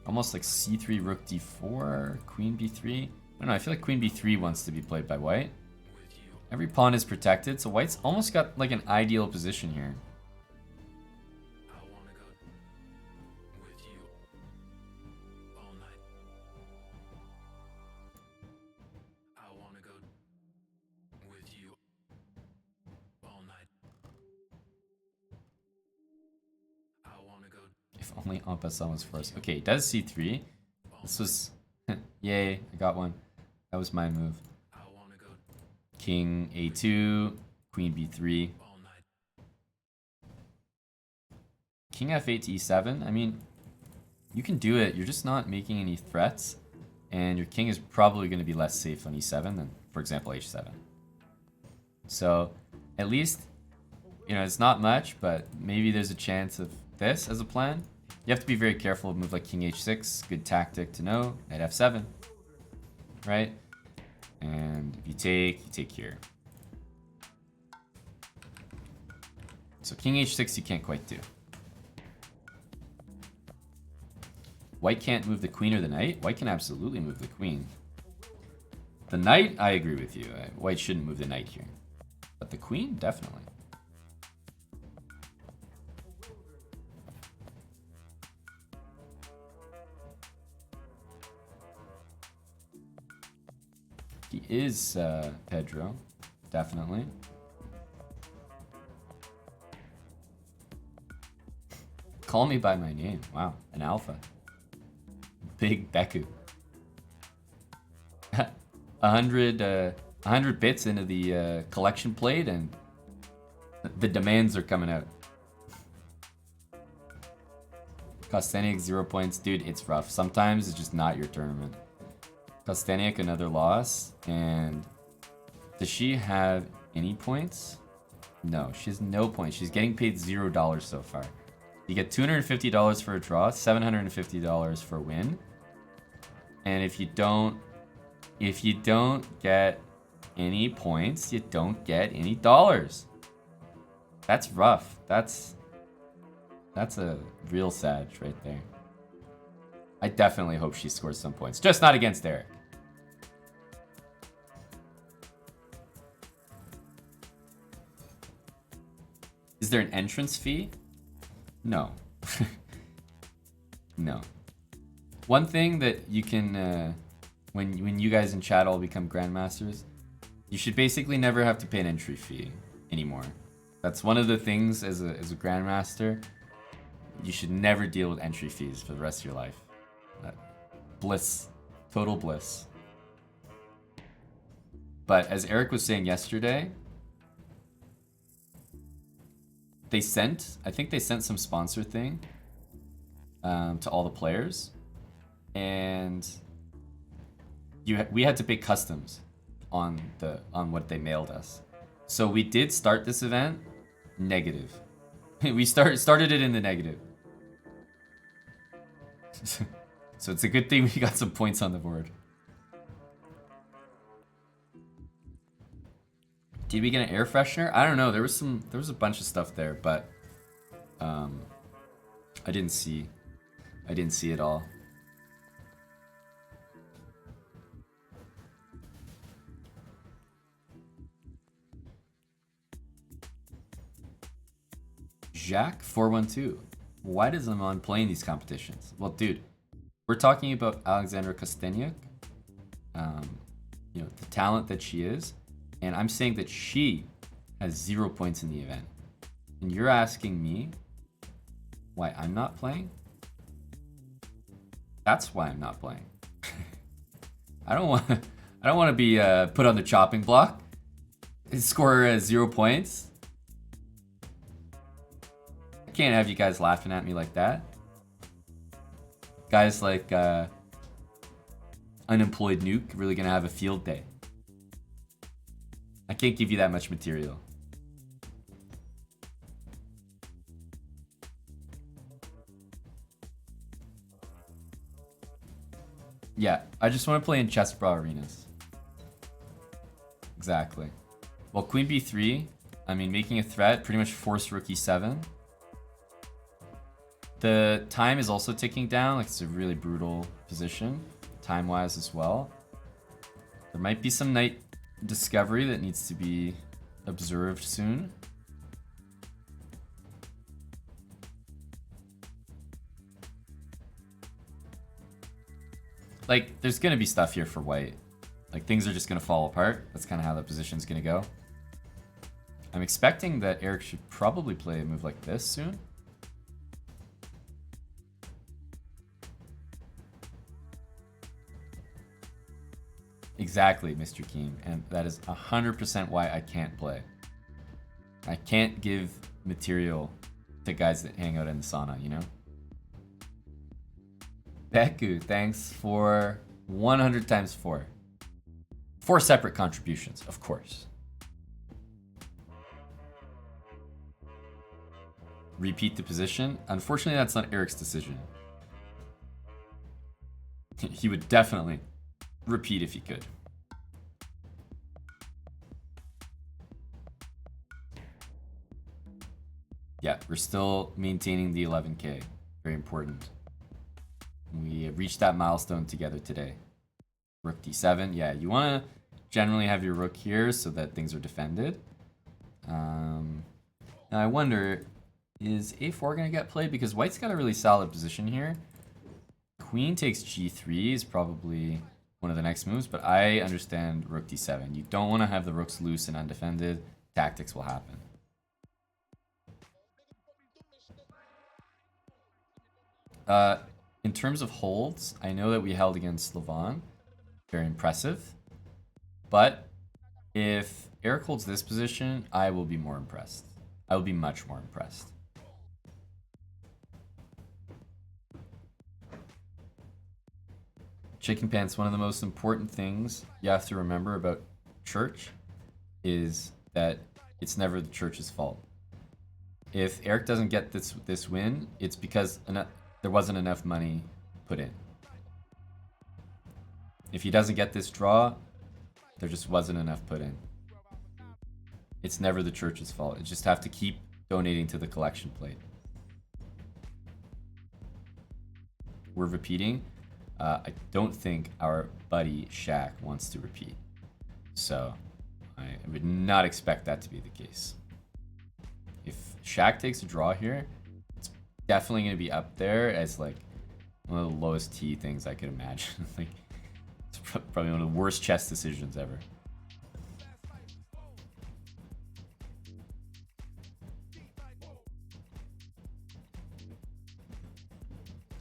almost like c3, rook d4, queen b3. I don't know, I feel like queen b3 wants to be played by white. Every pawn is protected, so white's almost got like an ideal position here. If only en passant was forced. Okay, he does c3. This was... Yay, I got one. That was my move. King a2, queen b3. King f8 to e7. I mean, you can do it. You're just not making any threats. And your king is probably going to be less safe on e7 than, for example, h7. So, at least, you know, it's not much, but maybe there's a chance of this as a plan. You have to be very careful of a move like king h6. Good tactic to know. Knight f7. Right? And if you take here. So king h6 you can't quite do. White can't move the queen or the knight. White can absolutely move the queen. The knight, I agree with you. White shouldn't move the knight here. But the queen, definitely. He is Pedro, definitely. Call me by my name. Wow, an alpha. Big Beku. 100 bits into the collection plate, and the demands are coming out. Kosteniuk 0 points. Dude, it's rough. Sometimes it's just not your tournament. Kosteniuk, another loss. And does she have any points? No, she has no points. She's getting paid $0 so far. You get $250 for a draw, $750 for a win. And if you don't get any points, you don't get any dollars. That's rough. That's a real sad right there. I definitely hope she scores some points. Just not against Eric. Is there an entrance fee? No. No. One thing that you can, when you guys in chat all become grandmasters, you should basically never have to pay an entry fee anymore. That's one of the things as a grandmaster. You should never deal with entry fees for the rest of your life. Bliss. Total bliss. But as Eric was saying yesterday, I think they sent some sponsor thing to all the players, and we had to pay customs on what they mailed us. So we did start this event negative. We started it in the negative. So it's a good thing we got some points on the board. Did we get an air freshener? I don't know. There was a bunch of stuff there, but I didn't see it all. Jacques 412. Why does Amon play in these competitions? Well, dude, we're talking about Alexandra Kosteniuk. The talent that she is. And I'm saying that she has 0 points in the event. And you're asking me why I'm not playing? That's why I'm not playing. I don't want to be put on the chopping block. Score 0 points. I can't have you guys laughing at me like that. Guys like Unemployed Nuke really gonna have a field day. I can't give you that much material. Yeah, I just want to play in chessbrah arenas. Exactly. Well, Queen B3, I mean, making a threat, pretty much force Rook E7. The time is also ticking down, like it's a really brutal position, time-wise as well. There might be some knight discovery that needs to be observed soon. Like, there's gonna be stuff here for white. Like, things are just gonna fall apart. That's kind of how the position's gonna go. I'm expecting that Eric should probably play a move like this soon. Exactly, Mr. Keem, and that is 100% why I can't play. I can't give material to guys that hang out in the sauna, you know? Beku, thanks for 100 times 4. 4 separate contributions, of course. Repeat the position? Unfortunately, that's not Eric's decision. He would definitely repeat if he could. Yeah, we're still maintaining the 11K. Very important. We reached that milestone together today. Rook D7. Yeah, you want to generally have your rook here so that things are defended. Now I wonder, is A4 going to get played? Because white's got a really solid position here. Queen takes G3 is probably one of the next moves, but I understand Rook D7. You don't want to have the rooks loose and undefended. Tactics will happen. in terms of holds, I know that we held against Levon. Very impressive. But if Eric holds this position, I will be more impressed. I will be much more impressed. Chicken pants, one of the most important things you have to remember about church is that it's never the church's fault. If Eric doesn't get this win, it's because there wasn't enough money put in. If he doesn't get this draw, there just wasn't enough put in. It's never the church's fault. You just have to keep donating to the collection plate. We're repeating. I don't think our buddy Shaq wants to repeat. So I would not expect that to be the case. If Shaq takes a draw here, it's definitely going to be up there as like one of the lowest T things I could imagine. Like, it's probably one of the worst chess decisions ever.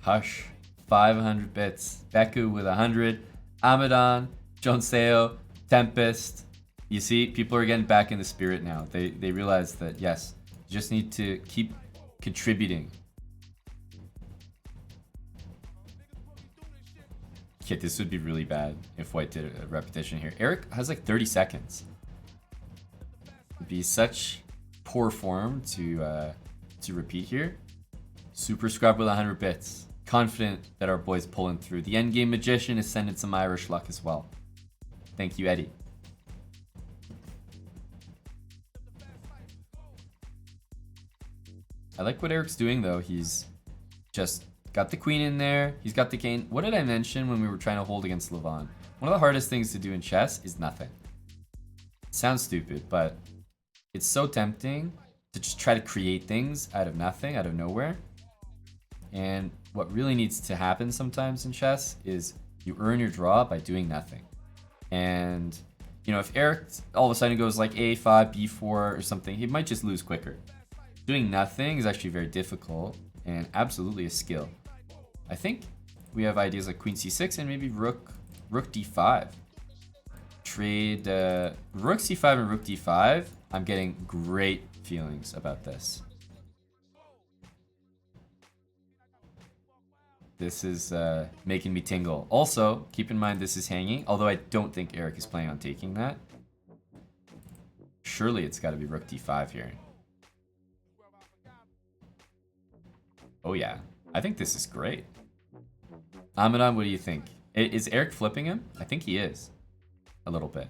Hush. 500 bits. Beku with 100. Amadan, Jonseo, Tempest. You see, people are getting back in the spirit now. They realize that, yes, you just need to keep contributing. Okay, this would be really bad if White did a repetition here. Eric has like 30 seconds. It'd be such poor form to repeat here. Super Scrub with 100 bits. Confident that our boy's pulling through. The Endgame Magician is sending some Irish luck as well. Thank you, Eddie. I like what Eric's doing, though. He's just got the queen in there. He's got the king. What did I mention when we were trying to hold against Levon? One of the hardest things to do in chess is nothing. It sounds stupid, but it's so tempting to just try to create things out of nothing, out of nowhere. And what really needs to happen sometimes in chess is you earn your draw by doing nothing. And, you know, if Eric all of a sudden goes like A5, B4 or something, he might just lose quicker. Doing nothing is actually very difficult and absolutely a skill. I think we have ideas like Queen C6 and maybe Rook D5. Trade Rook C5 and Rook D5. I'm getting great feelings about this. This is making me tingle. Also, keep in mind this is hanging, although I don't think Eric is planning on taking that. Surely it's got to be Rook D5 here. Oh yeah, I think this is great. Amadan, what do you think? Is Eric flipping him? I think he is. A little bit.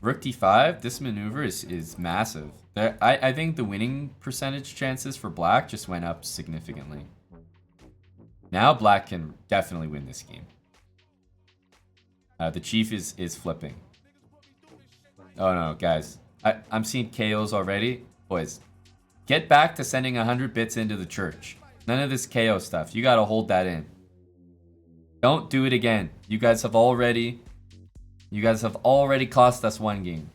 Rook D5, this maneuver is massive. I think the winning percentage chances for Black just went up significantly. Now Black can definitely win this game. The chief is flipping. Oh no, guys. I'm seeing KOs already. Boys, get back to sending 100 bits into the church. None of this KO stuff. You gotta hold that in. Don't do it again. You guys have already cost us one game.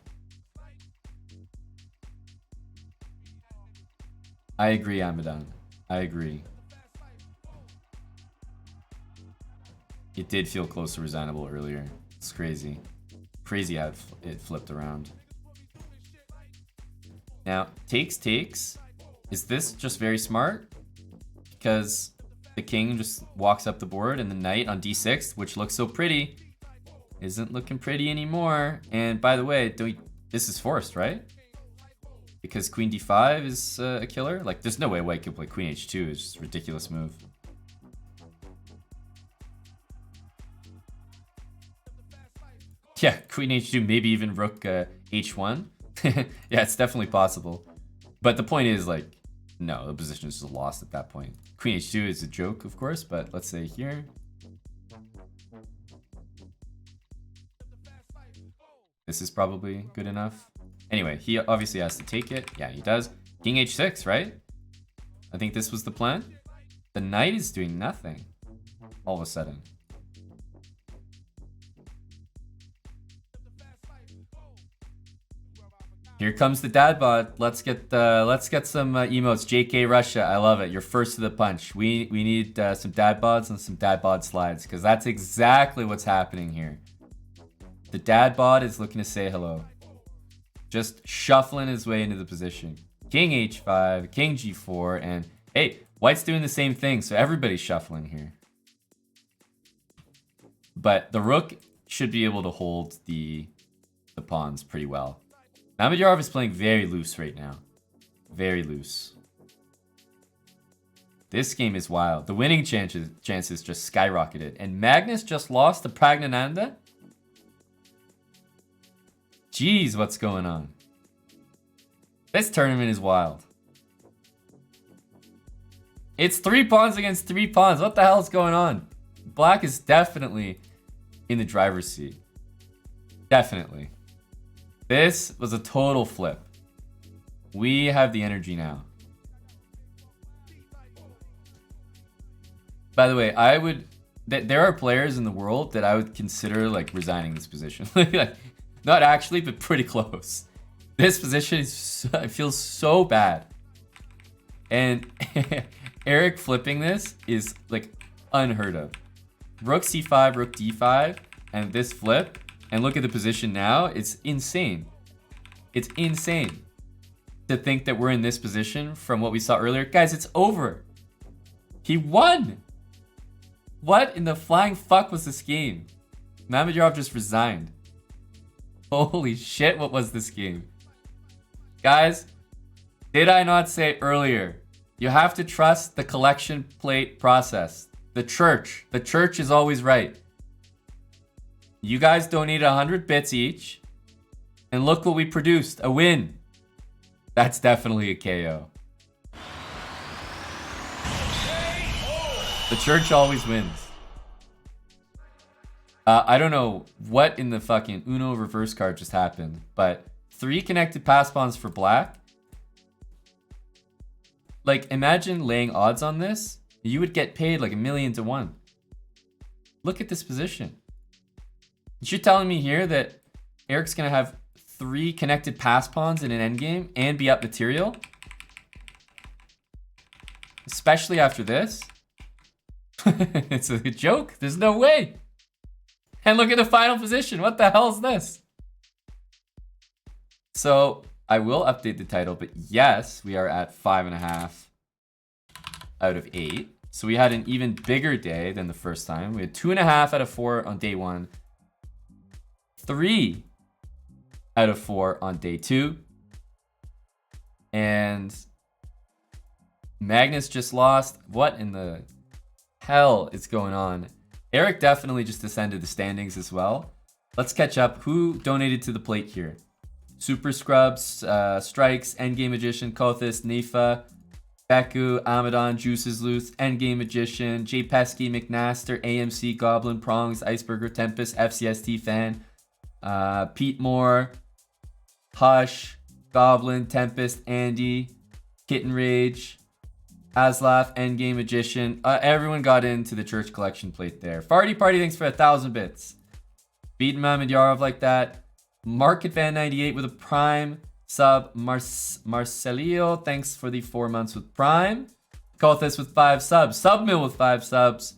I agree, Amadan. I agree. It did feel close to resignable earlier. It's crazy. Crazy how it flipped around. Now, takes. Is this just very smart? Because the king just walks up the board and the knight on d6, which looks so pretty, isn't looking pretty anymore. And by the way, this is forced, right? Because queen d5 is a killer? Like, there's no way White could play queen h2. It's just a ridiculous move. Yeah, queen h2, maybe even rook h1. Yeah, it's definitely possible. But the point is, like, no, the position is just lost at that point. Queen h2 is a joke, of course, but let's say here. This is probably good enough. Anyway, he obviously has to take it. Yeah, he does. King h6, right? I think this was the plan. The knight is doing nothing all of a sudden. Here comes the dad bod. Let's get some emotes. JK Russia, I love it. You're first to the punch. We need some dad bods and some dad bod slides because that's exactly what's happening here. The dad bod is looking to say hello. Just shuffling his way into the position. King H5, King G4, and hey, White's doing the same thing, so everybody's shuffling here. But the rook should be able to hold the pawns pretty well. Mamedyarov is playing very loose right now. Very loose. This game is wild. The winning chances just skyrocketed. And Magnus just lost to Pragnananda? Jeez, what's going on? This tournament is wild. It's 3 pawns against 3 pawns. What the hell is going on? Black is definitely in the driver's seat. Definitely. This was a total flip. We have the energy now. By the way, there are players in the world that I would consider like resigning this position. Not actually, but pretty close. This position it feels so bad. And Eric flipping this is like unheard of. Rook c5, rook d5, and this flip. And look at the position now. It's insane. It's insane to think that we're in this position from what we saw earlier. Guys, it's over. He won. What in the flying fuck was this game? Mamedyarov just resigned. Holy shit, what was this game? Guys, did I not say earlier? You have to trust the collection plate process. The church is always right. You guys donated 100 bits each. And look what we produced. A win. That's definitely a KO. The church always wins. I don't know what in the fucking Uno reverse card just happened. But 3 connected pass pawns for black. Like, imagine laying odds on this. You would get paid like 1,000,000 to 1. Look at this position. You're telling me here that Eric's going to have 3 connected pass pawns in an endgame and be up material? Especially after this? It's a joke. There's no way. And look at the final position. What the hell is this? So I will update the title, but yes, we are at 5.5 out of 8. So we had an even bigger day than the first time. We had 2.5 out of 4 on day 1. 3 out of 4 on day 2. And Magnus just lost. What in the hell is going on? Eric definitely just descended the standings as well. Let's catch up. Who donated to the plate here? Super Scrubs, Strikes, Endgame Magician, Kothis, Nifa, Beku, Amadon, Juices Loose, Endgame Magician, J Pesky, McNaster, AMC, Goblin, Prongs, Iceberger, Tempest, FCST Fan, Pete Moore, Hush, Goblin, Tempest, Andy, Kitten Rage, Aslaf, Endgame Magician. Everyone got into the church collection plate there. Farty Party, thanks for 1,000 bits. Beating Mamedyarov like that. Market Van 98 with a Prime sub. Marcelio, thanks for the 4 months with Prime. Kothis with 5 subs. Submill with 5 subs.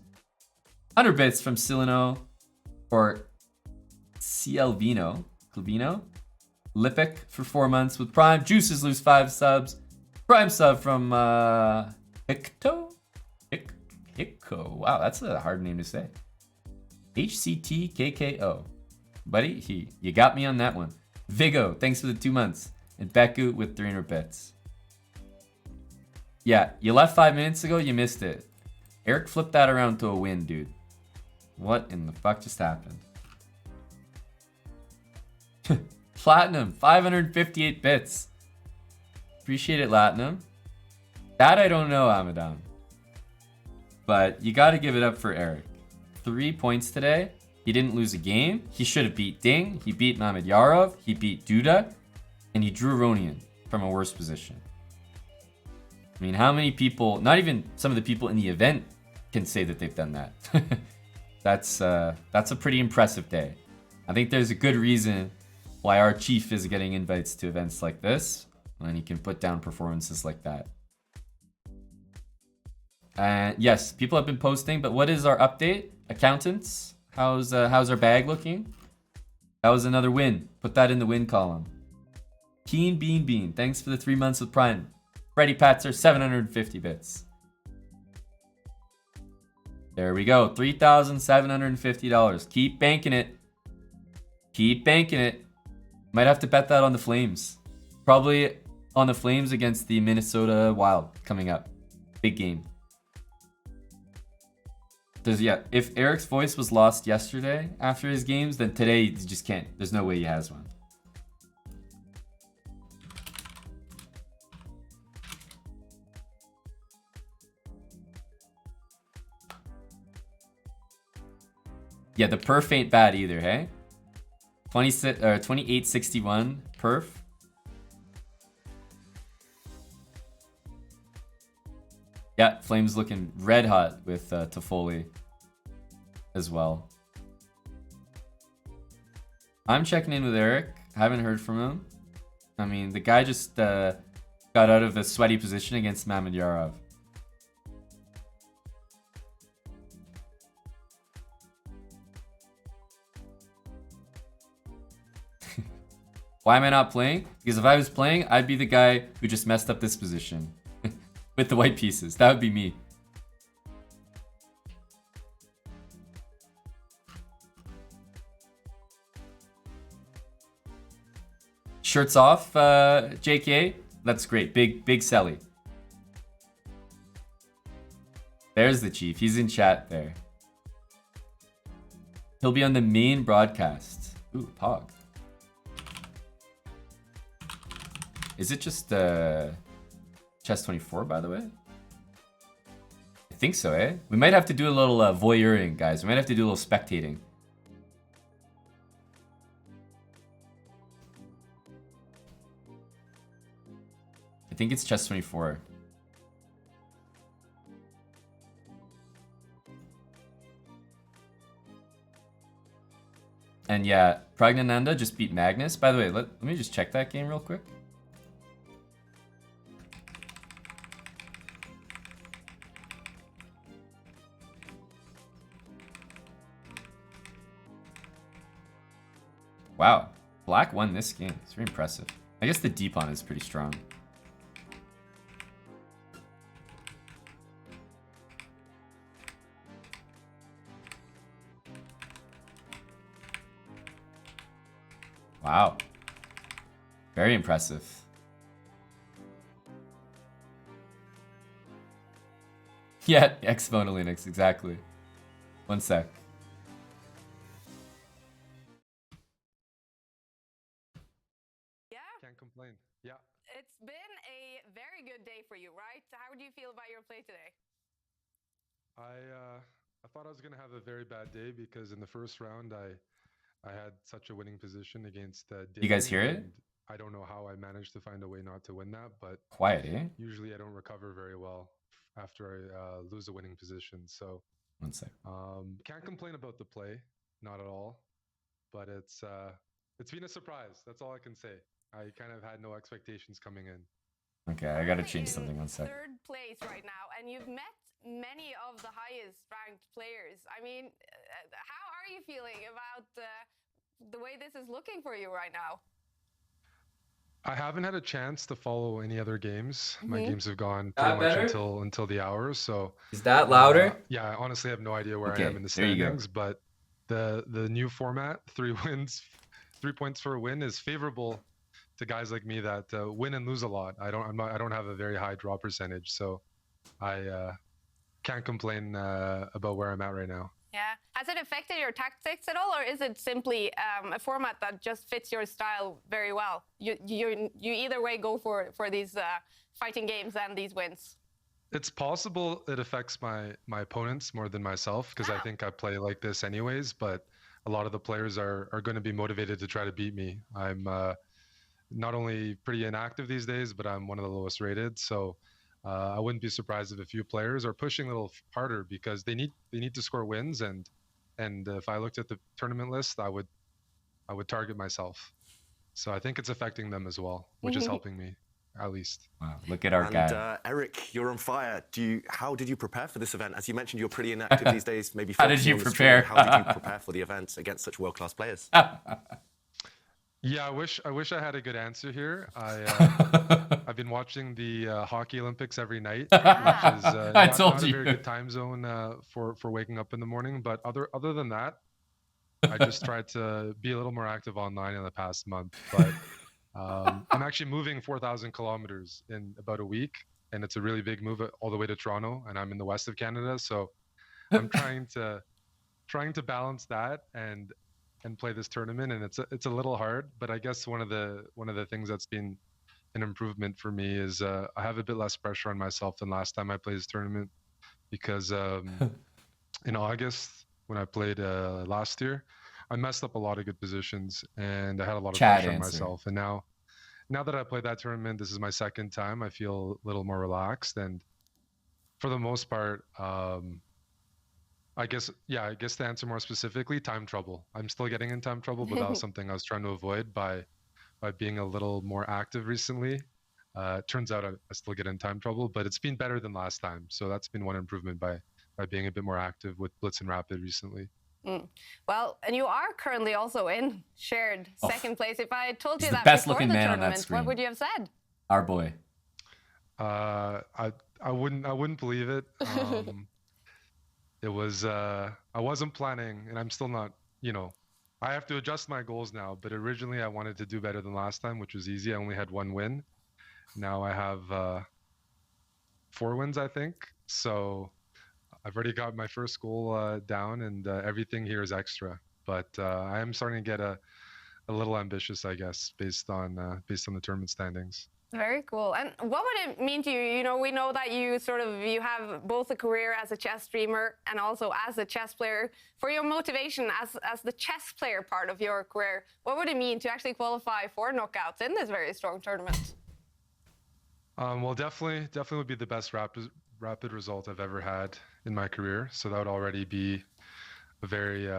100 bits from Silino. Or Cielvino. Clavino. Lipic for 4 months with Prime. Juices Loose 5 subs. Prime sub from Hicto? Hicko. Wow, that's a hard name to say. HCTKKO. Buddy, you got me on that one. Vigo, thanks for the 2 months. And Beku with 300 bits. Yeah, you left 5 minutes ago, you missed it. Eric flipped that around to a win, dude. What in the fuck just happened? Platinum, 558 bits. Appreciate it, Latinum. That I don't know, Amadon. But you gotta give it up for Eric. 3 points today. He didn't lose a game. He should have beat Ding. He beat Mamedyarov. He beat Duda. And he drew Ronian from a worse position. I mean, how many people, not even some of the people in the event, can say that they've done that? That's a pretty impressive day. I think there's a good reason why our chief is getting invites to events like this, and he can put down performances like that. And yes, people have been posting, but what is our update? Accountants, how's our bag looking? That was another win. Put that in the win column. Keen Bean Bean, thanks for the 3 months with Prime. Freddy Patzer, 750 bits. There we go, $3,750. Keep banking it. Keep banking it. Might have to bet that on the Flames. Probably on the Flames against the Minnesota Wild coming up. Big game. Yeah, if Eric's voice was lost yesterday after his games, then today you just can't. There's no way he has one. Yeah, the perf ain't bad either, hey? 2861 perf. Yeah, Flames looking red hot with Toffoli as well. I'm checking in with Eric. Haven't heard from him. I mean, the guy just got out of the sweaty position against Mamedyarov. Why am I not playing? Because if I was playing, I'd be the guy who just messed up this position. With the white pieces. That would be me. Shirts off, JK. That's great. Big Selly. There's the chief. He's in chat there. He'll be on the main broadcast. Ooh, Pog. Is it just Chess 24, by the way? I think so, eh? We might have to do a little voyeuring, guys. We might have to do a little spectating. I think it's Chess 24. And yeah, Pragnananda just beat Magnus. By the way, let me just check that game real quick. Wow, Black won this game. It's very impressive. I guess the D pawn is pretty strong. Wow. Very impressive. Yeah, X-Phone Linux, exactly. One sec. Can't complain. Yeah. It's been a very good day for you, right? How do you feel about your play today? I thought I was gonna have a very bad day because in the first round I had such a winning position against You guys hear it? I don't know how I managed to find a way not to win that, but Quiet, eh? usually I don't recover very well after I lose a winning position. So one sec. Can't complain about the play, not at all. But it's been a surprise. That's all I can say. I kind of had no expectations coming in. Okay, I gotta change something. One sec. Third place right now, and you've met many of the highest ranked players. I mean, how are you feeling about the way this is looking for you right now? I haven't had a chance to follow any other games. My games have gone That pretty better? much until the hours. So Is that louder? yeah, I honestly have no idea where Okay, I am in the there you go. standings, but the new format, 3 wins, 3 points for a win, is favorable to guys like me that win and lose a lot. I don't have a very high draw percentage, so I can't complain about where I'm at right now. Yeah. Has it affected your tactics at all, or is it simply a format that just fits your style very well? You either way go for these fighting games and these wins. It's possible it affects my opponents more than myself, because I think I play like this anyways, but a lot of the players are going to be motivated to try to beat me. I'm not only pretty inactive these days, but I'm one of the lowest rated, so I wouldn't be surprised if a few players are pushing a little harder because they need to score wins, and if I looked at the tournament list, I would target myself. So I think it's affecting them as well, which is helping me, at least. Wow, look at our And guy. Eric, you're on fire. How did you prepare for this event? As you mentioned, you're pretty inactive these days. Maybe How did focusing you on the stream. prepare? How did you prepare for the event against such world-class players? Yeah, I wish I had a good answer here. I've been watching the hockey Olympics every night, which is I told not a you. very good time zone for waking up in the morning. But other than that, I just tried to be a little more active online in the past month. But I'm actually moving 4,000 kilometers in about a week, and it's a really big move all the way to Toronto, and I'm in the west of Canada, so I'm trying to balance that and play this tournament, and it's a little hard. But I guess one of the things that's been an improvement for me is I have a bit less pressure on myself than last time I played this tournament, because in August when I played last year, I messed up a lot of good positions and I had a lot of pressure on myself. And now that I played that tournament, this is my second time, I feel a little more relaxed. And for the most part, I guess to answer more specifically, time trouble. I'm still getting in time trouble, but that was something I was trying to avoid by being a little more active recently. Turns out I still get in time trouble, but it's been better than last time. So that's been one improvement by being a bit more active with Blitz and Rapid recently. Well, and you are currently also in shared second place. If I told you that best before looking the man on that tournament, screen. what would you have said? Our boy. I wouldn't believe it. It was I wasn't planning, and I'm still not. I have to adjust my goals now. But originally, I wanted to do better than last time, which was easy. I only had 1 win. Now I have 4 wins, I think. So I've already got my first goal down, and everything here is extra. But I am starting to get a little ambitious, I guess, based on the tournament standings. Very cool. And what would it mean to you? We know that you have both a career as a chess streamer and also as a chess player. For your motivation as the chess player part of your career, what would it mean to actually qualify for knockouts in this very strong tournament? Well, definitely would be the best rapid result I've ever had in my career. So that would already be a very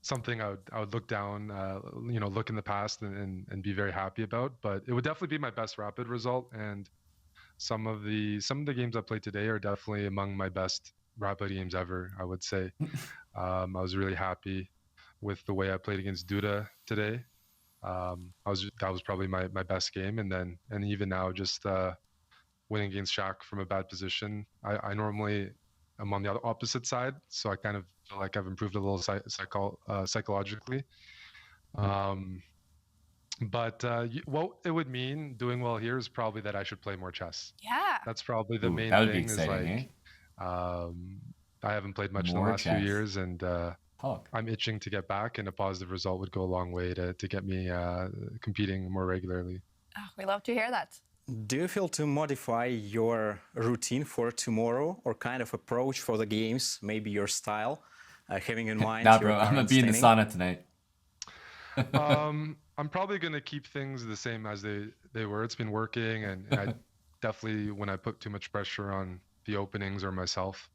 something I would look down, look in the past and be very happy about. But it would definitely be my best rapid result. And some of the games I played today are definitely among my best rapid games ever, I would say. I was really happy with the way I played against Duda today. That was probably my best game. And even now, just winning against Shaq from a bad position. I normally am on the opposite side, so I kind of feel like I've improved a little psychologically. But what it would mean doing well here is probably that I should play more chess. Yeah. That's probably the main that would thing. be exciting, I haven't played much more in the last chess. few years, and I'm itching to get back, and a positive result would go a long way to get me competing more regularly. Oh, we love to hear that. Do you feel to modify your routine for tomorrow or kind of approach for the games, maybe your style, having in mind Nah, your bro, I'm gonna current be in the standing? sauna tonight. I'm probably going to keep things the same as they were. It's been working, and I definitely, when I put too much pressure on the openings or myself,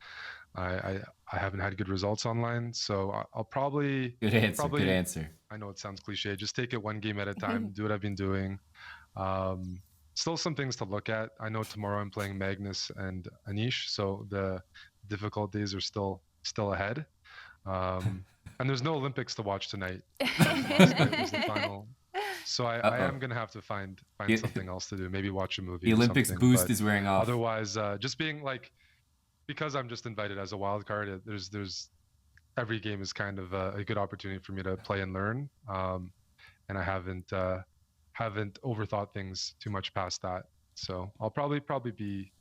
I haven't had good results online. So I'll probably... Good answer, good answer. I know it sounds cliche. Just take it one game at a time, do what I've been doing. Still some things to look at. I know tomorrow I'm playing Magnus and Anish, so the difficulties are still ahead. And there's no Olympics to watch tonight. Is the final. So I am gonna have to find something else to do. Maybe watch a movie. The Olympics boost is wearing off. Otherwise, just being like, because I'm just invited as a wild card. There's every game is kind of a good opportunity for me to play and learn. And I haven't overthought things too much past that. So I'll probably be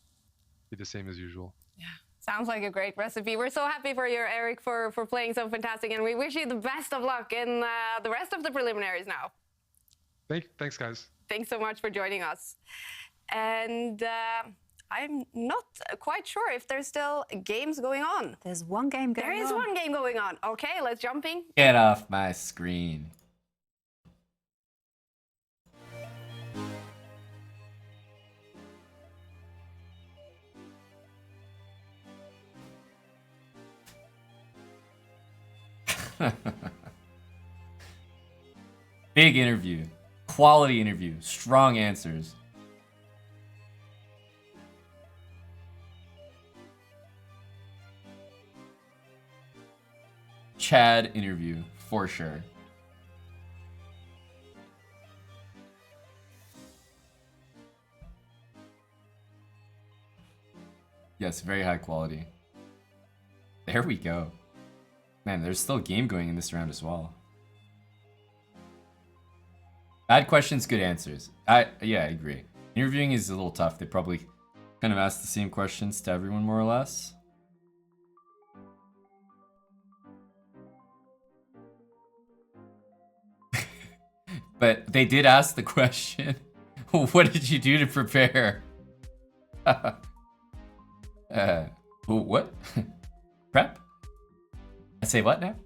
the same as usual. Yeah. Sounds like a great recipe. We're so happy for you, Eric, for playing so fantastic, and we wish you the best of luck in the rest of the preliminaries now. Thanks, guys. Thanks so much for joining us. And I'm not quite sure if there's still games going on. There's one game going on. There is one game going on. Okay, let's jump in. Get off my screen. Big interview. Quality interview. Strong answers. Chad interview, for sure. Yes, very high quality. There we go. Man, there's still a game going in this round as well. Bad questions, good answers. Yeah, I agree. Interviewing is a little tough. They probably kind of ask the same questions to everyone, more or less. But they did ask the question, what did you do to prepare? What? Prep? I say what now?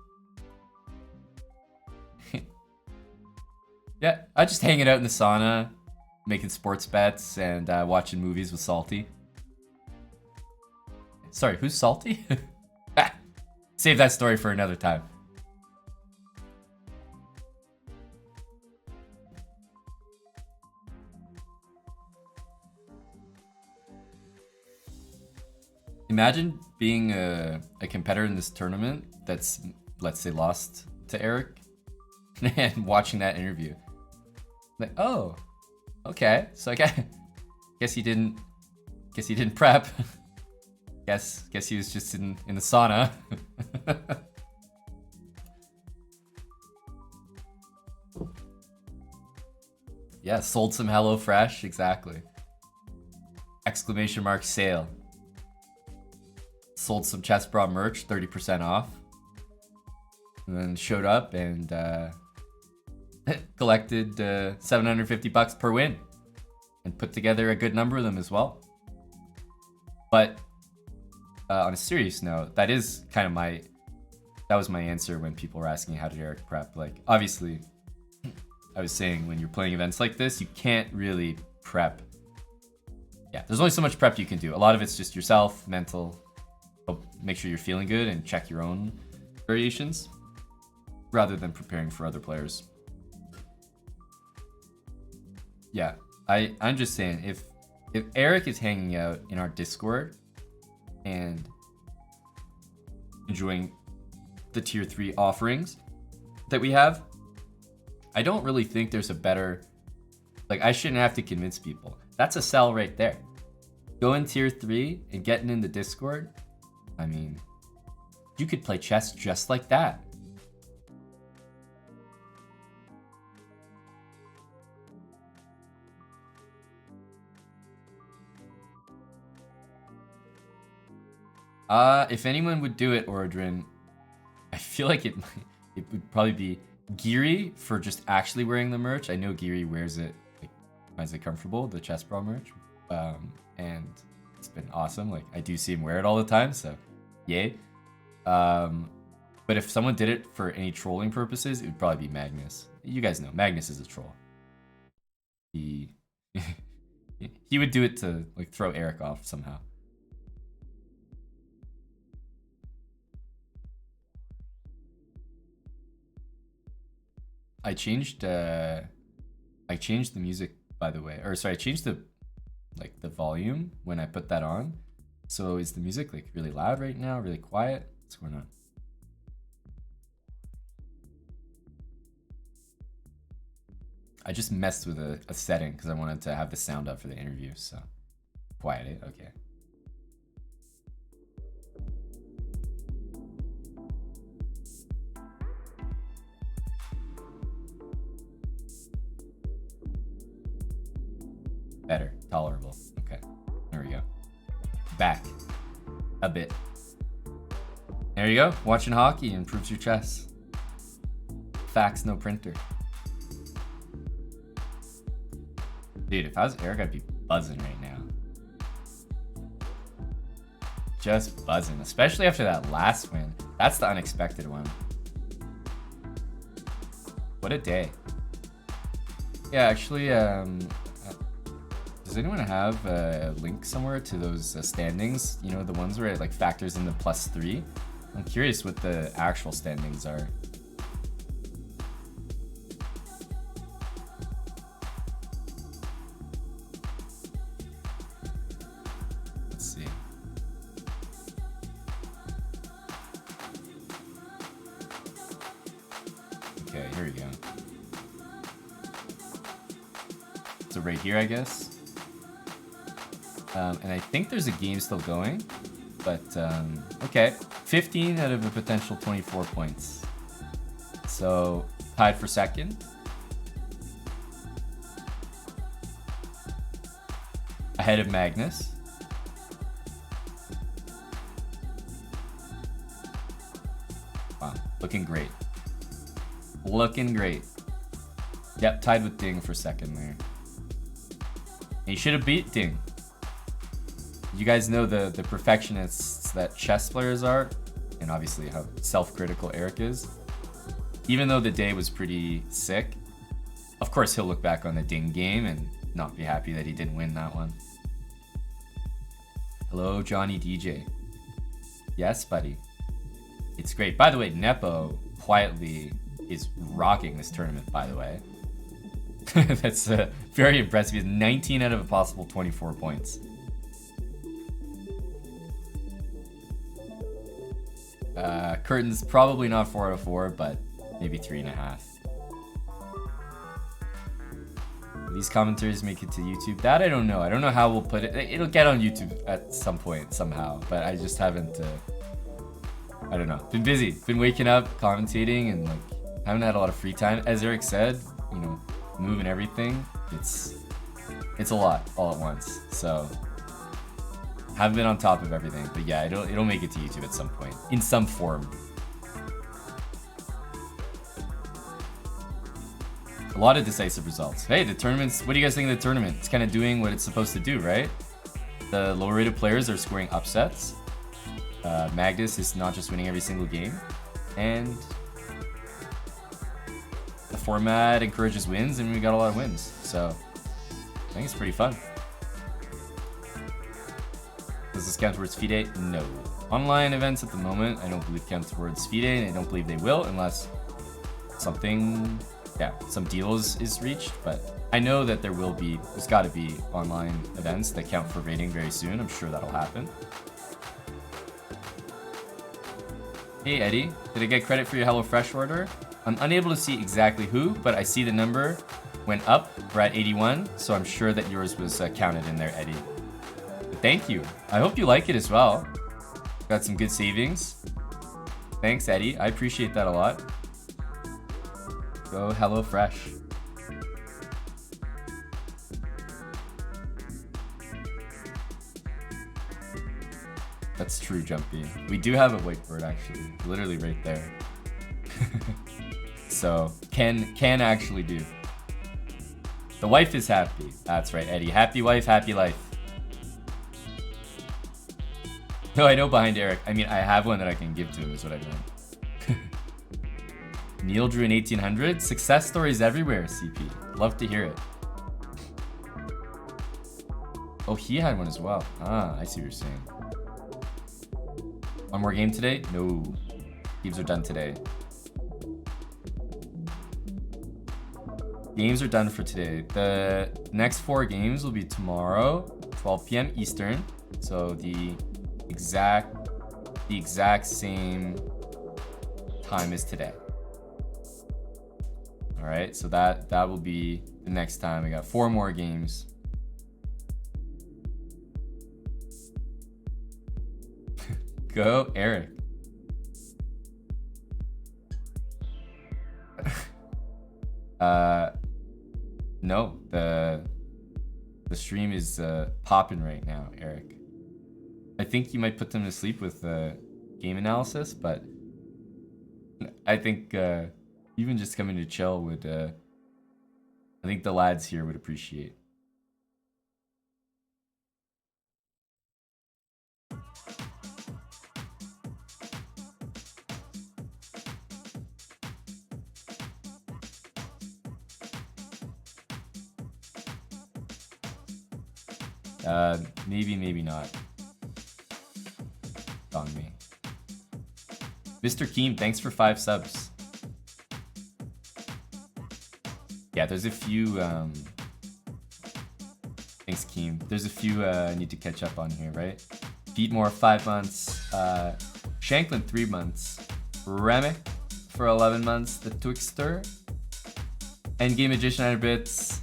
Yeah, I just hanging out in the sauna, making sports bets, and watching movies with Salty. Sorry, who's Salty? Save that story for another time. Imagine being a competitor in this tournament that's, let's say, lost to Eric, and watching that interview. Like, oh, okay, so I guess he didn't prep. guess he was just in the sauna. Yeah, sold some HelloFresh, exactly. Exclamation mark sale. Sold some chessbrah merch, 30% off. And then showed up and collected 750 bucks per win. And put together a good number of them as well. But on a serious note, that is kind of that was my answer when people were asking how did Eric prep. Like, obviously, I was saying when you're playing events like this, you can't really prep. Yeah, there's only so much prep you can do. A lot of it's just yourself, mental. Make sure you're feeling good and check your own variations rather than preparing for other players. Yeah, I'm just saying, if Eric is hanging out in our Discord and enjoying the tier 3 offerings that we have, I don't really think there's a better, like, I shouldn't have to convince people. That's a sell right there. Going tier 3 and getting in the Discord, I mean, you could play chess just like that. If anyone would do it, Ordrin, I feel like it would probably be Geary for just actually wearing the merch. I know Geary wears it, like, finds it comfortable, the chessbrah merch, and it's been awesome. Like, I do see him wear it all the time, so yay. But if someone did it for any trolling purposes, it would probably be Magnus. You guys know Magnus is a troll. He would do it to, like, throw Eric off somehow. I changed the music, by the way. Or sorry, I changed the volume when I put that on. So is the music like really loud right now, really quiet? What's going on? I just messed with a setting because I wanted to have the sound up for the interview, so quiet it, okay. Better, tolerable. Okay, there we go. Back a bit. There you go. Watching hockey improves your chess. Fax, no printer. Dude, if I was Eric, I'd be buzzing right now. Just buzzing, especially after that last win. That's the unexpected one. What a day. Yeah, actually, does anyone have a link somewhere to those standings? You know, the ones where it like factors in the +3? I'm curious what the actual standings are. Okay, here we go. So right here, I guess. And I think there's a game still going. But, okay. 15 out of a potential 24 points. So, tied for second. Ahead of Magnus. Wow, looking great. Looking great. Yep, tied with Ding for second there. And you should have beat Ding. You guys know the perfectionists that chess players are, and obviously how self-critical Eric is. Even though the day was pretty sick, of course he'll look back on the Ding game and not be happy that he didn't win that one. Hello, Johnny DJ. Yes, buddy. It's great. By the way, Nepo quietly is rocking this tournament, by the way. That's very impressive. He has 19 out of a possible 24 points. Curtains, probably not 4 out of 4, but maybe 3.5. These commentaries make it to YouTube. That I don't know. I don't know how we'll put it. It'll get on YouTube at some point somehow, but I just haven't. I don't know. Been busy. Been waking up, commentating, and like haven't had a lot of free time. As Eric said, you know, moving everything. It's a lot all at once. So haven't been on top of everything, but yeah, it'll make it to YouTube at some point in some form. A lot of decisive results. Hey, the tournament's... What do you guys think of the tournament? It's kind of doing what it's supposed to do, right? The lower-rated players are scoring upsets. Magnus is not just winning every single game. And the format encourages wins, and we got a lot of wins. So I think it's pretty fun. Does this count towards FIDE? No. Online events at the moment, I don't believe count towards FIDE, and I don't believe they will unless something... Yeah, some deals is reached, but I know that there's got to be online events that count for rating very soon. I'm sure that'll happen. Hey Eddie, did I get credit for your HelloFresh order? I'm unable to see exactly who, but I see the number went up. We're at 81, so I'm sure that yours was counted in there, Eddie. But thank you. I hope you like it as well. Got some good savings. Thanks, Eddie. I appreciate that a lot. Go HelloFresh. That's true, Jumpy. We do have a whiteboard actually, literally right there. So can actually do. The wife is happy. That's right, Eddie. Happy wife, happy life. No, I know behind Eric. I mean, I have one that I can give to him is what I meant. Neil drew in 1800. Success stories everywhere, CP. Love to hear it. Oh, he had one as well. Ah, I see what you're saying. One more game today? No. Games are done today. Games are done for today. The next 4 games will be tomorrow, 12 p.m. Eastern. So the exact same time as today. All right, so that will be the next time. We got 4 more games. Go, Eric. No, the stream is popping right now, Eric. I think you might put them to sleep with game analysis, but I think even just coming to chill would, I think the lads here would appreciate. Maybe not. On me. Mr. Keem, thanks for 5 subs. Yeah, there's a few, thanks, Keem. There's a few I need to catch up on here, right? Feedmore, 5 months. Shanklin, 3 months. Remick, for 11 months. The Twixter. Endgame Magician 100 bits.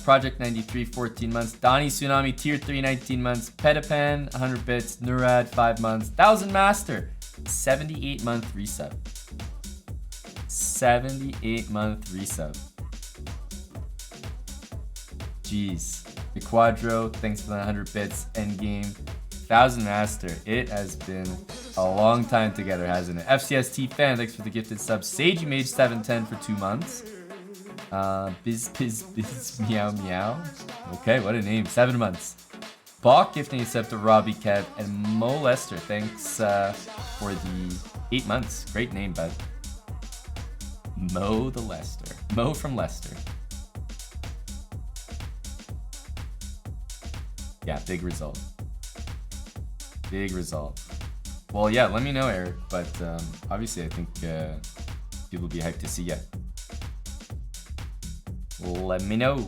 Project 93 14 months. Donnie Tsunami Tier 3 19 months. Petapan 100 bits. Nurad 5 months. Thousand Master 78-month resub. 78-month resub. Jeez. The Quadro, thanks for the 100 bits. Endgame. Thousand Master. It has been a long time together, hasn't it? FCST fan, thanks for the gifted sub. Sagey Mage 710 for 2 months. Biz Meow Meow. Okay, what a name. 7 months. Bach gifting a sub to Robbie Kev and Mo Lester. Thanks for the 8 months. Great name, bud. Mo the Lester. Mo from Leicester. Yeah, big result. Big result. Well, yeah, let me know, Eric. But obviously, I think people will be hyped to see ya. Let me know.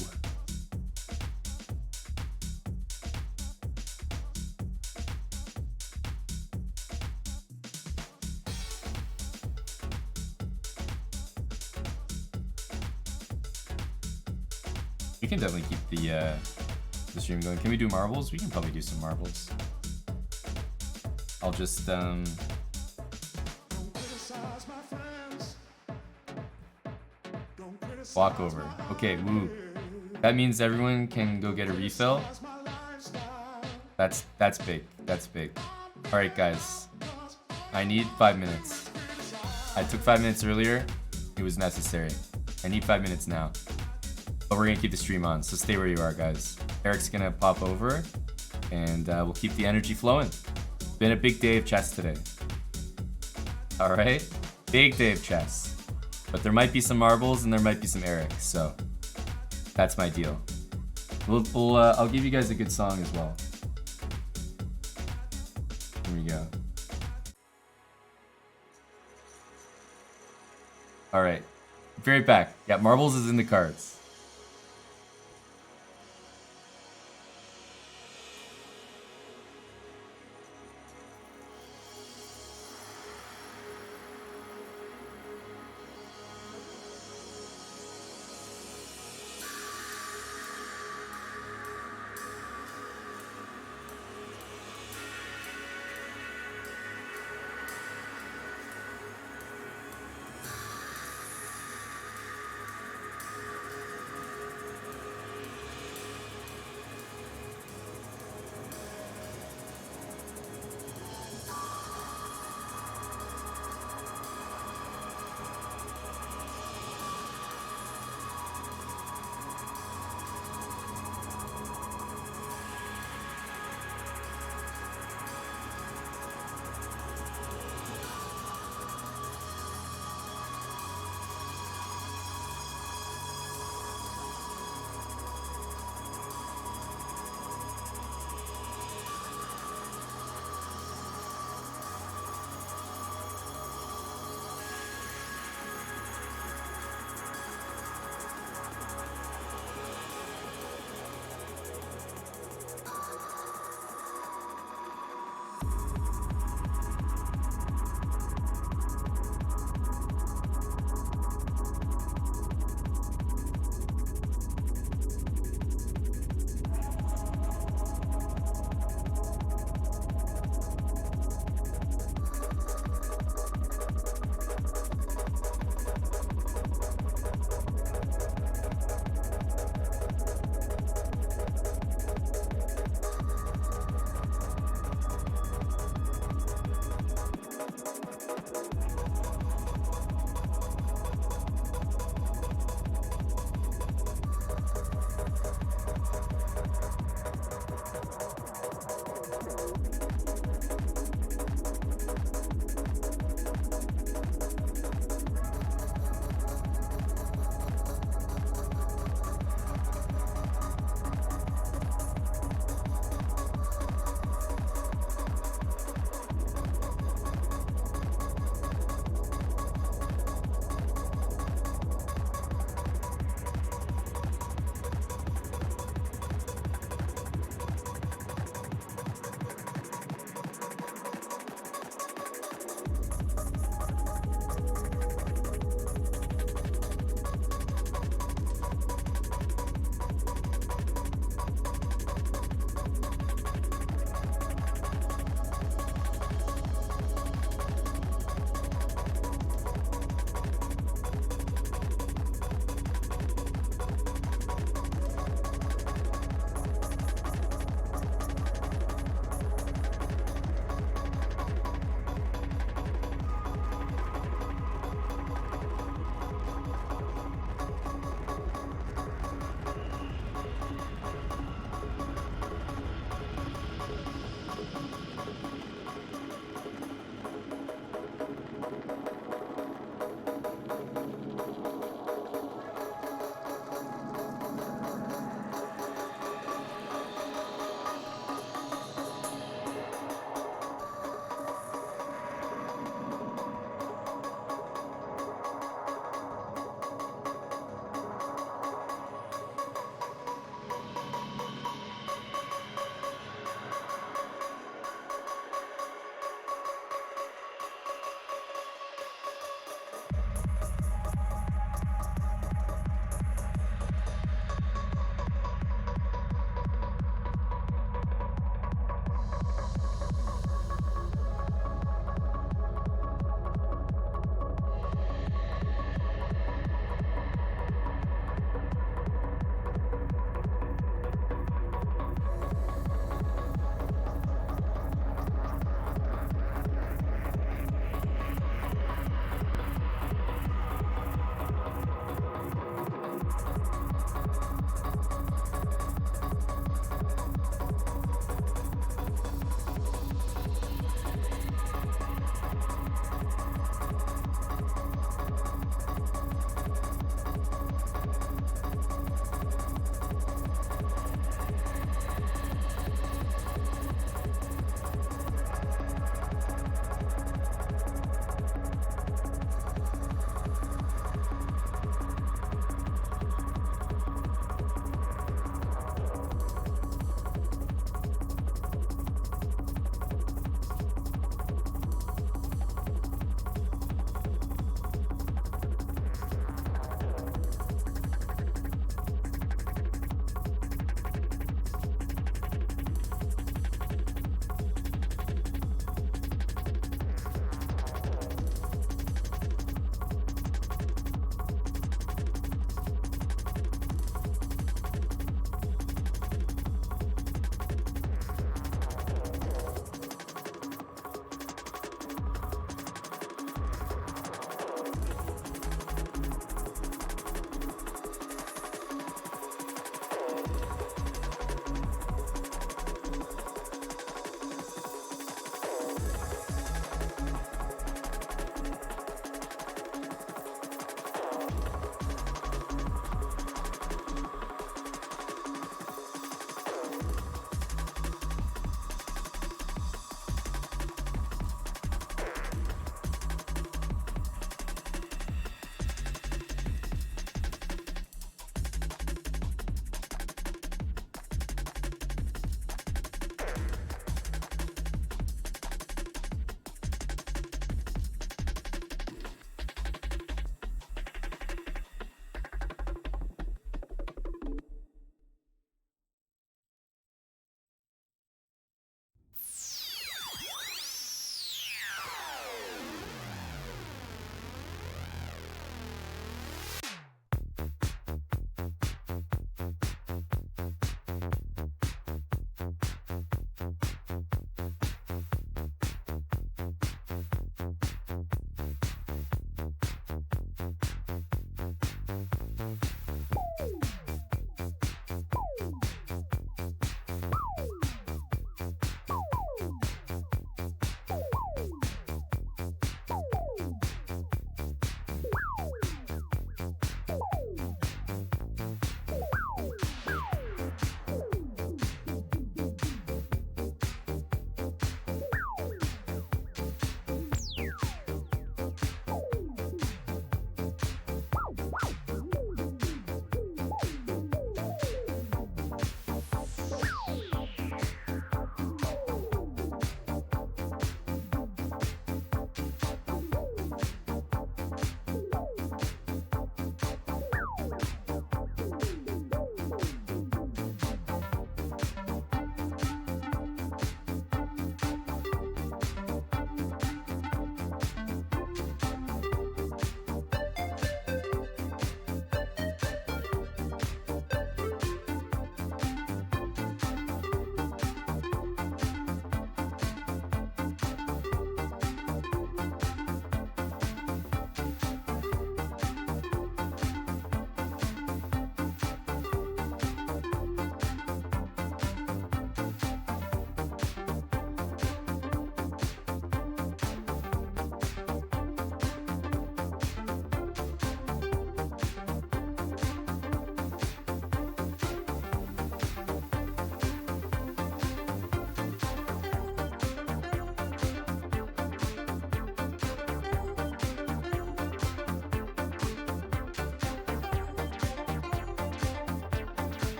We can definitely keep the stream going. Can we do marbles? We can probably do some marbles. I'll just walk over. Okay, woo. That means everyone can go get a refill. That's big. That's big. All right, guys. I need 5 minutes. I took 5 minutes earlier. It was necessary. I need 5 minutes now. But we're gonna keep the stream on, so stay where you are, guys. Eric's gonna pop over, and we'll keep the energy flowing. Been a big day of chess today. All right, big day of chess. But there might be some marbles and there might be some Eric, so that's my deal. I'll give you guys a good song as well. Here we go. All right, be right back. Yeah, marbles is in the cards.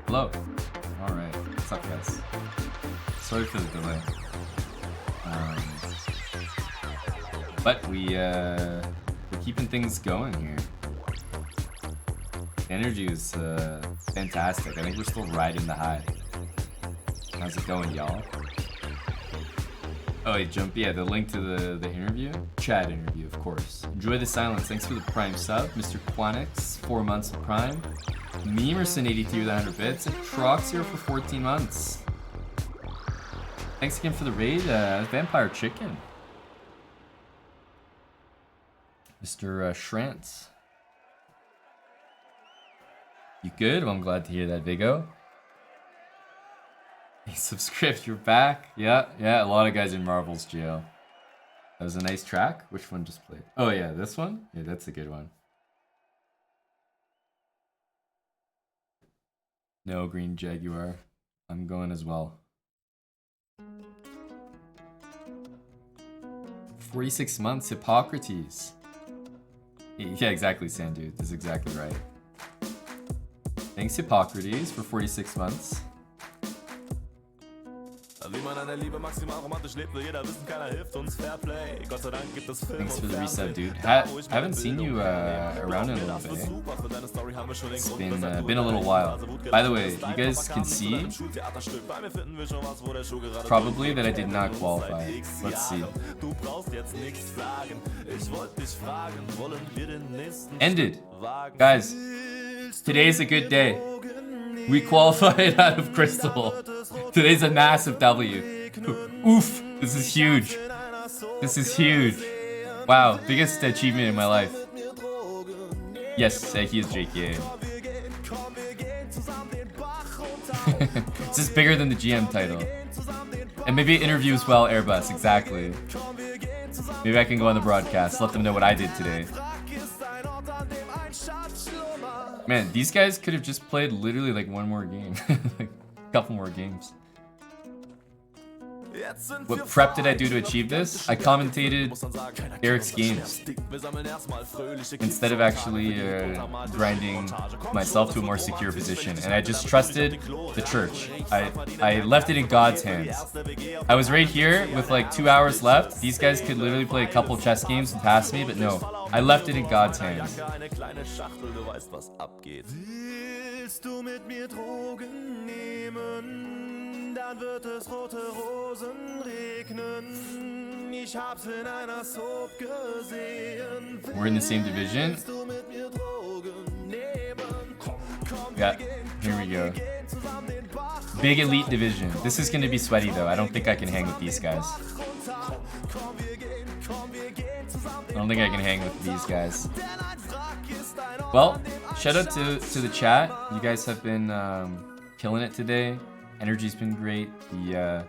Hello. Alright. What's up, guys? Sorry for the delay. But we're keeping things going here. The energy is fantastic. I think we're still riding the high. How's it going, y'all? Oh, yeah, yeah, the link to the interview? Chat interview, of course. Enjoy the silence. Thanks for the Prime sub. Mr. Quanix, 4 months of Prime. Memerson83 with 100 bits. And Trox here for 14 months. Thanks again for the raid, Vampire Chicken. Mr. Shrantz. You good? Well, I'm glad to hear that, Vigo. Hey, Subscript, you're back. Yeah, a lot of guys in Marvel's jail. That was a nice track. Which one just played? Oh yeah, this one? Yeah, that's a good one. No, Green Jaguar. I'm going as well. 46 months, Hippocrates. Yeah, exactly, Sandu. That's exactly right. Thanks, Hippocrates, for 46 months. Thanks for the reset, dude. Haven't seen you around in a little bit. It's been a little while. By the way, you guys can see probably that I did not qualify. Let's see. Ended. Guys, today's a good day. We qualified out of Crystal. Today's a massive W. Oof. This is huge. This is huge. Wow. Biggest achievement in my life. Yes, he is JK. This is bigger than the GM title. And maybe an interview as well, Airbus. Exactly. Maybe I can go on the broadcast. Let them know what I did today. Man, these guys could have just played literally like one more game. Like a couple more games. What prep did I do to achieve this? I commentated Eric's games instead of actually grinding myself to a more secure position, and I just trusted the church. I left it in God's hands. I was right here with like 2 hours left. These guys could literally play a couple chess games and pass me, but no, I left it in God's hands. Dann wird es rote Rosen regnen. Ich hab's in einer Soap gesehen. We're in the same division. Yeah, here we go. Big elite division. This is gonna be sweaty though. I don't think I can hang with these guys. I don't think I can hang with these guys. Well, shout out to the chat. You guys have been killing it today. Energy's been great. The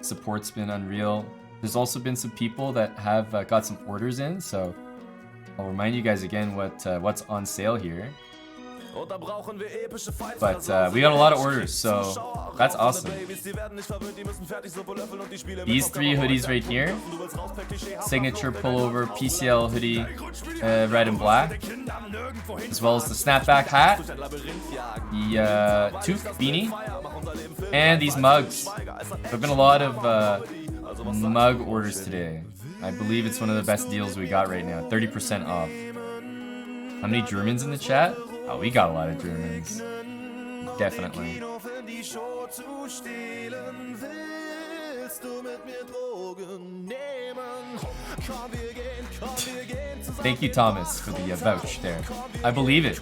support's been unreal. There's also been some people that have got some orders in, so I'll remind you guys again what's on sale here. But we got a lot of orders, so that's awesome. These 3 hoodies right here, signature pullover PCL hoodie, red and black, as well as the snapback hat, the tooth beanie, and these mugs. There have been a lot of mug orders today. I believe it's one of the best deals we got right now, 30% off. How many Germans in the chat? Oh, we got a lot of Germans. Definitely. Thank you, Thomas, for the vouch there. I believe it.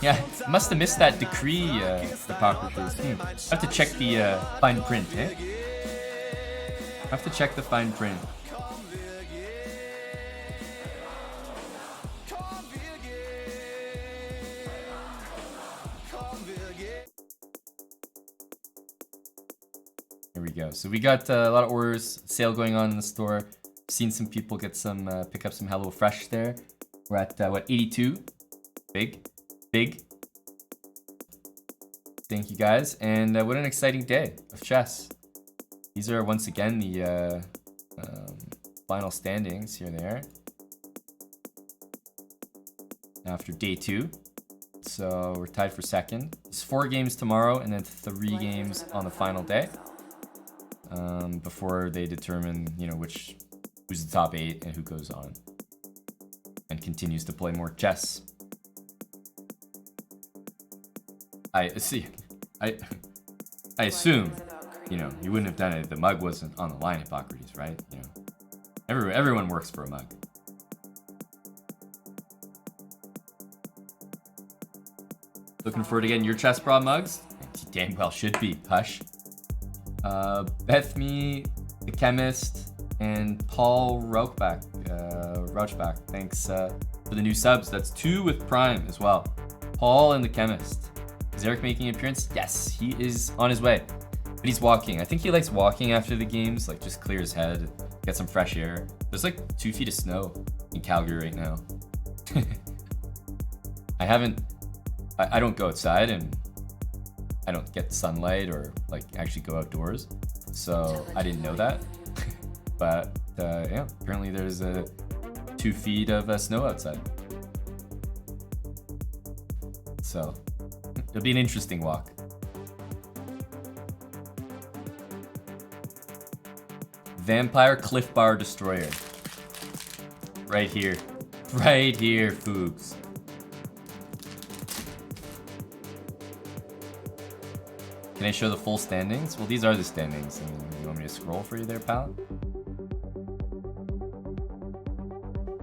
Yeah, must have missed that decree, Hippocrates. I have to check the fine print, eh? I have to check the fine print. Here we go. So we got a lot of orders, sale going on in the store. Seen some people get some, pick up some HelloFresh there. We're at, what, 82? Big. Thank you guys. And what an exciting day of chess. These are once again the final standings. Here they are. after day 2. So we're tied for second. It's 4 games tomorrow and then 3 games on the final day. Before they determine, you know, who's the top 8 and who goes on and continues to play more chess. I assume, you know, you wouldn't have done it if the mug wasn't on the line, Hippocrates, right? You know, everyone works for a mug. Looking forward to getting your chessbrah mugs? You damn well should be. Hush. Bethme, the chemist, and Paul Rauchbach. Thanks for the new subs. That's 2 with Prime as well. Paul and the chemist. Is Eric making an appearance? Yes, he is on his way. But he's walking. I think he likes walking after the games, like just clear his head, get some fresh air. There's like 2 feet of snow in Calgary right now. I don't go outside and I don't get sunlight or like actually go outdoors. So I didn't know that. But yeah, apparently there's 2 feet of snow outside. So it'll be an interesting walk. Vampire Cliff Bar Destroyer. Right here. Right here, Foogs. Can I show the full standings? Well, these are the standings. I mean, you want me to scroll for you there, pal?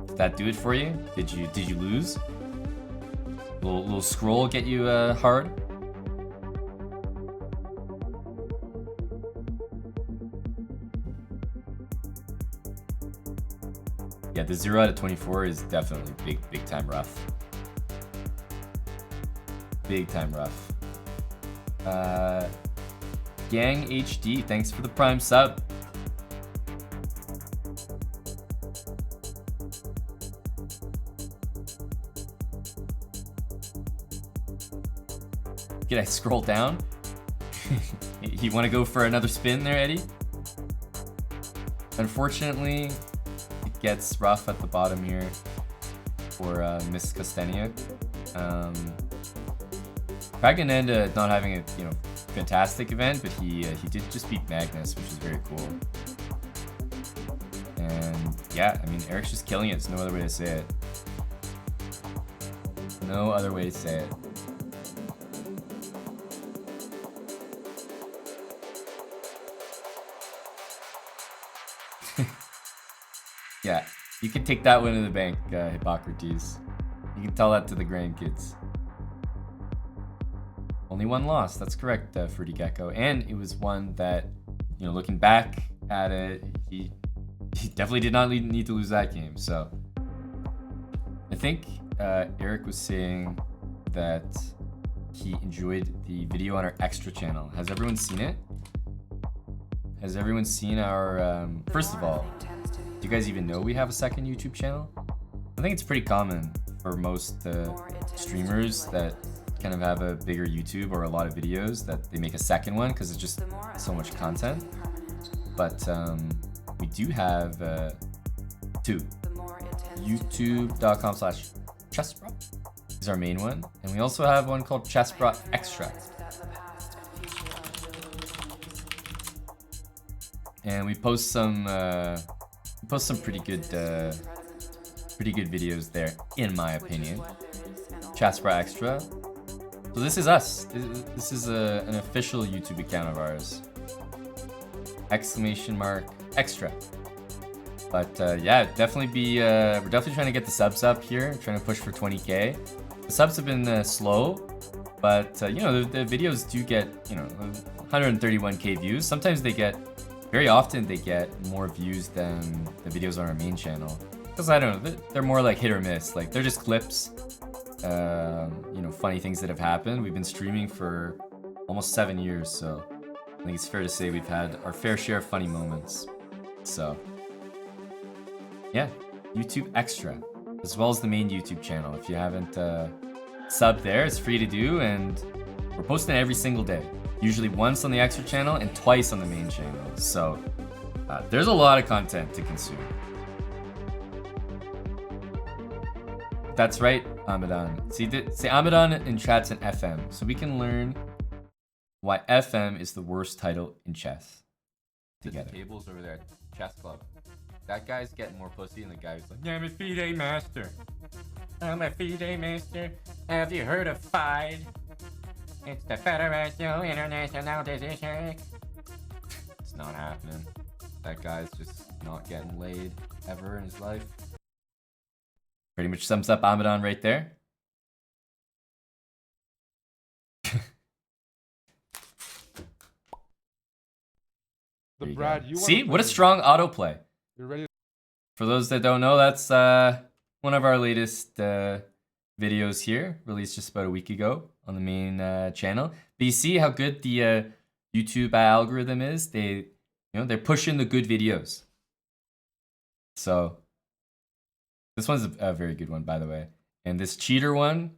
Did that do it for you? Did you lose? Little scroll get you hard? Yeah, the 0 out of 24 is definitely big time rough. Big time rough. Gang HD, thanks for the Prime sub. Can I scroll down? You want to go for another spin there, Eddie? Unfortunately, it gets rough at the bottom here for Miss Castania. Pragnananda not having a fantastic event, but he did just beat Magnus, which is very cool. And yeah, I mean Eric's just killing it. There's no other way to say it. No other way to say it. Yeah, you can take that one to the bank, Hippocrates. You can tell that to the grandkids. Only 1 loss, that's correct, Fruity Gecko. And it was one that, looking back at it, he definitely did not need to lose that game. So I think Eric was saying that he enjoyed the video on our extra channel. Has everyone seen it? Has everyone seen our, first of all, do you guys even know we have a second YouTube channel? I think it's pretty common for most streamers that kind of have a bigger YouTube or a lot of videos that they make a second one because it's just so much content. But we do have 2. YouTube.com/chessbrah is our main one. And we also have one called chessbrah extra. And we post some pretty good videos there, in my opinion. chessbrah extra. So this is us. This is an official YouTube account of ours. !extra. But yeah, definitely we're definitely trying to get the subs up here. Trying to push for 20K. The subs have been slow, but the videos do get 131K views. Sometimes very often they get more views than the videos on our main channel. Because I don't know, they're more like hit or miss. Like they're just clips. Funny things that have happened. We've been streaming for almost 7 years, so I think it's fair to say we've had our fair share of funny moments. So yeah, YouTube extra, as well as the main YouTube channel. If you haven't subbed there, it's free to do, and we're posting every single day. Usually once on the extra channel and twice on the main channel. So there's a lot of content to consume. That's right. Amadan. See, Amadan in chat's an FM, so we can learn why FM is the worst title in chess. Together. The tables over there, chess club. That guy's getting more pussy than the guy who's like, I'm a FIDE master. I'm a FIDE master. Have you heard of FIDE? It's the Federation International Decision. It's not happening. That guy's just not getting laid ever in his life. Pretty much sums up Amadan right there. Brad, you see what a strong autoplay. You're ready. For those that don't know, that's one of our latest videos here, released just about a week ago on the main channel. But you see how good the YouTube algorithm is. They're pushing the good videos. So this one's a very good one, by the way. And this cheater one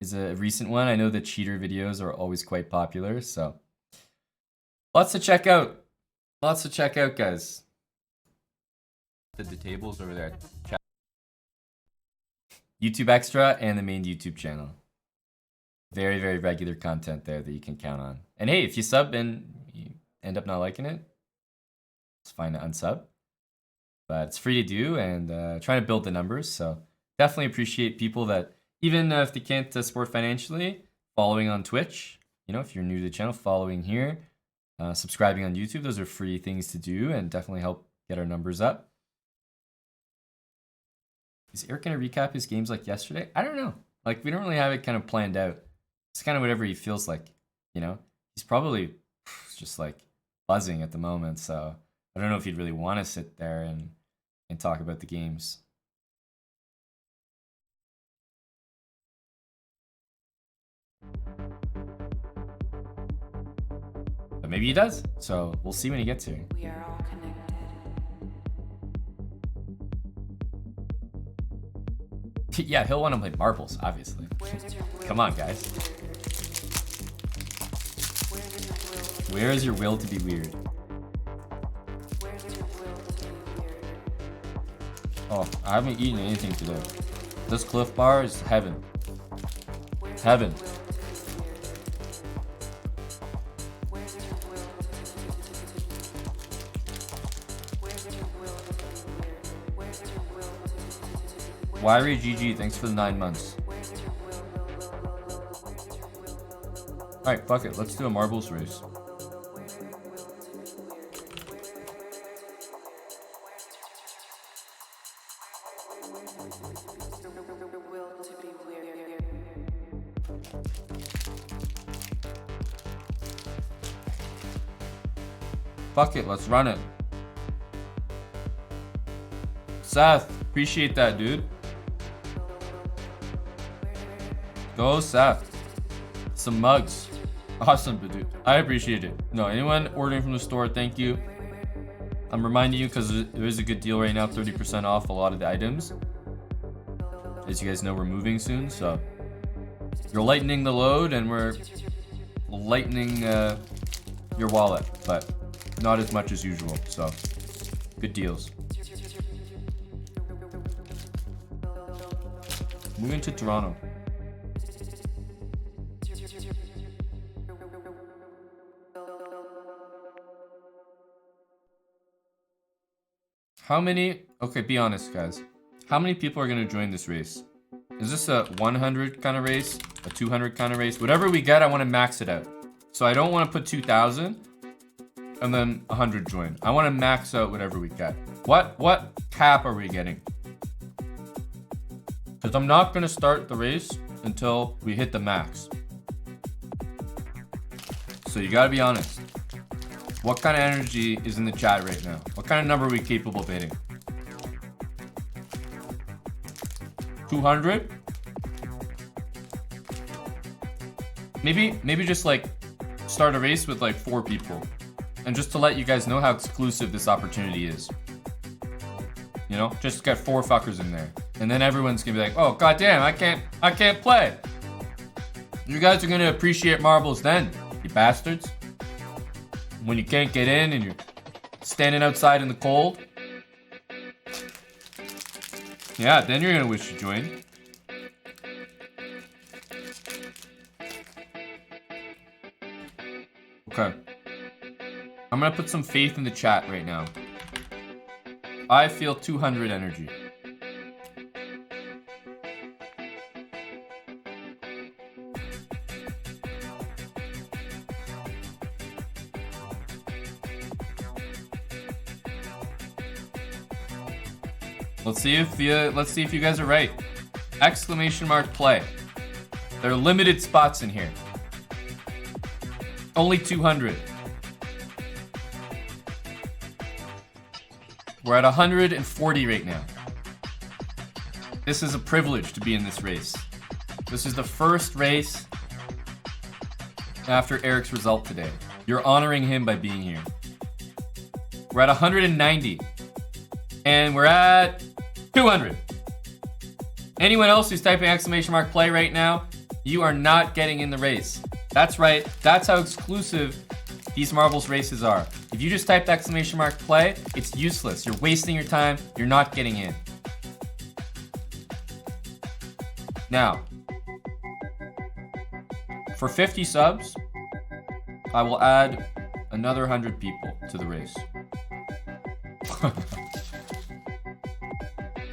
is a recent one. I know the cheater videos are always quite popular, so lots to check out. Lots to check out, guys. The tables over there. YouTube Extra and the main YouTube channel. Very, very regular content there that you can count on. And hey, if you sub and you end up not liking it, it's fine to unsub. But it's free to do, and trying to build the numbers. So definitely appreciate people that, even if they can't support financially, following on Twitch. You know, if you're new to the channel, following here. Subscribing on YouTube, those are free things to do and definitely help get our numbers up. Is Eric going to recap his games like yesterday? I don't know. Like, we don't really have it kind of planned out. It's kind of whatever he feels like, you know? He's probably just like buzzing at the moment, so I don't know if he'd really want to sit there and talk about the games. But maybe he does, so we'll see when he gets here. We are all connected. Yeah, he'll want to play marbles, obviously. Come on, guys. Where is your will to be weird? Oh, I haven't eaten anything today. This Cliff Bar is heaven. Heaven. Wiry GG, thanks for the 9 months. Alright, fuck it, let's do a marbles race. Fuck it, let's run it. Seth, appreciate that, dude. Go, Seth. Some mugs. Awesome, dude. I appreciate it. No, anyone ordering from the store, thank you. I'm reminding you because there is a good deal right now, 30% off a lot of the items. As you guys know, we're moving soon, so you're lightening the load and we're lightening your wallet, but not as much as usual, so good deals. Moving to Toronto. How many, okay, be honest, guys. How many people are going to join this race? Is this a 100 kind of race? A 200 kind of race? Whatever we get, I want to max it out. So I don't want to put 2,000 and then 100 join. I want to max out whatever we get. What cap are we getting? Because I'm not going to start the race until we hit the max. So you got to be honest. What kind of energy is in the chat right now? What kind of number are we capable of hitting? 200? Maybe just like start a race with like 4 people. And just to let you guys know how exclusive this opportunity is. You know, just get 4 fuckers in there. And then everyone's gonna be like, oh goddamn, I can't play. You guys are gonna appreciate marbles then, you bastards. When you can't get in and you're standing outside in the cold. Yeah, then you're gonna wish to join. Okay. I'm gonna put some faith in the chat right now. I feel 200 energy. Let's see if you guys are right. Exclamation mark play. There are limited spots in here. Only 200. We're at 140 right now. This is a privilege to be in this race. This is the first race after Eric's result today. You're honoring him by being here. We're at 190. And we're at 200. Anyone else who's typing exclamation mark play right now, you are not getting in the race. That's right. That's how exclusive these marbles races are. If you just typed exclamation mark play, it's useless. You're wasting your time. You're not getting in. Now, for 50 subs, I will add another 100 people to the race.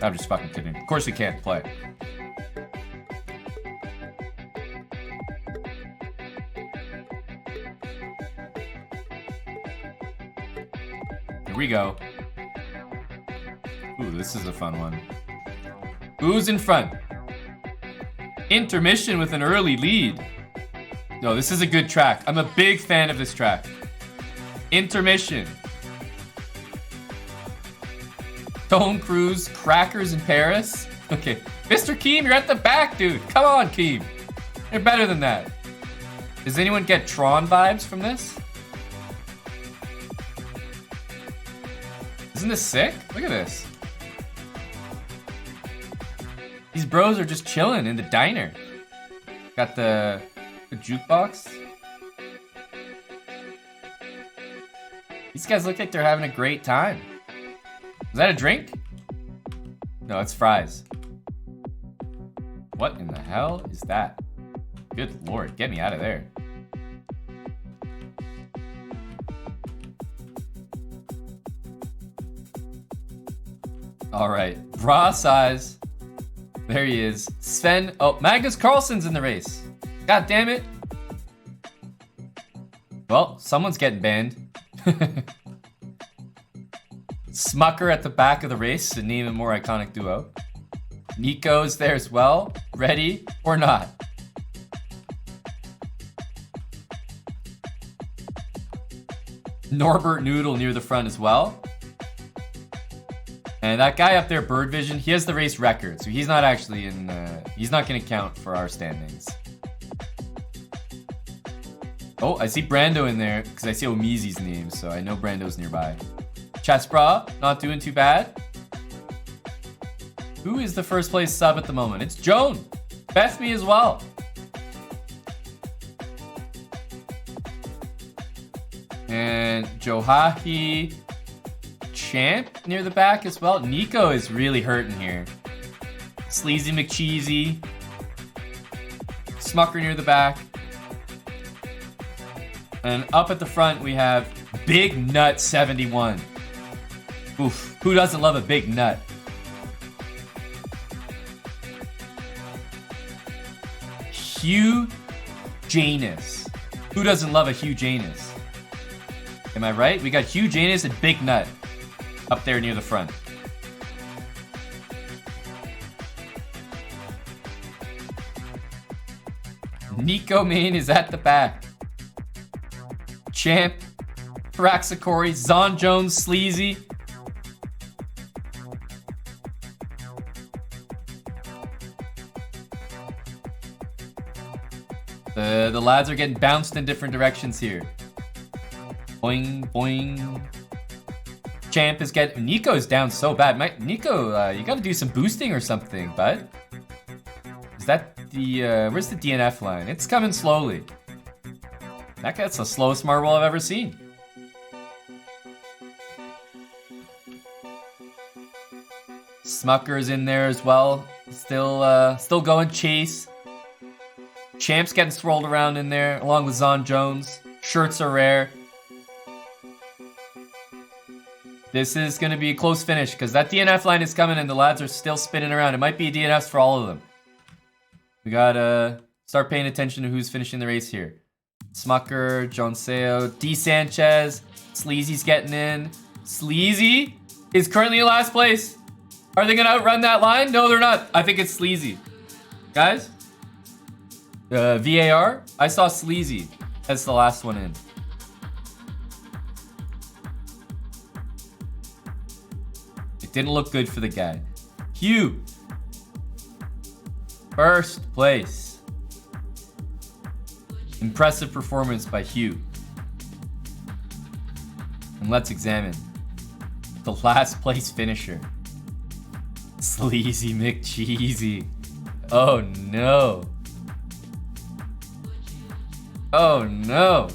I'm just fucking kidding. Of course we can't play. Here we go. Ooh, this is a fun one. Who's in front? Intermission with an early lead. No, this is a good track. I'm a big fan of this track. Intermission. Tone Cruise, Crackers in Paris. Okay. Mr. Keem, you're at the back, dude. Come on, Keem. You're better than that. Does anyone get Tron vibes from this? Isn't this sick? Look at this. These bros are just chilling in the diner. Got the jukebox. These guys look like they're having a great time. Is that a drink? No, it's fries. What in the hell is that? Good lord, get me out of there. All right, bra size. There he is. Sven. Oh, Magnus Carlsen's in the race. God damn it. Well, someone's getting banned. Smucker at the back of the race to name a more iconic duo. Nico's there as well. Ready or not? Norbert Noodle near the front as well. And that guy up there, Bird Vision, he has the race record, so he's not actually in. He's not going to count for our standings. Oh, I see Brando in there because I see Omizi's name, so I know Brando's nearby. chessbrah, not doing too bad. Who is the first place sub at the moment? It's Joan. Bethme as well. And Johahi. Champ near the back as well. Nico is really hurting here. Sleazy McCheesy. Smucker near the back. And up at the front we have Big Nut 71. Oof, who doesn't love a big nut? Hugh Janus. Who doesn't love a Hugh Janus? Am I right? We got Hugh Janus and Big Nut up there near the front. Nico Main is at the back. Champ, Raxacori, Zon Jones, Sleazy. The lads are getting bounced in different directions here. Boing, boing. Champ is getting... Nico's down so bad. Nico, you gotta do some boosting or something, bud. Is that the... where's the DNF line? It's coming slowly. That's the slowest marble I've ever seen. Smucker's in there as well. Still going Chase. Champ's getting swirled around in there, along with Zon Jones. Shirts are rare. This is going to be a close finish because that DNF line is coming and the lads are still spinning around. It might be DNFs for all of them. We gotta start paying attention to who's finishing the race here. Smucker, Jonseo, D. Sanchez, Sleazy's getting in. Sleazy is currently in last place. Are they gonna outrun that line? No, they're not. I think it's Sleazy. Guys? VAR? I saw Sleazy as the last one in. It didn't look good for the guy. Hugh. First place. Impressive performance by Hugh. And let's examine the last place finisher. Sleazy McCheesy. Oh no. Oh no.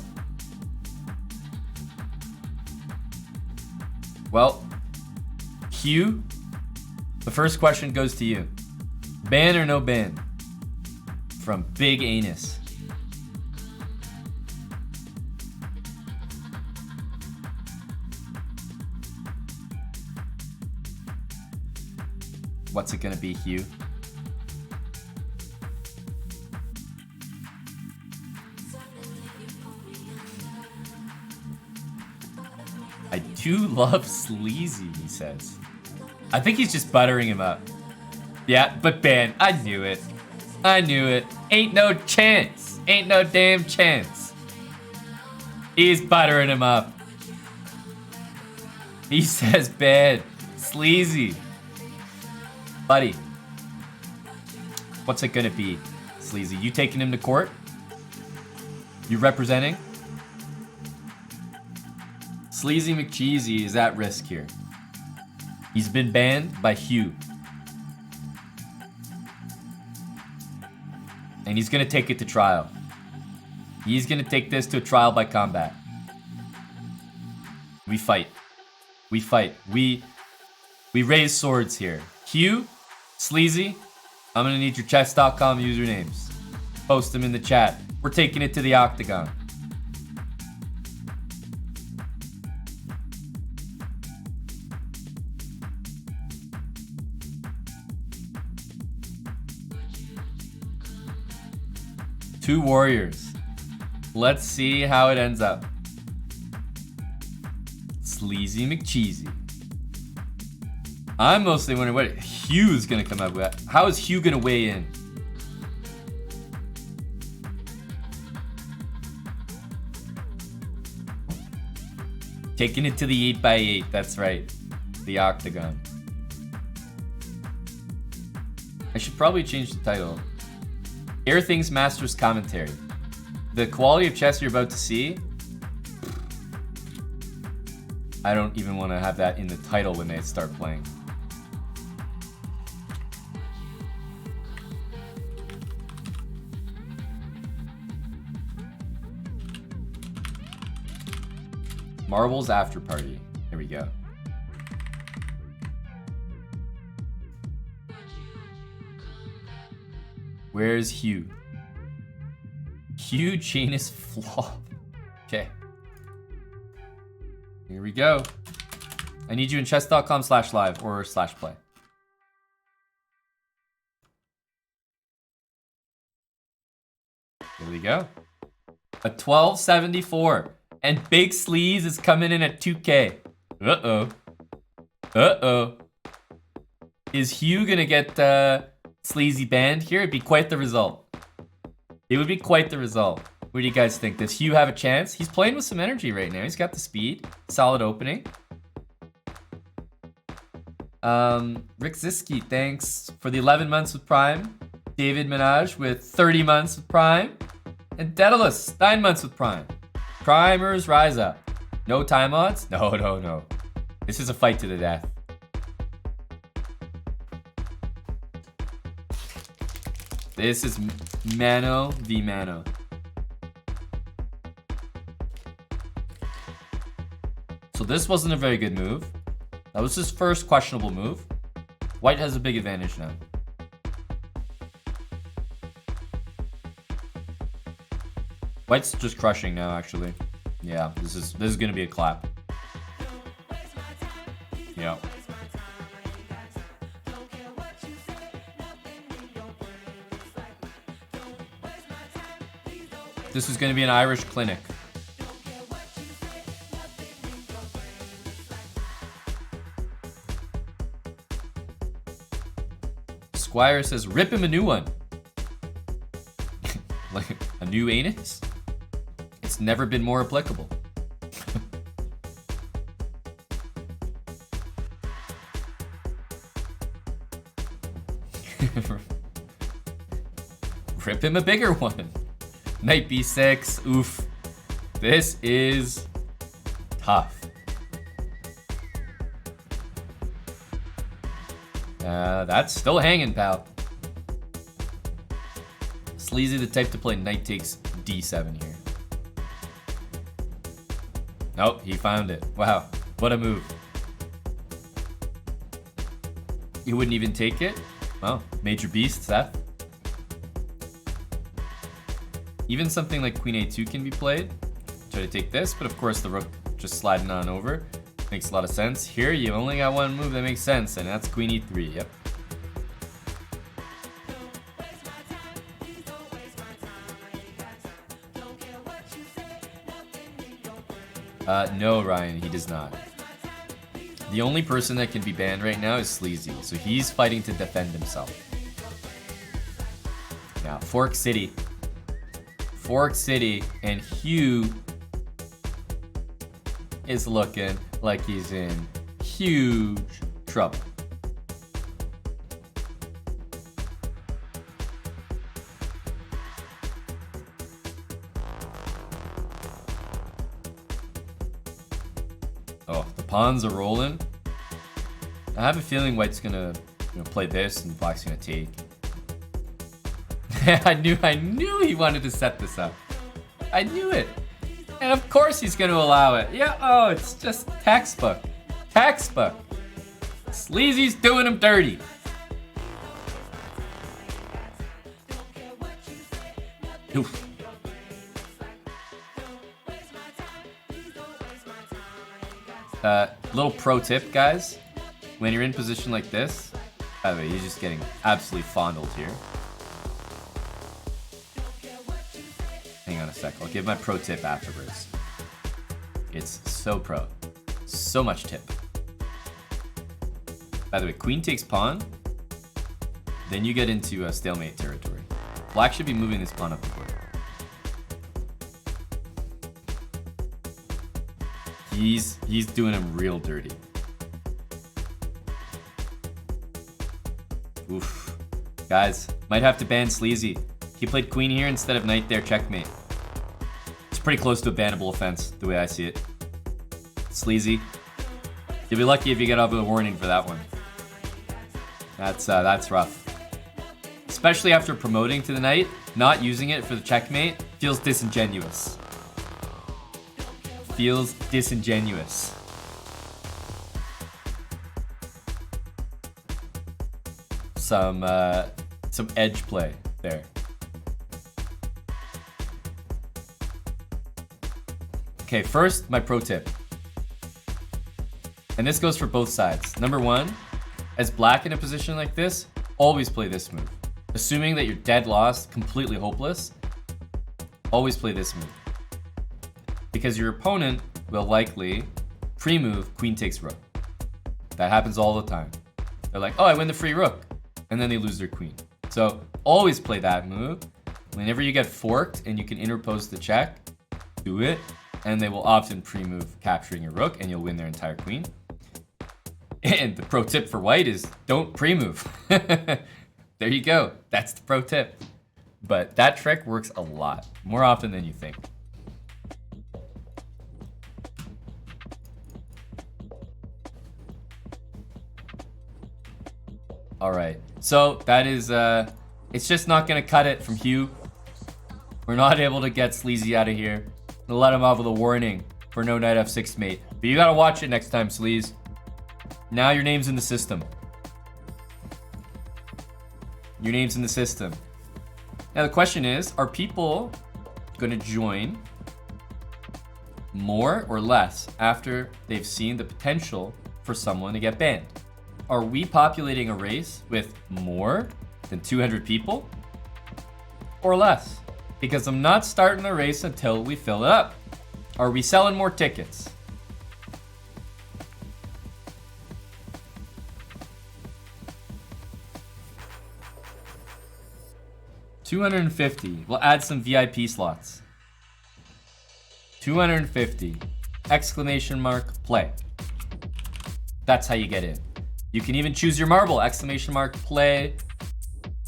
Well, Hugh, the first question goes to you. Ban or no ban? From Big Anus. What's it gonna be, Hugh? I do love Sleazy, he says. I think he's just buttering him up. Yeah, but ban. I knew it. I knew it. Ain't no chance. Ain't no damn chance. He's buttering him up. He says ban. Sleazy. Buddy. What's it gonna be, Sleazy? You taking him to court? You representing? Sleazy McCheesy is at risk here. He's been banned by Hugh. And he's gonna take it to trial. He's gonna take this to a trial by combat. We fight. We fight. We raise swords here. Hugh, Sleazy, I'm gonna need your chess.com usernames. Post them in the chat. We're taking it to the octagon. Two warriors. Let's see how it ends up. Sleazy McCheesy. I'm mostly wondering what Hugh's gonna come up with. How is Hugh gonna weigh in? Taking it to the 8x8, that's right. The octagon. I should probably change the title. Airthings Masters Commentary. The quality of chess you're about to see, I don't even want to have that in the title when they start playing. Marbles After Party. Here we go. Where's Hugh? Hugh Janus Flop. Okay. Here we go. I need you in chess.com/live or /play. Here we go. A 1274. And Big Sleaze is coming in at 2K. Uh-oh. Uh-oh. Is Hugh gonna get Sleazy banned here? It'd be quite the result. It would be quite the result. What do you guys think? Does Hugh have a chance? He's playing with some energy right now. He's got the speed. Solid opening. Rick Ziski, thanks for the 11 months with Prime. David Minaj with 30 months with Prime. And Daedalus, 9 months with Prime. Primers rise up. No time odds? No, no, no. This is a fight to the death. This is Mano v Mano. So this wasn't a very good move. That was his first questionable move. White has a big advantage now. White's just crushing now, actually. Yeah, this is gonna be a clap. Yeah. This is gonna be an Irish clinic. Squire says, rip him a new one. Like a new anus? It's never been more applicable. Rip him a bigger one. Knight b6. Oof. This is tough. That's still hanging, pal. Sleazy the type to play knight takes d7 here. Nope, he found it. Wow, what a move. You wouldn't even take it? Well, major beast, Seth. Even something like queen a2 can be played. Try to take this, but of course the rook just sliding on over. Makes a lot of sense. Here, you only got one move that makes sense, and that's queen e3, yep. No, Ryan, he does not. The only person that can be banned right now is Sleazy, so he's fighting to defend himself. Now, Fork City, and Hugh is looking like he's in huge trouble. Oh, the pawns are rolling. I have a feeling White's gonna, play this and Black's gonna take. I knew he wanted to set this up. I knew it. And of course he's gonna allow it. Yeah, oh, it's just textbook. Textbook. Sleazy's doing him dirty. Oof. Little pro tip, guys. When you're in position like this, by the way, he's just getting absolutely fondled here. Hang on a sec, I'll give my pro tip afterwards. It's so pro. So much tip. By the way, queen takes pawn. Then you get into stalemate territory. Black should be moving this pawn up the board. He's doing him real dirty. Oof. Guys, might have to ban Sleazy. He played queen here instead of knight there, checkmate. It's pretty close to a bannable offense, the way I see it. Sleazy. You'll be lucky if you get off with a warning for that one. That's rough. Especially after promoting to the knight, not using it for the checkmate feels disingenuous. Feels disingenuous. Some edge play there. Okay, first, my pro tip. And this goes for both sides. Number one, as Black in a position like this, always play this move. Assuming that you're dead lost, completely hopeless, always play this move. Because your opponent will likely pre-move queen takes rook. That happens all the time. They're like, oh, I win the free rook. And then they lose their queen. So always play that move. Whenever you get forked and you can interpose the check, do it. And they will often pre-move capturing your rook and you'll win their entire queen. And the pro tip for White is don't pre-move. There you go. That's the pro tip. But that trick works a lot, more often than you think. All right, so that is, it's just not gonna cut it from Hugh. We're not able to get Sleazy out of here. We'll let him off with a warning for no knight f6 mate. But you gotta watch it next time, Sleaze. Now your name's in the system. Your name's in the system. Now the question is, are people going to join more or less after they've seen the potential for someone to get banned? Are we populating a race with more than 200 people or less? Because I'm not starting the race until we fill it up. Are we selling more tickets? $250. We'll add some VIP slots. 250. Exclamation mark play. That's how you get in. You can even choose your marble. Exclamation mark play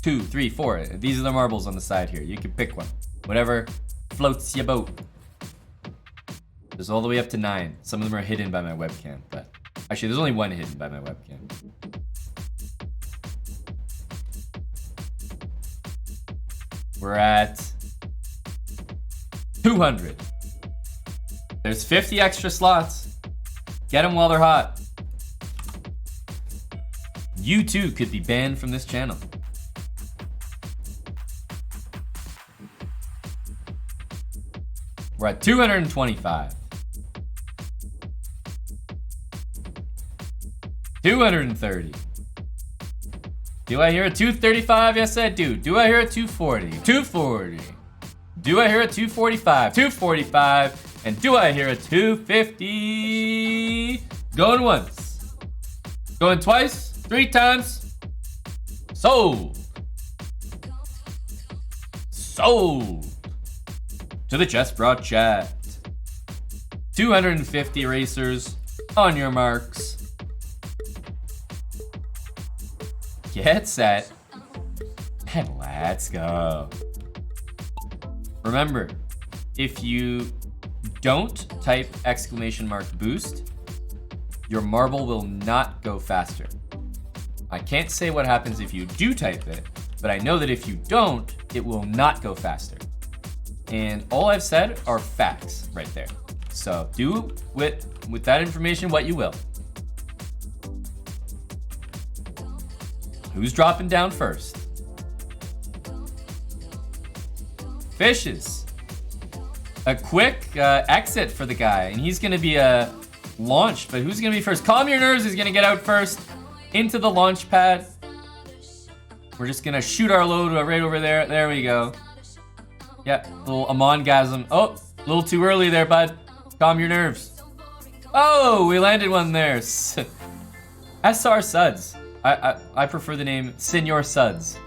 2, 3, 4. These are the marbles on the side here. You can pick one. Whatever floats your boat. There's all the way up to 9. Some of them are hidden by my webcam, but actually there's only one hidden by my webcam. We're at 200. There's 50 extra slots. Get them while they're hot. You too could be banned from this channel. We're at 225. 230. Do I hear a 235? Yes, I do. Do I hear a 240? 240. Do I hear a 245? 245. And do I hear a 250? Going once. Going twice. 3 times. Sold. Sold. To the chessbrah chat. 250 racers on your marks. Get set. And let's go. Remember, if you don't type exclamation mark boost, your marble will not go faster. I can't say what happens if you do type it, but I know that if you don't, it will not go faster. And all I've said are facts right there. So do with that information what you will. Who's dropping down first? Fishes. A quick exit for the guy, and he's gonna be launched, but who's gonna be first? Calm Your Nerves is gonna get out first into the launch pad. We're just gonna shoot our load right over there. There we go. Yep, little Amongasm. Oh, a little too early there, bud. Calm your nerves. Oh, we landed one there. SR Suds. I prefer the name Senor Suds.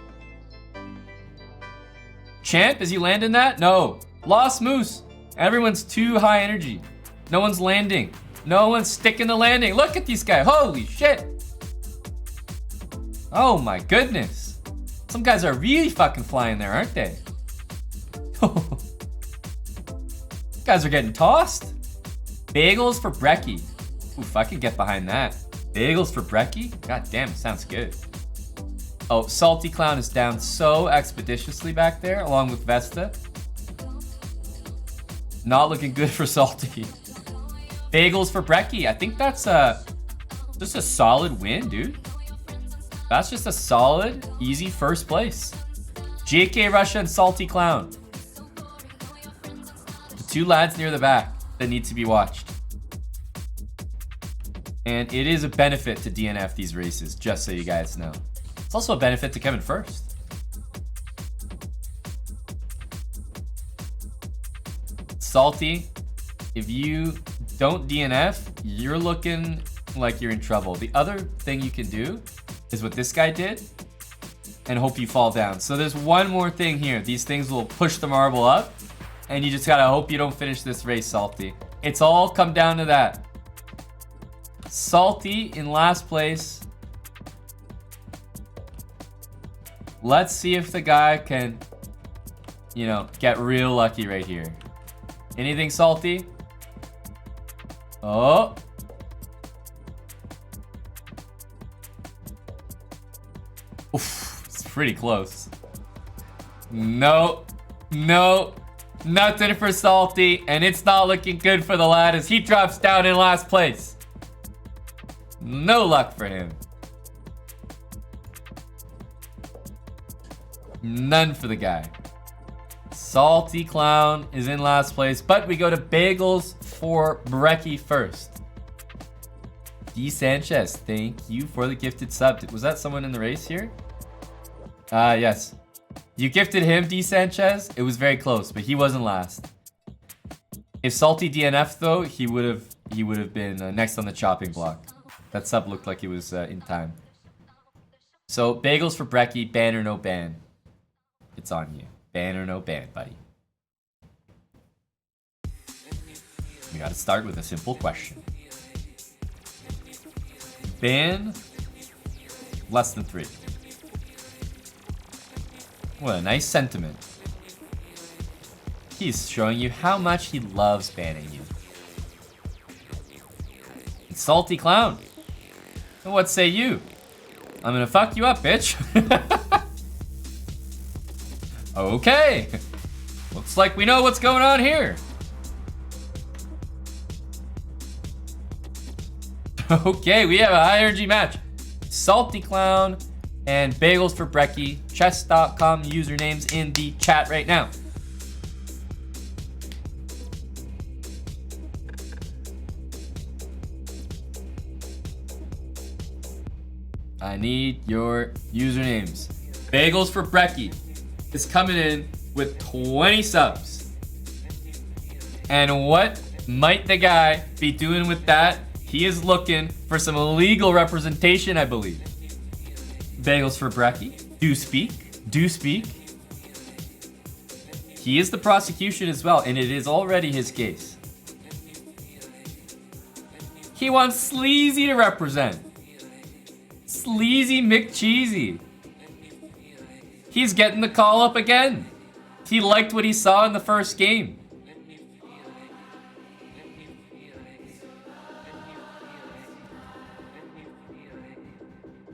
Champ, is he landing that? No. Lost Moose. Everyone's too high energy. No one's landing. No one's sticking the landing. Look at these guys. Holy shit. Oh my goodness. Some guys are really fucking flying there, aren't they? Guys are getting tossed. Bagels for brekkie. Oof, I could get behind that. Bagels for brekkie? God damn, sounds good. Oh, Salty Clown is down so expeditiously back there, along with Vesta. Not looking good for Salty. Bagels for brekkie. I think that's just a solid win, dude. That's just a solid, easy first place. JK Russia and Salty Clown. The two lads near the back that need to be watched. And it is a benefit to DNF these races, just so you guys know. It's also a benefit to Kevin first. Salty, if you don't DNF, you're looking like you're in trouble. The other thing you can do is what this guy did and hope you fall down. So there's one more thing here. These things will push the marble up and you just gotta hope you don't finish this race, Salty. It's all come down to that. Salty in last place. Let's see if the guy can, you know, get real lucky right here. Anything, Salty? Oh. Oof, it's pretty close. No, nothing for Salty, and it's not looking good for the lad as he drops down in last place. No luck for him. None for the guy. Salty Clown is in last place, but we go to Bagels for Brecky first. D. Sanchez, thank you for the gifted sub. Was that someone in the race here? Yes. You gifted him, D. Sanchez. It was very close, but he wasn't last. If Salty DNF though, he would have been next on the chopping block. That sub looked like it was in time. So Bagels for Brecky, ban or no ban? It's on you. Ban or no ban, buddy. We gotta start with a simple question. Ban less than 3. What a nice sentiment. He's showing you how much he loves banning you. And Salty Clown. And what say you? I'm gonna fuck you up, bitch. Okay. Looks like we know what's going on here. Okay, we have a high energy match. Salty Clown and Bagels for Brecky. Chess.com usernames in the chat right now. I need your usernames. Bagels for Brecky is coming in with 20 subs. And what might the guy be doing with that? He is looking for some legal representation, I believe. Bagels for Brecky. Do speak. Do speak. He is the prosecution as well, and it is already his case. He wants Sleazy to represent. Sleazy McCheesy. He's getting the call up again. He liked what he saw in the first game.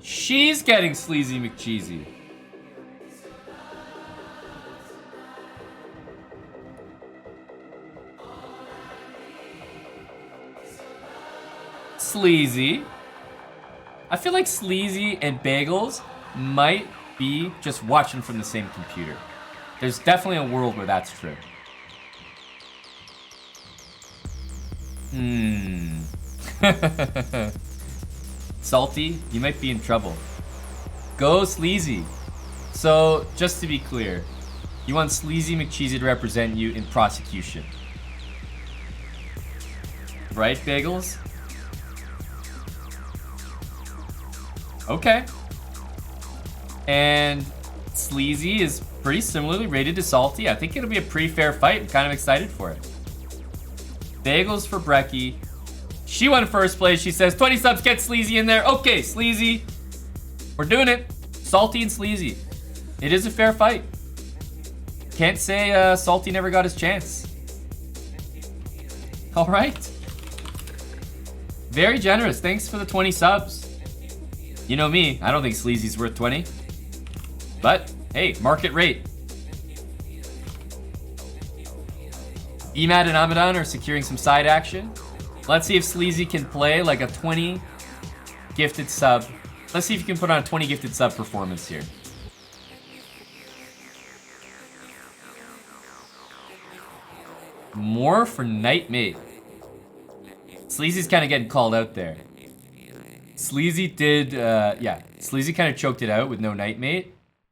She's getting Sleazy McCheesy. Sleazy. I feel like Sleazy and Bagels might be just watching from the same computer. There's definitely a world where that's true. Salty, you might be in trouble. Go Sleazy. So, just to be clear, you want Sleazy McCheesy to represent you in prosecution. Right, Bagels? Okay. And Sleazy is pretty similarly rated to Salty. I think it'll be a pretty fair fight. I'm kind of excited for it. Bagels for Brecky. She won first place. She says 20 subs, get Sleazy in there. Okay, Sleazy. We're doing it. Salty and Sleazy. It is a fair fight. Can't say Salty never got his chance. All right. Very generous. Thanks for the 20 subs. You know me, I don't think Sleazy's worth 20. But, hey, market rate. Emad and Amadan are securing some side action. Let's see if Sleazy can play like a 20 gifted sub. Let's see if you can put on a 20 gifted sub performance here. More for Nightmate. Sleazy's kind of getting called out there. Sleazy did, yeah. Sleazy kind of choked it out with no Nightmate.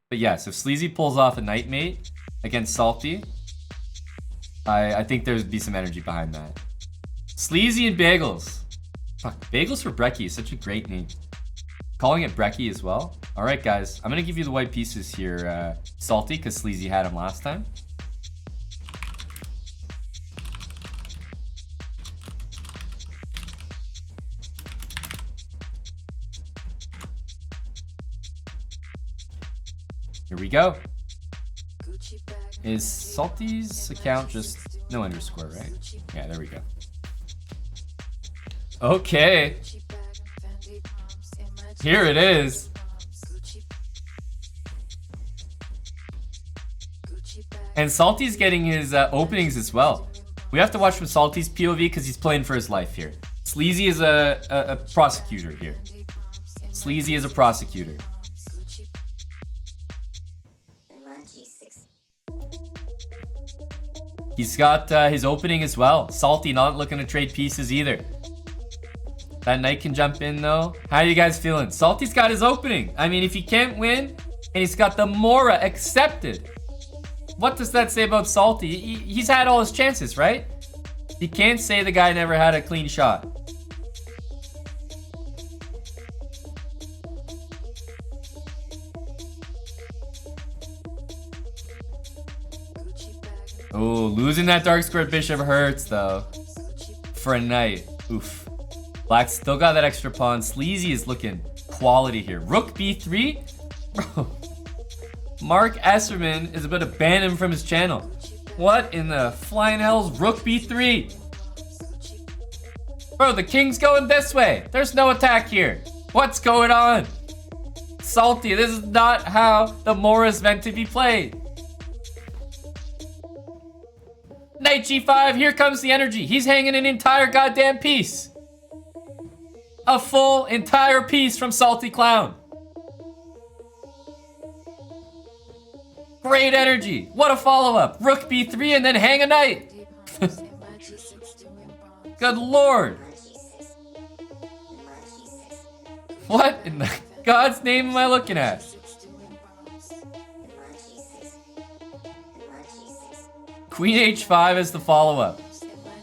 But yes, if Sleazy pulls off a Nightmate against Salty, I think there would be some energy behind that. Sleazy and Bagels. Fuck, Bagels for Brecky is such a great name. Calling it Brecky as well. All right, guys. I'm going to give you the white pieces here, Salty, because Sleazy had him last time. Here we go. Is Salty's account just no underscore, right? Yeah, there we go. Okay. Here it is. And Salty's getting his openings as well. We have to watch from Salty's POV because he's playing for his life here. Sleazy is a prosecutor here. Sleazy is a prosecutor. He's got his opening as well. Salty not looking to trade pieces either. That knight can jump in though. How are you guys feeling? Salty's got his opening. I mean, if he can't win, and he's got the Mora accepted. What does that say about Salty? He's had all his chances, right? You can't say the guy never had a clean shot. Oh, losing that dark squared bishop hurts though. For a knight. Oof. Black still got that extra pawn. Sleazy is looking quality here. Rook b3? Bro. Mark Esserman is about to ban him from his channel. What in the flying hell's Rook b3? Bro, the king's going this way. There's no attack here. What's going on? Salty, this is not how the Mora is meant to be played. Knight g5, here comes the energy. He's hanging an entire goddamn piece. A full entire piece from Salty Clown. Great energy. What a follow-up. Rook b3 and then hang a knight. Good lord. What in the God's name am I looking at? Queen h5 as the follow-up.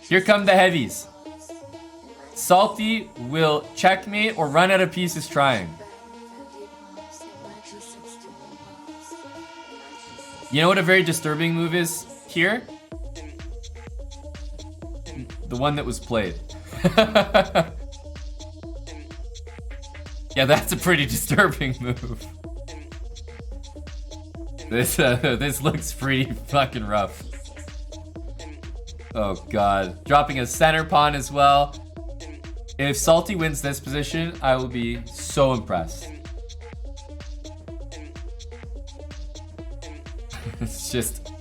Here come the heavies. Salty will checkmate or run out of pieces trying. You know what a very disturbing move is here? The one that was played. Yeah, that's a pretty disturbing move. This looks pretty fucking rough. Oh god. Dropping a center pawn as well. If Salty wins this position, I will be so impressed. It's just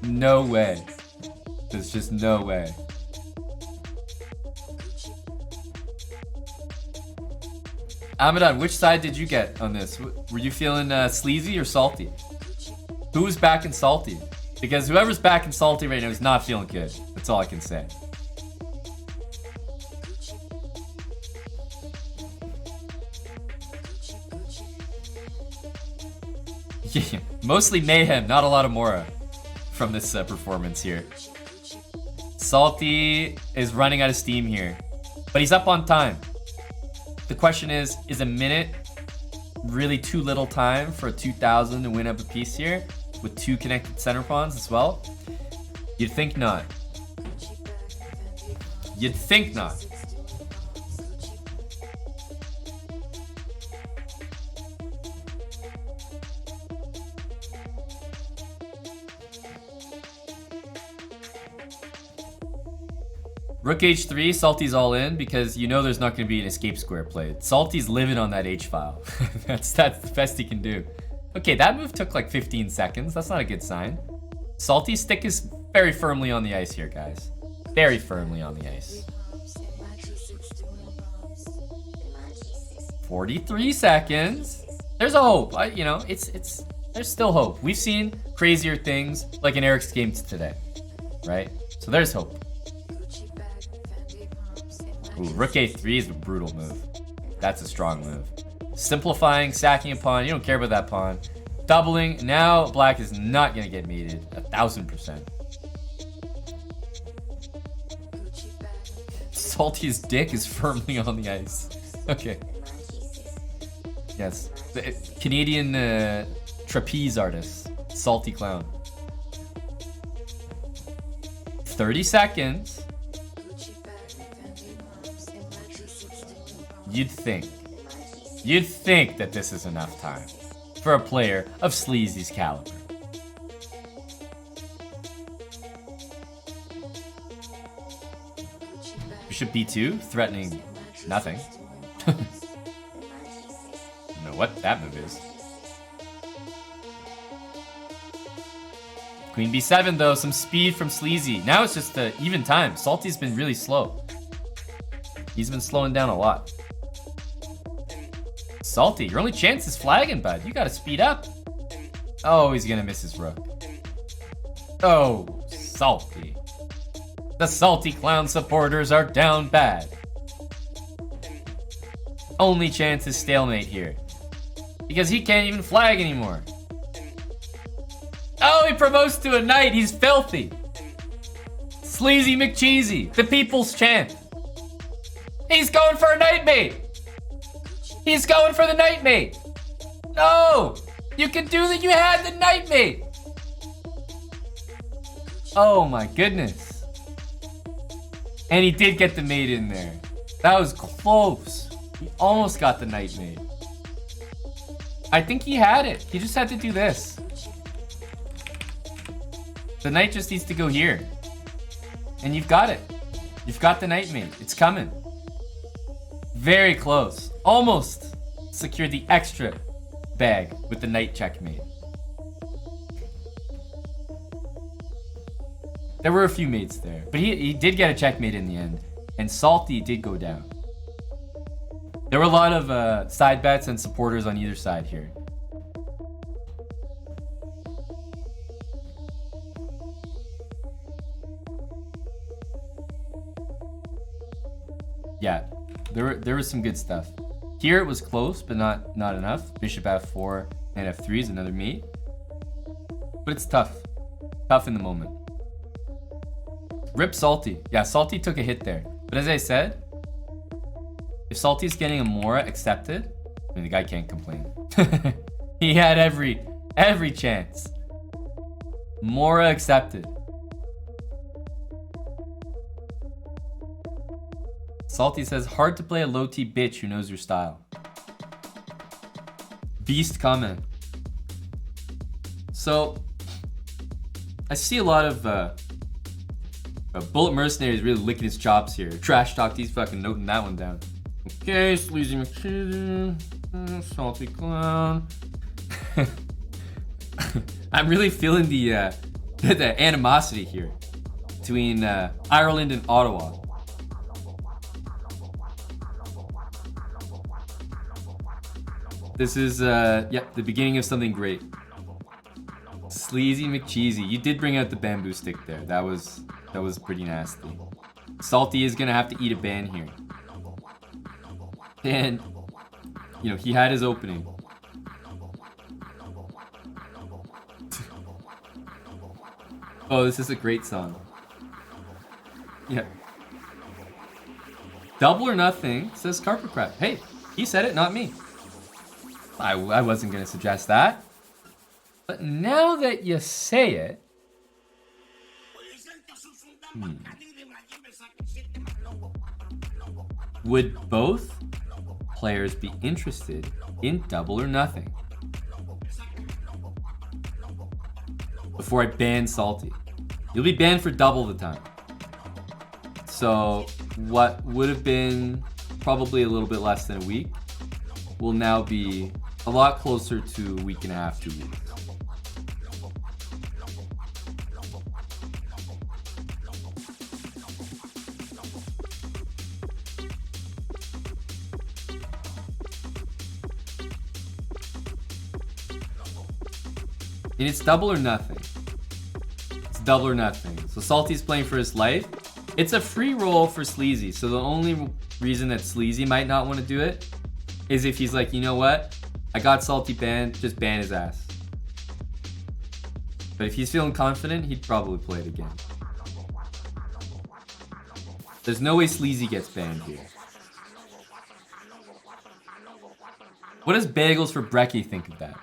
no way. There's just no way. Amadan, which side did you get on this? Were you feeling sleazy or salty? Who's back in salty? Because whoever's back in salty right now is not feeling good. That's all I can say. Yeah, mostly mayhem, not a lot of Mora from this performance here. Salty is running out of steam here, but he's up on time. The question is a minute really too little time for a 2000 to win up a piece here with two connected center pawns as well? You'd think not. You'd think not. Rook h3, Salty's all in because you know there's not going to be an escape square played. Salty's living on that h-file. that's the best he can do. Okay, that move took like 15 seconds. That's not a good sign. Salty's stick is very firmly on the ice here, guys. Very firmly on the ice. 43 seconds. There's a hope. You know, there's still hope. We've seen crazier things like in Eric's games today, right? So there's hope. Ooh, Rook a3 is a brutal move. That's a strong move. Simplifying, sacking a pawn. You don't care about that pawn. Doubling. Now black is not going to get mated. 1000%. Salty's dick is firmly on the ice. Okay. Yes. The Canadian trapeze artist. Salty Clown. 30 seconds. You'd think that this is enough time for a player of Sleazy's caliber. Bishop b2, threatening nothing. I don't know what that move is. Queen b7 though, some speed from Sleazy. Now it's just even time. Salty's been really slow. He's been slowing down a lot. Salty, your only chance is flagging, bud. You gotta speed up. Oh, he's gonna miss his rook. Oh, Salty. The Salty Clown supporters are down bad. Only chance is stalemate here. Because he can't even flag anymore. Oh, he promotes to a knight. He's filthy. Sleazy McCheesy, the people's champ. He's going for a knight mate. He's going for the knight mate. No, you can do that. You had the knight mate. Oh my goodness. And he did get the mate in there. That was close. He almost got the knight mate. I think he had it. He just had to do this. The knight just needs to go here. And you've got it. You've got the knight mate. It's coming. Very close. Almost secured the extra bag with the knight checkmate. There were a few mates there, but he did get a checkmate in the end, and Salty did go down. There were a lot of side bets and supporters on either side here. Yeah, there was some good stuff. Here it was close, but not enough. Bishop f4 and f3 is another mate. But it's tough. Tough in the moment. Rip Salty. Yeah, Salty took a hit there. But as I said, if Salty's getting a Mora accepted, I mean, the guy can't complain. He had every chance. Mora accepted. Salty says, hard to play a low T bitch who knows your style. Beast comment. So, I see a lot of Bullet Mercenaries really licking his chops here. Trash talk, he's fucking noting that one down. Okay, Sleazy McCheesy, Salty Clown. I'm really feeling the animosity here between Ireland and Ottawa. This is, the beginning of something great. Sleazy McCheesy, you did bring out the bamboo stick there. That was pretty nasty. Salty is gonna have to eat a ban here. And, you know, he had his opening. Oh, this is a great song. Yeah. Double or nothing, says Carpet Crap. Hey, he said it, not me. I wasn't gonna suggest that. But now that you say it, would both players be interested in double or nothing? Before I ban Salty. You'll be banned for double the time. So what would have been probably a little bit less than a week will now be a lot closer to a week and a half, 2 weeks. And it's double or nothing. It's double or nothing. So Salty's playing for his life. It's a free roll for Sleazy. So the only reason that Sleazy might not want to do it is if he's like, you know what? I got Salty banned, just ban his ass. But if he's feeling confident, he'd probably play it again. There's no way Sleazy gets banned here. What does Bagels for Brecky think of that?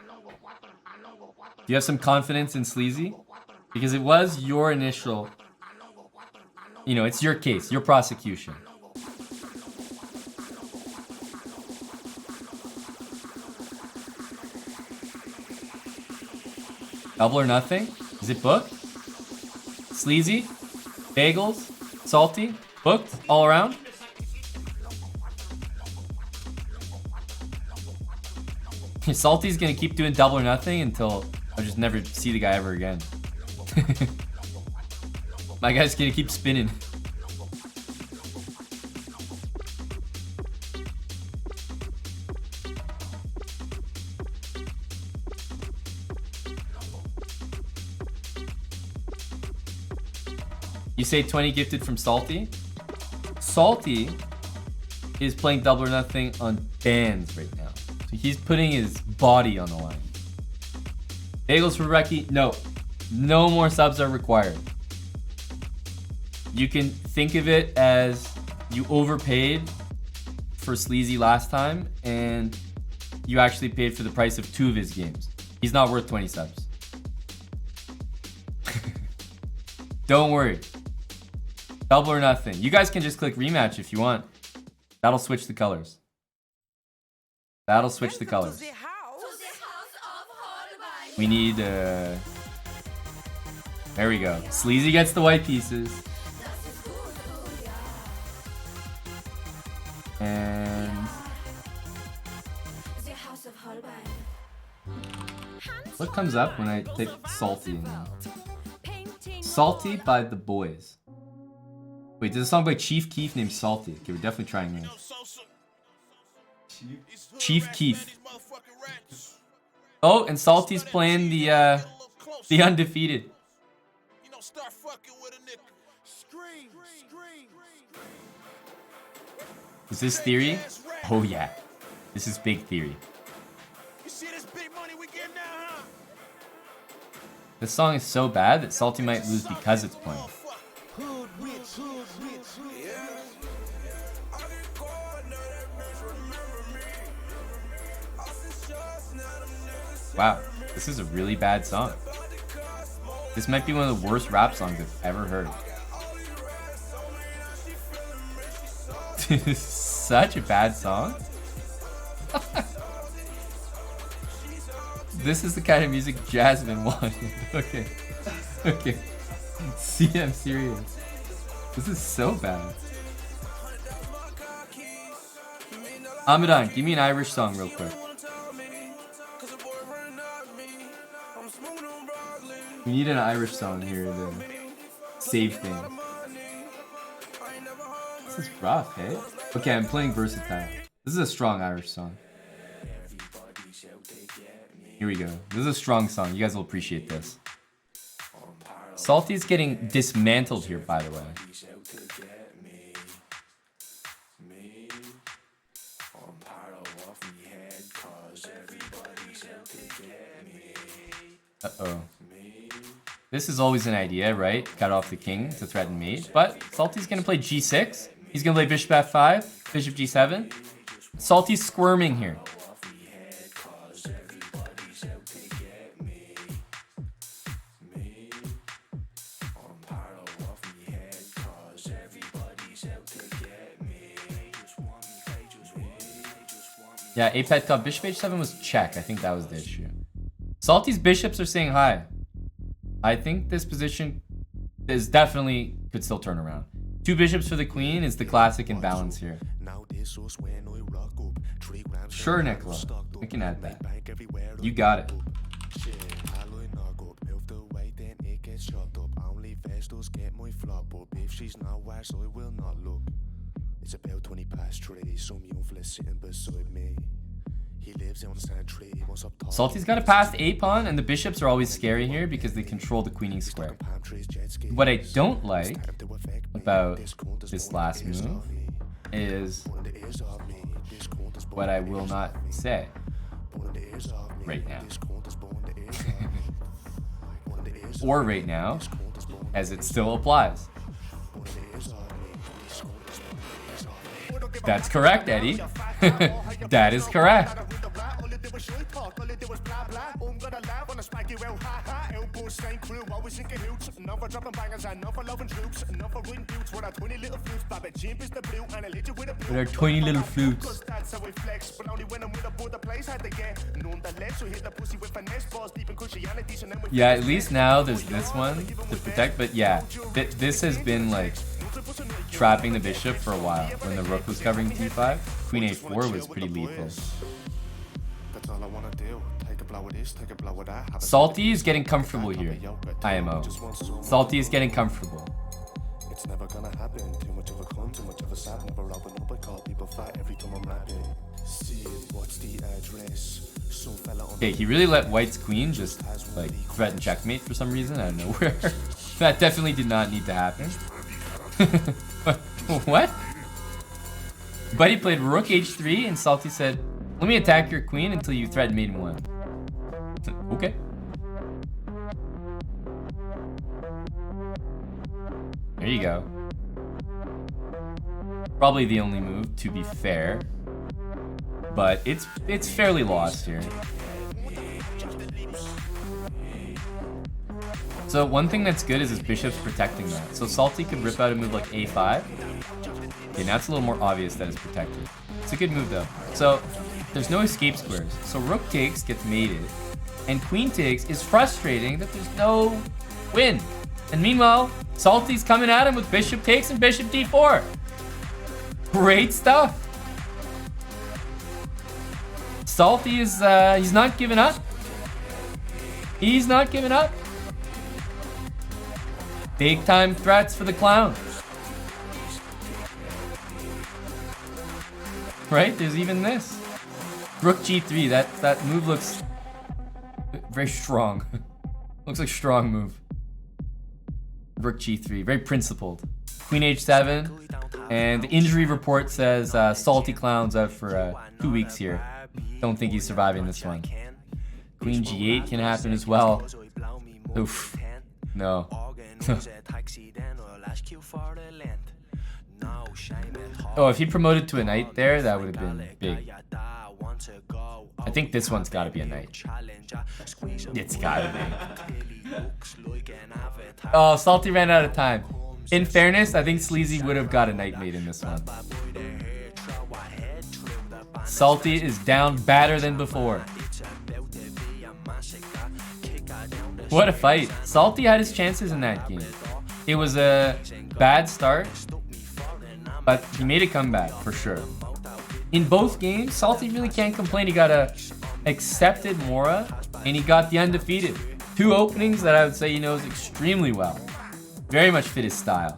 Do you have some confidence in Sleazy? Because it was your initial, you know, it's your case, your prosecution. Double or nothing? Is it booked? Sleazy? Bagels? Salty? Booked? All around? Salty's gonna keep doing double or nothing until I just never see the guy ever again. My guy's gonna keep spinning. You say 20 gifted from Salty? Salty is playing Double or Nothing on bands right now. So he's putting his body on the line. Bagels for Reki? No. No more subs are required. You can think of it as you overpaid for Sleazy last time and you actually paid for the price of 2 of his games. He's not worth 20 subs. Don't worry. Double or Nothing. You guys can just click rematch if you want. That'll switch the colors. That'll switch the colors. We need there we go. Sleazy gets the white pieces. And what comes up when I type Salty in there? Salty by The Boys. Wait, there's a song by Chief Keef named Salty. Okay, we're definitely trying that. Chief Keef. Oh, and Salty's playing the Undefeated. Is this Theory? Oh yeah. This is big Theory. This song is so bad that Salty might lose because it's playing. Wow, this is a really bad song. This might be one of the worst rap songs I've ever heard. This is such a bad song. This is the kind of music Jasmine wanted. Okay. Okay. See, I'm serious. This is so bad. Amadan, give me an Irish song real quick. We need an Irish song here to save things. This is rough, hey? Okay, I'm playing Versatile. This is a strong Irish song. Here we go. This is a strong song. You guys will appreciate this. Salty's getting dismantled here, by the way. Uh-oh. This is always an idea, right? Cut off the king to threaten mate. But Salty's gonna play g6. He's gonna play bishop f5, bishop g7. Salty's squirming here. Yeah, A-Pet Cup, bishop h7 was check. I think that was the issue. Salty's bishops are saying hi. I think this position is definitely could still turn around. 2 bishops for the queen is the classic imbalance here. Sure, Nicola. We can add that. You got it. It's about 20 past 3, some young fella sitting beside me. He lives on Sand Tree, what's up top. Salty's got a passed A pawn, and the bishops are always scary here because they control the queening square. What I don't like about this last move is what I will not say right now. Or right now, as it still applies. That's correct, Eddie. That is correct. With our 20 little flutes. Yeah, at least now there's this one to protect, but yeah, this has been like trapping the bishop for a while. When the rook was covering d5, queen a4 was pretty lethal. Salty is getting comfortable here. IMO. Salty is getting comfortable. It's never gonna happen. Too much of a con, too much of a sad. Never open up, I call people fat every time I'm rapping. See, what's the address? Okay, he really let white's queen just like threaten checkmate for some reason out of nowhere. That definitely did not need to happen. What? Buddy played rook h3 and Salty said, let me attack your queen until you threaten mate in 1. Okay. There you go. Probably the only move, to be fair. But it's fairly lost here. So one thing that's good is his bishop's protecting that. So Salty could rip out a move like a5. Okay, now it's a little more obvious that it's protected. It's a good move though. So there's no escape squares. So rook takes gets mated. And queen takes is frustrating that there's no win. And meanwhile, Salty's coming at him with bishop takes and bishop d4. Great stuff. Salty is, he's not giving up. He's not giving up. Big time threats for the clown. Right? There's even this. Rook g3. That move looks very strong. Looks like a strong move. Rook g3. Very principled. Queen h7. And the injury report says Salty Clown's out for 2 weeks here. Don't think he's surviving this one. Queen g8 can happen as well. Oof. No. Oh, if he promoted to a knight there, that would have been big. I think this one's got to be a knight. It's got to be. Oh, Salty ran out of time. In fairness, I think Sleazy would have got a knight mate in this one. Salty is down badder than before. What a fight. Salty had his chances in that game. It was a bad start, but he made a comeback for sure. In both games, Salty really can't complain. He got a accepted Mora, and he got the undefeated. 2 openings that I would say he knows extremely well. Very much fit his style.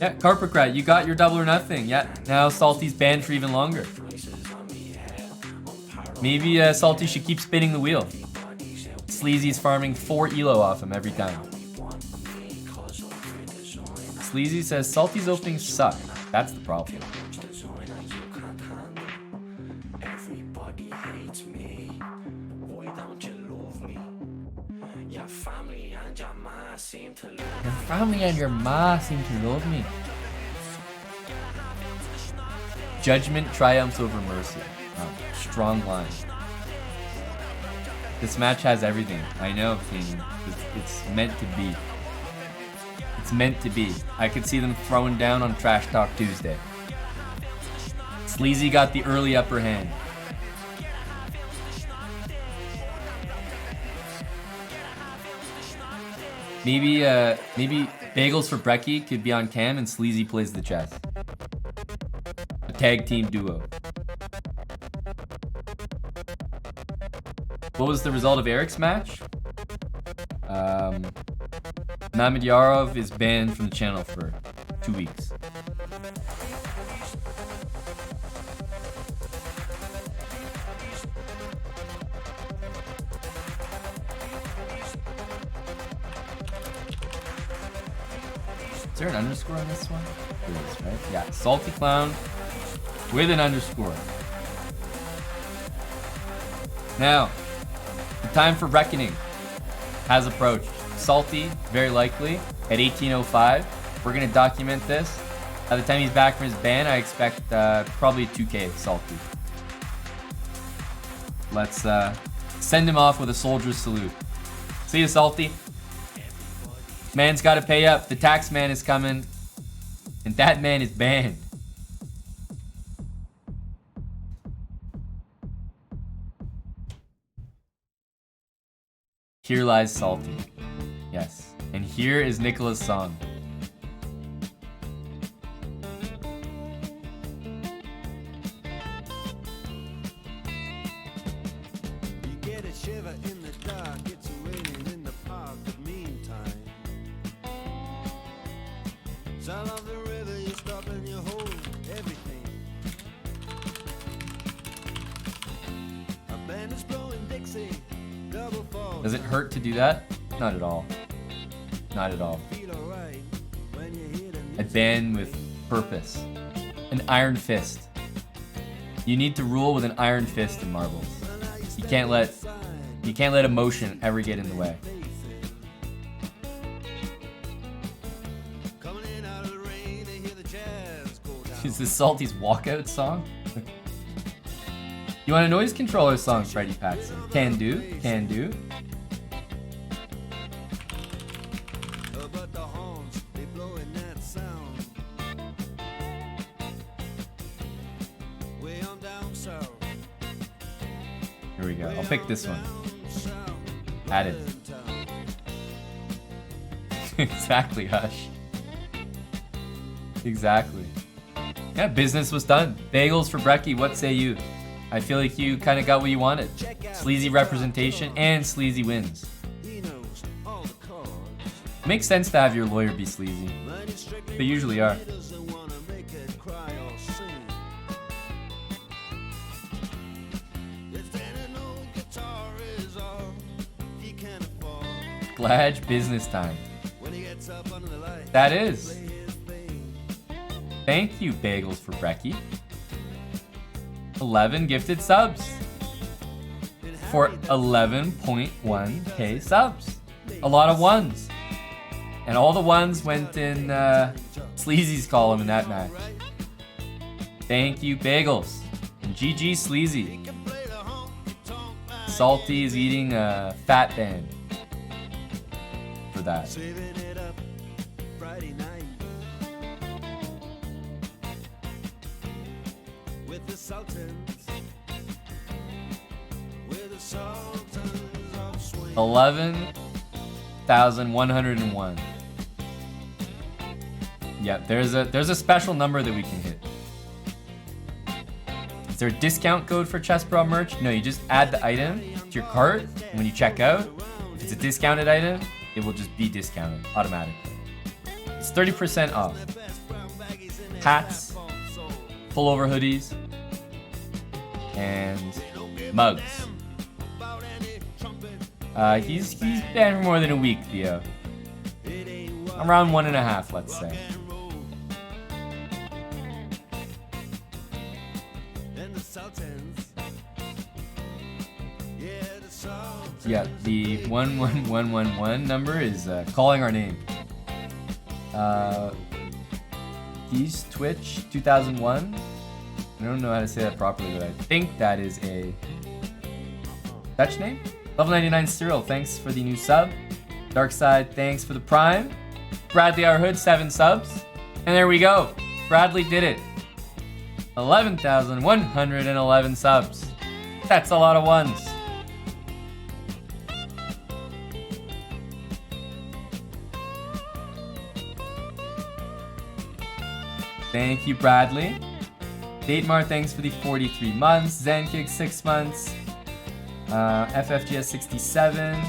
Yeah, Carpocrat, you got your double or nothing. Yeah, now Salty's banned for even longer. Maybe Salty should keep spinning the wheel. Sleazy's farming 4 elo off him every time. Sleazy says Salty's openings suck. That's the problem. Your family and your ma seem to love me. Judgment triumphs over mercy. Oh, strong line. This match has everything. I know, King. It's meant to be. It's meant to be. I could see them throwing down on Trash Talk Tuesday. Sleazy got the early upper hand. Maybe Bagels for Brecky could be on cam and Sleazy plays the chess. A tag team duo. What was the result of Eric's match? Mamedyarov is banned from the channel for 2 weeks. Is there an underscore on this one? There is, right? Yeah, Salty Clown with an underscore. Now, the time for reckoning has approached. Salty, very likely, at 18:05. We're going to document this. By the time he's back from his ban, I expect probably 2K Salty. Let's send him off with a soldier's salute. See you, Salty. Man's got to pay up. The tax man is coming. And that man is banned. Here lies Salty. Yes. And here is Nicola's song. You get a shiver in the dark, it's raining in the park, but meantime sound of the river, you stop and you hold everything. Does it hurt to do that? Not at all. Not at all. I ban with purpose. An iron fist. You need to rule with an iron fist in marbles. You can't let emotion ever get in the way. Is this Salty's walkout song? You want a noise controller song, Freddy Paxson? Can do, can do. Here we go. I'll pick this one. Added. Exactly, Hush. Exactly. Yeah, business was done. Bagels for Brecky, what say you? I feel like you kind of got what you wanted. Sleazy representation and sleazy wins. Makes sense to have your lawyer be sleazy. They usually are. Glad business time. That is. Thank you, Bagels for Brecky. 11 gifted subs. For 11.1k subs. A lot of ones. And all the ones went in Sleazy's column in that match. Thank you, Bagels. And GG Sleazy. Salty is eating a fat band. For that. With the Sultans, with the Sultans of swing. 11,101. Yep, there's a special number that we can hit. Is there a discount code for chessbrah merch? No, you just add the item to your cart, and when you check out, if it's a discounted item, it will just be discounted automatically. It's 30% off. Hats, pullover hoodies, and mugs. He's been for more than a week, Theo. Around 1.5, let's say. Yeah, the 11111 number is calling our name. He's Twitch 2001. I don't know how to say that properly, but I think that is a Dutch name. Level 99 Cyril, thanks for the new sub. Darkside, thanks for the prime. Bradley our Hood, 7 subs. And there we go. Bradley did it. 11,111 subs. That's a lot of ones. Thank you, Bradley. Datemar, thanks for the 43 months. Zenkig, 6 months. FFGS 67,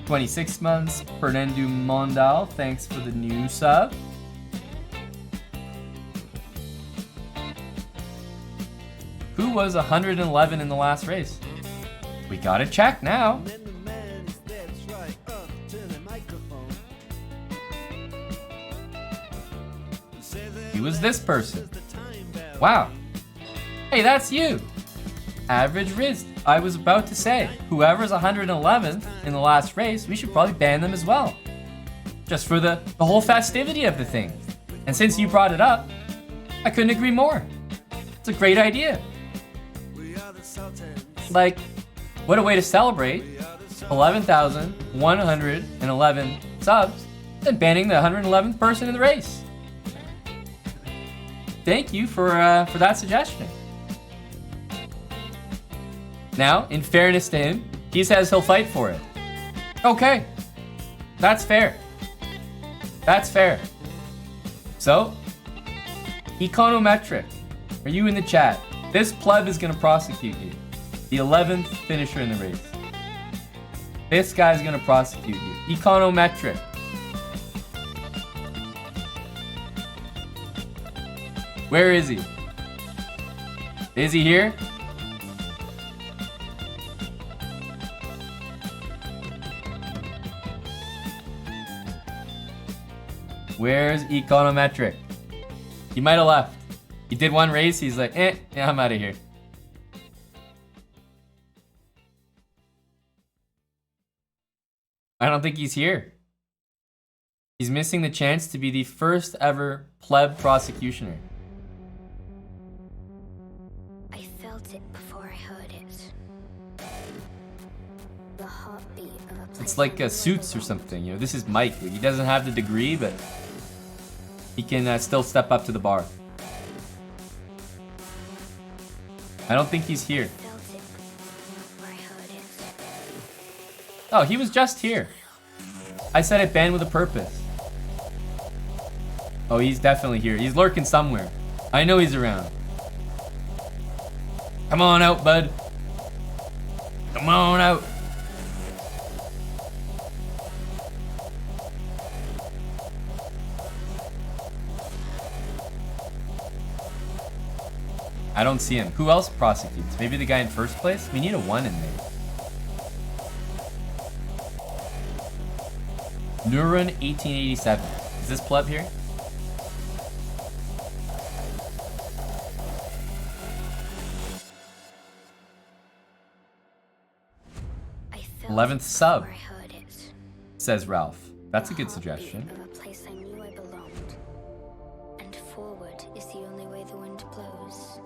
26 months. Fernando Mondal, thanks for the new sub. Who was 111 in the last race? We gotta check now. He was this person. Wow. Hey, that's you. Average wrist. I was about to say, whoever's 111th in the last race, we should probably ban them as well. Just for the whole festivity of the thing. And since you brought it up, I couldn't agree more. It's a great idea. Like, what a way to celebrate 11,111 subs and banning the 111th person in the race. Thank you for that suggestion. Now, in fairness to him, he says he'll fight for it. Okay, that's fair. That's fair. So, Econometric, are you in the chat? This pleb is gonna prosecute you. The 11th finisher in the race. This guy's gonna prosecute you. Econometric. Where is he? Is he here? Where's Econometric? He might have left. He did one race. He's like, yeah, I'm out of here. I don't think he's here. He's missing the chance to be the first ever pleb prosecutioner. I felt it before I heard it. The heartbeat of a place It's like I knew I Suits or belonged. something. You know, this is Mike. Like, he doesn't have the degree, but he can still step up to the bar. I don't think he's here. Felt it before I heard it. Oh, he was just here. I said it banned with a purpose. Oh, he's definitely here. He's lurking somewhere. I know he's around. Come on out, bud. Come on out. I don't see him. Who else prosecutes? Maybe the guy in first place? We need a 1 in there. Neuron 1887. Is this pleb here? I felt 11th it sub, before I heard it. says Ralph. That's a The good heartbeat suggestion. of a place I knew I belonged. And forward is the only way the wind blows.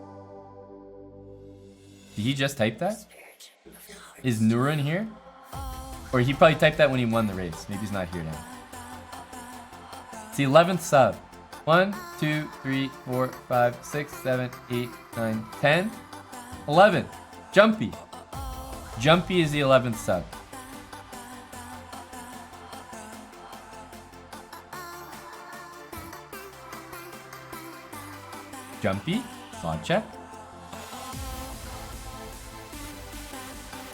Did he just type that? Spirit of the Is Nurin here? Or he probably typed that when he won the race. Maybe he's not here now. It's the 11th sub. 1, 2, 3, 4, 5, 6, 7, 8, 9, 10. 11. Jumpy. Jumpy is the 11th sub. Jumpy. Slot check.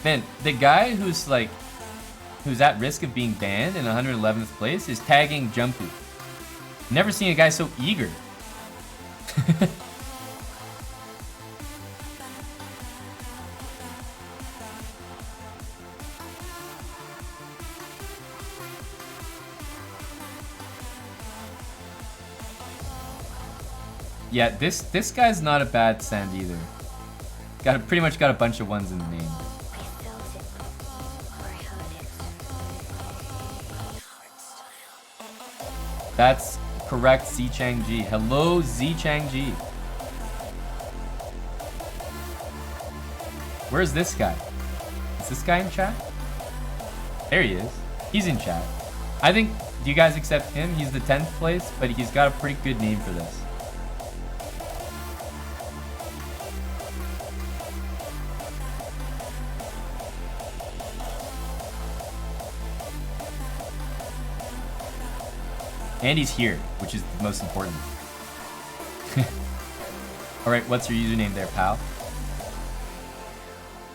Man, the guy who's at risk of being banned in 111th place is tagging Jumpy. Never seen a guy so eager. Yeah, this guy's not a bad send either. Pretty much got a bunch of 1s in the name. I felt it before I heard it. That's correct, Z Chang G. Hello, Z Chang G. Where's this guy? Is this guy in chat? There he is. He's in chat. I think, do you guys accept him? He's the 10th place, but he's got a pretty good name for this. And he's here, which is the most important. Alright, what's your username there, pal?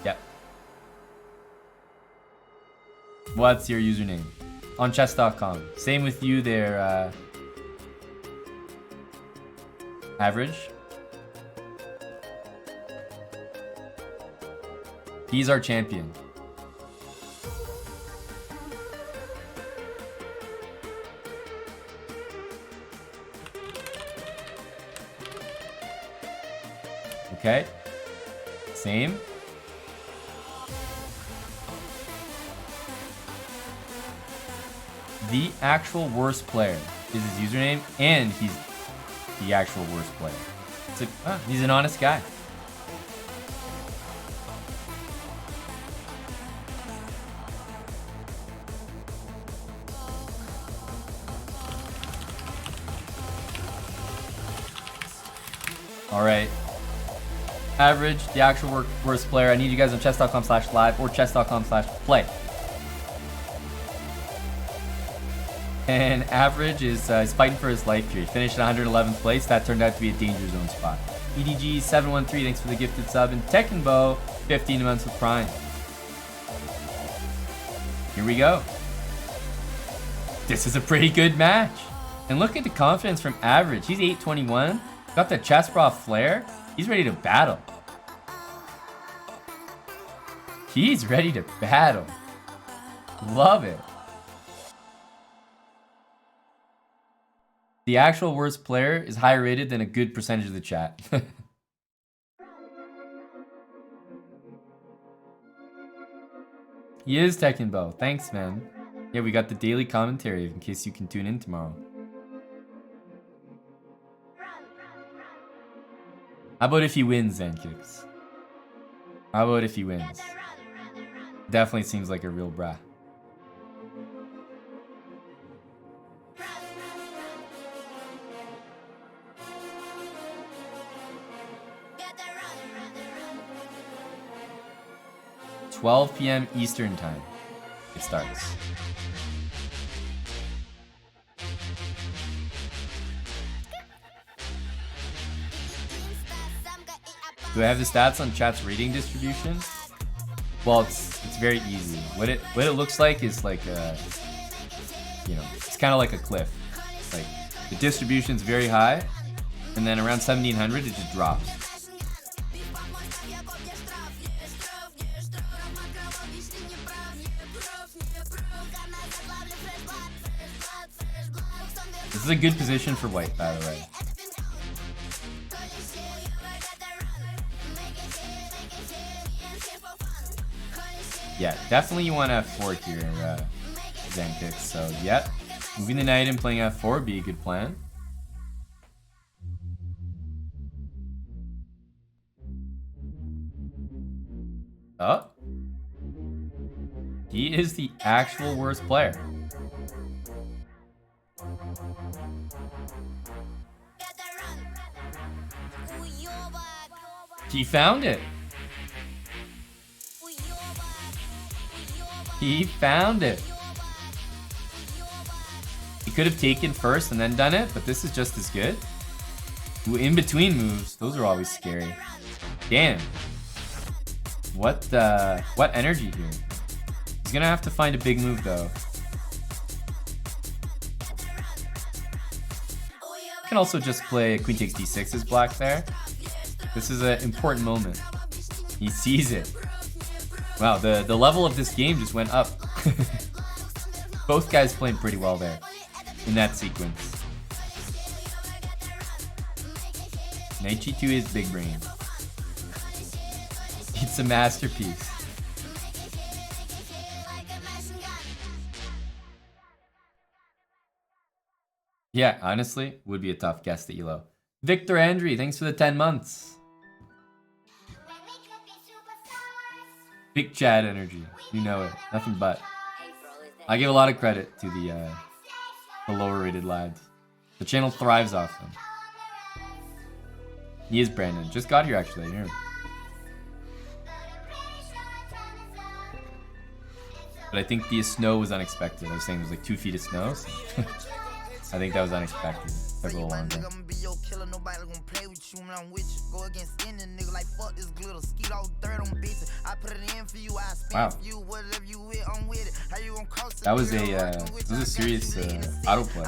Yep. What's your username? On chess.com. Same with you there, Average. He's our champion. Okay. Same. The actual worst player is his username, and he's the actual worst player. He's an honest guy. All right. Average, the actual worst player. I need you guys on chess.com/live or chess.com/play. And Average is fighting for his life here. He finished in 111th place. That turned out to be a danger zone spot. EDG713, thanks for the gifted sub. And Tekkenbo, 15 months with Prime. Here we go. This is a pretty good match. And look at the confidence from Average. He's 821. Got the chessbrah flair. He's ready to battle. He's ready to battle. Love it. The actual worst player is higher rated than a good percentage of the chat. He is Tekken Bo. Thanks, man. Yeah, we got the daily commentary in case you can tune in tomorrow. How about if he wins, Zankix? How about if he wins? Definitely seems like a real brah. $12 p.m. Eastern time. It starts. Do I have the stats on chat's rating distribution? Well, it's very easy. What it looks like is like a, you know, it's kind of like a cliff. Like the distribution's very high, and then around 1700 it just drops. This is a good position for white, by the way. Yeah, definitely you want F4 here, Zankix. So, yeah, moving the knight and playing F4 would be a good plan. Oh. He is the actual worst player. He found it. He found it. He could have taken first and then done it, but this is just as good. Ooh, in between moves, those are always scary. Damn. What energy here? He's gonna have to find a big move though. You can also just play queen takes d6 as black there. This is an important moment. He sees it. Wow, the level of this game just went up. Both guys playing pretty well there in that sequence. Knight g2 is big brain. It's a masterpiece. Yeah, honestly, would be a tough guess to Elo. Victor Andre, thanks for the 10 months. Big Chad energy. You know it. Nothing but. I give a lot of credit to the lower rated lads. The channel thrives off them. He is Brandon. Just got here actually. I hear him. But I think the snow was unexpected. I was saying there's like 2 feet of snow. So I think that was unexpected. Took a little longer. Wow. That was a serious autoplay.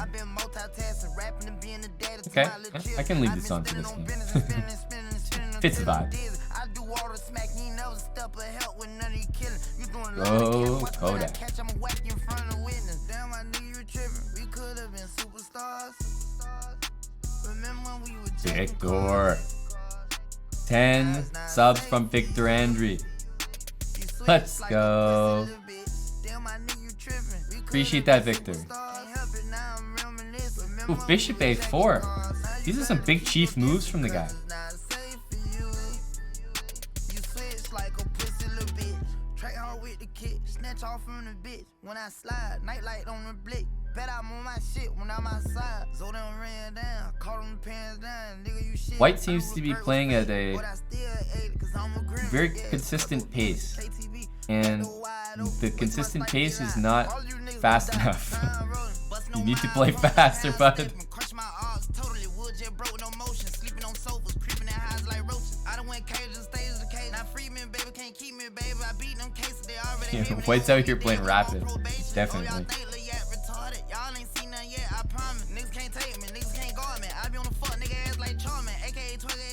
Okay, I can leave this on for this game. Fits the vibe. Go Kodak. Victor. 10 subs from Victor Andre. Let's go. Appreciate that, Victor. Ooh, bishop a4. These are some big chief moves from the guy. When I slide, nightlight on the blick. Bet I'm on my shit when I'm outside. So them ran down, caught them pants down. Nigga, you shit. White seems to be playing at a very consistent pace. And the consistent pace is not fast enough. You need to play faster, bud. Yeah, White's out here playing rapid. Definitely.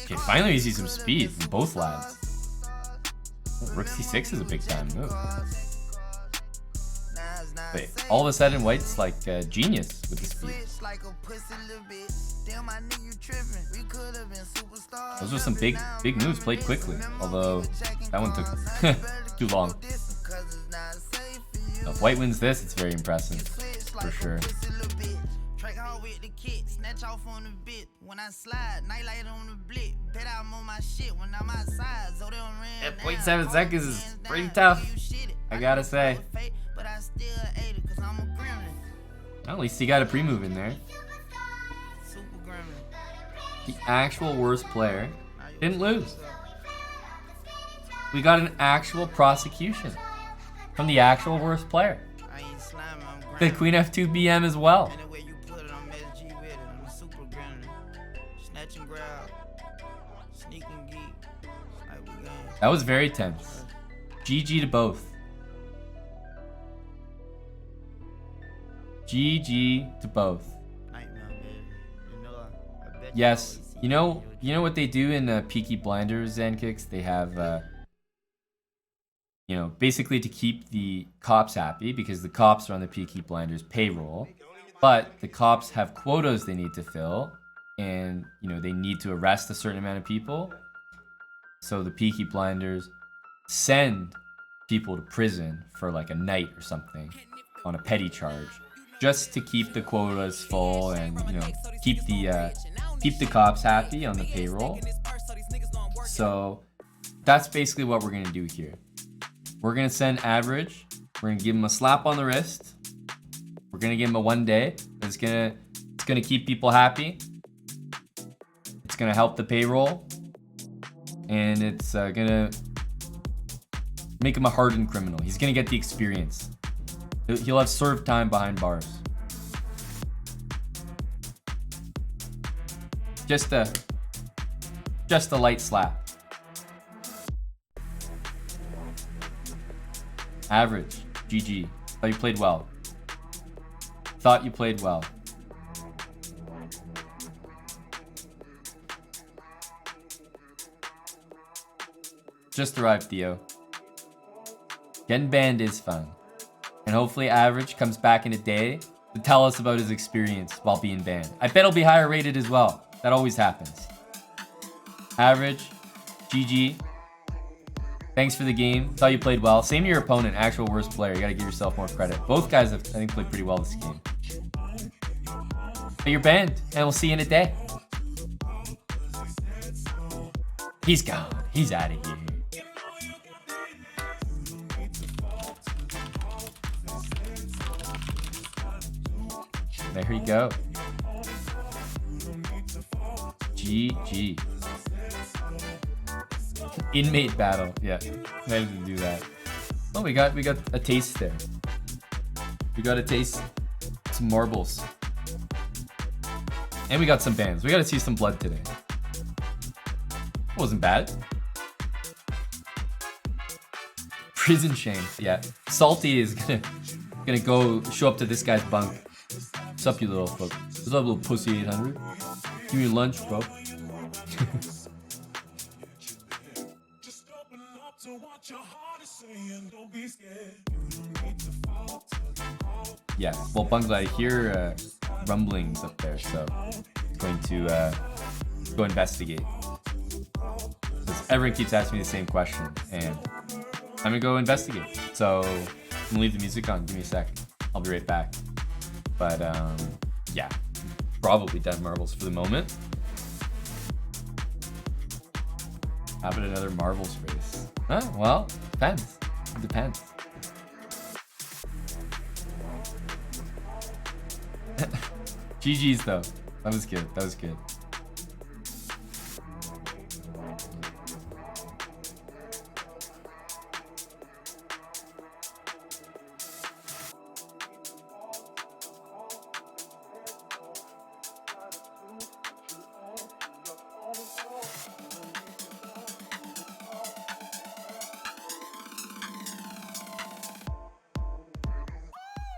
Okay, finally we see some speed from both lads. Oh, Rook c6 is a big time move. Wait, all of a sudden White's like genius with the speed. Those were some big moves played quickly, although that one took too long. If White wins this, it's very impressive, for sure. Yeah, 0.7 seconds is pretty tough, I gotta say. At least he got a pre-move in there. The actual worst player didn't lose. We got an actual prosecution from the actual worst player. The Queen F2 BM as well. That was very tense. GG to both. GG to both. Yes, you know what they do in Peaky Blinders, Zankix? They have, you know, basically to keep the cops happy, because the cops are on the Peaky Blinders payroll, but the cops have quotas they need to fill, and, you know, they need to arrest a certain amount of people. So the Peaky Blinders send people to prison for like a night or something on a petty charge, just to keep the quotas full and, you know, keep the cops happy on the payroll. So that's basically what we're gonna do here. We're gonna send Average. We're gonna give him a slap on the wrist. We're gonna give him a 1 day. It's gonna keep people happy. It's gonna help the payroll, and it's gonna make him a hardened criminal. He's gonna get the experience. He'll have served time behind bars. Just a light slap. Average. GG. Thought you played well. Thought you played well. Just arrived, Theo. Getting banned is fun. And hopefully Average comes back in a day to tell us about his experience while being banned. I bet he'll be higher rated as well. That always happens. Average, GG. Thanks for the game. Thought you played well. Same to your opponent, actual worst player. You gotta give yourself more credit. Both guys have, I think, played pretty well this game. But you're banned, and we'll see you in a day. He's gone. He's out of here. There you go. GG. Inmate battle. Yeah, I had to do that. Oh, we got a taste there. We got a taste some marbles. And we got some bans. We got to see some blood today. Wasn't bad. Prison shame. Yeah. Salty is gonna go show up to this guy's bunk. What's up, you little fuck? What's up, little pussy 800? Give me lunch, bro. Yeah, well, Bungla, I hear rumblings up there, so I'm going to go investigate. Because everyone keeps asking me the same question, and I'm gonna go investigate. So I'm gonna leave the music on. Give me a sec. I'll be right back. But yeah, probably dead marbles for the moment. How about another marbles race? Oh, well, depends. It depends. GG's though. That was good. That was good.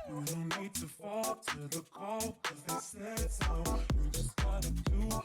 You don't need to fall to the call, 'cause they said so. You just gotta do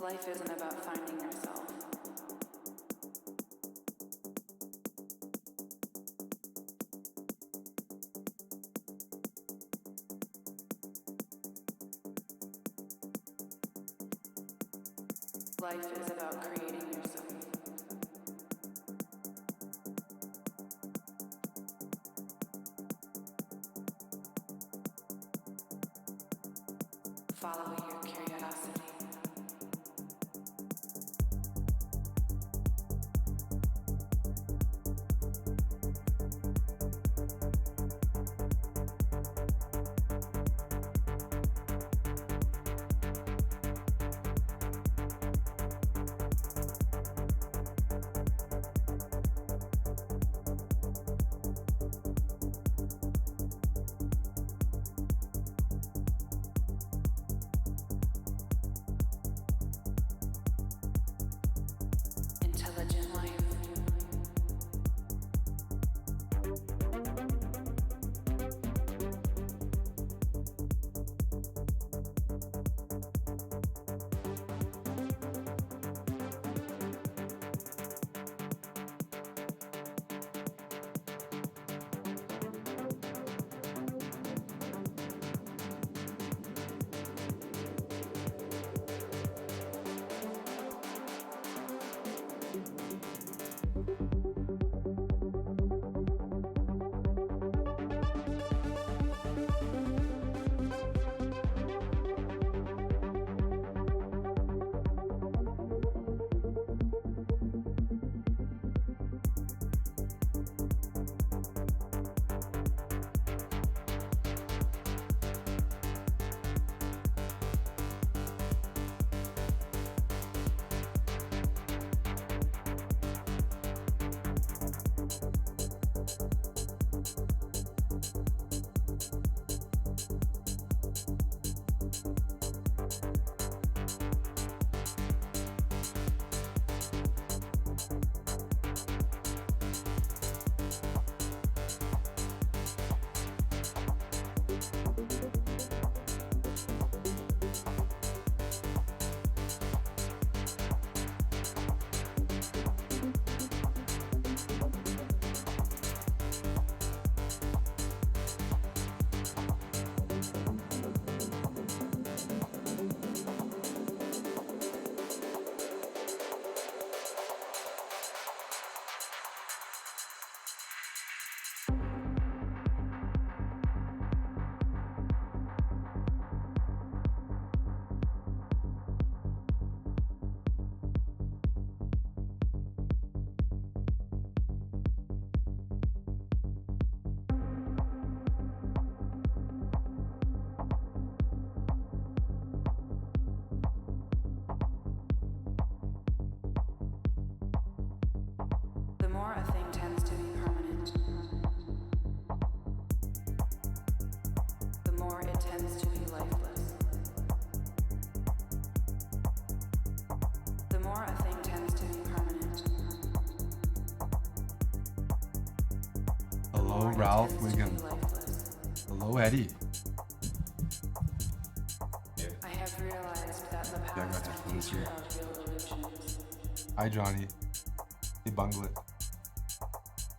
Life isn't about finding yourself. Life is about creating yourself. Follow your curiosity. Intelligent life. The more a thing tends to be permanent, the more it tends to be lifeless. The more a thing tends to be permanent. Hello, Ralph Wiggum. Hello, Eddie. I have realized that the Yeah, I got past that and from this future year. of real illusions, Hi, Johnny. Hey, Bunglet.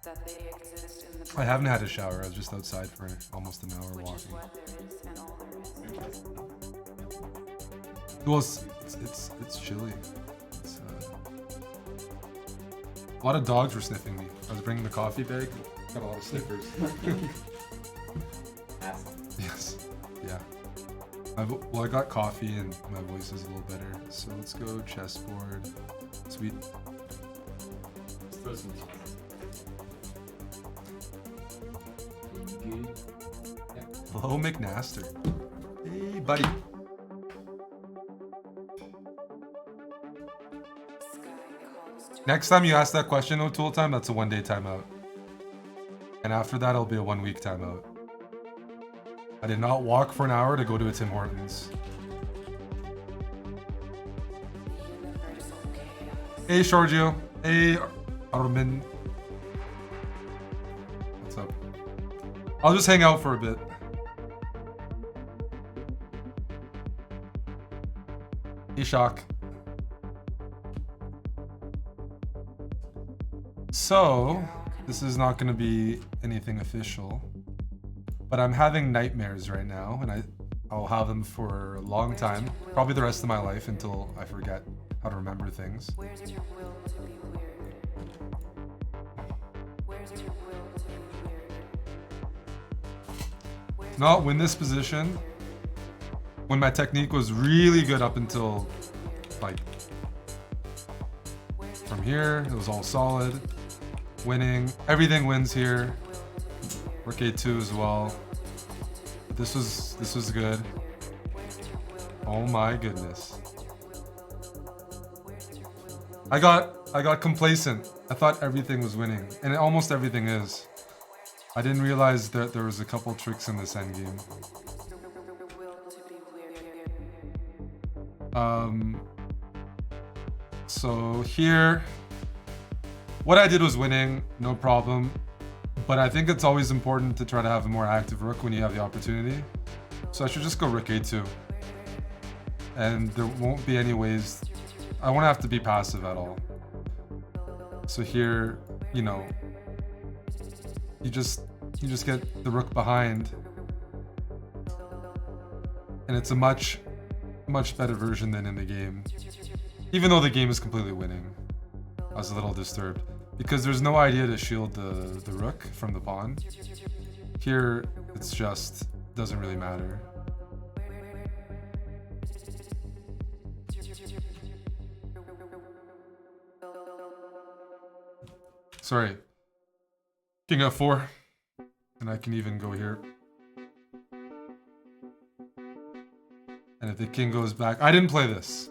that they exist in the I haven't had a shower. I was just outside for almost an hour which is walking. what there is and all there is. Well, it's chilly. It's, a lot of dogs were sniffing me. I was bringing the coffee bag. Got a lot of sniffers. Yes. Yeah. Well, I got coffee and my voice is a little better. So let's go chessboard. Sweet. Let's throw some Hello, McNaster. Hey, buddy. Next time you ask that question, O'Toole time, that's a 1-day timeout. And after that, it'll be a 1-week timeout. I did not walk for an hour to go to a Tim Hortons. Hey, Giorgio. Hey, Armin. What's up? I'll just hang out for a bit. Hey, Shock. So, this is not going to be anything official, but I'm having nightmares right now, and I'll have them for a long time, probably the rest of my life until I forget how to remember things. Where's your will to be weird? Where's your will to be weird? Not win this position when my technique was really good up until like from here. It was all solid, winning. Everything wins here. Rook a2 as well. This was good. Oh my goodness. I got complacent. I thought everything was winning, and almost everything is. I didn't realize that there was a couple tricks in this endgame. So here, what I did was winning, no problem. But I think it's always important to try to have a more active rook when you have the opportunity. So I should just go rook a2. And there won't be any ways, I won't have to be passive at all. So here, you know, you just get the rook behind. And it's a much better version than in the game. Even though the game is completely winning. I was a little disturbed. Because there's no idea to shield the rook from the pawn. Here, it's just, doesn't really matter. Sorry. King f4. And I can even go here. And if the king goes back, I didn't play this,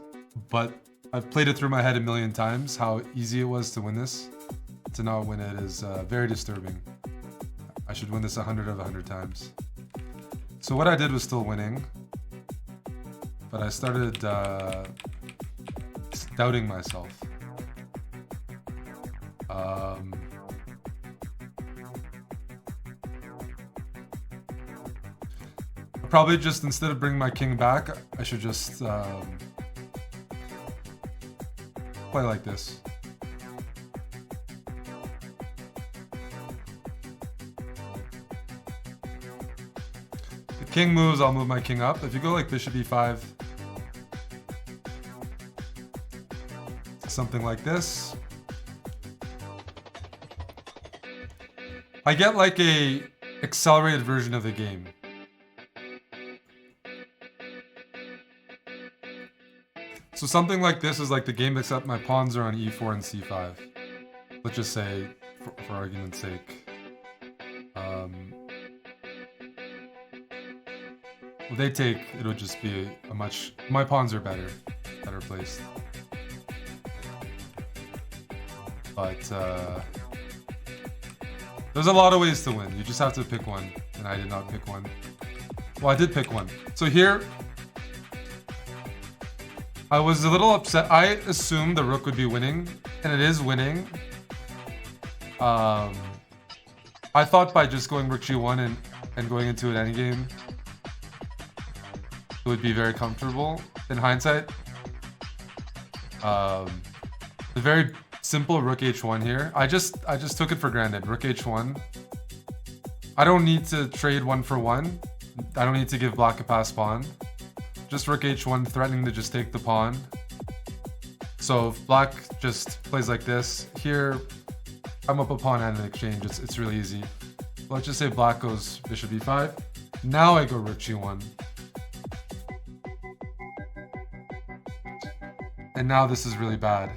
but I've played it through my head a million times, how easy it was to win this. To not win it is very disturbing. I should win this 100 of 100 times. So what I did was still winning, but I started doubting myself. Probably just, instead of bringing my king back, I should just play like this. The king moves, I'll move my king up. If you go like bishop e5, something like this, I get like a accelerated version of the game. So something like this is like the game, except my pawns are on e4 and c5. Let's just say, for argument's sake. If they take, it would just be a much... My pawns are better placed. But there's a lot of ways to win. You just have to pick one, and I did not pick one. Well, I did pick one. So here, I was a little upset. I assumed the rook would be winning, and it is winning. I thought by just going rook g1 and going into an endgame, it would be very comfortable. In hindsight, the very simple rook h1 here. I just took it for granted. Rook h1. I don't need to trade one for one. I don't need to give black a pass pawn. Just rook h1, threatening to just take the pawn. So if black just plays like this, here I'm up a pawn and an exchange. It's really easy. Let's just say black goes bishop e5. Now I go rook g1. And now this is really bad.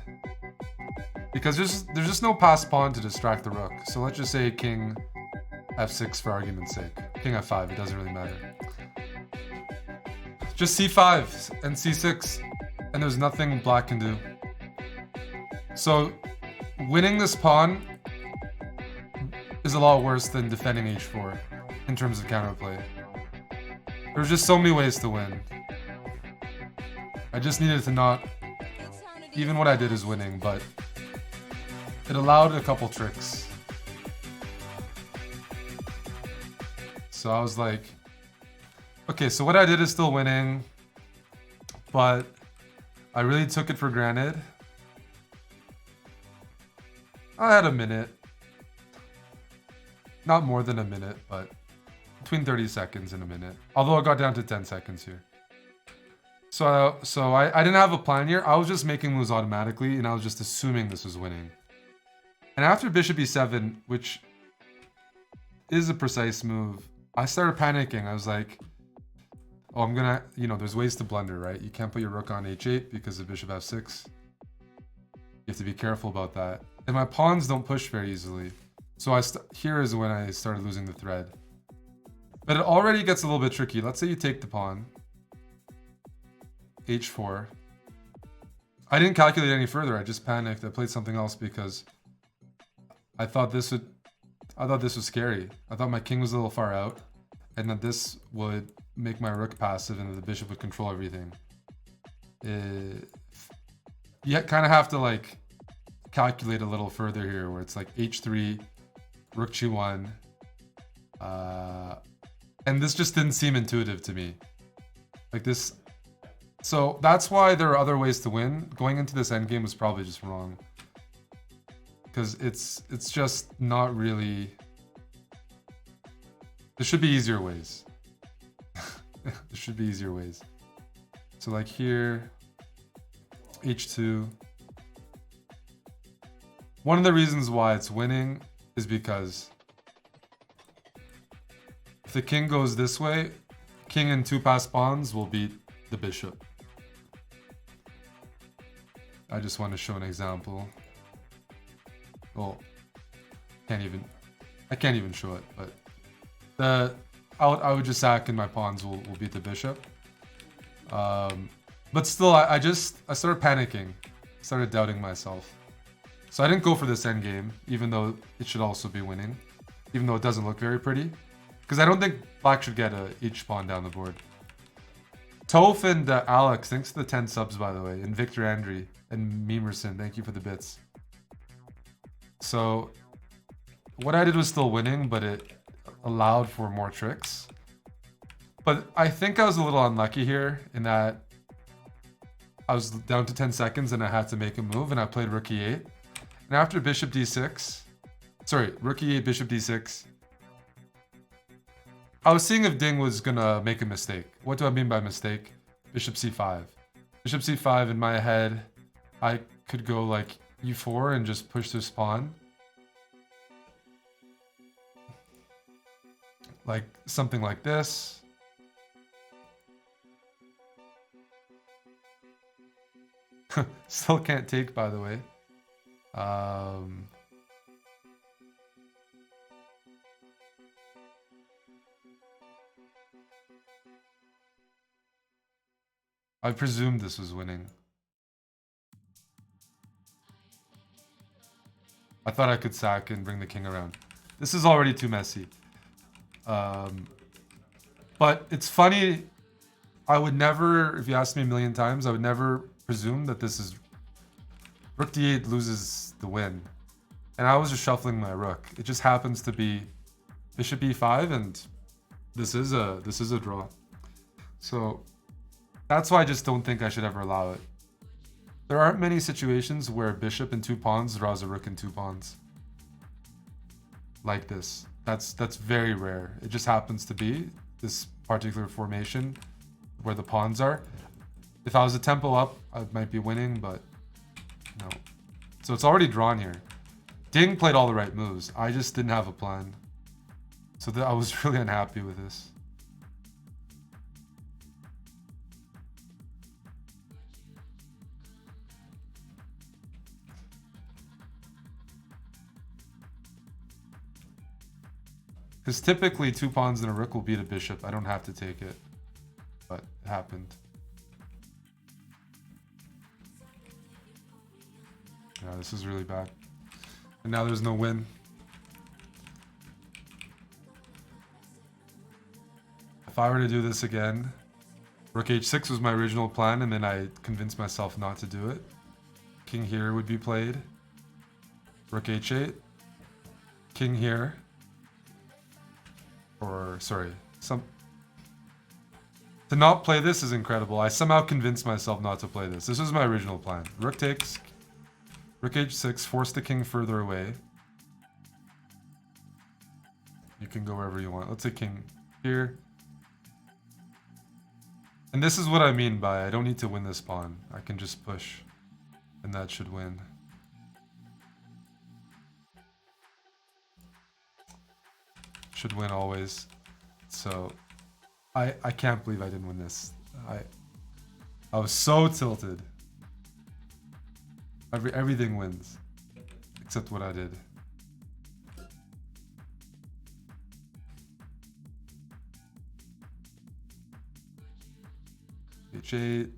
Because there's just no passed pawn to distract the rook. So let's just say king f6 for argument's sake. King f5, it doesn't really matter. Just c5 and c6, and there's nothing black can do. So winning this pawn is a lot worse than defending h4 in terms of counterplay. There's just so many ways to win. I just needed to not... Even what I did is winning, but it allowed a couple tricks. So I was like, okay, so what I did is still winning, but I really took it for granted. I had a minute. Not more than a minute, but between 30 seconds and a minute. Although it got down to 10 seconds here. So I didn't have a plan here. I was just making moves automatically, and I was just assuming this was winning. And after bishop e7, which is a precise move, I started panicking. I was like, oh, I'm gonna, you know, there's ways to blunder, right? You can't put your rook on h8 because of bishop f6. You have to be careful about that. And my pawns don't push very easily. So here is when I started losing the thread. But it already gets a little bit tricky. Let's say you take the pawn. h4. I didn't calculate any further. I just panicked. I played something else because I thought this was scary. I thought my king was a little far out, and that this would make my rook passive and that the bishop would control everything. You kind of have to like calculate a little further here, where it's like h3, rook g1, and this just didn't seem intuitive to me. Like this. So that's why there are other ways to win. Going into this endgame was probably just wrong. Because it's just not really... There should be easier ways. There should be easier ways. So like here, h2. One of the reasons why it's winning is because if the king goes this way, king and two passed pawns will beat the bishop. I just want to show an example. Well, I can't even show it, but I would just sack and my pawns will beat the bishop. But still, I started panicking, started doubting myself. So I didn't go for this endgame, even though it should also be winning, even though it doesn't look very pretty, because I don't think black should get each pawn down the board. Toph and Alex, thanks for the 10 subs, by the way, and Victor Andre and Memerson, thank you for the bits. So what I did was still winning, but it allowed for more tricks. But I think I was a little unlucky here in that I was down to 10 seconds and I had to make a move, and I played rook e8. And after bishop d6, sorry, rook e8, bishop d6, I was seeing if Ding was gonna make a mistake. What do I mean by mistake? Bishop c5. Bishop c5, in my head, I could go like e4 and just push this pawn. Like something like this. Still can't take, by the way. I presumed this was winning. I thought I could sack and bring the king around. This is already too messy. But it's funny. I would never, if you asked me a million times, I would never presume that this is... Rook d8 loses the win. And I was just shuffling my rook. It just happens to be bishop e5, and this is a draw. So that's why I just don't think I should ever allow it. There aren't many situations where bishop and two pawns draws a rook and two pawns. Like this. That's very rare. It just happens to be this particular formation where the pawns are. If I was a tempo up, I might be winning, but no. So it's already drawn here. Ding played all the right moves. I just didn't have a plan. So I was really unhappy with this. Because typically two pawns and a rook will beat a bishop. I don't have to take it. But it happened. Yeah, this is really bad. And now there's no win. If I were to do this again, rook h6 was my original plan, and then I convinced myself not to do it. King here would be played. Rook h8. King here. Or, sorry, to not play this is incredible. I somehow convinced myself not to play this. This was my original plan. Rook takes, Rook h6, force the king further away. You can go wherever you want. Let's say king here. And this is what I mean by I don't need to win this pawn. I can just push, and that should win. Should win always. So I can't believe I didn't win this. I was so tilted. Everything wins except what I did. H8.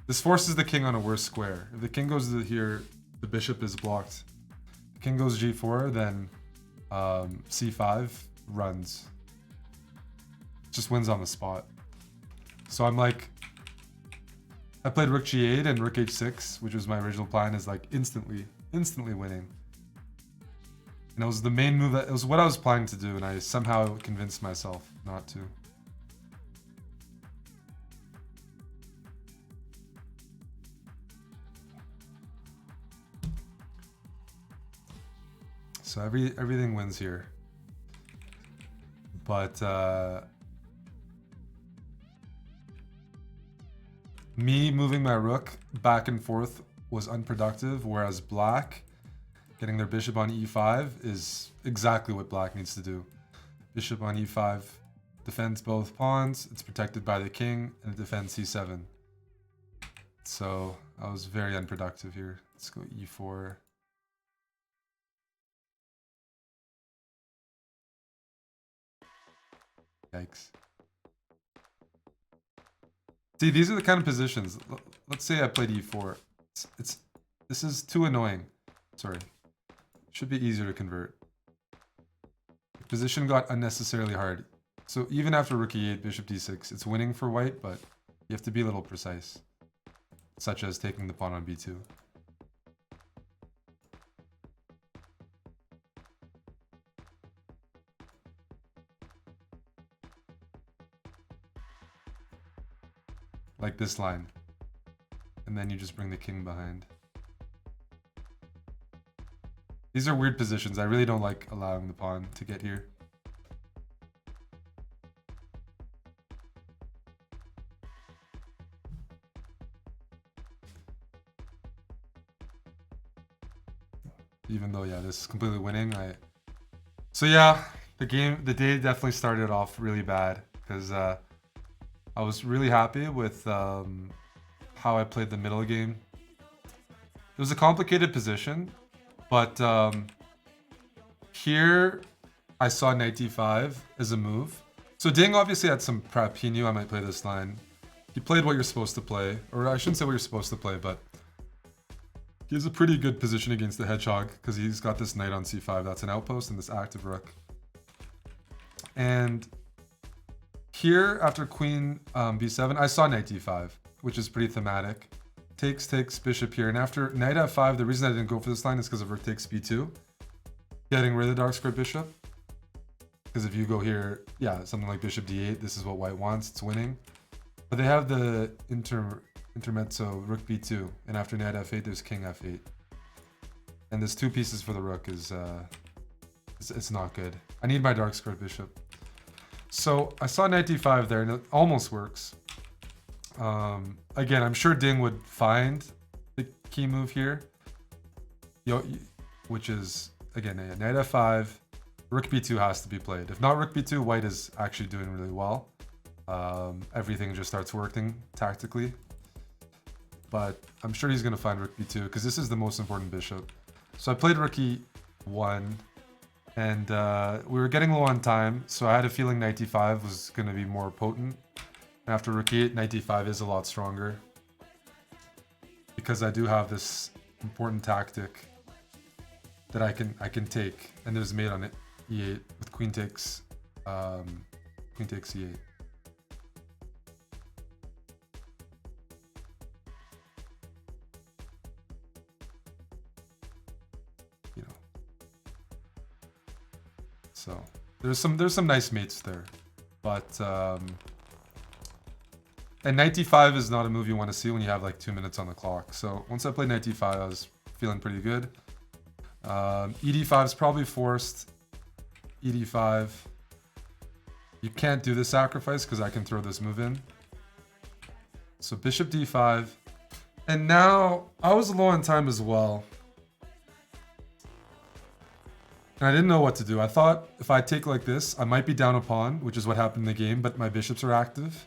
This forces the king on a worse square. If the king goes to here, the bishop is blocked. The king goes g4, then c5 runs. Just wins on the spot. So I'm like, I played rook g8 and rook h6, which was my original plan, is like instantly winning. And it was the main move it was what I was planning to do, and I somehow convinced myself not to. So everything wins here. But me moving my rook back and forth was unproductive, whereas black getting their bishop on e5 is exactly what black needs to do. Bishop on e5 defends both pawns, it's protected by the king, and it defends c7. So I was very unproductive here. Let's go e4. Yikes. See, these are the kind of positions. Let's say I played e4. This is too annoying. Sorry. Should be easier to convert. The position got unnecessarily hard. So even after rook e8, bishop d6, it's winning for white, but you have to be a little precise. Such as taking the pawn on b2. Like this line. And then you just bring the king behind. These are weird positions. I really don't like allowing the pawn to get here. Even though, yeah, this is completely winning. So yeah, the day definitely started off really bad because I was really happy with how I played the middle game. It was a complicated position, but here I saw knight d5 as a move. So Ding obviously had some prep. He knew I might play this line. He played what you're supposed to play, or I shouldn't say what you're supposed to play, but he has a pretty good position against the hedgehog because he's got this knight on c5. That's an outpost and this active rook. And here, after queen b7, I saw knight d5, which is pretty thematic. Takes, bishop here. And after knight f5, the reason I didn't go for this line is because of rook takes b2. Getting rid of the dark square bishop. Because if you go here, yeah, something like bishop d8, this is what white wants. It's winning. But they have the intermezzo, rook b2. And after knight f8, there's king f8. And this 2 pieces for the rook is, it's not good. I need my dark square bishop. So I saw knight d5 there, and it almost works. Again, I'm sure Ding would find the key move here, which is, again, knight f5, rook b2 has to be played. If not rook b2, white is actually doing really well. Everything just starts working tactically. But I'm sure he's going to find rook b2, because this is the most important bishop. So I played rook e1. And we were getting low on time, so I had a feeling knight d5 was going to be more potent. After rook e8, knight d5 is a lot stronger. Because I do have this important tactic that I can take. And there's mate on it, e8 with queen takes e8. So there's some nice mates there, but And knight d5 is not a move you want to see when you have like 2 minutes on the clock. So once I played knight d5, I was feeling pretty good. ed5 is probably forced. ed5. You can't do the sacrifice because I can throw this move in. So bishop d5. And now I was low on time as well. And I didn't know what to do. I thought if I take like this, I might be down a pawn, which is what happened in the game, but my bishops are active.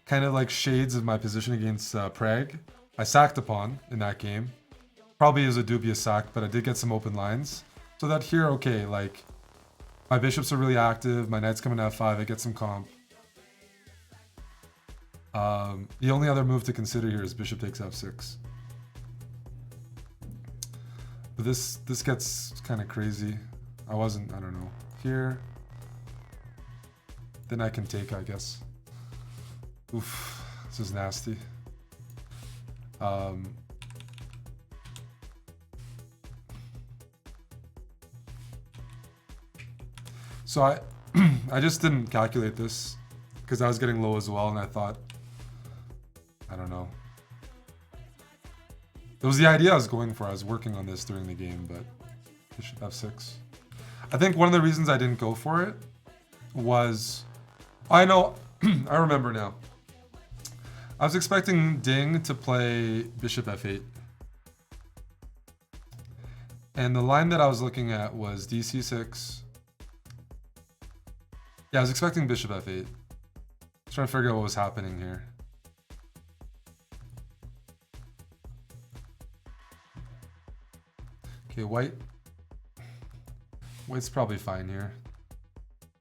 Kind of like shades of my position against Prague. I sacked a pawn in that game. Probably is a dubious sack, but I did get some open lines. So that here, okay, like my bishops are really active. My knight's coming to f5. I get some comp. The only other move to consider here is bishop takes f6. But this gets kind of crazy. I don't know. Here. Then I can take, I guess. Oof, this is nasty. So I just didn't calculate this because I was getting low as well, and I thought, I don't know. It was the idea I was going for. I was working on this during the game, but bishop f6. I think one of the reasons I didn't go for it was, I know, I remember now. I was expecting Ding to play bishop f8. And the line that I was looking at was dc6. Yeah, I was expecting bishop f8. Trying to figure out what was happening here. Okay, white's probably fine here.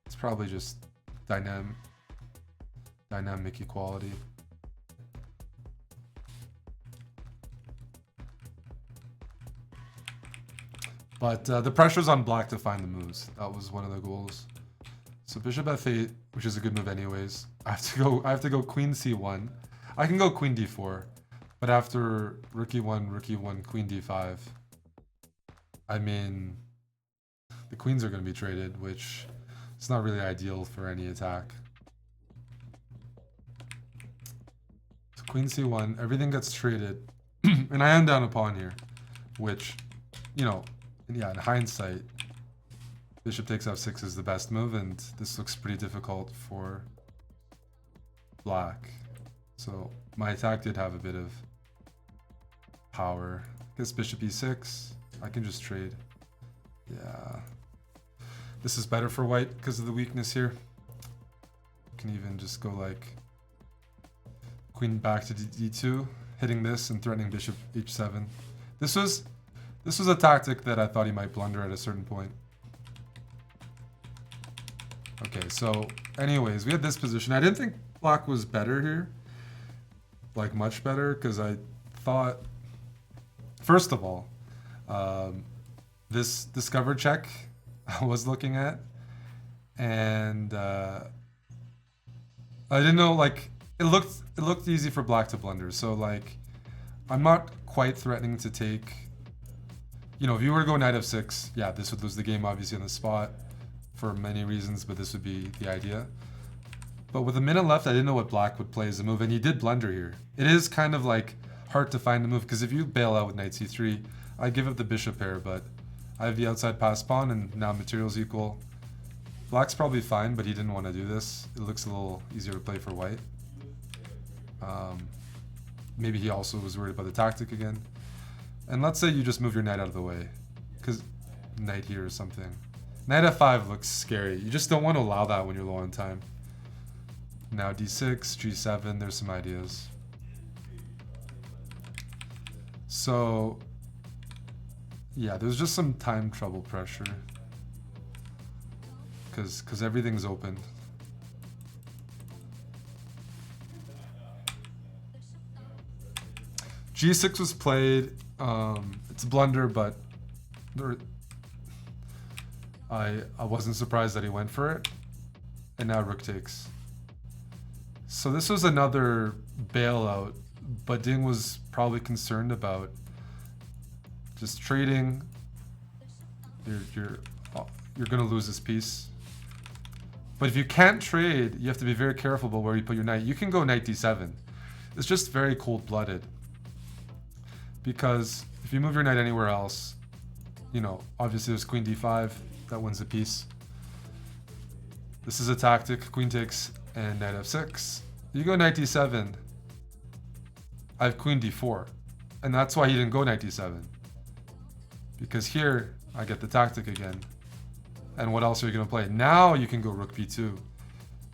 It's probably just dynamic equality. But the pressure's on black to find the moves. That was one of the goals. So bishop f8, which is a good move anyways. I have to go queen c1. I can go queen d4, but after rook e1, queen d5, I mean, the queens are going to be traded, which is not really ideal for any attack. So queen c1, everything gets traded, and I am down a pawn here, which, you know, yeah, in hindsight, bishop takes f6 is the best move, and this looks pretty difficult for black. So my attack did have a bit of power. I guess bishop e6, I can just trade. Yeah. This is better for white because of the weakness here. Can even just go like queen back to d2, hitting this and threatening bishop h7. This was a tactic that I thought he might blunder at a certain point. Okay, so anyways, we had this position. I didn't think black was better here. Like much better, because I thought, first of all, this discover check I was looking at, and I didn't know, like, it looked easy for black to blunder. So like, I'm not quite threatening to take, you know, if you were to go knight f6, yeah, this would lose the game obviously on the spot for many reasons, but this would be the idea. But with a minute left, I didn't know what black would play as a move, and he did blunder here. It is kind of like hard to find the move, because if you bail out with knight c3, I give up the bishop pair, but I have the outside pass pawn, and now materials equal. Black's probably fine, but he didn't want to do this. It looks a little easier to play for white. Maybe he also was worried about the tactic again. And let's say you just move your knight out of the way, because knight here or something. Knight f5 looks scary. You just don't want to allow that when you're low on time. Now d6, g7, there's some ideas. So, yeah, there's just some time trouble pressure. Because everything's open. g6 was played. It's a blunder, but I wasn't surprised that he went for it. And now rook takes. So this was another bailout, but Ding was probably concerned about just trading. You're gonna lose this piece. But if you can't trade, you have to be very careful about where you put your knight. You can go knight d7. It's just very cold-blooded. Because if you move your knight anywhere else, you know, obviously there's queen d5. That wins the piece. This is a tactic. Queen takes and knight f6. You go knight d7. I have queen d4. And that's why he didn't go knight d7. Because here, I get the tactic again. And what else are you going to play? Now you can go rook b2.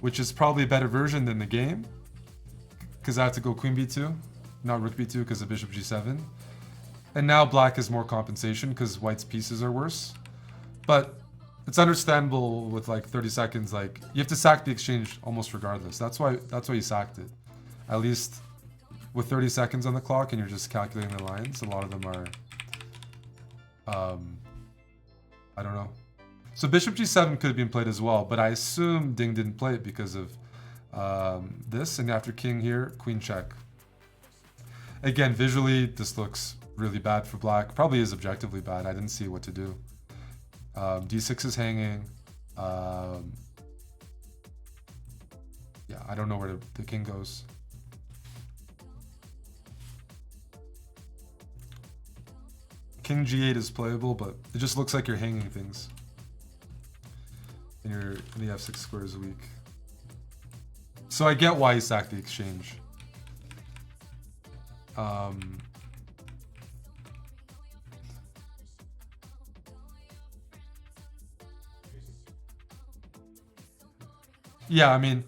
Which is probably a better version than the game. Because I have to go queen b2. Not rook b2 because of bishop g7. And now black has more compensation because white's pieces are worse. But it's understandable with like 30 seconds. Like, you have to sack the exchange almost regardless. That's why you sacked it. At least with 30 seconds on the clock and you're just calculating the lines, a lot of them are... I don't know. So bishop g7 could have been played as well, but I assume Ding didn't play it because of this. And after king here, queen check. Again, visually, this looks really bad for black. Probably is objectively bad. I didn't see what to do. d6 is hanging. Yeah, I don't know where the king goes. King g8 is playable, but it just looks like you're hanging things. And the f6 square is weak. So I get why he sacked the exchange. Yeah, I mean,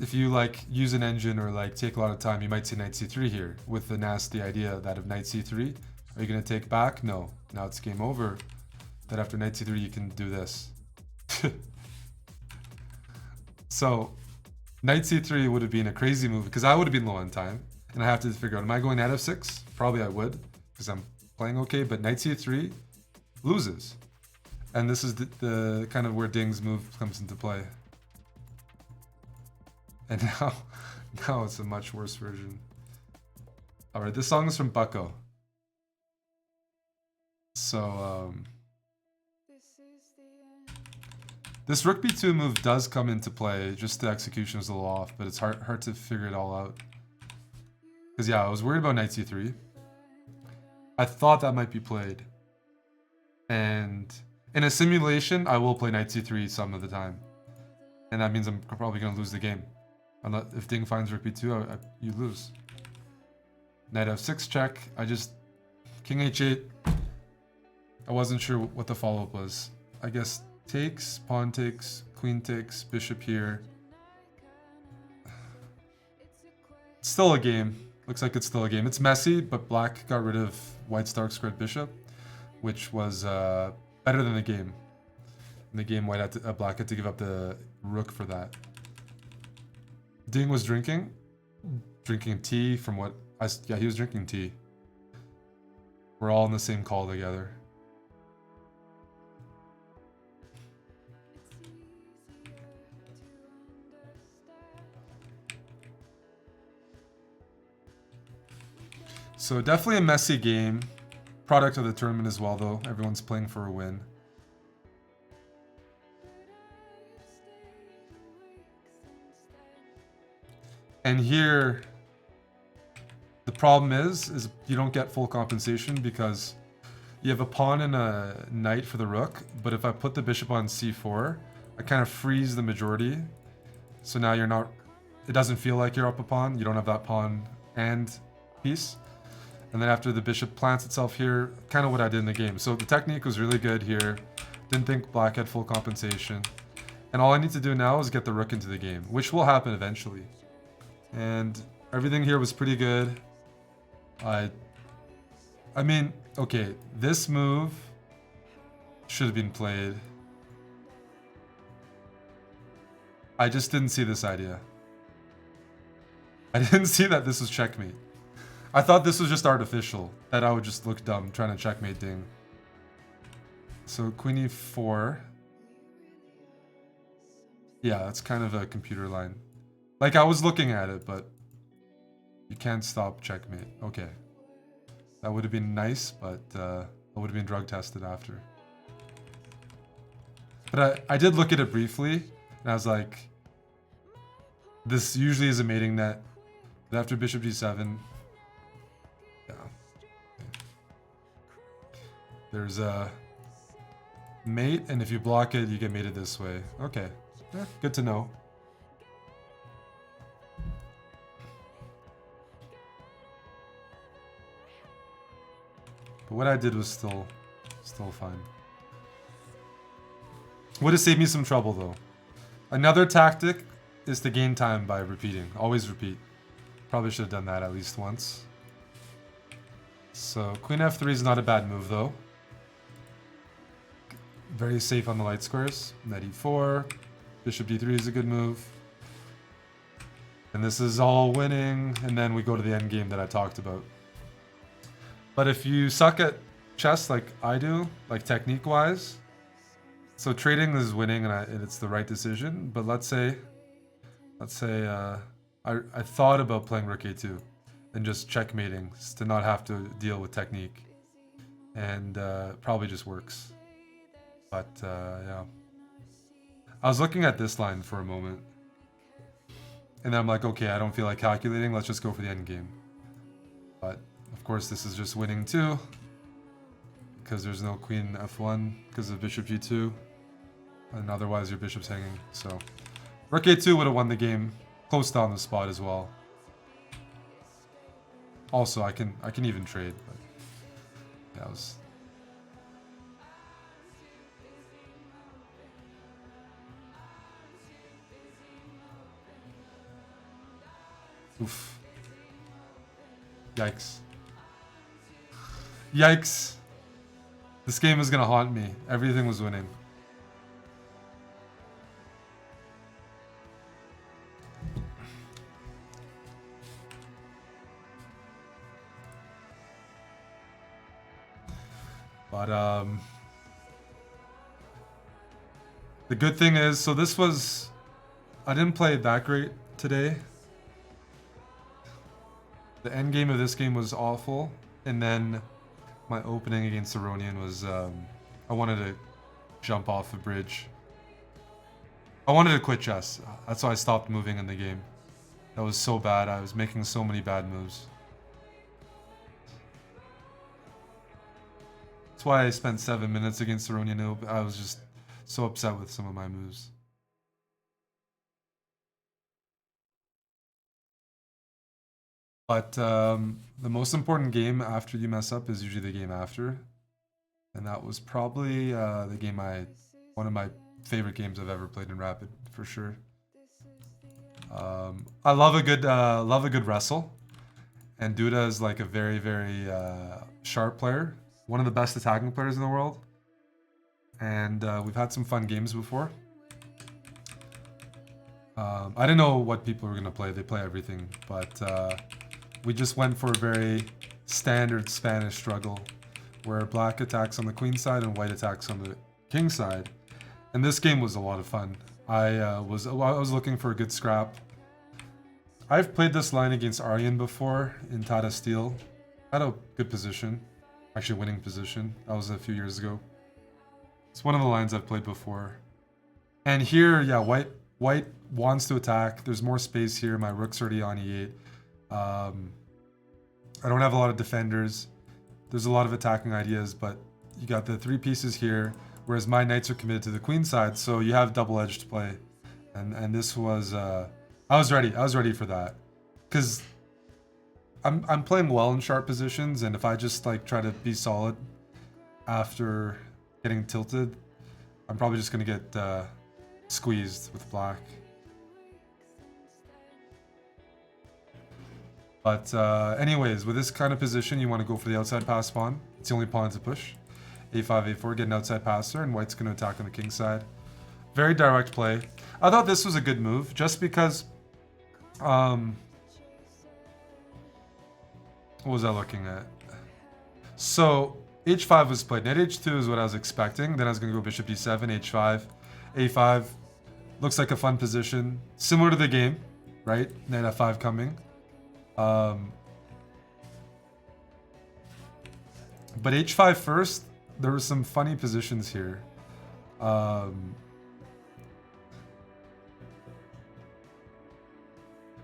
if you like use an engine or like take a lot of time, you might see knight c3 here with the nasty idea that of knight c3. Are you going to take back? No. Now it's game over. That after knight c3 you can do this. So knight c3 would have been a crazy move because I would have been low on time. And I have to figure out, am I going knight f6? Probably I would because I'm playing okay. But knight c3 loses. And this is the kind of where Ding's move comes into play. And now it's a much worse version. All right, this song is from Bucko. So, this rook b2 move does come into play. Just the execution is a little off, but it's hard to figure it all out. Because yeah, I was worried about knight c3. I thought that might be played. And in a simulation, I will play knight c3 some of the time. And that means I'm probably going to lose the game. Unless, if Ding finds rook b2, you lose. Knight f6 check. King h8. I wasn't sure what the follow-up was. I guess takes, pawn takes, queen takes, bishop here. It's still a game. Looks like it's still a game. It's messy, but black got rid of white's dark squared bishop, which was better than the game. In the game, black had to give up the rook for that. Ding was drinking tea from what yeah, he was drinking tea. We're all in the same call together. So definitely a messy game. Product of the tournament as well, though. Everyone's playing for a win. And here, the problem is you don't get full compensation because you have a pawn and a knight for the rook. But if I put the bishop on c4, I kind of freeze the majority. So now you're not... It doesn't feel like you're up a pawn. You don't have that pawn and piece. And then after the bishop plants itself here, kind of what I did in the game. So the technique was really good here. Didn't think black had full compensation. And all I need to do now is get the rook into the game, which will happen eventually. And everything here was pretty good. I mean, okay, this move should have been played. I just didn't see this idea. I didn't see that this was checkmate. I thought this was just artificial, that I would just look dumb trying to checkmate Ding. So queen e4. Yeah, that's kind of a computer line. Like, I was looking at it, but you can't stop checkmate. Okay. That would have been nice, but I would have been drug tested after. But I did look at it briefly, and I was like, this usually is a mating net. But after bishop d7, yeah. There's a mate, and if you block it, you get mated this way. Okay, yeah, good to know. But what I did was still fine. Would have saved me some trouble though. Another tactic is to gain time by repeating. Always repeat. Probably should have done that at least once. So queen f3 is not a bad move though. Very safe on the light squares. Knight e4. Bishop d3 is a good move. And this is all winning. And then we go to the end game that I talked about. But if you suck at chess like I do, like technique-wise, so trading is winning and it's the right decision. But let's say I thought about playing rook a2 and just checkmating to not have to deal with technique, and probably just works. But yeah, I was looking at this line for a moment, and then I'm like, okay, I don't feel like calculating. Let's just go for the end game. But of course, this is just winning too, because there's no queen f1 because of bishop g2, and otherwise your bishop's hanging. So rook a2 would have won the game, close down the spot as well. Also, I can even trade, but yeah, it was. Oof. Yikes. Yikes. This game was gonna haunt me. Everything was winning. But the good thing is, so this was, I didn't play that great today. The end game of this game was awful, and then my opening against Aronian was, I wanted to jump off a bridge. I wanted to quit chess. That's why I stopped moving in the game. That was so bad. I was making so many bad moves. That's why I spent 7 minutes against Aronian. I was just so upset with some of my moves. But the most important game after you mess up is usually the game after. And that was probably the game one of my favorite games I've ever played in Rapid, for sure. I love a good wrestle. And Duda is like a very, very sharp player. One of the best attacking players in the world. And we've had some fun games before. I didn't know what people were going to play. They play everything. But we just went for a very standard Spanish struggle where black attacks on the queen side and white attacks on the king side. And this game was a lot of fun. I was looking for a good scrap. I've played this line against Aryan before in Tata Steel. Had a good position. Actually winning position. That was a few years ago. It's one of the lines I've played before. And here, yeah, white wants to attack. There's more space here. My rook's already on e8. I don't have a lot of defenders. There's a lot of attacking ideas, but you got the 3 pieces here, whereas my knights are committed to the queen side, so you have double-edged play. And this was I was ready for that. Cause I'm playing well in sharp positions, and if I just like try to be solid after getting tilted, I'm probably just gonna get squeezed with black. But anyways, with this kind of position, you want to go for the outside pass pawn. It's the only pawn to push. a5, a4, get an outside passer, and white's going to attack on the king side. Very direct play. I thought this was a good move, just because... what was I looking at? So, h5 was played. Knight h2 is what I was expecting. Then I was going to go bishop d7, h5, a5. Looks like a fun position. Similar to the game, right? Knight f5 coming. But h5 first, there were some funny positions here. What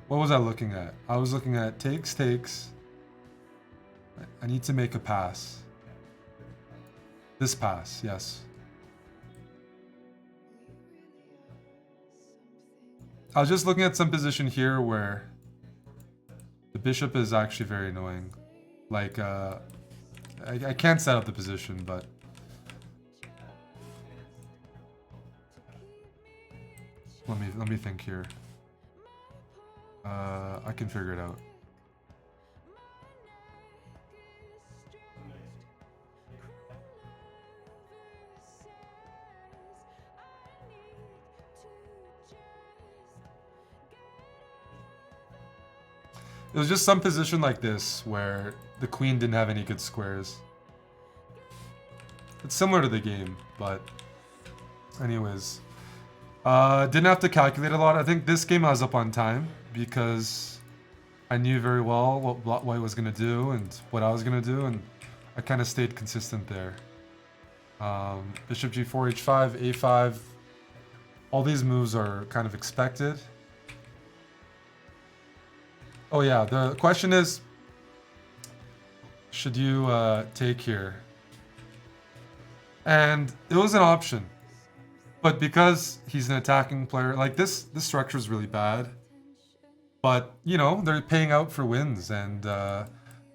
was I looking at? I was looking at takes. I need to make a pass. This pass, yes. I was just looking at some position here where the bishop is actually very annoying. Like, I can't set up the position, but let me think here. I can figure it out. It was just some position like this where the queen didn't have any good squares. It's similar to the game, but anyways. Didn't have to calculate a lot. I think this game I was up on time because I knew very well what White was going to do and what I was going to do, and I kind of stayed consistent there. Bishop g4, h5, a5. All these moves are kind of expected. Oh yeah, the question is, should you take here? And it was an option. But because he's an attacking player, like this structure is really bad. But, you know, they're paying out for wins, and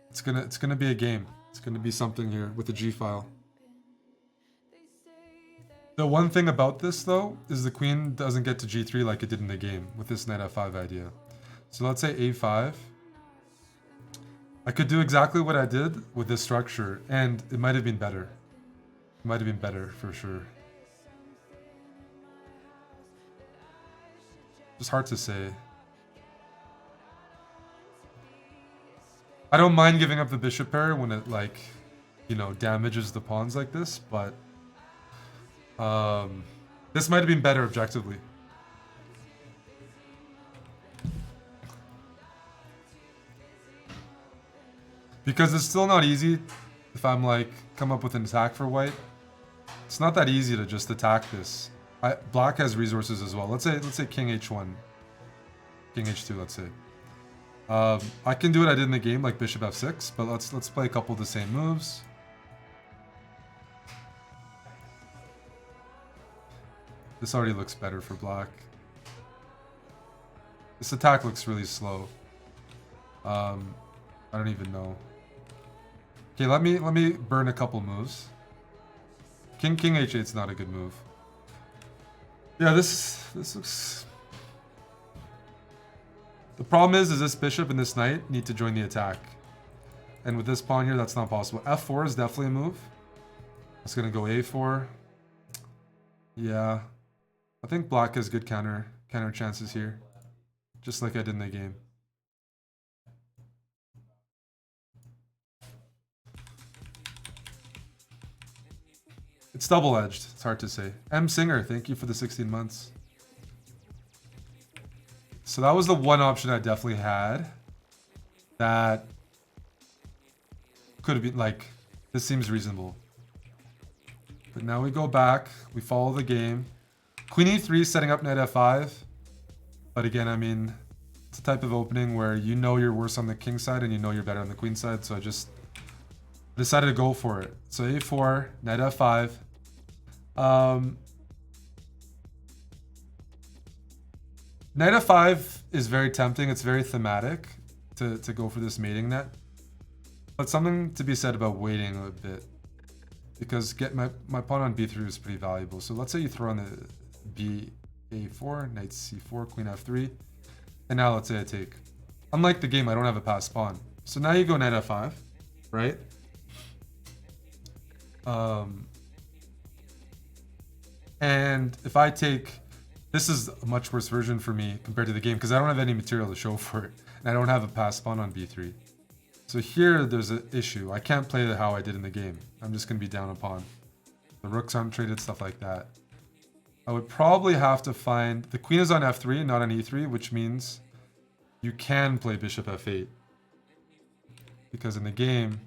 it's gonna be a game. It's gonna be something here with the G file. The one thing about this, though, is the queen doesn't get to G3 like it did in the game with this knight f5 idea. So let's say a5. I could do exactly what I did with this structure, and it might have been better. It might have been better, for sure. Just hard to say. I don't mind giving up the bishop pair when it, like, you know, damages the pawns like this, but this might have been better objectively. Because it's still not easy if I'm like, come up with an attack for white. It's not that easy to just attack this. Black has resources as well. Let's say king h1. King h2, let's say. I can do what I did in the game, like bishop f6, but let's play a couple of the same moves. This already looks better for black. This attack looks really slow. I don't even know. Okay, let me burn a couple moves. King h8 is not a good move. Yeah, this looks. The problem is this bishop and this knight need to join the attack, and with this pawn here, that's not possible. f4 is definitely a move. It's gonna go a4. Yeah, I think black has good counter chances here, just like I did in the game. It's double-edged. It's hard to say. M. Singer, thank you for the 16 months. So that was the one option I definitely had. That could have been, like, this seems reasonable. But now we go back. We follow the game. Queen e3 setting up knight f5. But again, I mean, it's a type of opening where you know you're worse on the king side and you know you're better on the queen side. So I just decided to go for it. So a4, knight f5. Knight f5 is very tempting. It's very thematic to go for this mating net. But something to be said about waiting a bit. Because get my pawn on b3 is pretty valuable. So let's say you throw on the b a4, knight c4, queen f3. And now let's say I take. Unlike the game, I don't have a passed pawn. So now you go knight f5, right? And if I take, this is a much worse version for me compared to the game because I don't have any material to show for it. And I don't have a passed pawn on b3. So here there's an issue. I can't play it how I did in the game. I'm just going to be down a pawn. The rooks aren't traded, stuff like that. I would probably have to find, the queen is on f3, not on e3, which means you can play bishop f8. Because in the game,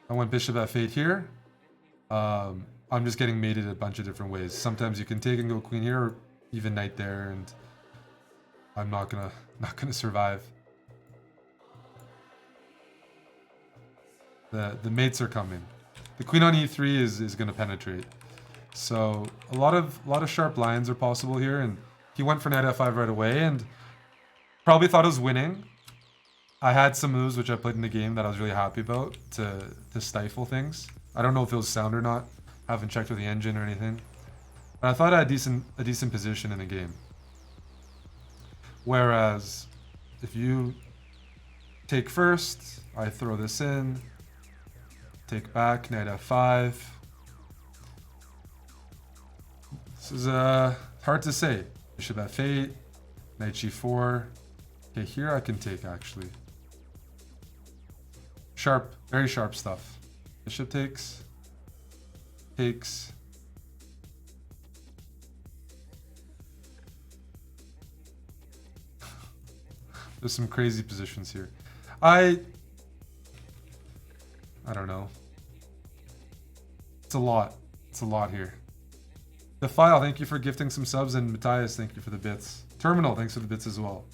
I went bishop f8 here. I'm just getting mated a bunch of different ways. Sometimes you can take and go queen here, or even knight there, and I'm not gonna survive. The mates are coming. The queen on e3 is gonna penetrate. So a lot of sharp lines are possible here, and he went for knight f5 right away, and probably thought it was winning. I had some moves which I played in the game that I was really happy about to stifle things. I don't know if it was sound or not. Haven't checked with the engine or anything. But I thought I had a decent position in the game. Whereas if you take first, I throw this in, take back, knight f5. This is hard to say. Bishop f8, knight g4. Okay, here I can take actually. Sharp, very sharp stuff. Bishop takes. Takes. There's some crazy positions here. I don't know. It's a lot. It's a lot here. The File, thank you for gifting some subs, and Matthias, thank you for the bits. Terminal, thanks for the bits as well.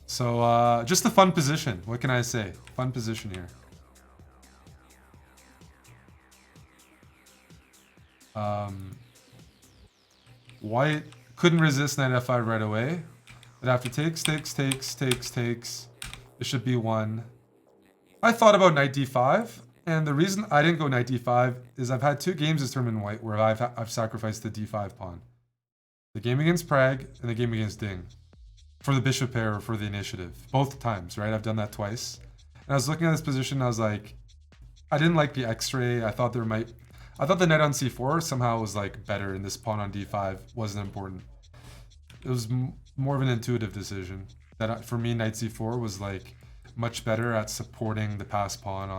So, just a fun position. What can I say? Fun position here. White couldn't resist knight f5 right away. But after takes. Bishop b1. I thought about knight d5, and the reason I didn't go knight d5 is I've had 2 games this term in white where I've sacrificed the d5 pawn. The game against Prague and the game against Ding. For the bishop pair or for the initiative. Both times, right? I've done that twice. And I was looking at this position and I was like, I didn't like the x-ray. I thought the knight on c4 somehow was like better, and this pawn on d5 wasn't important. It was more of an intuitive decision. That for me, knight c4 was like much better at supporting the passed pawn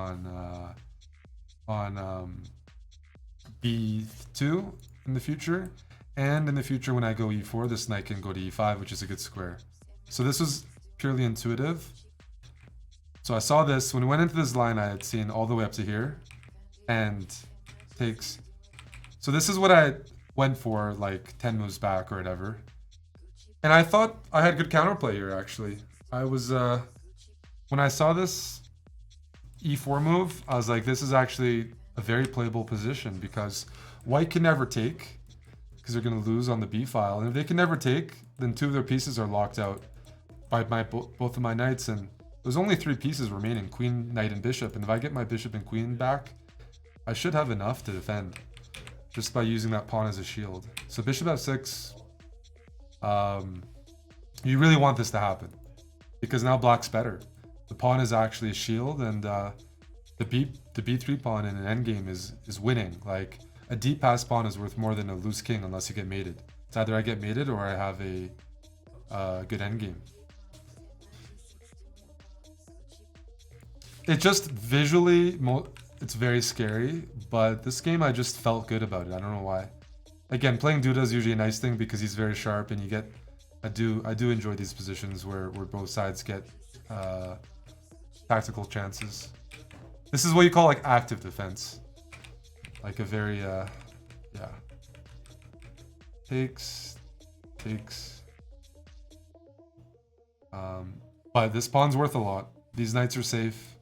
on b2 in the future. And in the future, when I go e4, this knight can go to e5, which is a good square. So this was purely intuitive. So I saw this. When we went into this line, I had seen all the way up to here. And takes. So this is what I went for, like 10 moves back or whatever. And I thought I had good counterplay here, actually. I was, when I saw this e4 move, I was like, this is actually a very playable position because white can never take because they're going to lose on the b file. And if they can never take, then 2 of their pieces are locked out by both of my knights. And there's only 3 pieces remaining, queen, knight, and bishop. And if I get my bishop and queen back, I should have enough to defend just by using that pawn as a shield. So bishop f6, you really want this to happen because now black's better. The pawn is actually a shield, and the b3 pawn in an endgame is winning. Like a deep pass pawn is worth more than a loose king unless you get mated. It's either I get mated or I have a good endgame. It just visually, it's very scary, but this game I just felt good about it. I don't know why. Again, playing Duda is usually a nice thing because he's very sharp, and you get. I do enjoy these positions where both sides get tactical chances. This is what you call like active defense, like a very yeah. Takes. But this pawn's worth a lot. These knights are safe.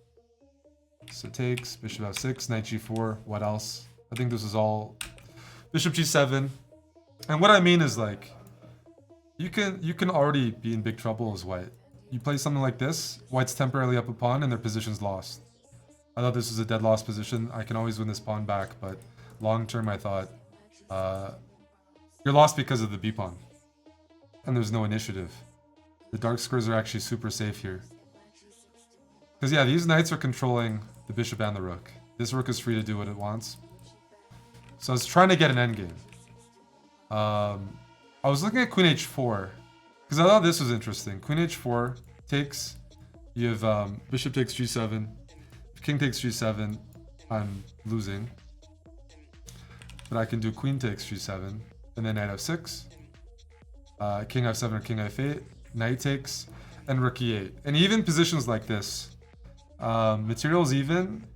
So takes, bishop f6, knight g4, what else? I think this is all bishop g7. And what I mean is like, you can already be in big trouble as white. You play something like this, white's temporarily up a pawn and their position's lost. I thought this was a dead loss position. I can always win this pawn back, but long term I thought, you're lost because of the b pawn. And there's no initiative. The dark squares are actually super safe here. Because yeah, these knights are controlling the bishop and the rook. This rook is free to do what it wants. So I was trying to get an endgame. I was looking at queen h4 because I thought this was interesting. Queen h4 takes. You have bishop takes g7. If king takes g7, I'm losing. But I can do queen takes g7 and then knight f6. King f7 or king f8. Knight takes and rook e8. And even positions like this. Materials even.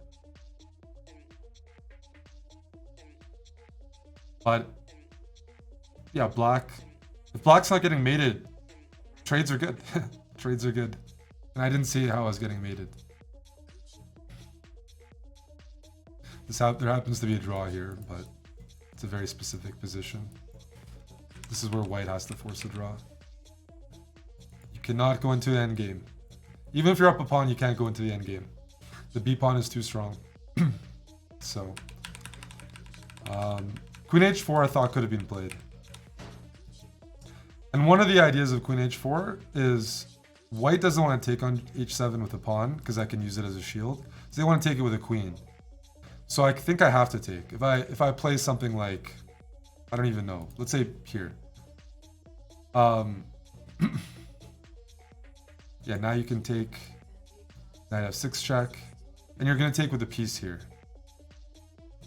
But yeah, black. If black's not getting mated, trades are good. Trades are good. And I didn't see how I was getting mated. There happens to be a draw here, but it's a very specific position. This is where white has to force a draw. You cannot go into the endgame. Even if you're up a pawn, you can't go into the endgame. The b pawn is too strong. So, Queen h4 I thought could have been played. And one of the ideas of Queen h4 is white doesn't want to take on h7 with a pawn because I can use it as a shield. So they want to take it with a queen. So I think I have to take. If I play something like, I don't even know. Let's say here. Yeah, now you can take knight f6 check, and you're gonna take with a piece here,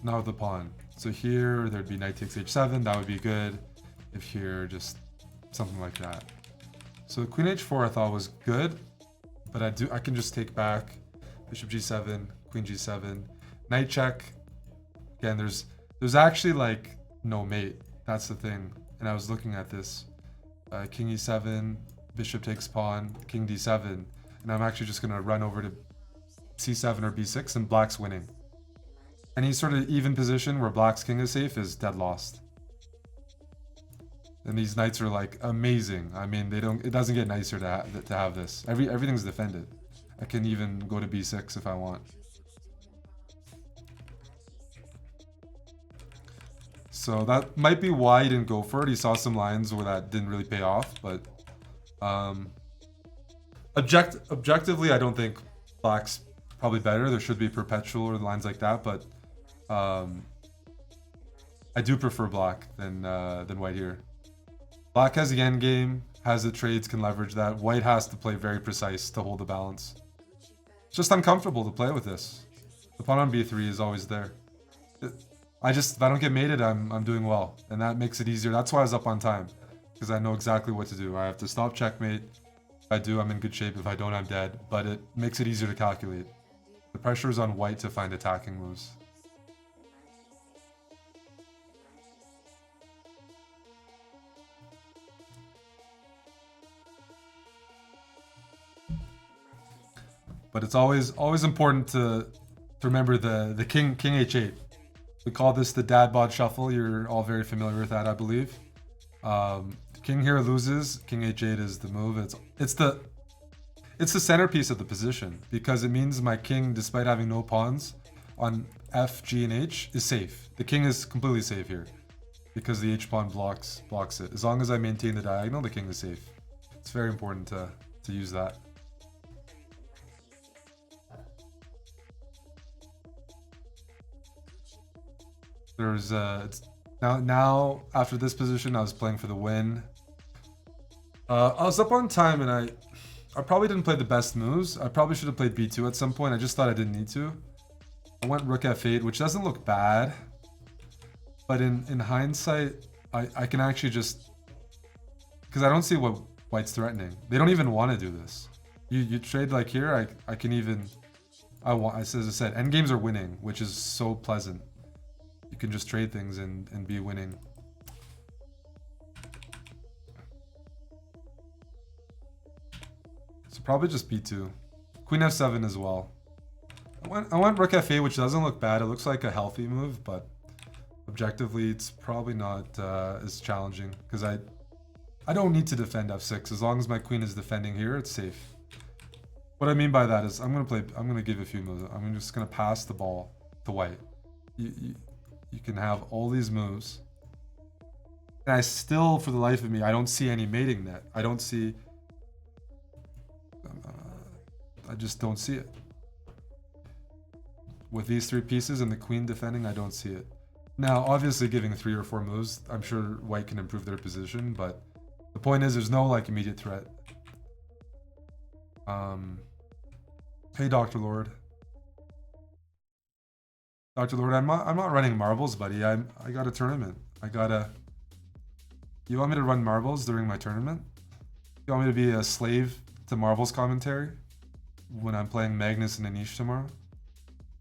not with the pawn. So here there'd be knight takes h7. That would be good. If here, just something like that. So queen h4 I thought was good, but I can just take back, bishop g7, queen g7, knight check. Again, there's actually like no mate. That's the thing. And I was looking at this, king e7, bishop takes pawn, king d7, and I'm actually just gonna run over to c7 or b6, and black's winning. Any sort of even position where black's king is safe is dead lost. And these knights are like amazing. I mean, it doesn't get nicer to have this. Everything's defended. I can even go to b6 if I want. So that might be why he didn't go for it. He saw some lines where that didn't really pay off, but objectively, I don't think black's probably better. There should be perpetual or lines like that, but I do prefer black than white here. Black has the endgame, has the trades, can leverage that. White has to play very precise to hold the balance. It's just uncomfortable to play with this. The pawn on b3 is always there. If I don't get mated, I'm doing well, and that makes it easier. That's why I was up on time, because I know exactly what to do. I have to stop checkmate. If I do, I'm in good shape. If I don't, I'm dead. But it makes it easier to calculate. The pressure is on white to find attacking moves. But it's always important to remember the king h8. We call this the dad bod shuffle. You're all very familiar with that, I believe. King here loses. King h8 is the move. It's the centerpiece of the position, because it means my king, despite having no pawns on f, g, and h, is safe. The king is completely safe here because the h pawn blocks it. As long as I maintain the diagonal, the king is safe. It's very important to use that. There's now after this position, I was playing for the win. I was up on time, and I probably didn't play the best moves. I probably should have played b2 at some point. I just thought I didn't need to. I went rook f8, which doesn't look bad, but in hindsight, I can actually just, because I don't see what white's threatening. They don't even want to do this. You trade like here. I can even as I said, endgames are winning, which is so pleasant. You can just trade things and be winning. So probably just b2. Queen f7 as well. I went rook f8, which doesn't look bad. It looks like a healthy move, but objectively, it's probably not as challenging, because I don't need to defend f6. As long as my queen is defending here, it's safe. What I mean by that is I'm gonna give a few moves. I'm just gonna pass the ball to white. You can have all these moves, and I still, for the life of me, I don't see any mating net. I don't see. I just don't see it. With these three pieces and the queen defending, I don't see it. Now, obviously, giving 3 or 4 moves, I'm sure white can improve their position, but the point is, there's no like immediate threat. Hey, Dr. Lord. Dr. Lord, I'm not running marbles, buddy. I got a tournament. You want me to run marbles during my tournament? You want me to be a slave to marbles commentary when I'm playing Magnus and Anish tomorrow?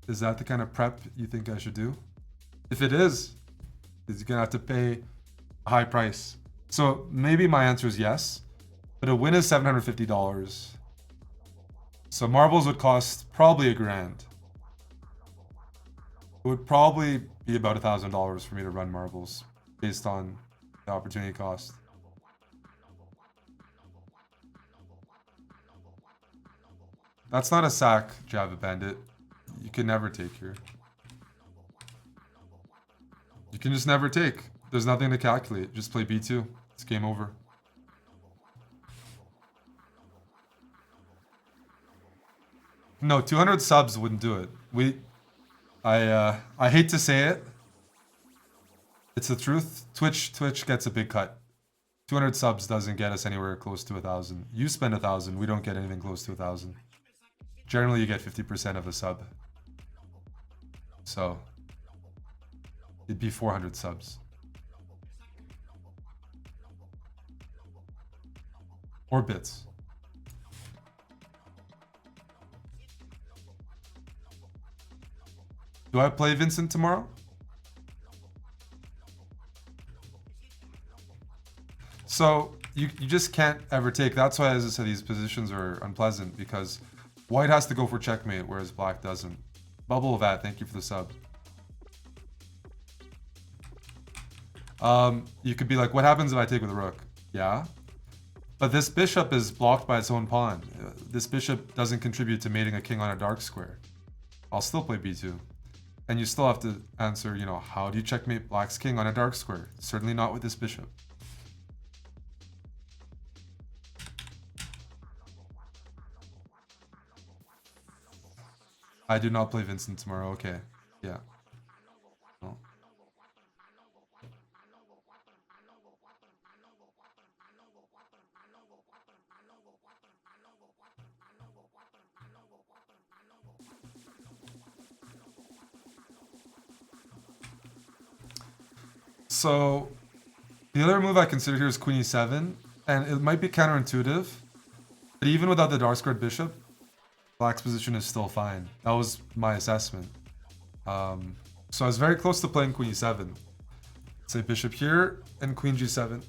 Is that the kind of prep you think I should do? If it is, He's gonna have to pay a high price. So maybe my answer is yes, but a win is $750. So marbles would cost probably $1,000. It would probably be about $1,000 for me to run marbles based on the opportunity cost. That's not a sack, Java Bandit. You can never take here. You can just never take. There's nothing to calculate. Just play B2. It's game over. No, 200 subs wouldn't do it. I hate to say it. It's the truth. Twitch gets a big cut. 200 subs doesn't get us anywhere close to 1,000. You spend 1,000, we don't get anything close to 1,000. Generally, you get 50% of a sub. So, it'd be 400 subs. Or bits. Do I play Vincent tomorrow? So, you just can't ever take. That's why, as I said, these positions are unpleasant, because white has to go for checkmate, whereas black doesn't. Bubble of that, thank you for the sub. You could be like, what happens if I take with a rook? Yeah. But this bishop is blocked by its own pawn. This bishop doesn't contribute to mating a king on a dark square. I'll still play b2. And you still have to answer, you know, how do you checkmate black's king on a dark square? Certainly not with this bishop. I do not play Vincent tomorrow. Okay. Yeah. Well. So, the other move I consider here is Queen e7, and it might be counterintuitive, but even without the dark squared bishop, black's position is still fine. That was my assessment. So I was very close to playing Queen e7. Say bishop here and Queen g7.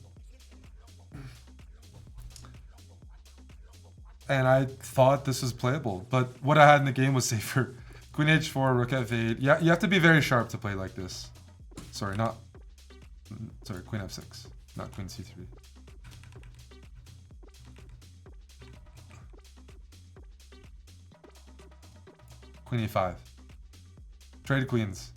And I thought this was playable, but what I had in the game was safer. Queen h4, rook f8. Yeah, you have to be very sharp to play like this. Sorry, Queen f6, not Queen c3. Queen e5. Trade queens.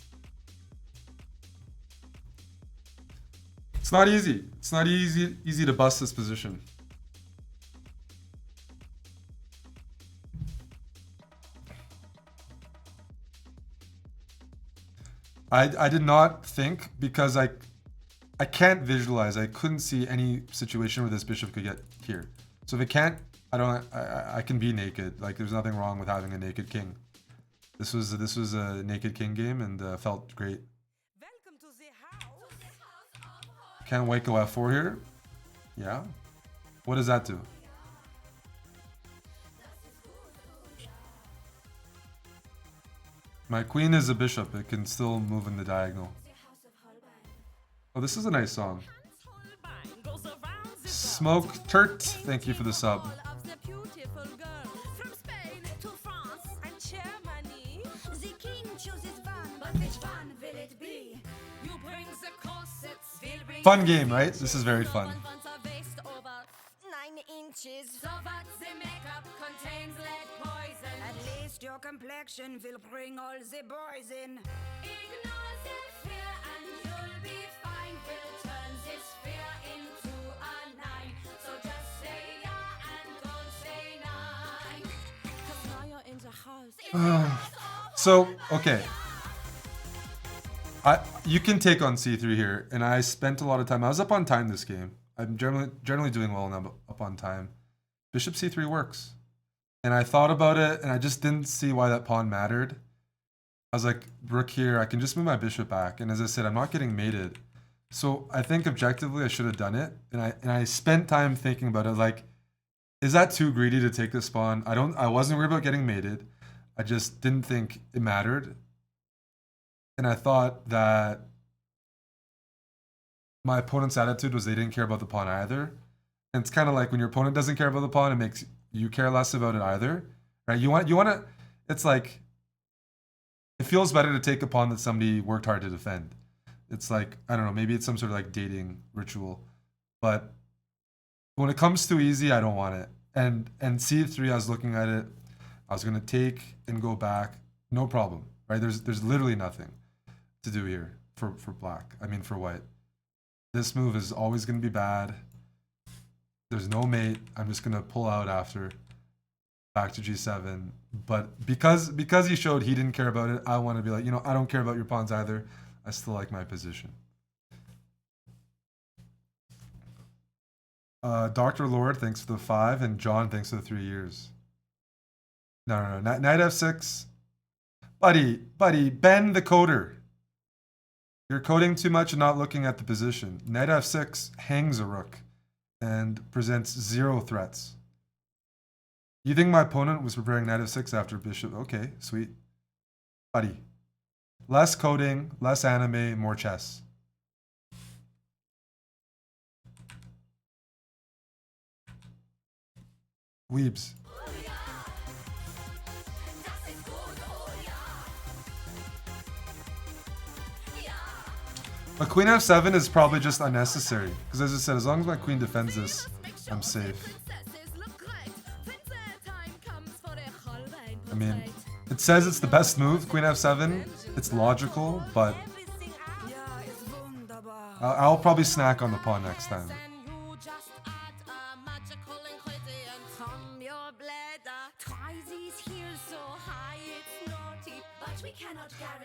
It's not easy. It's not easy to bust this position. I did not think, because I can't visualize. I couldn't see any situation where this bishop could get here. So if it can't, I can be naked. Like, there's nothing wrong with having a naked king. This was a naked king game, and felt great. Can white go f4 here? Yeah. What does that do? My queen is a bishop. It can still move in the diagonal. Oh, this is a nice song. Smoke Turt, thank you for the sub. Fun game, right? This is very fun. At least your complexion will bring all the boys in. Ignore the fear and you'll be fine. We'll turn this fear into a 9. So just say yeah and don't say nine. 'Cause now you're in the house. So, okay. You can take on c3 here, and I spent a lot of time. I was up on time this game. I'm generally doing well now, up on time. Bishop c3 works. And I thought about it, and I just didn't see why that pawn mattered. I was like, rook here, I can just move my bishop back. And as I said, I'm not getting mated. So I think objectively I should have done it. And I spent time thinking about it, like, is that too greedy to take this pawn? I wasn't worried about getting mated. I just didn't think it mattered. And I thought that my opponent's attitude was they didn't care about the pawn either. And it's kind of like when your opponent doesn't care about the pawn, it makes you care less about it either, right? You want to. It's like it feels better to take a pawn that somebody worked hard to defend. It's like, I don't know, maybe it's some sort of like dating ritual, but when it comes too easy, I don't want it. And c3, I was looking at it. I was gonna take and go back, no problem, right? There's literally nothing to do here for black. I mean for white. This move is always gonna be bad. There's no mate. I'm just gonna pull out after. Back to g7. But because he showed he didn't care about it, I want to be like, you know, I don't care about your pawns either. I still like my position. Dr. Lord, thanks for the 5, and John, thanks for the 3 years. No. Knight f6. Buddy, bend the coder. You're coding too much and not looking at the position. Knight f6 hangs a rook and presents 0 threats. You think my opponent was preparing knight f6 after bishop? Okay, sweet. Buddy. Less coding, less anime, more chess. Weebs. But queen f7 is probably just unnecessary. Because as I said, as long as my queen defends this, I'm safe. I mean, it says it's the best move, queen f7. It's logical, but I'll probably snack on the pawn next time.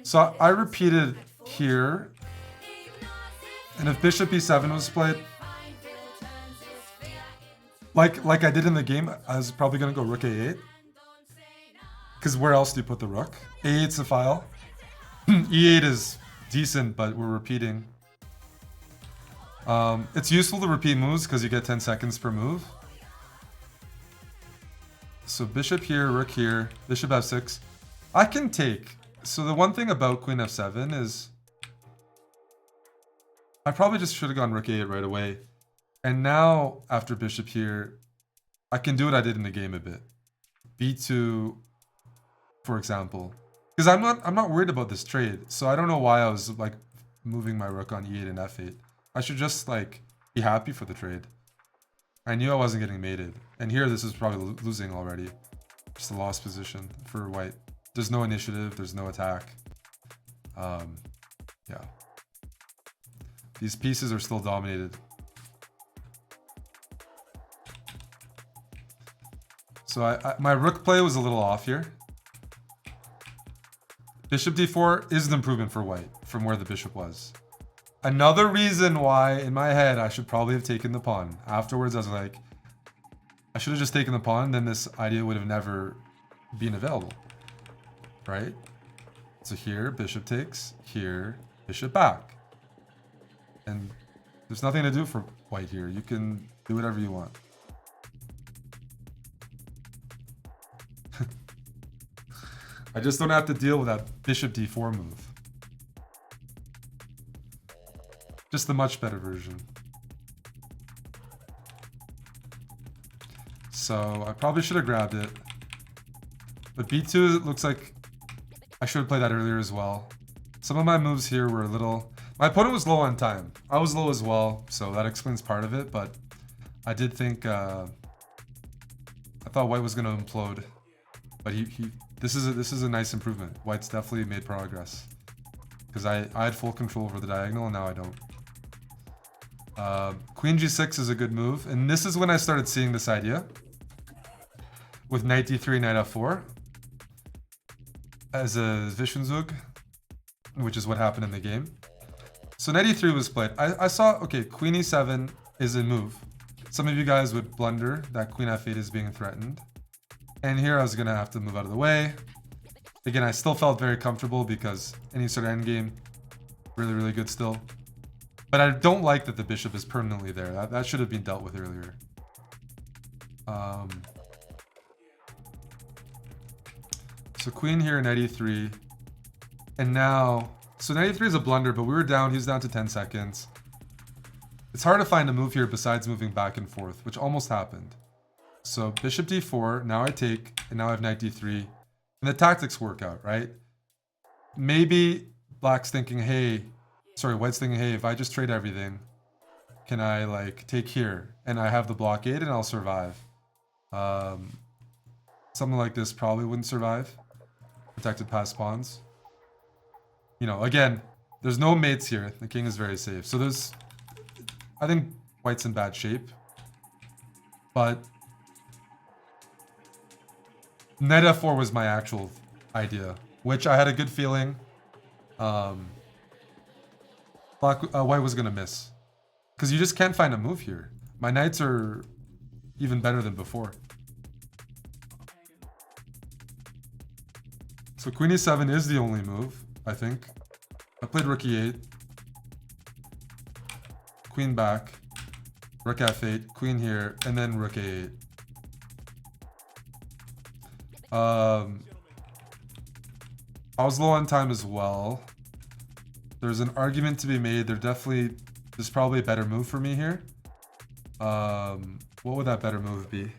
So I repeated here, and if bishop e7 was played, like I did in the game, I was probably gonna go rook a8. Because where else do you put the rook? A8's the file. E8 is decent, but we're repeating. It's useful to repeat moves because you get 10 seconds per move. So bishop here, rook here, bishop f6. I can take. So the one thing about queen f7 is I probably just should have gone rook a8 right away. And now, after bishop here, I can do what I did in the game a bit. b2... for example, because I'm not worried about this trade, so I don't know why I was like moving my rook on e8 and f8. I should just like be happy for the trade. I knew I wasn't getting mated, and here this is probably losing already. Just a lost position for white. There's no initiative, there's no attack. Yeah, these pieces are still dominated. So my rook play was a little off here. Bishop d4 is an improvement for white from where the bishop was. Another reason why, in my head, I should probably have taken the pawn. Afterwards, I was like, I should have just taken the pawn, then this idea would have never been available. Right? So here, bishop takes. Here, bishop back. And there's nothing to do for white here. You can do whatever you want. I just don't have to deal with that bishop d4 move. Just the much better version. So I probably should have grabbed it. But b2, it looks like I should have played that earlier as well. Some of my moves here were a little... My opponent was low on time. I was low as well, so that explains part of it, but I did think... I thought white was going to implode. But this is a nice improvement. White's definitely made progress. Because I had full control over the diagonal, and now I don't. Queen g6 is a good move. And this is when I started seeing this idea. With knight d3, knight f4. As a Zwischenzug. Which is what happened in the game. So knight e3 was played. I saw, okay, queen e7 is a move. Some of you guys would blunder that queen f8 is being threatened. And here I was going to have to move out of the way. Again, I still felt very comfortable because any sort of endgame, really, really good still. But I don't like that the bishop is permanently there. That should have been dealt with earlier. So queen here, knight e3. And now, so knight e3 is a blunder, but we were down. He was down to 10 seconds. It's hard to find a move here besides moving back and forth, which almost happened. So bishop d4, now I take, and now I have knight d3. And the tactics work out, right? Maybe black's thinking, hey, sorry, white's thinking, hey, if I just trade everything, can I like take here? And I have the blockade and I'll survive. Something like this probably wouldn't survive. Protected past pawns. You know, again, there's no mates here. The king is very safe. So there's, I think white's in bad shape. But knight f4 was my actual idea, which I had a good feeling white was going to miss. Because you just can't find a move here. My knights are even better than before. So queen e7 is the only move, I think. I played rook e8. Queen back. Rook f8. Queen here. And then rook a8. I was low on time as well. There's an argument to be made. There's probably a better move for me here. What would that better move be?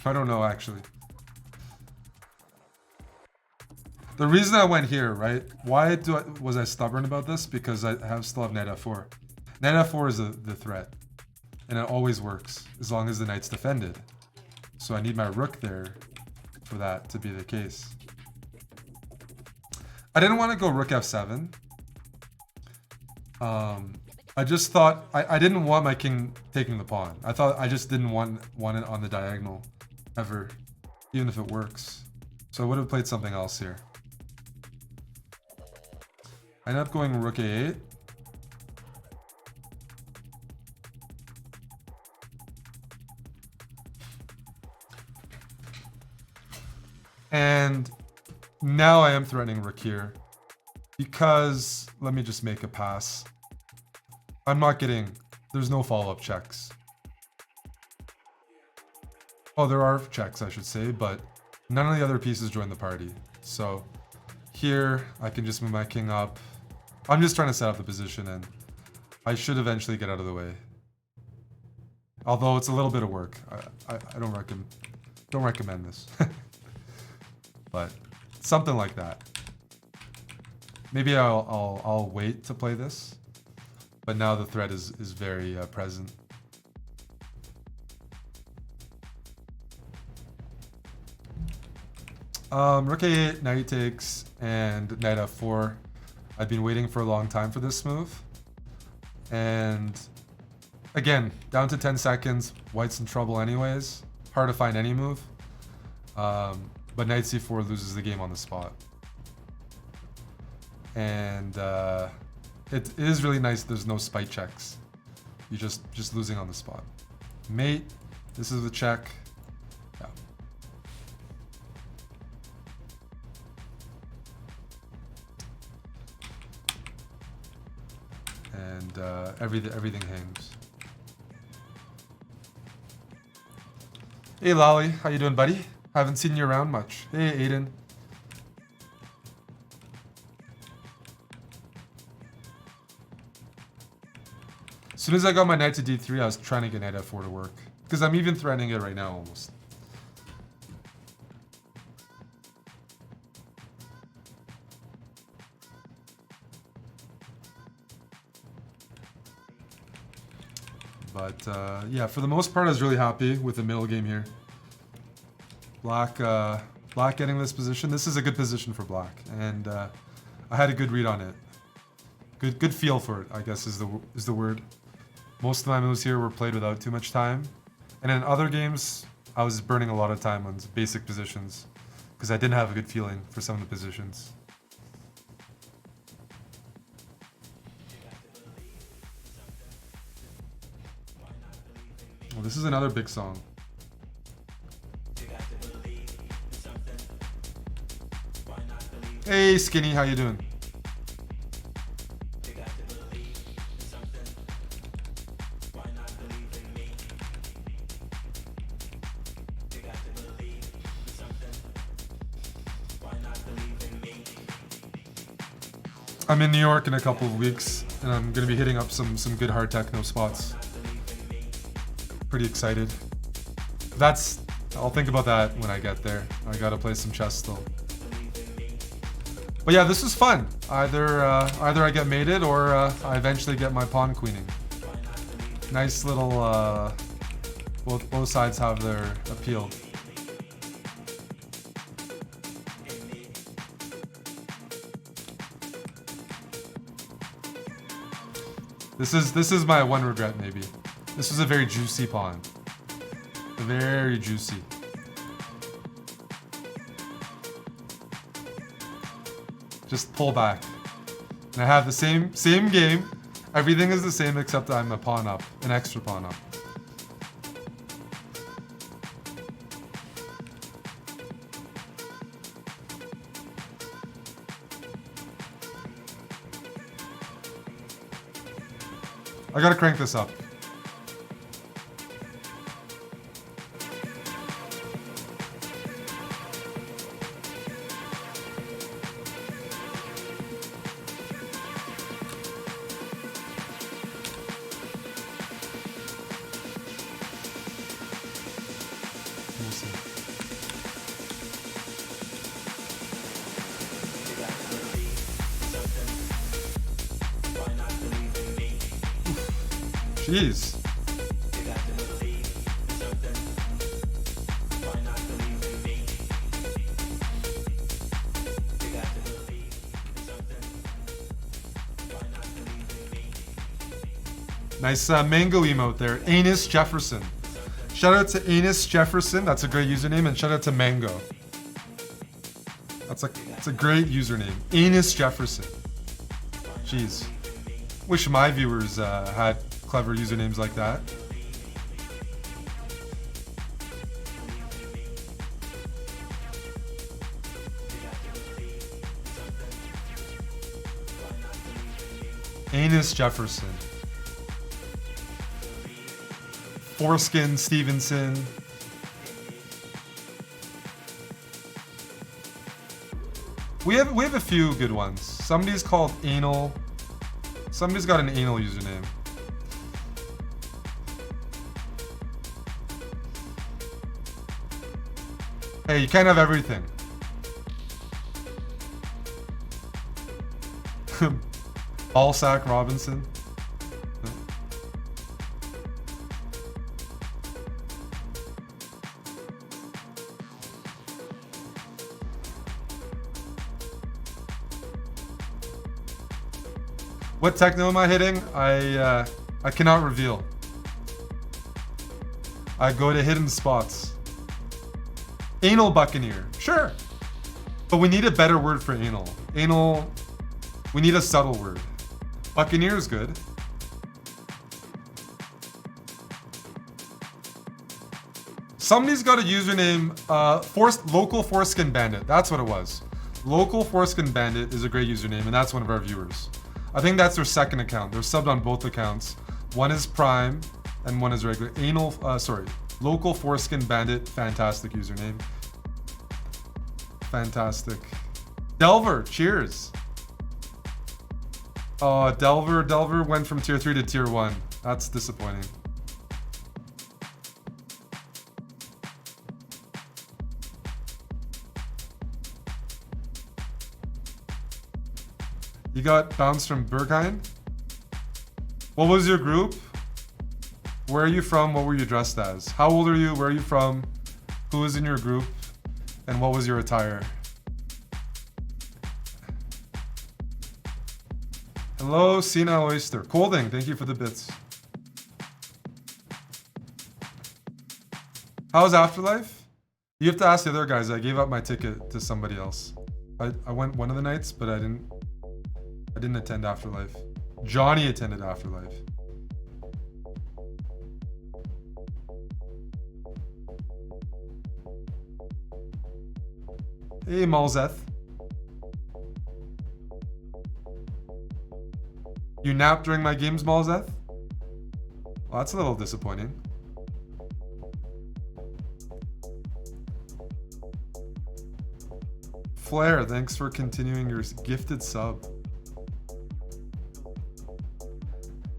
I don't know, actually. The reason I went here, right? Why was I stubborn about this? Because I still have knight f4. Knight f4 is the threat. And it always works, as long as the knight's defended. So I need my rook there for that to be the case. I didn't want to go rook f7. I just thought, I didn't want my king taking the pawn. I just didn't want it on the diagonal. Ever, even if it works. So I would have played something else here. I ended up going rook a8. And now I am threatening rook here. Because, let me just make a pass. I'm not getting, there's no follow-up checks. Oh, there are checks, I should say, but none of the other pieces join the party. So here, I can just move my king up. I'm just trying to set up the position, and I should eventually get out of the way. Although it's a little bit of work. I don't recommend this. But something like that. Maybe I'll wait to play this. But now the threat is very present. Rook a8, knight takes, and knight f4. I've been waiting for a long time for this move. And again, down to 10 seconds. White's in trouble anyways. Hard to find any move. But knight c4 loses the game on the spot. And it is really nice there's no spite checks. You're just losing on the spot. Mate, this is the check. Yeah. And everything hangs. Hey Lolly, how you doing, buddy? Haven't seen you around much. Hey Aiden. As soon as I got my knight to d3, I was trying to get knight f4 to work. Because I'm even threatening it right now almost. But yeah, for the most part, I was really happy with the middle game here. Black getting this position. This is a good position for black, and I had a good read on it. Good feel for it, I guess is the word. Most of my moves here were played without too much time, and in other games, I was burning a lot of time on basic positions because I didn't have a good feeling for some of the positions. Well, this is another big song. Hey Skinny, how you doing? I'm in New York in a couple of weeks, and I'm gonna be hitting up some good hard techno spots. Pretty excited. I'll think about that when I get there. I gotta play some chess still. But yeah, this is fun. Either I get mated or I eventually get my pawn queening. Nice little. Both sides have their appeal. This is my one regret maybe. This was a very juicy pawn. Very juicy. Just pull back. And I have the same game. Everything is the same except I'm a pawn up, an extra pawn up. I gotta crank this up. We'll see. Jeez. Nice mango emote there. Anus Jefferson. Shout out to Anus Jefferson. That's a great username. And shout out to Mango. That's a great username. Anus Jefferson. Jeez. Wish my viewers had clever usernames like that. Anus Jefferson. Foreskin Stevenson. We have a few good ones. Somebody's called Anal. Somebody's got an anal username. Hey, you can't have everything. Ballsack Robinson. What techno am I hitting? I cannot reveal. I go to hidden spots. Anal Buccaneer. Sure. But we need a better word for anal. Anal, we need a subtle word. Buccaneer is good. Somebody's got a username, local foreskin bandit. That's what it was. Local foreskin bandit is a great username, and that's one of our viewers. I think that's their second account. They're subbed on both accounts. One is Prime and one is regular. Local Foreskin Bandit. Fantastic username. Fantastic. Delver, cheers. Oh, Delver went from tier 3 to tier 1. That's disappointing. You got bounced from Berghain? What was your group? Where are you from? What were you dressed as? How old are you? Where are you from? Who was in your group? And what was your attire? Hello, Sina Oyster. Colding, thank you for the bits. How's Afterlife? You have to ask the other guys. I gave up my ticket to somebody else. I went one of the nights, but I didn't attend Afterlife. Johnny attended Afterlife. Hey, Malzeth. You napped during my games, Malzeth? Well, that's a little disappointing. Flair, thanks for continuing your gifted sub.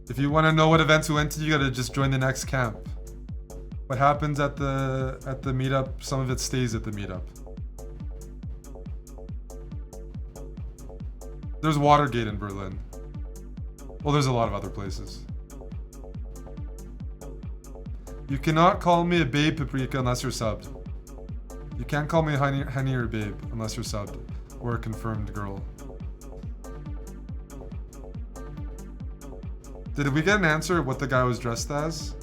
If you want to know what events we went to, you gotta just join the next camp. What happens at the meetup, some of it stays at the meetup. There's Watergate in Berlin. Well, there's a lot of other places. You cannot call me a babe, Paprika, unless you're subbed. You can't call me honey or babe unless you're subbed or a confirmed girl. Did we get an answer of what the guy was dressed as?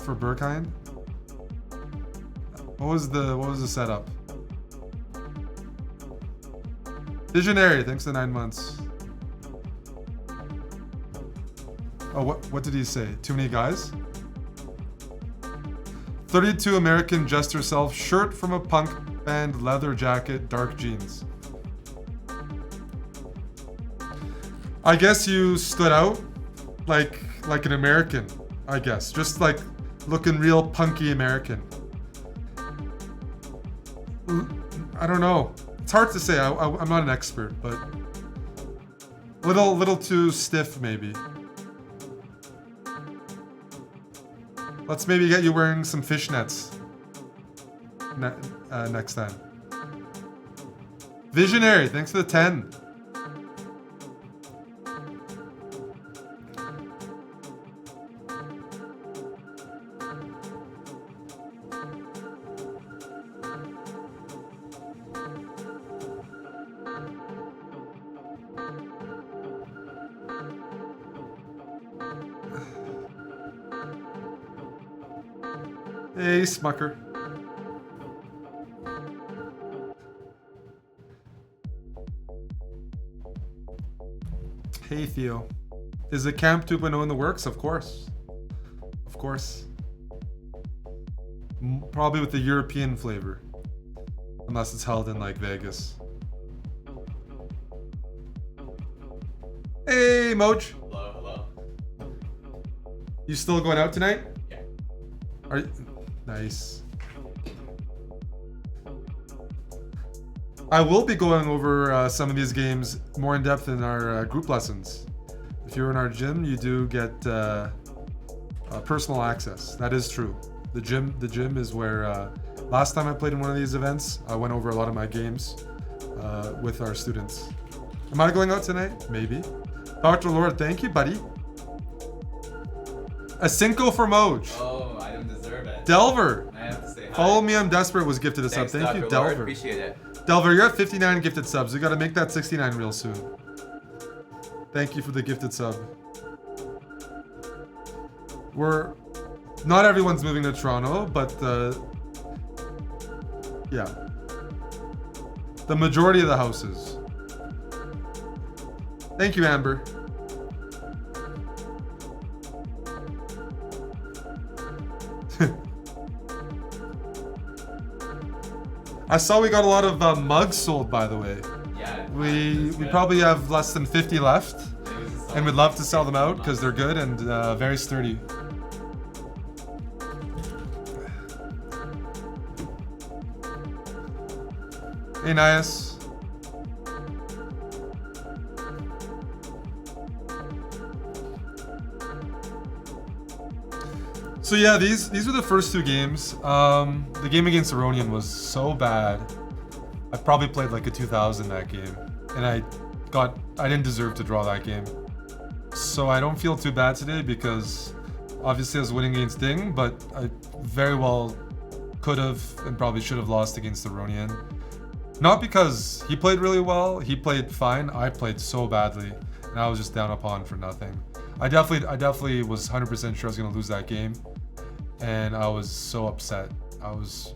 For Berkheim? What was the setup? Visionary, thanks to 9 months. Oh, what did he say? Too many guys? 32 American dressed herself, shirt from a punk band, leather jacket, dark jeans. I guess you stood out like an American, I guess. Just like looking real punky American. I don't know. It's hard to say. I'm not an expert, but little too stiff maybe. Let's maybe get you wearing some fishnets next time. Visionary, thanks for the 10. Hey, Smucker. Hey, Theo. Is the Camp 2.0 in the works? Of course. Of course. Probably with the European flavor. Unless it's held in, like, Vegas. Hey, Moj. Hello, hello. You still going out tonight? Yeah. Are you... Nice. I will be going over some of these games more in depth in our group lessons. If you're in our gym, you do get personal access. That is true. The gym is where. Last time I played in one of these events, I went over a lot of my games with our students. Am I going out tonight? Maybe. Dr. Lord, thank you, buddy. A Cinco for Moj. Oh, I don't deserve it. Delver. I have to say hi. Follow me, I'm desperate was gifted a sub. Thanks, Thank Dr. you, Lord. Delver. Appreciate it. Delver, you're at 59 gifted subs. We gotta make that 69 real soon. Thank you for the gifted sub. Not everyone's moving to Toronto, but yeah. The majority of the houses. Thank you, Amber. I saw we got a lot of mugs sold, by the way. Yeah. We probably have less than 50 left, and we'd love to sell them out because they're good and very sturdy. Hey, Nias. So yeah, these were the first two games. The game against Aronian was so bad. I probably played like a 2000 that game, and I didn't deserve to draw that game. So I don't feel too bad today because obviously I was winning against Ding, but I very well could have and probably should have lost against Aronian. Not because he played really well, he played fine. I played so badly, and I was just down a pawn for nothing. I definitely was 100% sure I was gonna lose that game. And I was so upset. It was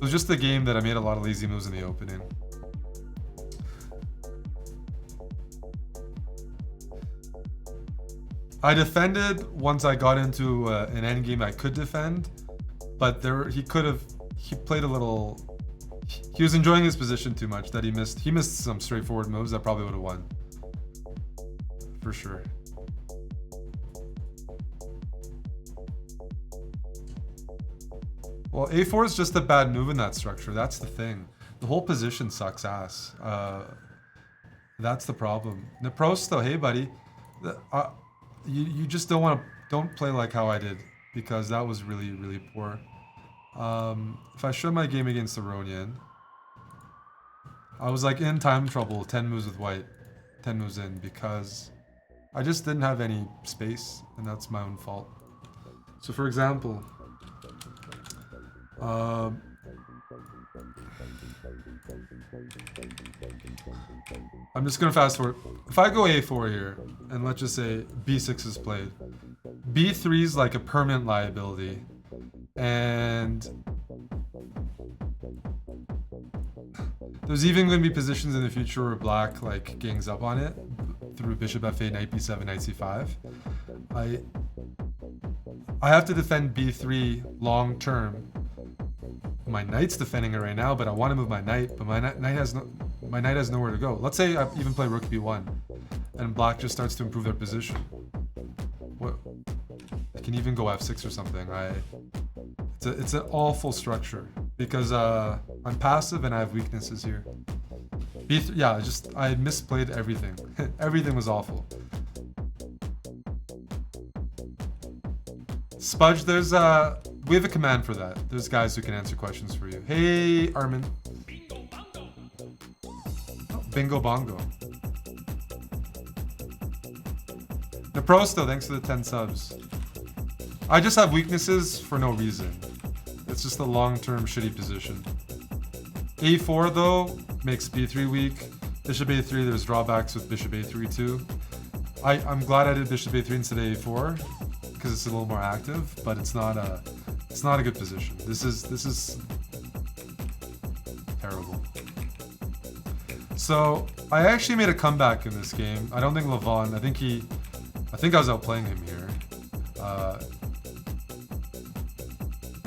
just a game that I made a lot of lazy moves in the opening. I defended once I got into an endgame I could defend, but he played a little. He was enjoying his position too much that he missed. He missed some straightforward moves that probably would have won. For sure. Well, A4 is just a bad move in that structure. That's the thing. The whole position sucks ass. That's the problem. Neprosto, hey buddy. You just don't play like how I did, because that was really, really poor. If I show my game against Aronian, I was like in time trouble, 10 moves with white, 10 moves in, because I just didn't have any space, and that's my own fault. So for example, I'm just gonna fast forward. If I go A4 here, and let's just say B6 is played, B3 is like a permanent liability, and there's even going to be positions in the future where black like gangs up on it through bishop f8, knight b7, knight c5. I have to defend b3 long term. My knight's defending it right now, but I want to move my knight, but my knight has nowhere to go. Let's say I even play rook b1, and black just starts to improve their position. What? I can even go f6 or something. It's an awful structure because I'm passive and I have weaknesses here. B3, yeah, I misplayed everything. Everything was awful. Spudge, we have a command for that. There's guys who can answer questions for you. Hey, Armin. Oh, bingo bongo. Naprosto, thanks for the 10 subs. I just have weaknesses for no reason. It's just a long-term shitty position. A4 though makes B3 weak. Bishop A3, there's drawbacks with Bishop A3 too. I'm glad I did Bishop A3 instead of A4 because it's a little more active, but it's not a good position. This is terrible. So I actually made a comeback in this game. I don't think Levon. I think I was outplaying him here.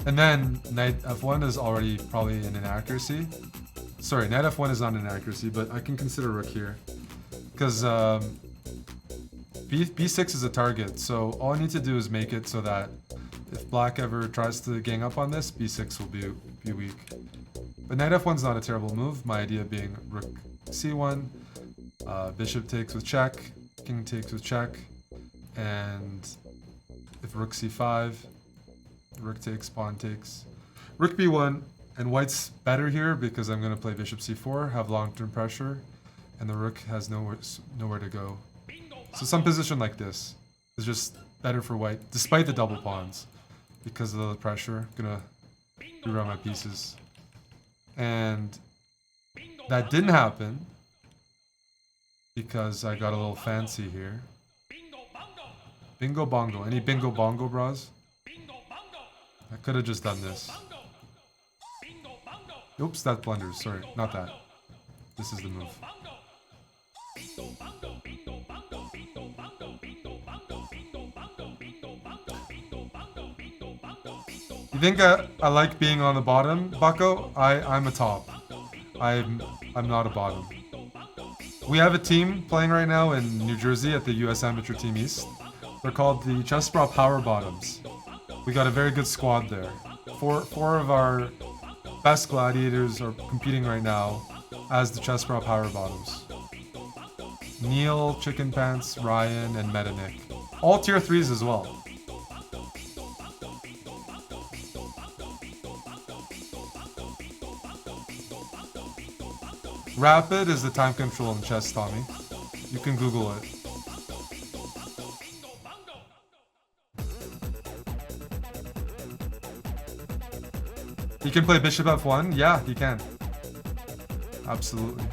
And then knight f1 is already probably an inaccuracy. Sorry, knight f1 is not an inaccuracy, but I can consider rook here. Because b6 is a target, so all I need to do is make it so that if black ever tries to gang up on this, b6 will be weak. But knight f1 is not a terrible move, my idea being rook c1, bishop takes with check, king takes with check, and if rook c5, rook takes, pawn takes. Rook b1, and white's better here because I'm going to play bishop c4, have long-term pressure, and the rook has nowhere to go. So some position like this is just better for white, despite the double pawns, because of the pressure. I'm going to rerun my pieces. And that didn't happen because I got a little fancy here. Bingo bongo. Any bingo bongo bras? I could have just done this. Oops, that blunders. Sorry, not that. This is the move. You think I like being on the bottom, Bucko? I'm a top. I'm not a bottom. We have a team playing right now in New Jersey at the US Amateur Team East. They're called the chessbrah Power Bottoms. We got a very good squad there. Four of our best gladiators are competing right now as the chessbrah Power Bottoms. Neil, Chicken Pants, Ryan, and Metanick. All tier 3s as well. Rapid is the time control in chess, Tommy. You can Google it. You can play bishop f1? Yeah, you can. Absolutely.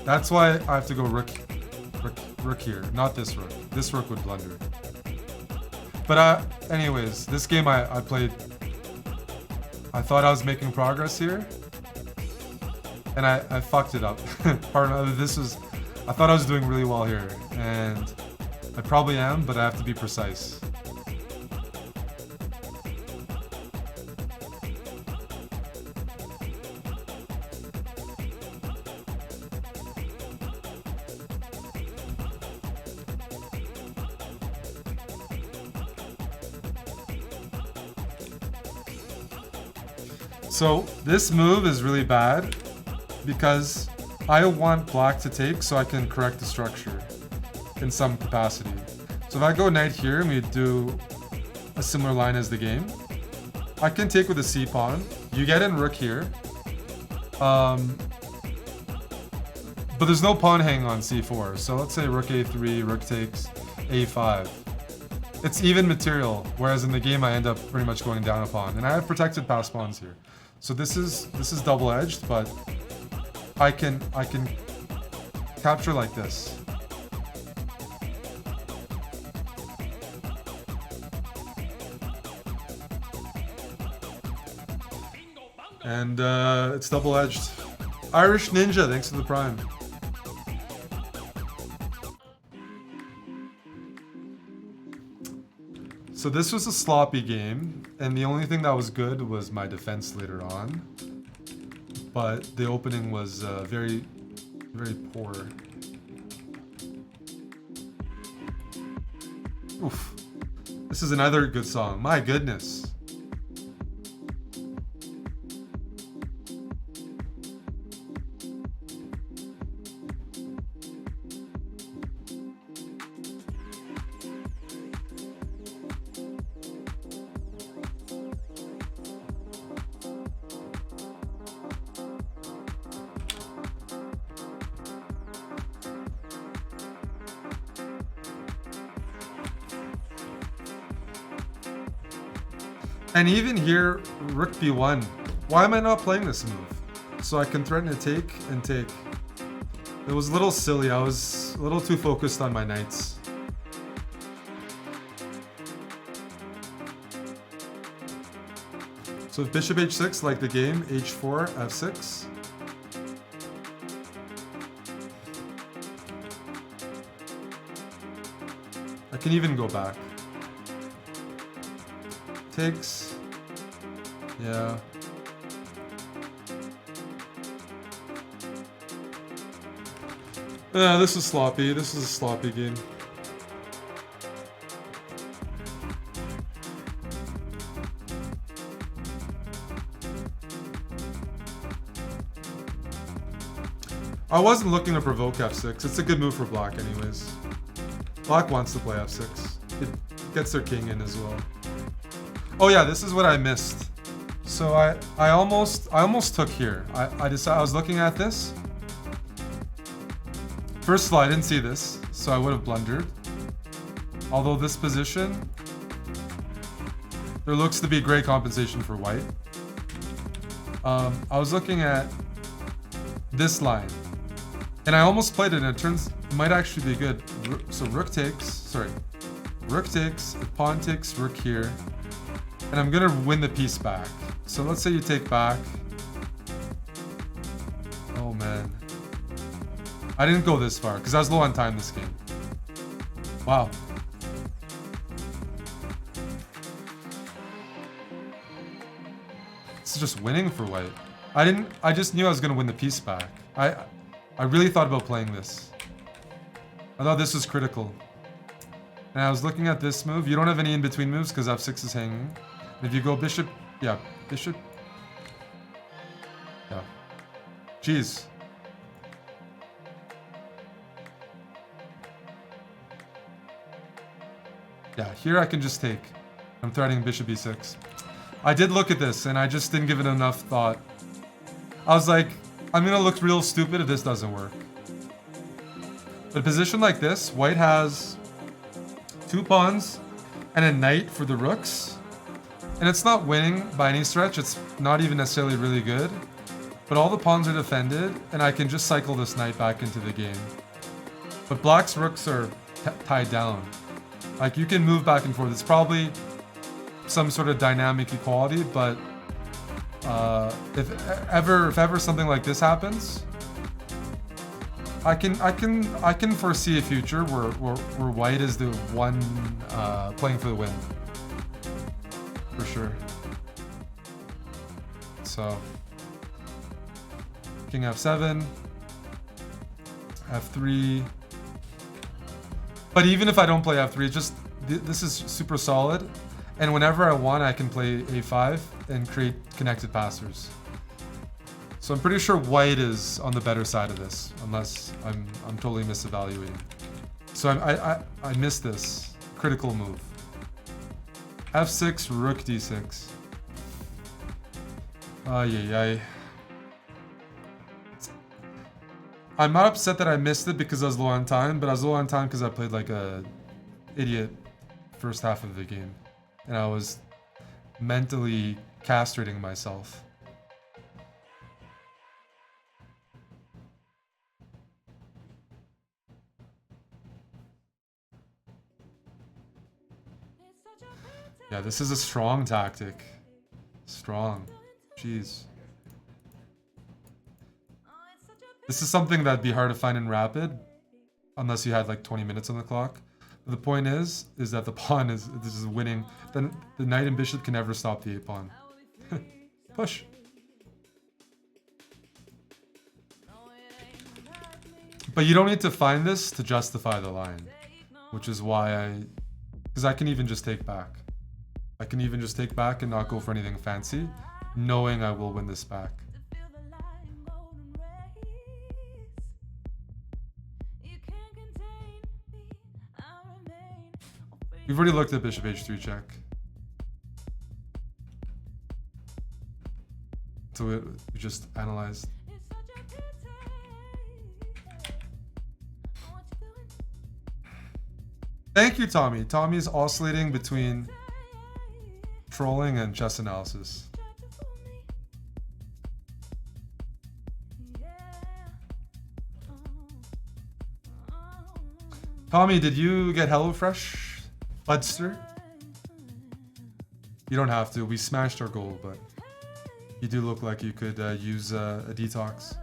That's why I have to go rook here, not this rook. This rook would blunder. But anyways, this game I played, I thought I was making progress here, and I fucked it up. Pardon, I thought I was doing really well here, and I probably am, but I have to be precise. So this move is really bad because I want black to take so I can correct the structure in some capacity. So if I go knight here and we do a similar line as the game, I can take with a c pawn. You get in rook here. But there's no pawn hang on c4. So let's say rook a3, rook takes a5. It's even material, whereas in the game I end up pretty much going down a pawn. And I have protected pass pawns here. So this is double-edged, but I can capture like this. And it's double-edged. Irish Ninja, thanks for the prime. So this was a sloppy game, and the only thing that was good was my defense later on. But the opening was very, very poor. Oof. This is another good song. My goodness. And even here, rook b1. Why am I not playing this move? So I can threaten to take and take. It was a little silly. I was a little too focused on my knights. So if bishop h6, like the game, h4, f6. I can even go back. Takes. Yeah. Yeah, this is sloppy. This is a sloppy game. I wasn't looking to provoke f6. It's a good move for black anyways. Black wants to play f6. It gets their king in as well. Oh yeah, this is what I missed. So I almost took here. I decided I was looking at this. First of all, I didn't see this, so I would have blundered. Although this position, there looks to be great compensation for white. I was looking at this line, and I almost played it, and it turns might actually be good. So rook takes, pawn takes rook here. And I'm gonna win the piece back. So let's say you take back. Oh man. I didn't go this far because I was low on time this game. Wow. It's just winning for white. I just knew I was gonna win the piece back. I really thought about playing this. I thought this was critical. And I was looking at this move. You don't have any in-between moves because f6 is hanging. If you go bishop, yeah, bishop. Yeah. Jeez. Yeah, here I can just take. I'm threatening bishop e6. I did look at this and I just didn't give it enough thought. I was like, I'm gonna look real stupid if this doesn't work. But a position like this, white has 2 pawns and a knight for the rooks. And it's not winning by any stretch, it's not even necessarily really good. But all the pawns are defended, and I can just cycle this knight back into the game. But black's rooks are tied down. Like, you can move back and forth. It's probably some sort of dynamic equality, but if ever something like this happens, I can foresee a future where white is the one playing for the win. For sure. So king f7, f3. But even if I don't play f3, it's just this is super solid. And whenever I want, I can play a5 and create connected passers. So I'm pretty sure white is on the better side of this, unless I'm totally misevaluating. So I missed this critical move. F6, rook d6. Ay, ay, ay. I'm not upset that I missed it because I was low on time, but I was low on time because I played like a idiot first half of the game. And I was mentally castrating myself. Yeah, this is a strong tactic. Strong. Jeez. This is something that'd be hard to find in Rapid, unless you had like 20 minutes on the clock. But the point is that the pawn is winning. Then the knight and bishop can never stop the a-pawn. Push. But you don't need to find this to justify the line, which is why because I can even just take back. I can even just take back and not go for anything fancy, knowing I will win this back. We've already looked at bishop h3 check. So we just analyzed. Thank you, Tommy. Tommy's oscillating between trolling and chess analysis. Tommy, did you get HelloFresh, Budster? You don't have to. We smashed our goal, but you do look like you could use a detox.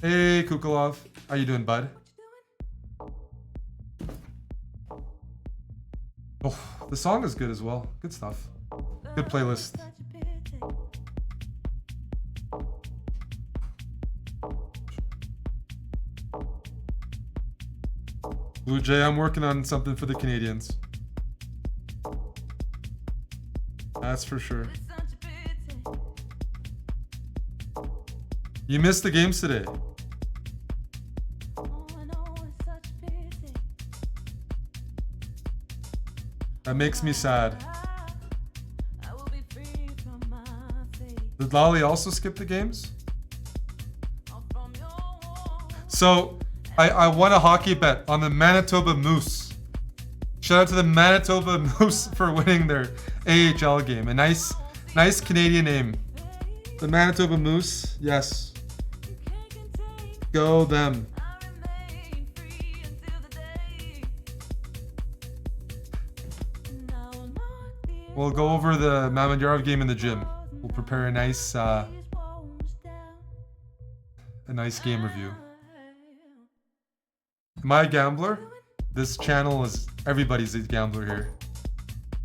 Hey, Kukulov. How you doing, bud? Oh, the song is good as well. Good stuff. Good playlist. Blue Jay, I'm working on something for the Canadians. That's for sure. You missed the games today. That makes me sad. Did Lolly also skip the games? So, I won a hockey bet on the Manitoba Moose. Shout out to the Manitoba Moose for winning their AHL game. A nice Canadian name. The Manitoba Moose, yes. Go them. We'll go over the Mamedyarov game in the gym. We'll prepare a nice game review. Am I a gambler? This channel is everybody's a gambler here.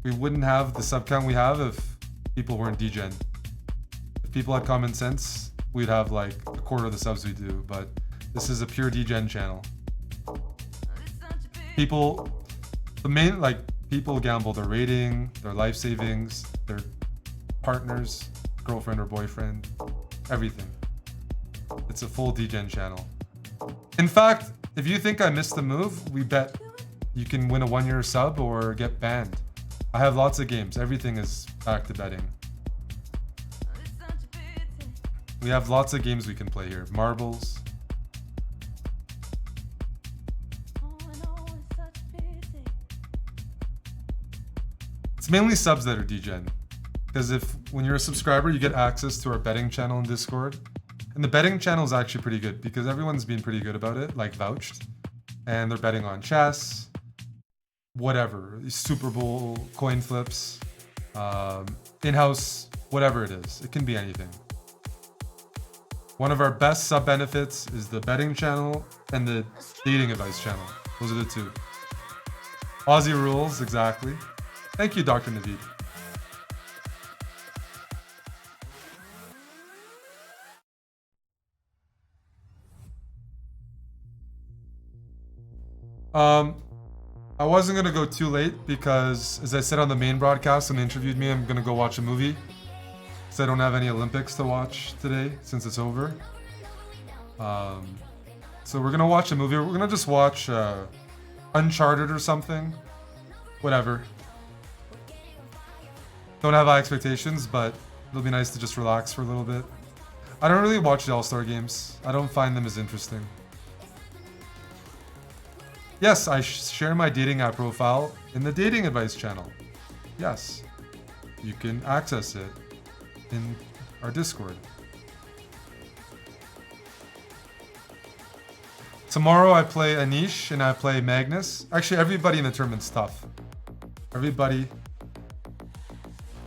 We wouldn't have the sub count we have if people weren't degen. If people had common sense, we'd have like a quarter of the subs we do, but this is a pure degen channel. People gamble their rating, their life savings, their partners, girlfriend or boyfriend, everything. It's a full degen channel. In fact, if you think I missed the move, we bet you can win a 1-year sub or get banned. I have lots of games. Everything is back to betting. We have lots of games we can play here. Marbles. It's mainly subs that are degen. Because when you're a subscriber, you get access to our betting channel in Discord. And the betting channel is actually pretty good because everyone's been pretty good about it, like vouched. And they're betting on chess, whatever, Super Bowl, coin flips, in-house, whatever it is. It can be anything. One of our best sub benefits is the betting channel and the dating advice channel. Those are the two. Aussie rules, exactly. Thank you, Dr. Naveed. I wasn't gonna go too late because, as I said on the main broadcast when they interviewed me, I'm gonna go watch a movie. So I don't have any Olympics to watch today since it's over. So we're gonna watch a movie. We're gonna just watch Uncharted or something. Whatever. Don't have high expectations, but it'll be nice to just relax for a little bit. I don't really watch the All-Star games. I don't find them as interesting. Yes, I share my dating app profile in the dating advice channel. Yes. You can access it in our Discord. Tomorrow I play Anish and I play Magnus. Actually, everybody in the tournament's tough. Everybody.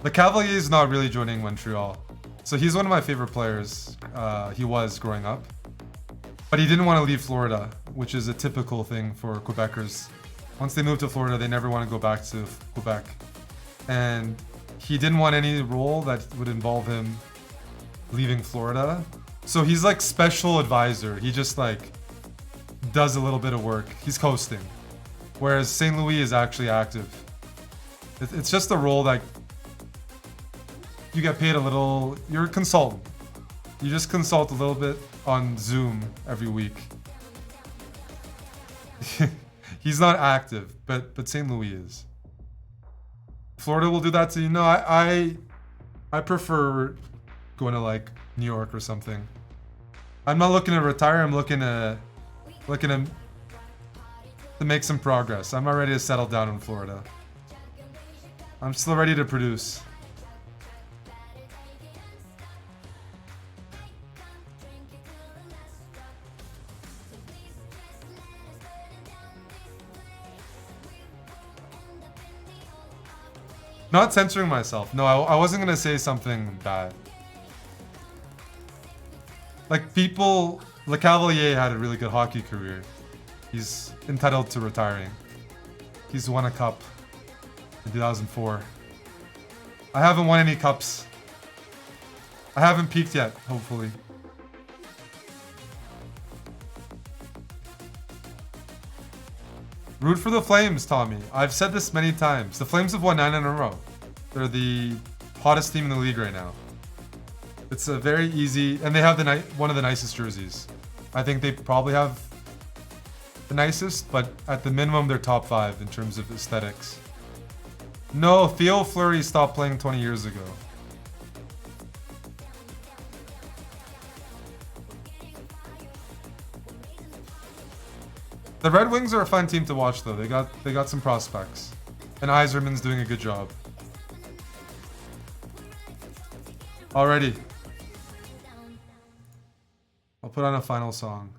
The Cavalier is not really joining Montreal. So he's one of my favorite players. He was growing up. But he didn't want to leave Florida, which is a typical thing for Quebecers. Once they move to Florida, they never want to go back to Quebec. And he didn't want any role that would involve him leaving Florida. So he's like special advisor. He just like does a little bit of work. He's coasting. Whereas St. Louis is actually active. It's just a role that you get paid a little. You're a consultant. You just consult a little bit on Zoom every week. He's not active, but St. Louis is. Florida will do that to you. No, I prefer going to like New York or something. I'm not looking to retire. I'm looking to make some progress. I'm not ready to settle down in Florida. I'm still ready to produce. Not censoring myself. No, I wasn't gonna say something bad. Like people, Le Cavalier had a really good hockey career. He's entitled to retiring. He's won a cup in 2004. I haven't won any cups. I haven't peaked yet, hopefully. Root for the Flames, Tommy. I've said this many times. The Flames have won 9 in a row. They're the hottest team in the league right now. It's a very easy, and they have one of the nicest jerseys. I think they probably have the nicest, but at the minimum, they're top 5 in terms of aesthetics. No, Theo Fleury stopped playing 20 years ago. The Red Wings are a fun team to watch, though. They got some prospects, and Yzerman's doing a good job. Alrighty, I'll put on a final song.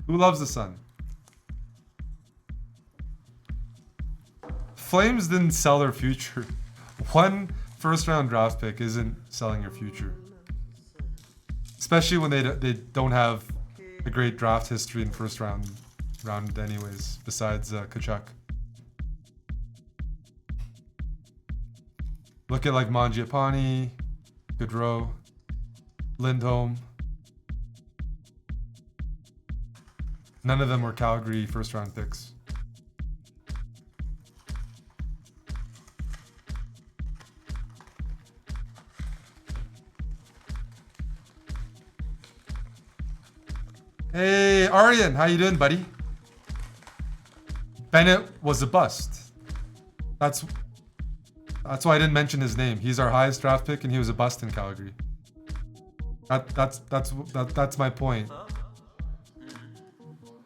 Who loves the sun? Flames didn't sell their future. One first-round draft pick isn't selling your future. Especially when they don't have a great draft history in first round anyways, besides Kachuk. Look at like Mangiapane, Gaudreau, Lindholm. None of them were Calgary first round picks. Hey, Aryan, how you doing, buddy? Bennett was a bust. That's why I didn't mention his name. He's our highest draft pick, and he was a bust in Calgary. That's my point.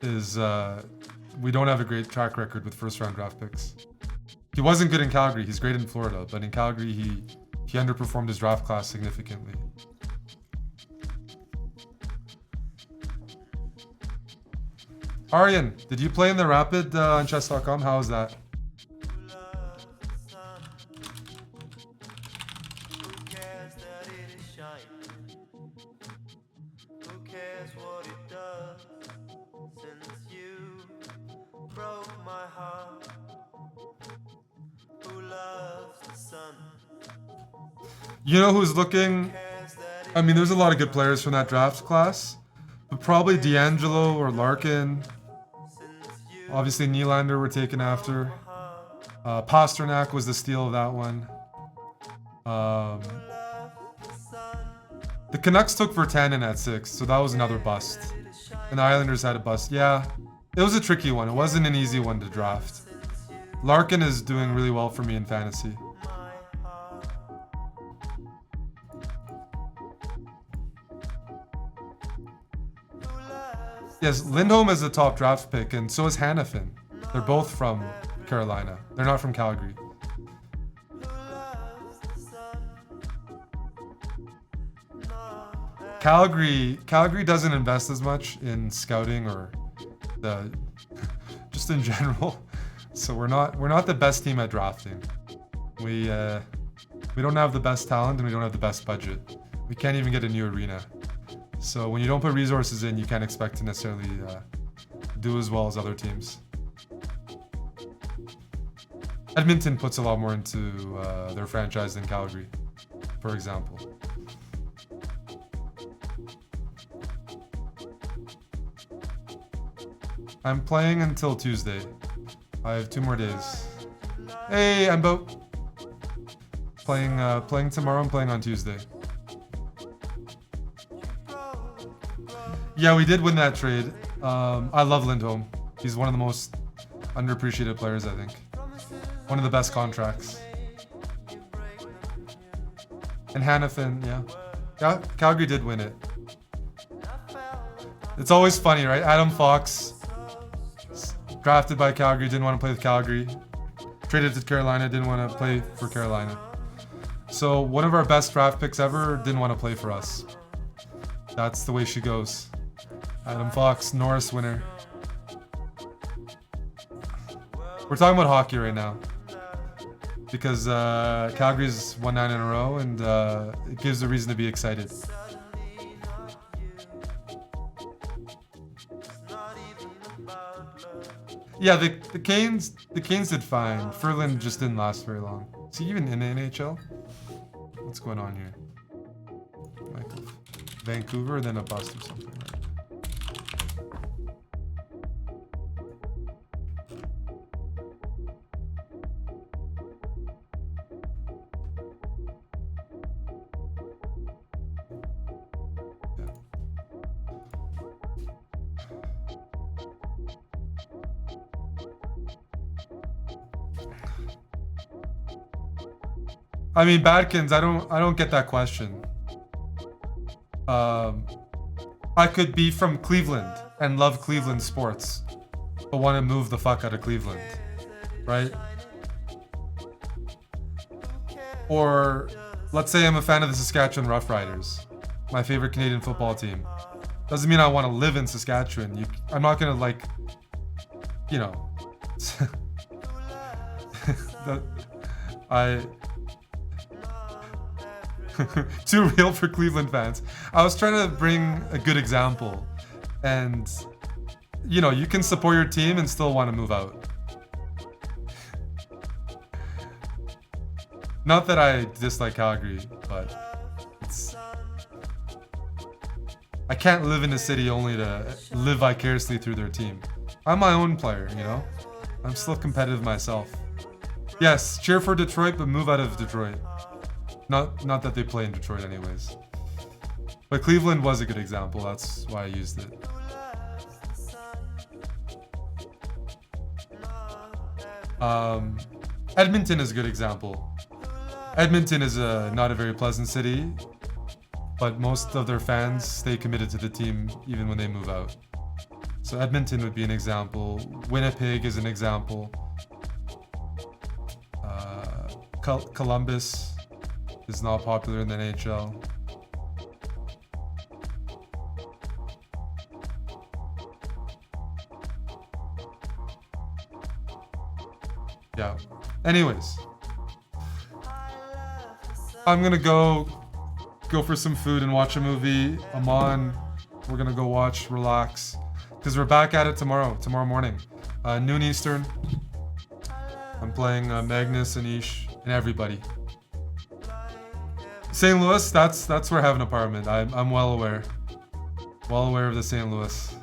Is we don't have a great track record with first-round draft picks. He wasn't good in Calgary. He's great in Florida, but in Calgary he underperformed his draft class significantly. Aryan, did you play in the Rapid on chess.com? How was that? You know who's looking? I mean, there's a lot of good players from that draft class, but Probably D'Angelo or Larkin. Obviously, Nylander were taken after. Pasternak was the steal of that one. The Canucks took Virtanen at 6, so that was another bust. And the Islanders had a bust. Yeah, it was a tricky one. It wasn't an easy one to draft. Larkin is doing really well for me in fantasy. Yes, Lindholm is a top draft pick, and so is Hanifin. They're both from Carolina. They're not from Calgary. Calgary doesn't invest as much in scouting or the just in general. So we're not the best team at drafting. We don't have the best talent and we don't have the best budget. We can't even get a new arena. So when you don't put resources in, you can't expect to necessarily do as well as other teams. Edmonton puts a lot more into their franchise than Calgary, for example. I'm playing until Tuesday. I have 2 more days. Hey, I'm playing tomorrow. I'm playing on Tuesday. Yeah, we did win that trade. I love Lindholm. He's one of the most underappreciated players, I think. One of the best contracts. And Hanifin, yeah. Calgary did win it. It's always funny, right? Adam Fox, drafted by Calgary, didn't want to play with Calgary. Traded to Carolina, didn't want to play for Carolina. So one of our best draft picks ever didn't want to play for us. That's the way she goes. Adam Fox, Norris winner. We're talking about hockey right now. Because Calgary's won 9 in a row and it gives a reason to be excited. Yeah, the Canes did fine. Ferland just didn't last very long. Is he even in the NHL? What's going on here? Like Vancouver, then a bust or something, right? I mean, Badkins, I don't get that question. I could be from Cleveland and love Cleveland sports, but want to move the fuck out of Cleveland, right? Or let's say I'm a fan of the Saskatchewan Roughriders, my favorite Canadian football team. Doesn't mean I want to live in Saskatchewan. I'm not gonna like, you know, too real for Cleveland fans. I was trying to bring a good example, and you know, you can support your team and still want to move out. Not that I dislike Calgary, but I can't live in a city only to live vicariously through their team. I'm my own player, you know? I'm still competitive myself. Yes, cheer for Detroit, but move out of Detroit. Not that they play in Detroit anyways. But Cleveland was a good example, that's why I used it. Edmonton is a good example. Edmonton is not a very pleasant city, but most of their fans stay committed to the team even when they move out. So Edmonton would be an example. Winnipeg is an example. Columbus is not popular in the NHL. Yeah. Anyways, I'm gonna go for some food and watch a movie. Amon, we're gonna go watch, relax, because we're back at it tomorrow morning, noon Eastern. I'm playing Magnus, Anish, and everybody. St. Louis, that's where I have an apartment. I'm well aware. Well aware of the St. Louis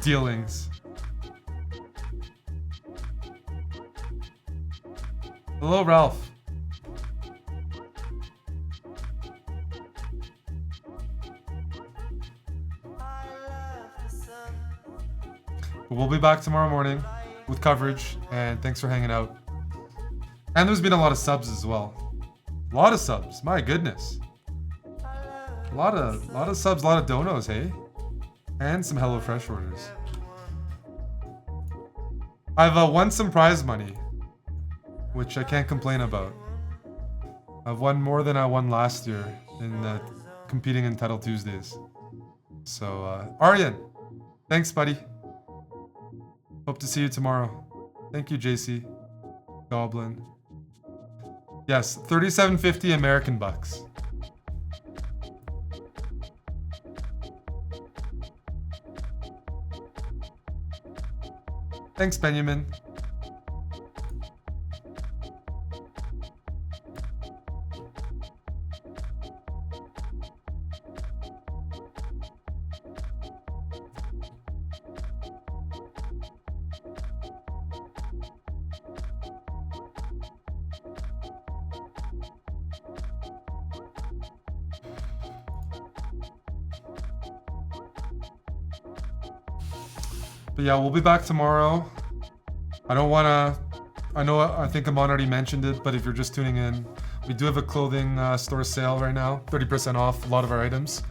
dealings. Hello, Ralph. We'll be back tomorrow morning with coverage, and thanks for hanging out. And there's been a lot of subs as well. A lot of subs, my goodness. A lot of subs, a lot of donos, hey? And some HelloFresh orders. I've won some prize money, which I can't complain about. I've won more than I won last year in competing in Title Tuesdays. So, Aryan, thanks, buddy. Hope to see you tomorrow. Thank you, JC. Goblin. Yes, 37.50 American bucks. Thanks, Benjamin. But yeah, we'll be back tomorrow. I think Amon already mentioned it, but if you're just tuning in, we do have a clothing store sale right now, 30% off a lot of our items.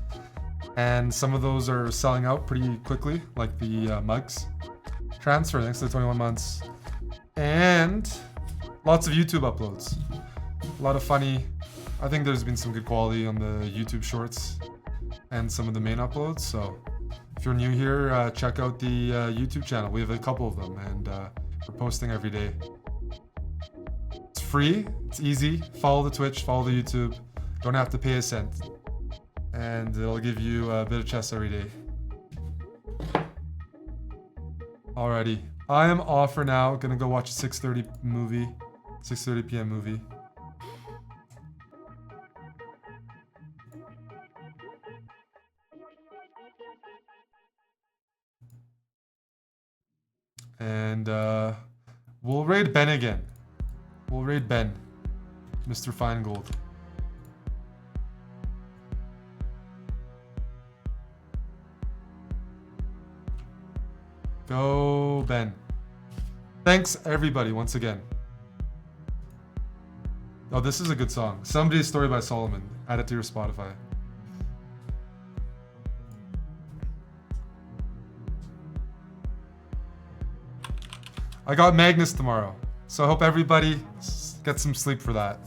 And some of those are selling out pretty quickly, like the mugs. Transfer, thanks to the 21 months. And lots of YouTube uploads. A lot of funny, I think there's been some good quality on the YouTube shorts and some of the main uploads, so if you're new here, check out the YouTube channel. We have a couple of them, and we're posting every day. It's free, it's easy. Follow the Twitch, follow the YouTube. Don't have to pay a cent. And it'll give you a bit of chess every day. Alrighty. I am off for now. Gonna go watch a 6:30 movie. 6:30 p.m. movie. And we'll raid Ben again. We'll raid Ben, Mr. Feingold. Go Ben. Thanks everybody once again. Oh, this is a good song. Somebody's Story by Solomon. Add it to your Spotify. I got Magnus tomorrow, so I hope everybody gets some sleep for that.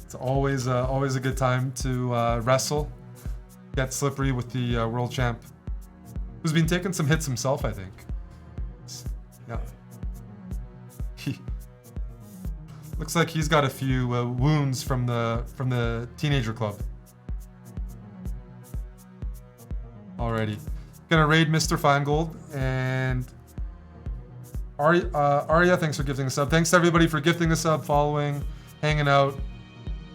It's always a good time to wrestle, get slippery with the world champ, who's been taking some hits himself, I think. Yeah. Looks like he's got a few wounds from the teenager club. Alrighty, gonna raid Mr. Feingold and. Arya, thanks for gifting a sub. Thanks to everybody for gifting a sub, following, hanging out,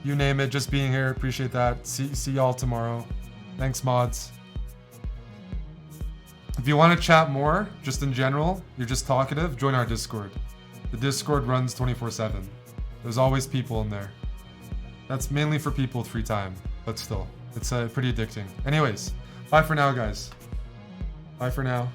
you name it, just being here. Appreciate that. See y'all tomorrow. Thanks, mods. If you want to chat more, just in general, you're just talkative, join our Discord. The Discord runs 24/7. There's always people in there. That's mainly for people with free time, but still, it's pretty addicting. Anyways, bye for now, guys. Bye for now.